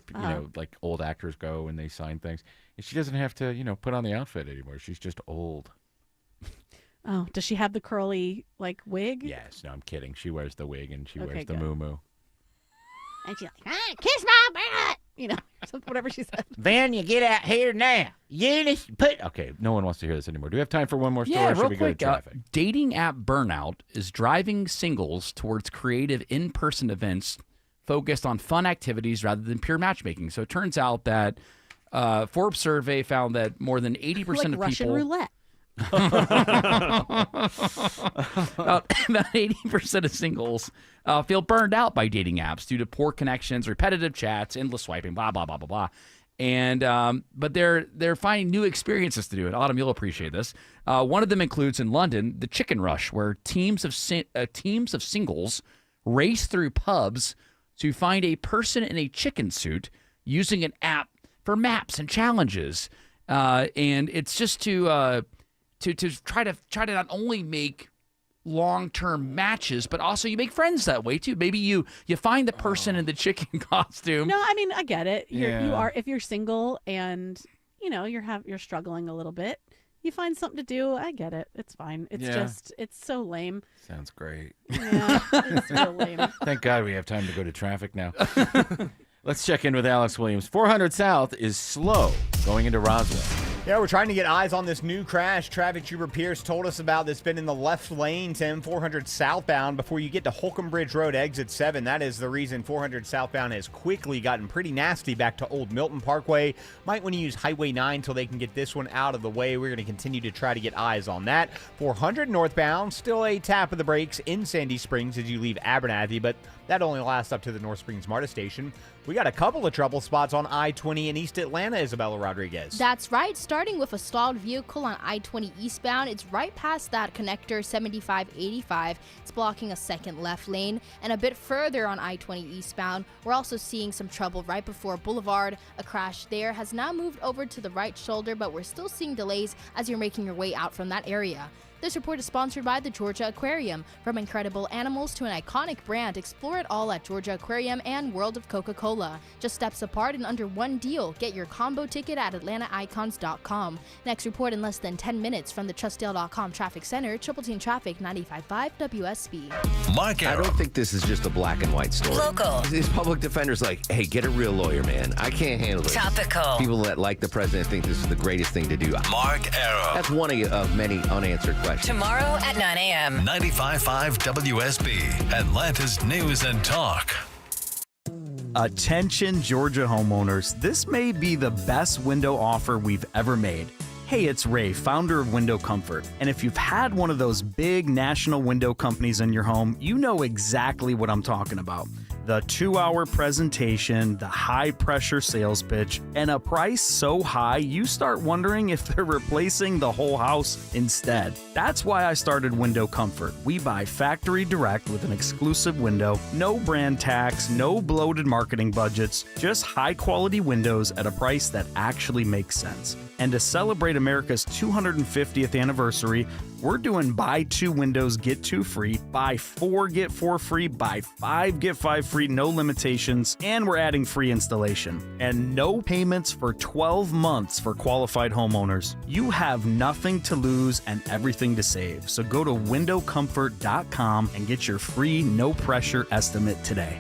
like old actors go and they sign things, and she doesn't have to put on the outfit anymore. She's just old. Oh, does she have the curly wig? Yes. No, I'm kidding. She wears the wig and she Okay, wears the good. moo-moo. And she's like, kiss my butt. Whatever she said. Van, you get out here now. Eunice, Okay, no one wants to hear this anymore. Do we have time for one more story? Yeah, or should real we quick. Go to traffic? Dating app burnout is driving singles towards creative in-person events focused on fun activities rather than pure matchmaking. So it turns out that Forbes survey found that more than 80% of Russian people. roulette. About 80% of singles feel burned out by dating apps due to poor connections, repetitive chats, endless swiping, blah blah blah blah blah. And but they're finding new experiences to do it. Autumn, you'll appreciate this. One of them includes in London the Chicken Rush, where teams of singles race through pubs to find a person in a chicken suit using an app for maps and challenges. And it's just to try to not only make long-term matches, but also you make friends that way too. Maybe you find the person in the chicken costume. No, I mean, I get it. You Yeah. are, if you're single and you're struggling a little bit, you find something to do. I get it. It's fine. It's Yeah. just, it's so lame. Sounds great. Yeah, it's real lame. Thank God we have time to go to traffic now. Let's check in with Alex Williams. 400 South is slow going into Roswell. Yeah, we're trying to get eyes on this new crash. Traffic Trooper Pierce told us about this. Been in the left lane to M400 southbound before you get to Holcomb Bridge Road, exit 7. That is the reason 400 southbound has quickly gotten pretty nasty back to Old Milton Parkway. Might want to use Highway 9 until they can get this one out of the way. We're going to continue to try to get eyes on that. 400 northbound, still a tap of the brakes in Sandy Springs as you leave Abernathy, but that only lasts up to the North Springs MARTA station. We got a couple of trouble spots on I-20 in East Atlanta, Isabella Rodriguez. That's right. Starting with a stalled vehicle on I-20 eastbound, it's right past that connector 7585. It's blocking a second left lane. And a bit further on I-20 eastbound, we're also seeing some trouble right before Boulevard. A crash there has now moved over to the right shoulder, but we're still seeing delays as you're making your way out from that area. This report is sponsored by the Georgia Aquarium. From incredible animals to an iconic brand, explore it all at Georgia Aquarium and World of Coca-Cola. Just steps apart and under one deal. Get your combo ticket at AtlantaIcons.com. Next report in less than 10 minutes from the TrustDale.com Traffic Center. Triple Team Traffic, 95.5 WSB. Mark I don't think this is just a black and white story. Local. These public defenders like, hey, get a real lawyer, man. I can't handle this. Topical. People that like the president think this is the greatest thing to do. Mark Arrow. That's one of many unanswered questions. Tomorrow at 9 a.m. 95.5 WSB, Atlanta's News and Talk. Attention, Georgia homeowners. This may be the best window offer we've ever made. Hey, it's Ray, founder of Window Comfort. And if you've had one of those big national window companies in your home, you know exactly what I'm talking about. The 2-hour presentation, the high-pressure sales pitch, and a price so high you start wondering if they're replacing the whole house instead. That's why I started Window Comfort. We buy factory direct with an exclusive window, no brand tax, no bloated marketing budgets, just high-quality windows at a price that actually makes sense. And to celebrate America's 250th anniversary, we're doing buy 2 windows, get 2 free, buy 4, get 4 free, buy 5, get 5 free, no limitations, and we're adding free installation. And no payments for 12 months for qualified homeowners. You have nothing to lose and everything to save. So go to windowcomfort.com and get your free, no-pressure estimate today.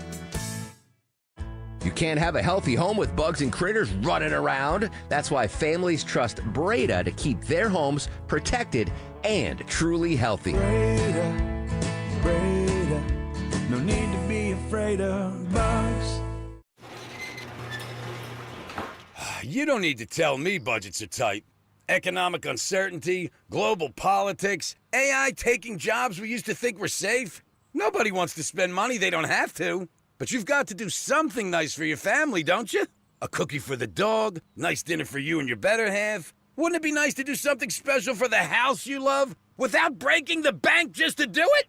You can't have a healthy home with bugs and critters running around. That's why families trust Breda to keep their homes protected and truly healthy. Breda, no need to be afraid of bugs. You don't need to tell me budgets are tight. Economic uncertainty, global politics, AI taking jobs we used to think were safe. Nobody wants to spend money they don't have to. But you've got to do something nice for your family, don't you? A cookie for the dog, nice dinner for you and your better half. Wouldn't it be nice to do something special for the house you love without breaking the bank just to do it?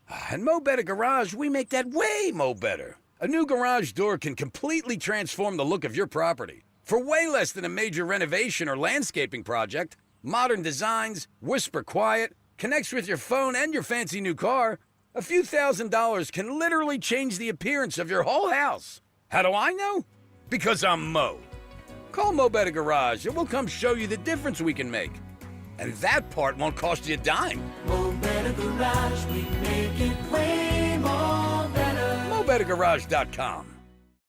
At Mo Better Garage, we make that way mo better. A new garage door can completely transform the look of your property. For way less than a major renovation or landscaping project, modern designs, whisper quiet, connects with your phone and your fancy new car, a few $1,000s can literally change the appearance of your whole house. How do I know? Because I'm Mo. Call Mo Better Garage and we'll come show you the difference we can make. And that part won't cost you a dime. Mo Better Garage, we make it way more better. MoBetterGarage.com.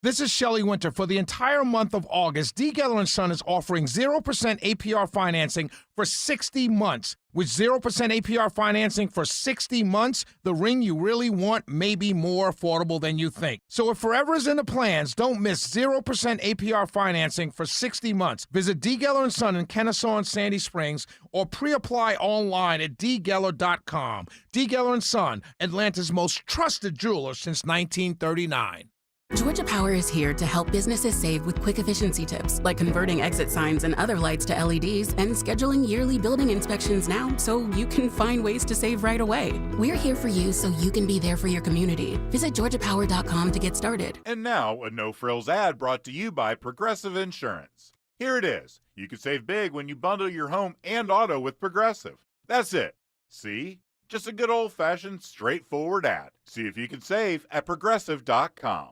This is Shelley Winter. For the entire month of August, D. Geller & Son is offering 0% APR financing for 60 months. With 0% APR financing for 60 months, the ring you really want may be more affordable than you think. So if forever is in the plans, don't miss 0% APR financing for 60 months. Visit D. Geller & Son in Kennesaw and Sandy Springs or pre-apply online at dgeller.com. D. Geller & Son, Atlanta's most trusted jeweler since 1939. Georgia Power is here to help businesses save with quick efficiency tips, like converting exit signs and other lights to LEDs and scheduling yearly building inspections now so you can find ways to save right away. We're here for you so you can be there for your community. Visit georgiapower.com to get started. And now, a no-frills ad brought to you by Progressive Insurance. Here it is. You can save big when you bundle your home and auto with Progressive. That's it. See? Just a good old-fashioned, straightforward ad. See if you can save at Progressive.com.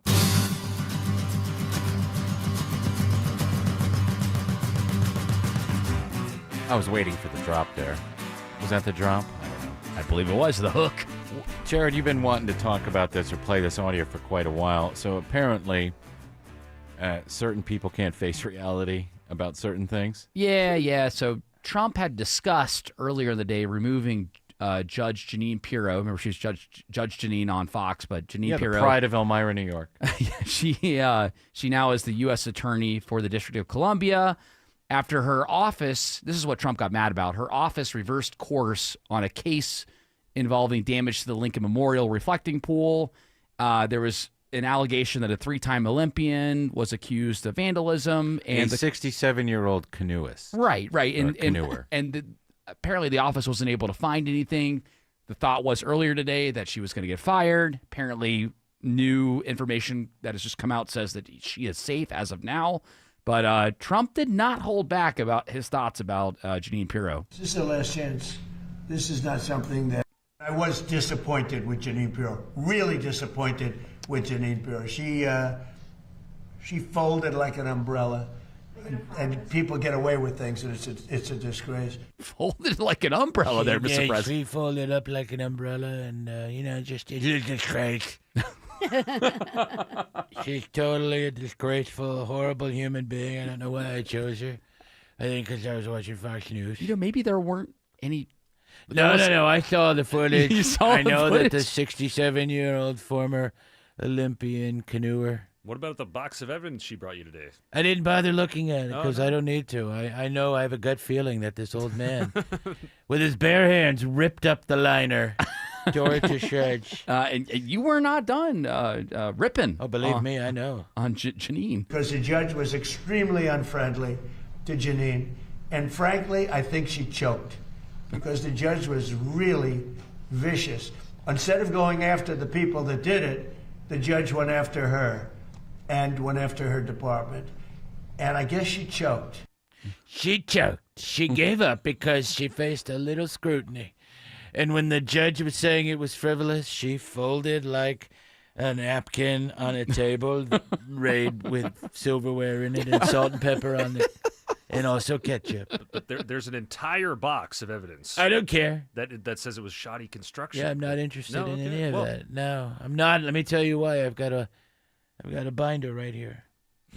I was waiting for the drop there. Was that the drop? I don't know. I believe it was the hook. Jared, you've been wanting to talk about this or play this audio for quite a while. So apparently, certain people can't face reality about certain things. Yeah. So Trump had discussed earlier in the day removing Judge Jeanine Pirro. Remember, she was Judge Jeanine on Fox, but Jeanine Pirro, the pride of Elmira, New York. she now is the U.S. Attorney for the District of Columbia. After her office, this is what Trump got mad about. Her office reversed course on a case involving damage to the Lincoln Memorial reflecting pool. There was an allegation that a 3-time Olympian was accused of vandalism, and a 67-year-old canoeist. Right, and canoer. Apparently the office wasn't able to find anything. The thought was earlier today that she was going to get fired. Apparently, new information that has just come out says that she is safe as of now. But Trump did not hold back about his thoughts about Jeanine Pirro. This is the last chance. This is not something that I was disappointed with Jeanine Pirro. Really disappointed with Jeanine Pirro. She folded like an umbrella, and people get away with things, and it's a disgrace. Folded like an umbrella, there, Mr. President. She folded up like an umbrella, and just it's a disgrace. She's totally a disgraceful, horrible human being. I don't know why I chose her. I think because I was watching Fox News. Maybe there weren't any. No. I saw the footage. You saw I know the that the 67-year-old former Olympian canoer. What about the box of evidence she brought you today? I didn't bother looking at it because no. I don't need to. I know I have a gut feeling that this old man, with his bare hands, ripped up the liner. Tore it to shreds. And you were not done ripping. Oh, believe me, I know. On Jeanine. Because the judge was extremely unfriendly to Jeanine. And frankly, I think she choked. Because the judge was really vicious. Instead of going after the people that did it, the judge went after her and went after her department. And I guess she choked. She choked. She gave up because she faced a little scrutiny. And when the judge was saying it was frivolous, she folded like a napkin on a table laid with silverware in it and salt and pepper on it, and also ketchup. But there's an entire box of evidence. I don't care. That says it was shoddy construction. Yeah, I'm not interested in okay. any of that. No, I'm not. Let me tell you why. I've got a binder right here.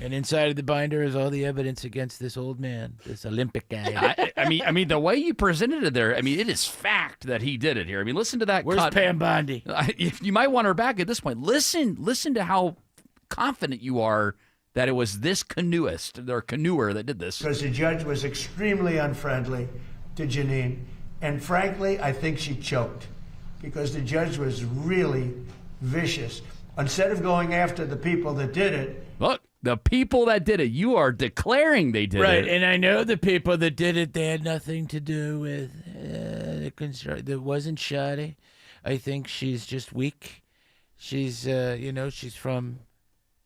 And inside of the binder is all the evidence against this old man, this Olympic guy. I mean, the way you presented it there, it is fact that he did it here. Listen to that. Where's cut. Pam Bondi? You might want her back at this point. Listen to how confident you are that it was this canoeist or canoer that did this. Because the judge was extremely unfriendly to Jeanine. And frankly, I think she choked. Because the judge was really vicious. Instead of going after the people that did it. Look. The people that did it, you are declaring they did it. Right, and I know the people that did it, they had nothing to do with the construction. It wasn't shoddy. I think she's just weak. She's, she's from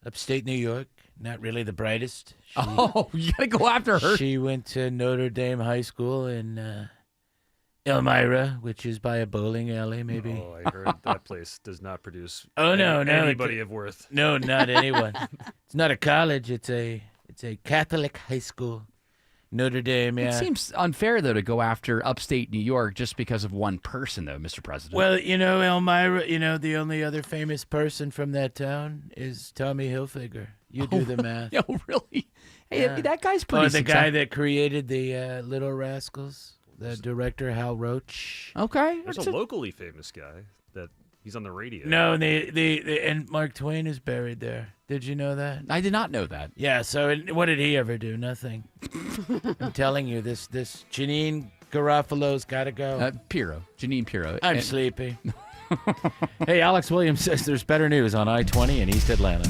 upstate New York, not really the brightest. You got to go after her. She went to Notre Dame High School in Elmira, which is by a bowling alley, maybe. Oh, I heard that place does not produce anybody of worth. No, not anyone. It's not a college. It's a Catholic high school. Notre Dame, yeah. It seems unfair, though, to go after upstate New York just because of one person, though, Mr. President. Well, Elmira, the only other famous person from that town is Tommy Hilfiger. You do the math. Oh, really? Hey, that guy's pretty the guy that created the Little Rascals. The director, Hal Roach. Okay. There's a locally famous guy that he's on the radio. No, and Mark Twain is buried there. Did you know that? I did not know that. Yeah, so what did he ever do? Nothing. I'm telling you, this Jeanine Garofalo's got to go. Jeanine Pirro. I'm sleepy. Hey, Alex Williams says there's better news on I-20 in East Atlanta.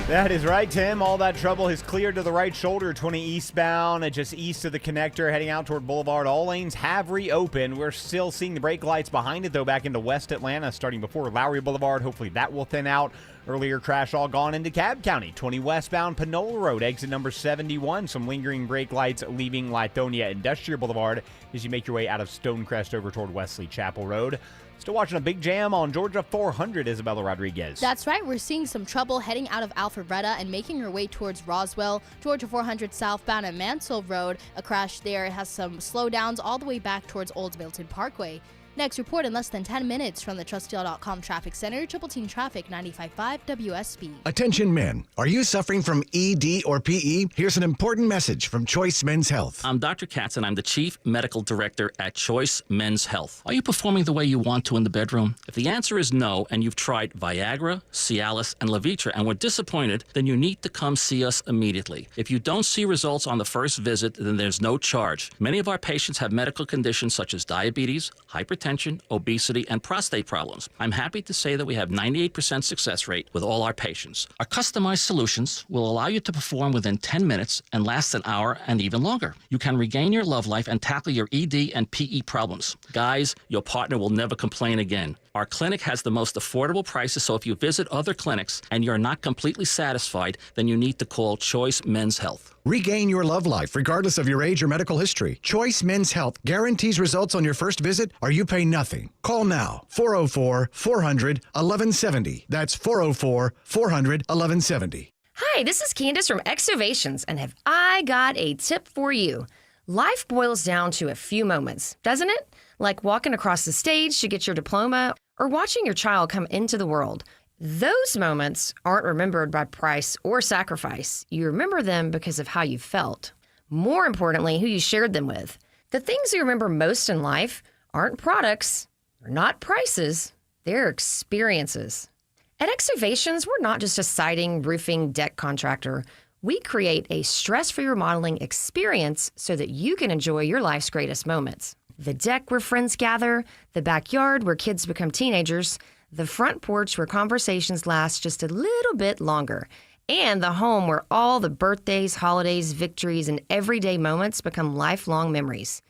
That is right, Tim. All that trouble has cleared to the right shoulder, 20 eastbound, just east of the connector, heading out toward Boulevard. All lanes have reopened. We're still seeing the brake lights behind it, though, back into West Atlanta, starting before Lowry Boulevard. Hopefully that will thin out. Earlier crash all gone into Cobb County. 20 westbound Panola Road, exit number 71. Some lingering brake lights leaving Lithonia Industrial Boulevard as you make your way out of Stonecrest over toward Wesley Chapel Road. Still watching a big jam on Georgia 400, Isabella Rodriguez. That's right. We're seeing some trouble heading out of Alpharetta and making her way towards Roswell. Georgia 400 southbound at Mansell Road. A crash there has some slowdowns all the way back towards Old Milton Parkway. Next report in less than 10 minutes from the TrustDeal.com Traffic Center. Triple Team Traffic, 95.5 WSB. Attention men, are you suffering from ED or PE? Here's an important message from Choice Men's Health. I'm Dr. Katz and I'm the Chief Medical Director at Choice Men's Health. Are you performing the way you want to in the bedroom? If the answer is no and you've tried Viagra, Cialis, and Levitra and were disappointed, then you need to come see us immediately. If you don't see results on the first visit, then there's no charge. Many of our patients have medical conditions such as diabetes, hypertension, obesity, and prostate problems. I'm happy to say that we have 98% success rate with all our patients. Our customized solutions will allow you to perform within 10 minutes and last an hour and even longer. You can regain your love life and tackle your ED and PE problems. Guys, your partner will never complain again. Our clinic has the most affordable prices, so if you visit other clinics and you're not completely satisfied, then you need to call Choice Men's Health. Regain your love life regardless of your age or medical history. Choice Men's Health guarantees results on your first visit or you pay nothing. Call now, 404-400-1170. That's 404-400-1170. Hi, this is Candace from Exovations, and have I got a tip for you. Life boils down to a few moments, doesn't it? Like walking across the stage to get your diploma or watching your child come into the world. Those moments aren't remembered by price or sacrifice. You remember them because of how you felt. More importantly, who you shared them with. The things you remember most in life aren't products, or not prices, they're experiences. At Exovations, we're not just a siding, roofing, deck contractor. We create a stress-free remodeling experience so that you can enjoy your life's greatest moments. The deck where friends gather, the backyard where kids become teenagers, the front porch where conversations last just a little bit longer, and the home where all the birthdays, holidays, victories, and everyday moments become lifelong memories.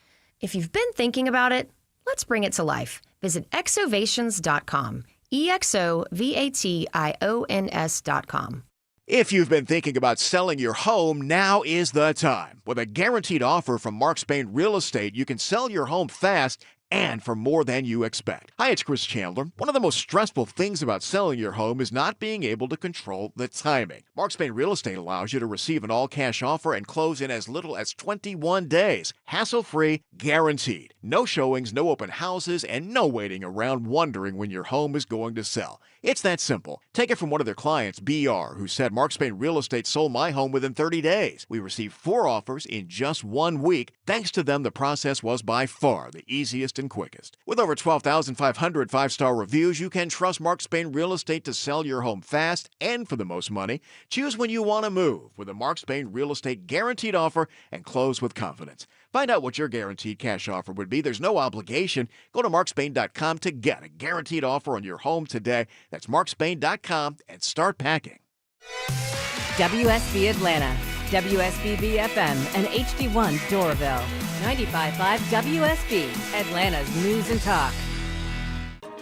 If you've been thinking about it, let's bring it to life. Visit exovations.com, EXOVATIONS.com. If you've been thinking about selling your home, now is the time. With a guaranteed offer from Mark Spain Real Estate, you can sell your home fast and for more than you expect. Hi, it's Chris Chandler. One of the most stressful things about selling your home is not being able to control the timing. Mark Spain Real Estate allows you to receive an all-cash offer and close in as little as 21 days. Hassle-free, guaranteed. No showings, no open houses, and no waiting around wondering when your home is going to sell. It's that simple. Take it from one of their clients, BR, who said Mark Spain Real Estate sold my home within 30 days. We received 4 offers in just 1 week. Thanks to them, the process was by far the easiest and quickest. With over 12,500 5-star reviews, you can trust Mark Spain Real Estate to sell your home fast and for the most money. Choose when you want to move with a Mark Spain Real Estate guaranteed offer and close with confidence. Find out what your guaranteed cash offer would be. There's no obligation. Go to markspain.com to get a guaranteed offer on your home today. That's markspain.com and start packing. WSB Atlanta, WSB BFM, and HD1 Doraville. 95.5 WSB, Atlanta's News and Talk.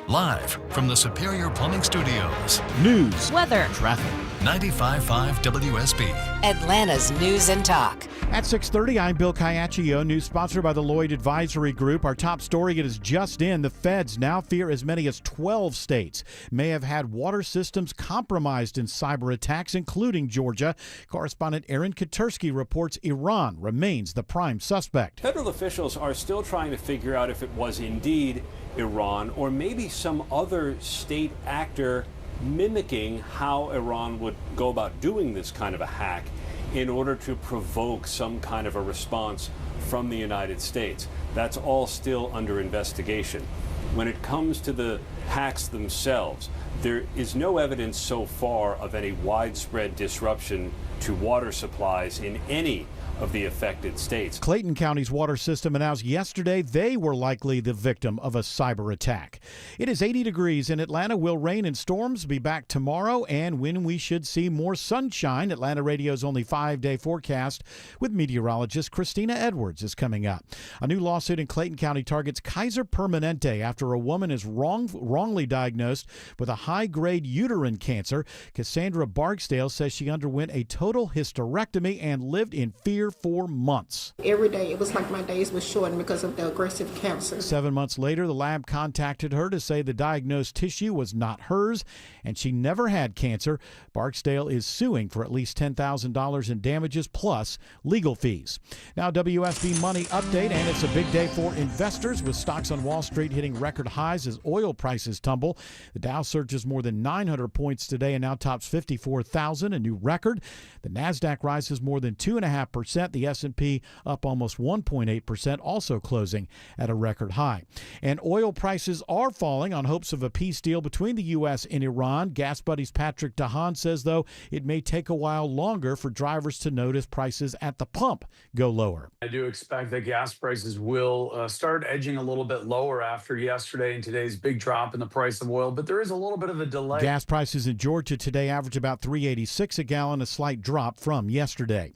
Live from the Superior Plumbing Studios. News, weather, traffic. 95.5 WSB. Atlanta's News and Talk. At 6:30, I'm Bill Caiaccio. News sponsored by the Lloyd Advisory Group. Our top story, it is just in. The feds now fear as many as 12 states may have had water systems compromised in cyber attacks, including Georgia. Correspondent Aaron Katursky reports Iran remains the prime suspect. Federal officials are still trying to figure out if it was indeed Iran or maybe some other state actor mimicking how Iran would go about doing this kind of a hack in order to provoke some kind of a response from the United States. That's all still under investigation. When it comes to the hacks themselves, there is no evidence so far of any widespread disruption to water supplies in any of the affected states. Clayton County's water system announced yesterday they were likely the victim of a cyber attack. It is 80 degrees in Atlanta. Will rain and storms be back tomorrow, and when we should see more sunshine. Atlanta Radio's only 5-day forecast with meteorologist Christina Edwards is coming up. A new lawsuit in Clayton County targets Kaiser Permanente after a woman is wrongly diagnosed with a high-grade uterine cancer. Cassandra Barksdale says she underwent a total hysterectomy and lived in fear for months. Every day, it was like my days were shortened because of the aggressive cancer. 7 months later, the lab contacted her to say the diagnosed tissue was not hers and she never had cancer. Barksdale is suing for at least $10,000 in damages plus legal fees. Now, WSB Money Update, and it's a big day for investors with stocks on Wall Street hitting record highs as oil prices tumble. The Dow surges more than 900 points today and now tops 54,000, a new record. The Nasdaq rises more than 2.5%. The S&P up almost 1.8%, also closing at a record high. And oil prices are falling on hopes of a peace deal between the U.S. and Iran. Gas Buddy's Patrick DeHaan says, though, it may take a while longer for drivers to notice prices at the pump go lower. I do expect that gas prices will start edging a little bit lower after yesterday and today's big drop in the price of oil, but there is a little bit of a delay. Gas prices in Georgia today average about $3.86 a gallon, a slight drop from yesterday.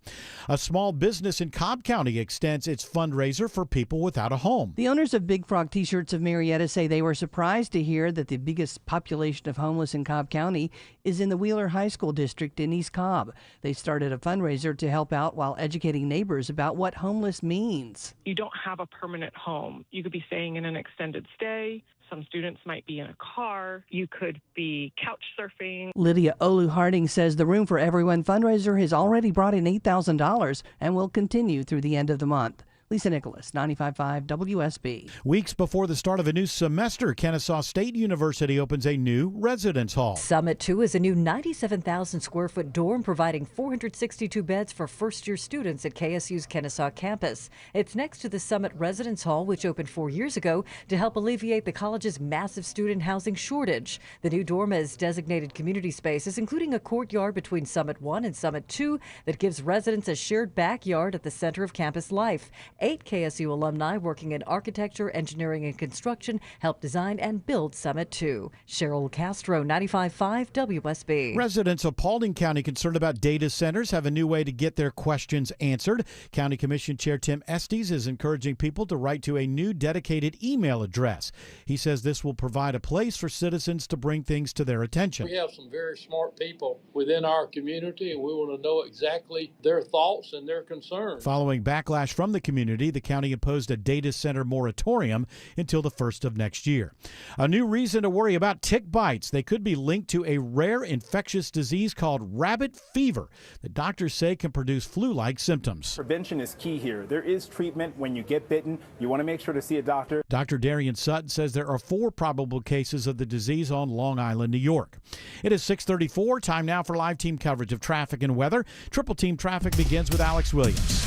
A small business in Cobb County extends its fundraiser for people without a home. The owners of Big Frog T-shirts of Marietta say they were surprised to hear that the biggest population of homeless in Cobb County is in the Wheeler High School district in East Cobb. They started a fundraiser to help out while educating neighbors about what homeless means. You don't have a permanent home. You could be staying in an extended stay. Some students might be in a car. You could be couch surfing. Lydia Olu Harding says the Room for Everyone fundraiser has already brought in $8,000 and will continue through the end of the month. Lisa Nicholas, 95.5 WSB. Weeks before the start of a new semester, Kennesaw State University opens a new residence hall. Summit 2 is a new 97,000 square foot dorm providing 462 beds for first-year students at KSU's Kennesaw campus. It's next to the Summit Residence Hall, which opened 4 years ago to help alleviate the college's massive student housing shortage. The new dorm has designated community spaces, including a courtyard between Summit 1 and Summit 2 that gives residents a shared backyard at the center of campus life. 8 KSU alumni working in architecture, engineering, and construction helped design and build Summit 2. Cheryl Castro, 95.5 WSB. Residents of Paulding County concerned about data centers have a new way to get their questions answered. County Commission Chair Tim Estes is encouraging people to write to a new dedicated email address. He says this will provide a place for citizens to bring things to their attention. We have some very smart people within our community, and we want to know exactly their thoughts and their concerns. Following backlash from the community, the county imposed a data center moratorium until the 1st of next year. A new reason to worry about tick bites. They could be linked to a rare infectious disease called rabbit fever that doctors say can produce flu-like symptoms. Prevention is key here. There is treatment when you get bitten. You want to make sure to see a doctor. Dr. Darian Sutton says there are 4 probable cases of the disease on Long Island, New York. It is 6:34. Time now for live team coverage of traffic and weather. Triple Team Traffic begins with Alex Williams.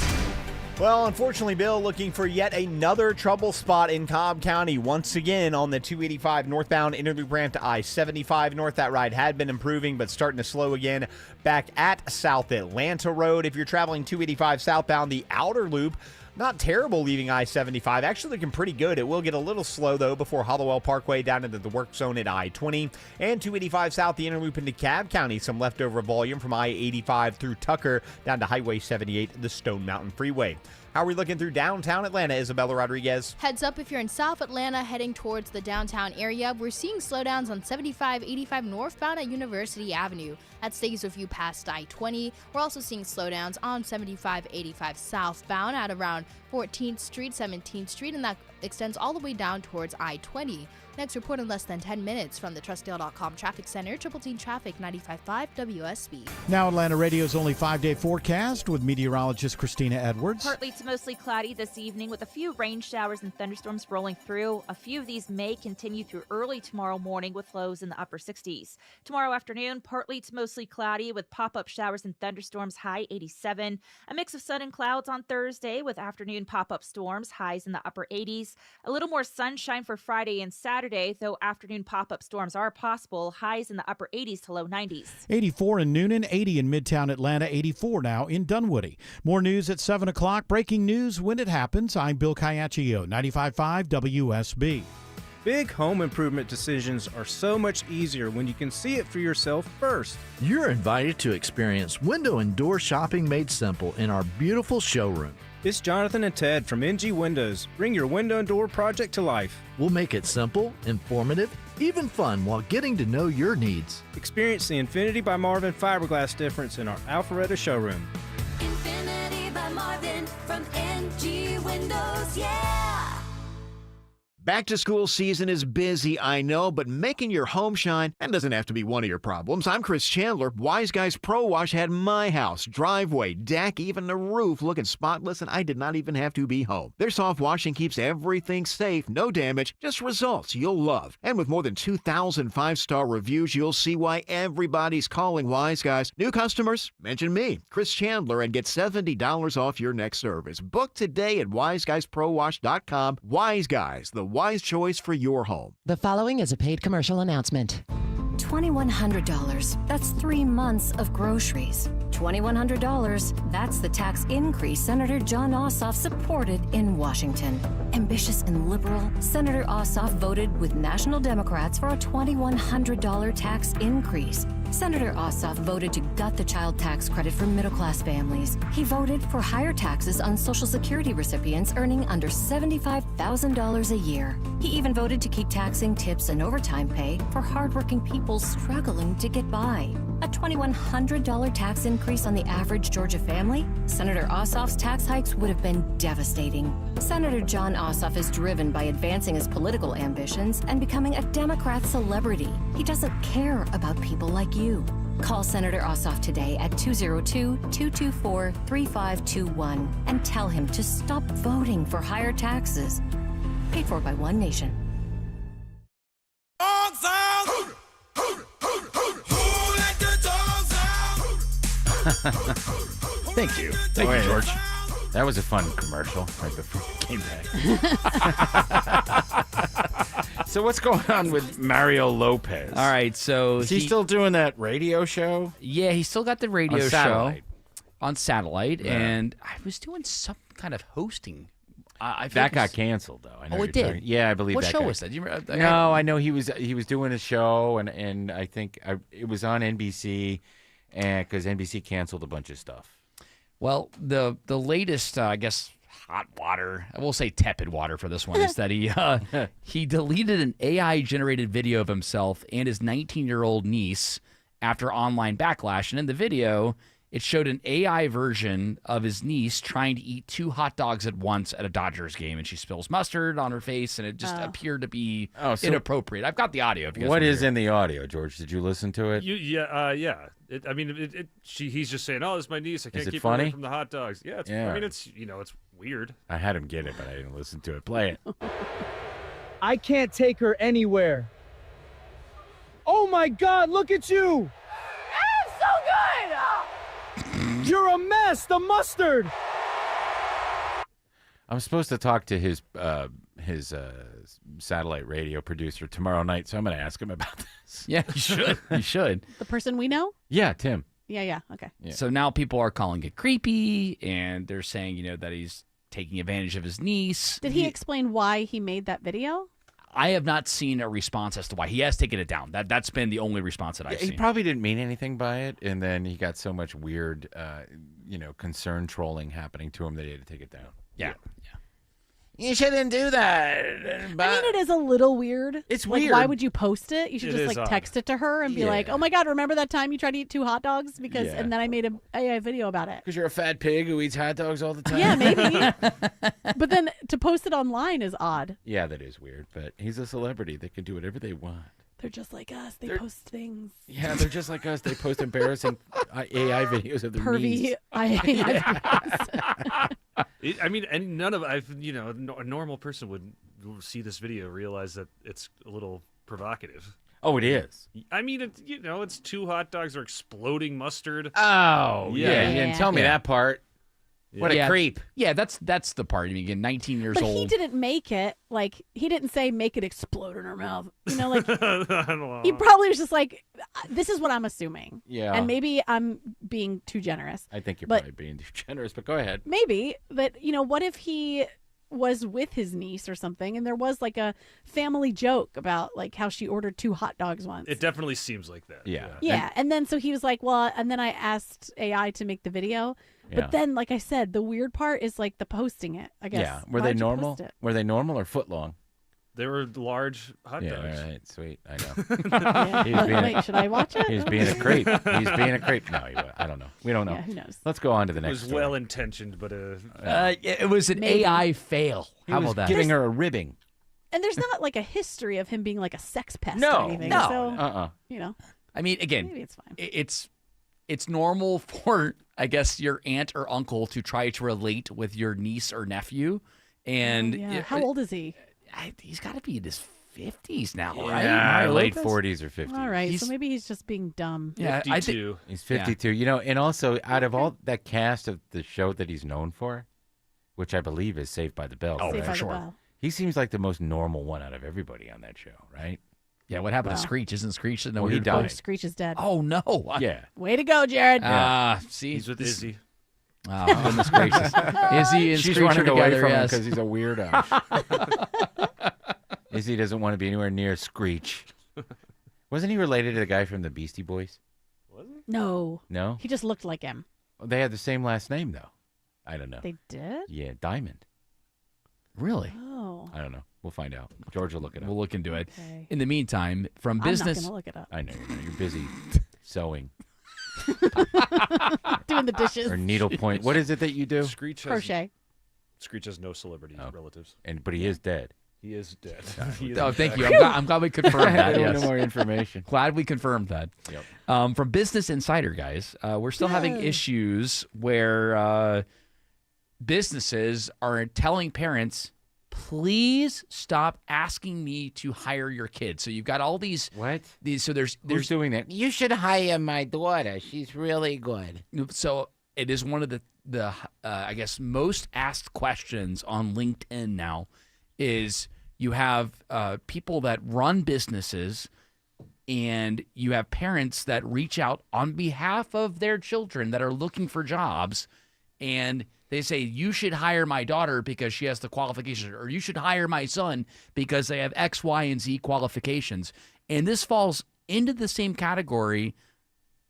Well, unfortunately, Bill, looking for yet another trouble spot in Cobb County. Once again, on the 285 northbound Interloop ramp to I-75 north. That ride had been improving, but starting to slow again back at South Atlanta Road. If you're traveling 285 southbound, the outer loop, not terrible leaving I-75. Actually looking pretty good. It will get a little slow, though, before Hollowell Parkway down into the work zone at I-20. And 285 south, the inner loop into Cobb County. Some leftover volume from I-85 through Tucker down to Highway 78, the Stone Mountain Freeway. How are we looking through downtown Atlanta, Isabella Rodriguez? Heads up if you're in South Atlanta heading towards the downtown area. We're seeing slowdowns on 75-85 northbound at University Avenue. That stays with you past I-20. We're also seeing slowdowns on 75-85 southbound at around 14th Street, 17th Street, and that extends all the way down towards I-20. Next report in less than 10 minutes from the TrustDale.com Traffic Center. Triple Team Traffic, 95.5 WSB. Now Atlanta Radio's only 5-day forecast with meteorologist Christina Edwards. Partly to mostly cloudy this evening with a few rain showers and thunderstorms rolling through. A few of these may continue through early tomorrow morning with lows in the upper 60s. Tomorrow afternoon, partly to mostly cloudy with pop-up showers and thunderstorms, high 87. A mix of sun and clouds on Thursday with after afternoon pop-up storms, highs in the upper 80s. A little more sunshine for Friday and Saturday, though afternoon pop-up storms are possible, highs in the upper 80s to low 90s. 84 in Noonan, 80 in Midtown Atlanta, 84 now in Dunwoody. More news at 7 o'clock. Breaking news when it happens. I'm Bill Caiaccio, 95.5 WSB. Big home improvement decisions are so much easier when you can see it for yourself first. You're invited to experience window and door shopping made simple in our beautiful showroom. It's Jonathan and Ted from NG Windows. Bring your window and door project to life. We'll make it simple, informative, even fun while getting to know your needs. Experience the Infinity by Marvin fiberglass difference in our Alpharetta showroom. Infinity by Marvin from NG Windows, yeah! Back to school season is busy, I know, but making your home shine, that doesn't have to be one of your problems. I'm Chris Chandler. Wise Guys Pro Wash had my house, driveway, deck, even the roof looking spotless, and I did not even have to be home. Their soft washing keeps everything safe, no damage, just results you'll love. And with more than 2,000 five-star reviews, you'll see why everybody's calling Wise Guys. New customers, mention me, Chris Chandler, and get $70 off your next service. Book today at wiseguysprowash.com. Wise Guys, the wise choice for your home. The following is a paid commercial announcement. $2,100. That's 3 months of groceries. $2,100. That's the tax increase Senator John Ossoff supported in Washington. Ambitious and liberal, Senator Ossoff voted with national Democrats for a $2,100 tax increase. Senator Ossoff voted to gut the child tax credit for middle-class families. He voted for higher taxes on Social Security recipients earning under $75,000 a year. He even voted to keep taxing tips and overtime pay for hardworking people struggling to get by. A $2,100 tax increase on the average Georgia family? Senator Ossoff's tax hikes would have been devastating. Senator John Ossoff is driven by advancing his political ambitions and becoming a Democrat celebrity. He doesn't care about people like you. Call Senator Ossoff today at 202-224-3521 and tell him to stop voting for higher taxes. Paid for by One Nation. Thank you. Thank you, George. That was a fun commercial right before we came back. So what's going on with Mario Lopez? All right, so is he still doing that radio show? Yeah, he still got the radio On satellite. show on satellite, Yeah. and I was doing some kind of hosting. I feel That like got it's- canceled though. I know Oh, it you're did? talking- Yeah, I believe What that. show got- was that? Do you remember? No, I know he was doing a show, and I think it was on NBC, and because NBC canceled a bunch of stuff. Well, the latest, I guess, hot water, I will say tepid water for this one, is that he deleted an AI-generated video of himself and his 19-year-old niece after online backlash. And in the video, it showed an AI version of his niece trying to eat 2 hot dogs at once at a Dodgers game, and she spills mustard on her face, and it just appeared to be so inappropriate. I've got the audio. If you guys What wanna is hear it. in the audio, George? Did you listen to it? Yeah. He's just saying, "Oh, this is my niece. I can't it keep her funny? away from the hot dogs." Yeah, Yeah. I mean, it's weird. I had him get it, but I didn't listen to it. Play it. I can't take her anywhere. Oh my God, look at you! It's so good! You're a mess, the mustard! I'm supposed to talk to his satellite radio producer tomorrow night, so I'm going to ask him about this. Yeah, you should. You should. The person we know? Yeah, Tim. Yeah, okay. So now people are calling it creepy, and they're saying, that he's taking advantage of his niece. Did he explain why he made that video? I have not seen a response as to why. He has taken it down. That's been the only response that I've He seen. probably didn't mean anything by it, and then he got so much weird, concern trolling happening to him that he had to take it down. Yeah. You shouldn't do that. I mean, it is a little weird. It's like, weird. Why would you post it? You should It just is odd. text it to her and be Yeah. like, "Oh my God, remember that time you tried to eat 2 hot dogs?" Yeah. And then I made a AI video about it. Because you're a fat pig who eats hot dogs all the time. Yeah, maybe. But then to post it online is odd. Yeah, that is weird, but he's a celebrity. They can do whatever they want. They're just like us. They They're- post things. Yeah, they're just like us. They post embarrassing AI videos of their Pervy knees. And none of a normal person would see this video, realize that it's a little provocative. Oh, it is. I mean, it's 2 hot dogs are exploding mustard. Oh, yeah. You didn't tell me that part. What a creep. Yeah, that's the part. I mean, again, 19 years But old. he didn't make it. Like, he didn't say make it explode in her mouth. You know, like, he probably was just like, this is what I'm assuming. Yeah. And maybe I'm being too generous. I think you're But- probably being too generous, but go ahead. Maybe. But, you know, what if he was with his niece or something and there was like a family joke about like how she ordered 2 hot dogs once? It definitely seems like that. Yeah. Yeah, and then so he was like, well, and then I asked AI to make the video. Yeah. But then, like I said, the weird part is like the posting it, I guess. Yeah. Were Why'd they you normal? post it? Were they normal or foot long? They were large hot Yeah, dogs. all right, sweet. I Yeah. know. Wait, should I watch it? He's being a creep. He's being a creep. No, I don't know. We don't know. Yeah, who knows? Let's go on to the It next was story. well intentioned, but it was an Maybe. AI fail. He How was about that? giving her a ribbing. And there's not like a history of him being like a sex pest No, or anything. no. So, you know, I mean, again, maybe it's fine. It's normal for, I guess, your aunt or uncle to try to relate with your niece or nephew. And Yeah. How old is he? He's got to be in his 50s now, Yeah, right? Mario late Lopez? 40s or 50s. All right, He's- so maybe he's just being dumb. Yeah, I think 52. He's 52. You know, and also out of all that cast of the show that he's known for, which I believe is Saved by the Bell. Oh, Saved for by the sure. Bell. He seems like the most normal one out of everybody on that show, right? Yeah, what happened Wow. to Screech? Isn't Screech in the Well, he weird died. place? Screech is dead. Oh, no. Yeah. Way to go, Jared. See? He's with this- Izzy. Oh, goodness gracious. Izzy and She's Screech are running away together, from him yes. because he's a weirdo. Izzy doesn't want to be anywhere near Screech. Wasn't he related to the guy from the Beastie Boys? No. No? He just looked like him. They had the same last name, though. I don't know. They did? Yeah, Diamond. Really? Oh. I don't know. We'll find out. George will look it up. We'll look into it. Okay. In the meantime, from I'm not business. going to look it up. I know you're busy sewing Doing the dishes. or needlepoint. What is it that you do? Screech has, Crochet. Screech has no celebrity relatives. But he is dead. He is dead. He is Oh, in thank fact- you. I'm glad we confirmed that. I don't Yes. know more information. Glad we confirmed that. Yep. From Business Insider, guys, we're still having issues where businesses are telling parents, please stop asking me to hire your kids. So you've got all these. What? So there's Who's doing that? You should hire my daughter. She's really good. So it is one of the I guess most asked questions on LinkedIn now is you have people that run businesses and you have parents that reach out on behalf of their children that are looking for jobs and they say you should hire my daughter because she has the qualifications or you should hire my son because they have X, Y, and Z qualifications. And this falls into the same category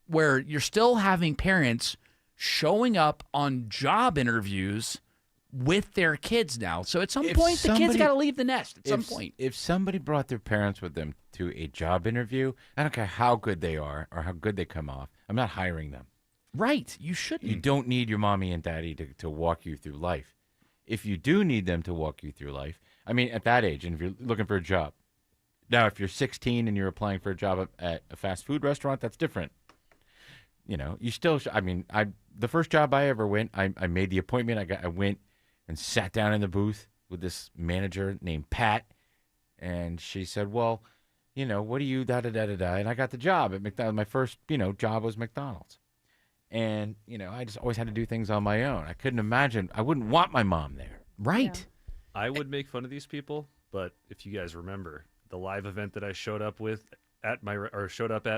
where you're still having parents showing up on job interviews with their kids now. So at some point, the kids got to leave the nest at some point. If somebody brought their parents with them to a job interview, I don't care how good they are or how good they come off, I'm not hiring them. Right. You shouldn't. You don't need your mommy and daddy to walk you through life. If you do need them to walk you through life, I mean, at that age, and if you're looking for a job. Now, if you're 16 and you're applying for a job at a fast food restaurant, that's different. You know, you still, the first job I ever went, I made the appointment. I went and sat down in the booth with this manager named Pat. And she said, well, you know, what do you, da-da-da-da-da. And I got the job at McDonald's. My first, job was McDonald's. And, I just always had to do things on my own. I couldn't imagine. I wouldn't want my mom there. Right. I would make fun of these people, but if you guys remember the live event that I showed up with at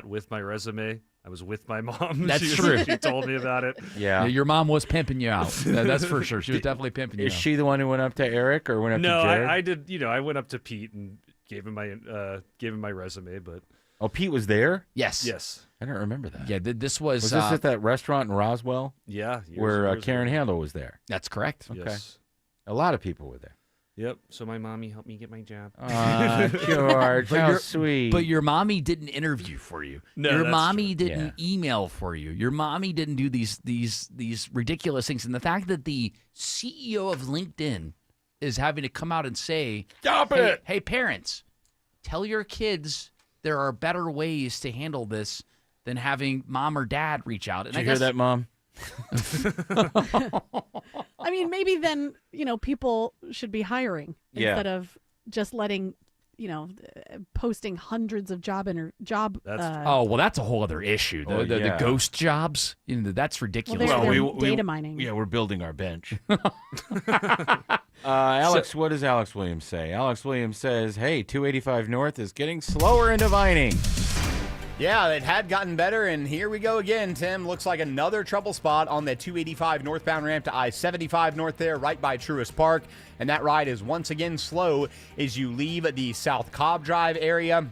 with my resume, I was with my mom. That's true. She told me about it. Yeah. Your mom was pimping you out. That's for sure. She was definitely pimping you Is out. she the one who went up to Eric or went up No, to Jared? I did. I went up to Pete and gave him my resume, but Oh, Pete was there? Yes. yes, I don't remember that. Yeah, this was... Was this at that restaurant in Roswell yeah, where Karen Handel was there? That's correct. Okay. Yes. A lot of people were there. Yep. So my mommy helped me get my job. George, how sweet. But your mommy didn't interview for you. No, your that's mommy true. didn't email for you. Your mommy didn't do these ridiculous things. And the fact that the CEO of LinkedIn is having to come out and say, Stop hey, it! Hey, parents, tell your kids there are better ways to handle this than having mom or dad reach out. And Did you hear that, Mom? I mean, maybe then, people should be hiring Yeah. instead of just letting, posting hundreds of job. Oh, well, that's a whole other issue. The ghost jobs, that's ridiculous. Well, data mining. Yeah, we're building our bench. Alex, what does Alex Williams say? Alex Williams says, hey, 285 North is getting slower into Vining. Yeah, it had gotten better, and here we go again, Tim. Looks like another trouble spot on the 285 northbound ramp to I-75 north there, right by Truist Park. And that ride is once again slow as you leave the South Cobb Drive area.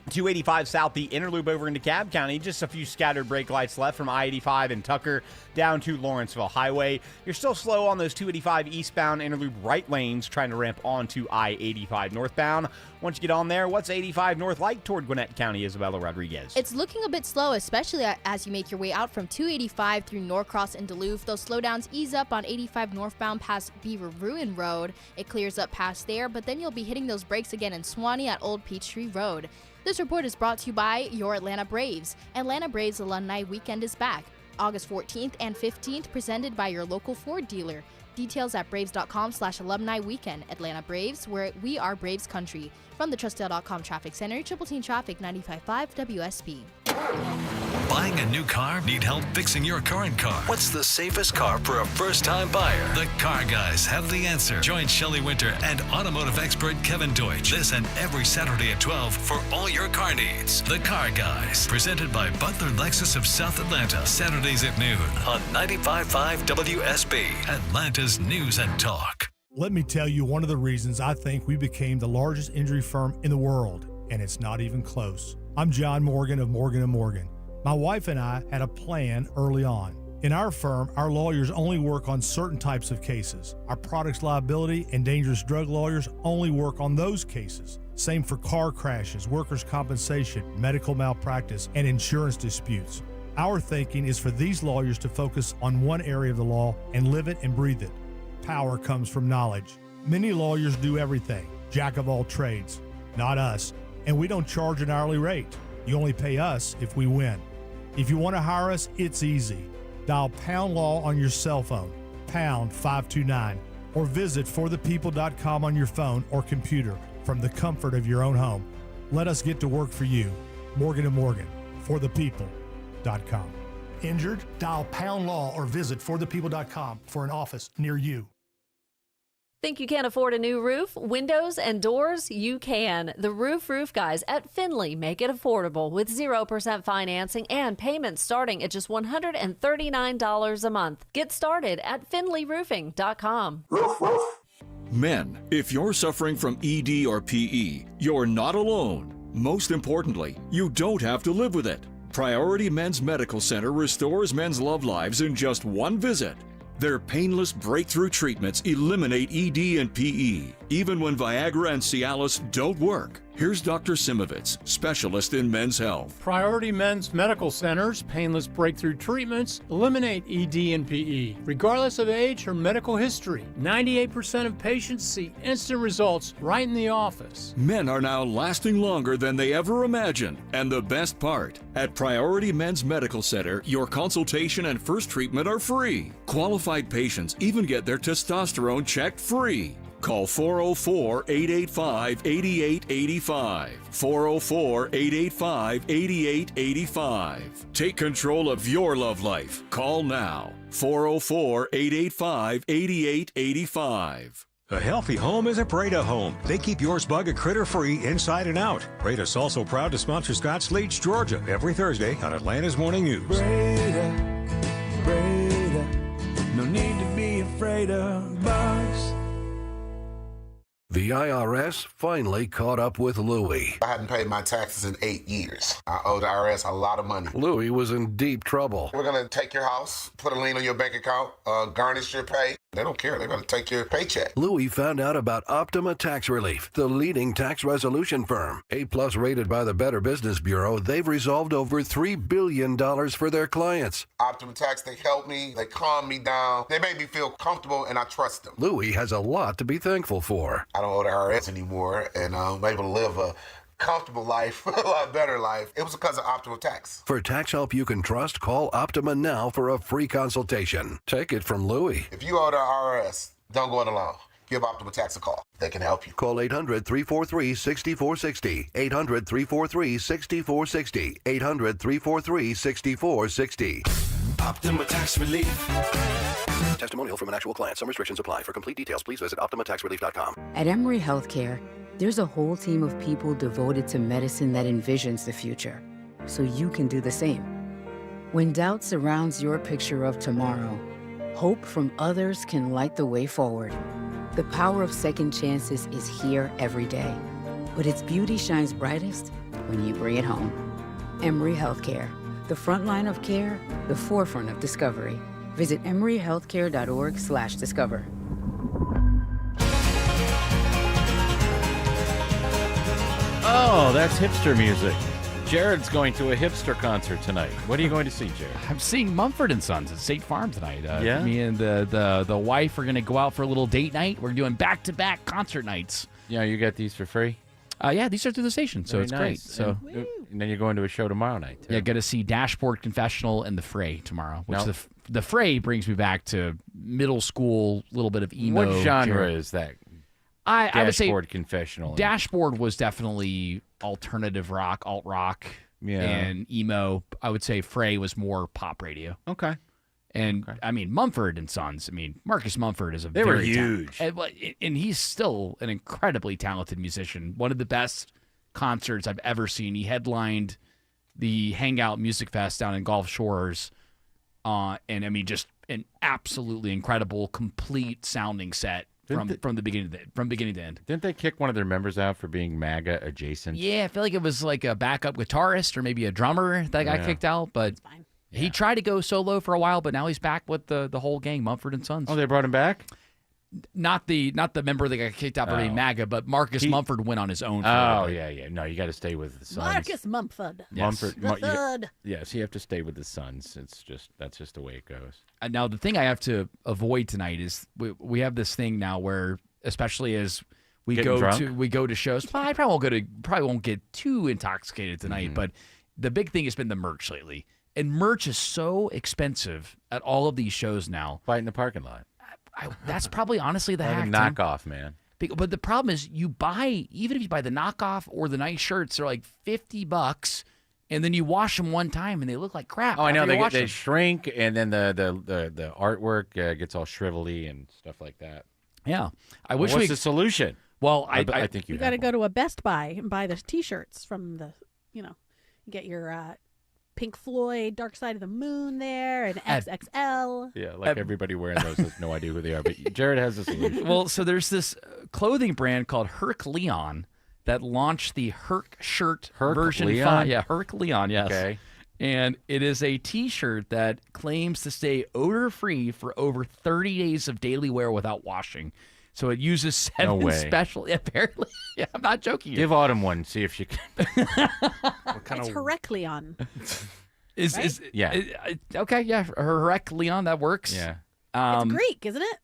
285 south, the inner loop over into Cobb County. Just a few scattered brake lights left from I-85 and Tucker down to Lawrenceville Highway. You're still slow on those 285 eastbound inner loop right lanes trying to ramp onto I-85 northbound. Once you get on there, what's 85 north like toward Gwinnett County, Isabella Rodriguez? It's looking a bit slow, especially as you make your way out from 285 through Norcross and Duluth. Those slowdowns ease up on 85 northbound past Beaver Ruin Road. It clears up past there, but then you'll be hitting those brakes again in Swanee at Old Peachtree Road. This report is brought to you by your Atlanta Braves. Atlanta Braves Alumni Weekend is back, August 14th and 15th, presented by your local Ford dealer. Details at braves.com/alumni weekend. Atlanta Braves, where we are Braves country. From the Trustdale.com Traffic Center, Triple Team Traffic 95.5 WSB. Buying a new car? Need help fixing your current car? What's the safest car for a first-time buyer? The Car Guys have the answer. Join Shelley Winter and automotive expert Kevin Deutsch this and every Saturday at 12 for all your car needs. The Car Guys, presented by Butler Lexus of South Atlanta, Saturdays at noon on 95.5 WSB, Atlanta's News and Talk. Let me tell you one of the reasons I think we became the largest injury firm in the world, and it's not even close. I'm John Morgan of Morgan & Morgan. My wife and I had a plan early on. In our firm, our lawyers only work on certain types of cases. Our products liability and dangerous drug lawyers only work on those cases. Same for car crashes, workers' compensation, medical malpractice, and insurance disputes. Our thinking is for these lawyers to focus on one area of the law and live it and breathe it. Power comes from knowledge. Many lawyers do everything, jack of all trades. Not us, and we don't charge an hourly rate. You only pay us if we win. If you want to hire us, it's easy. Dial Pound Law on your cell phone, pound 529, or visit forthepeople.com on your phone or computer from the comfort of your own home. Let us get to work for you. Morgan & Morgan, forthepeople.com. Injured? Dial Pound Law or visit forthepeople.com for an office near you. Think you can't afford a new roof, windows, and doors? You can. The Roof Guys at Finley make it affordable with 0% financing and payments starting at just $139 a month. Get started at finleyroofing.com. Men, if you're suffering from ED or PE, you're not alone. Most importantly, you don't have to live with it. Priority Men's Medical Center restores men's love lives in just one visit. Their painless breakthrough treatments eliminate ED and PE, even when Viagra and Cialis don't work. Here's Dr. Simovitz, specialist in men's health. Priority Men's Medical Center's painless breakthrough treatments eliminate ED and PE, regardless of age or medical history. 98% of patients see instant results right in the office. Men are now lasting longer than they ever imagined. And the best part, at Priority Men's Medical Center, your consultation and first treatment are free. Qualified patients even get their testosterone checked free. Call 404-885-8885. 404-885-8885. Take control of your love life. Call now. 404-885-8885. A healthy home is a Breda home. They keep yours bug and critter free inside and out. Breda's also proud to sponsor Scott's Leach, Georgia, every Thursday on Atlanta's Morning News. Breda, no need to be afraid of bugs. The IRS finally caught up with Louie. I hadn't paid my taxes in 8 years. I owe the IRS a lot of money. Louie was in deep trouble. We're going to take your house, put a lien on your bank account, garnish your pay. They don't care. They're going to take your paycheck. Louie found out about Optima Tax Relief, the leading tax resolution firm. A-plus rated by the Better Business Bureau, they've resolved over $3 billion for their clients. Optima Tax, they help me. They calm me down. They make me feel comfortable, and I trust them. Louie has a lot to be thankful for. I don't owe the IRS anymore, and I'm able to live a comfortable life, a lot better life. It was because of Optima Tax. For tax help you can trust, call Optima now for a free consultation. Take it from Louie. If you owe the IRS, don't go it alone. give Optima Tax a call. They can help you. Call 800-343-6460. 800-343-6460. 800-343-6460. Optima Tax Relief. Testimonial from an actual client. Some restrictions apply. For complete details, please visit OptimaTaxRelief.com. At Emory Healthcare, there's a whole team of people devoted to medicine that envisions the future, so you can do the same. When doubt surrounds your picture of tomorrow, hope from others can light the way forward. The power of second chances is here every day, but its beauty shines brightest when you bring it home. Emory Healthcare, the front line of care, the forefront of discovery. Visit emoryhealthcare.org/discover. Oh, that's hipster music. Jared's going to a hipster concert tonight. What are you going to see, Jared? I'm seeing Mumford & Sons at State Farm tonight. Yeah? Me and the wife are going to go out for a little date night. We're doing back-to-back concert nights. Yeah, you got these for free? Yeah, these are through the station, so Very it's nice. great. So, and then you're going to a show tomorrow night, too. yeah, got to see Dashboard Confessional and The Fray tomorrow, which Now- the Fray brings me back to middle school, little bit of emo. What genre Jared. is that? I would say Dashboard Confessional. Dashboard was definitely alternative rock, alt rock, Yeah. and emo. I would say Fray was more pop radio. Okay. And I mean Mumford and Sons. I mean Marcus Mumford is They were very huge. and he's still an incredibly talented musician. One of the best concerts I've ever seen. He headlined the Hangout Music Fest down in Gulf Shores, and I mean just an absolutely incredible, complete sounding set from the beginning to end. Didn't they kick one of their members out for being MAGA adjacent? Yeah, I feel like it was like a backup guitarist or maybe a drummer that got kicked out, but he tried to go solo for a while, but now he's back with the whole gang, Mumford & Sons. Oh, they brought him back? Not the member that got kicked out for being MAGA, but Marcus Mumford went on his own. For a little bit. yeah. No, you got to stay with the Sons. Marcus Mumford. Mumford. The third. Yes, you have to stay with the Sons. That's just the way it goes. Now, the thing I have to avoid tonight is we have this thing now where, especially as we Getting go drunk? to shows, I probably won't get too intoxicated tonight, but the big thing has been the merch lately. And merch is so expensive at all of these shows now. Fight in the parking lot. That's probably honestly the Like a hack. Tim. knockoff, man. But the problem is even if you buy the knockoff or the nice shirts, they're like $50, and then you wash them one time and they look like crap. Oh, I know. after you wash They them. shrink, and then the artwork gets all shrivelly and stuff like that. Yeah. I wish What's the solution? Well, I think You got to go to a Best Buy and buy the T-shirts from the, you get your Pink Floyd, Dark Side of the Moon there, and XXL. Yeah, like everybody wearing those has no idea who they are. But Jared has a solution. Well, so there's this clothing brand called Herc Leon that launched the Herc shirt version Leon? 5. Yeah, Herc Leon, yes. Okay. And it is a T-shirt that claims to stay odor-free for over 30 days of daily wear without washing. So it uses 7 way. special. Apparently, yeah, I'm not joking. Give Autumn one. See if she can. It's Heracleon. Okay, yeah, Heracleon, that works. Yeah. It's Greek, isn't it?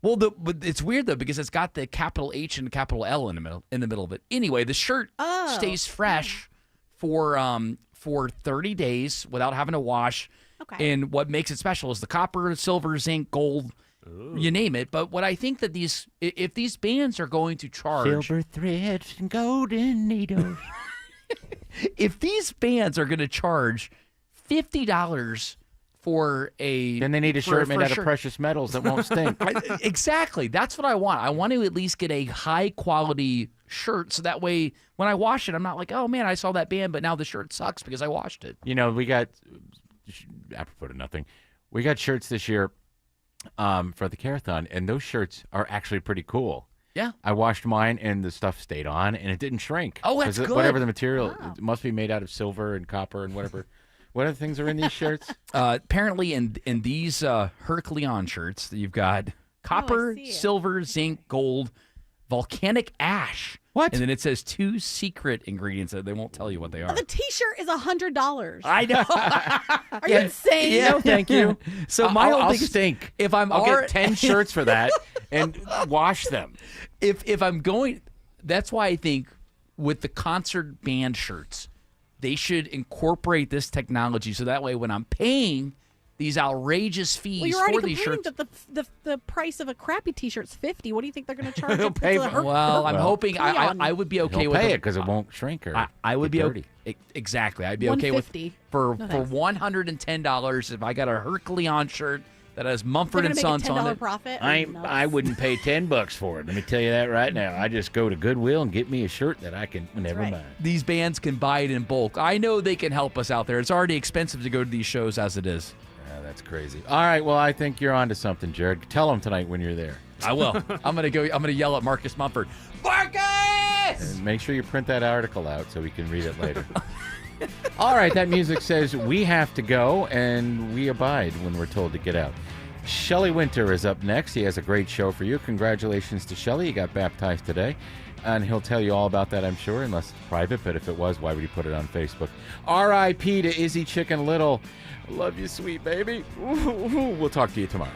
Well, but it's weird though because it's got the capital H and capital L in the middle of it. Anyway, the shirt stays fresh for 30 days without having to wash. Okay. And what makes it special is the copper, silver, zinc, gold, you name it. But what I think that if these bands are going to charge Silver threads and golden needles. if these bands are going to charge $50 for a Then they need a shirt made out of precious metals that won't stink. Exactly. That's what I want. I want to at least get a high quality shirt so that way when I wash it, I'm not like, oh man, I saw that band, but now the shirt sucks because I washed it. We got, apropos to nothing, we got shirts this year for the Care-A-Thon, and those shirts are actually pretty cool. Yeah. I washed mine, and the stuff stayed on, and it didn't shrink. Oh, that's good. Whatever the material, it must be made out of silver and copper and whatever. What other things are in these shirts? Apparently, in these Herc Leon shirts, you've got copper, silver, zinc, gold, volcanic ash. What? And then it says 2 secret ingredients that they won't tell you what they are. The T-shirt is $100. I know. Are you insane? Yeah, no, thank you. So my whole I'll thing is, stink. if I'm I'll get 10 shirts for that and wash them. If I'm going, that's why I think with the concert band shirts, they should incorporate this technology so that way when I'm paying these outrageous fees Well, you're already for these complaining shirts. that the price of a crappy T-shirt's $50. What do you think they're going to charge? Well, I'm hoping I would be okay He'll with pay it it because it won't shrink or I would get be dirty. Exactly. I'd be okay with $150. for No, for thanks. $110 if I got a Herculean shirt that has Mumford and They're gonna Sons make a on $10 it. profit. I wouldn't pay $10 for it. Let me tell you that right now. I just go to Goodwill and get me a shirt that I can never right. mind. These bands can buy it in bulk. I know they can help us out there. It's already expensive to go to these shows as it is. Yeah, that's crazy. All right, well, I think you're onto something, Jared. Tell them tonight when you're there. I will. I'm gonna yell at Marcus Mumford. Marcus! And make sure you print that article out so we can read it later. All right, that music says we have to go, and we abide when we're told to get out. Shelley Winter is up next. He has a great show for you. Congratulations to Shelley. He got baptized today, and he'll tell you all about that, I'm sure, unless it's private, but if it was, why would he put it on Facebook? R.I.P. to Izzy Chicken Little. Love you, sweet baby. We'll talk to you tomorrow.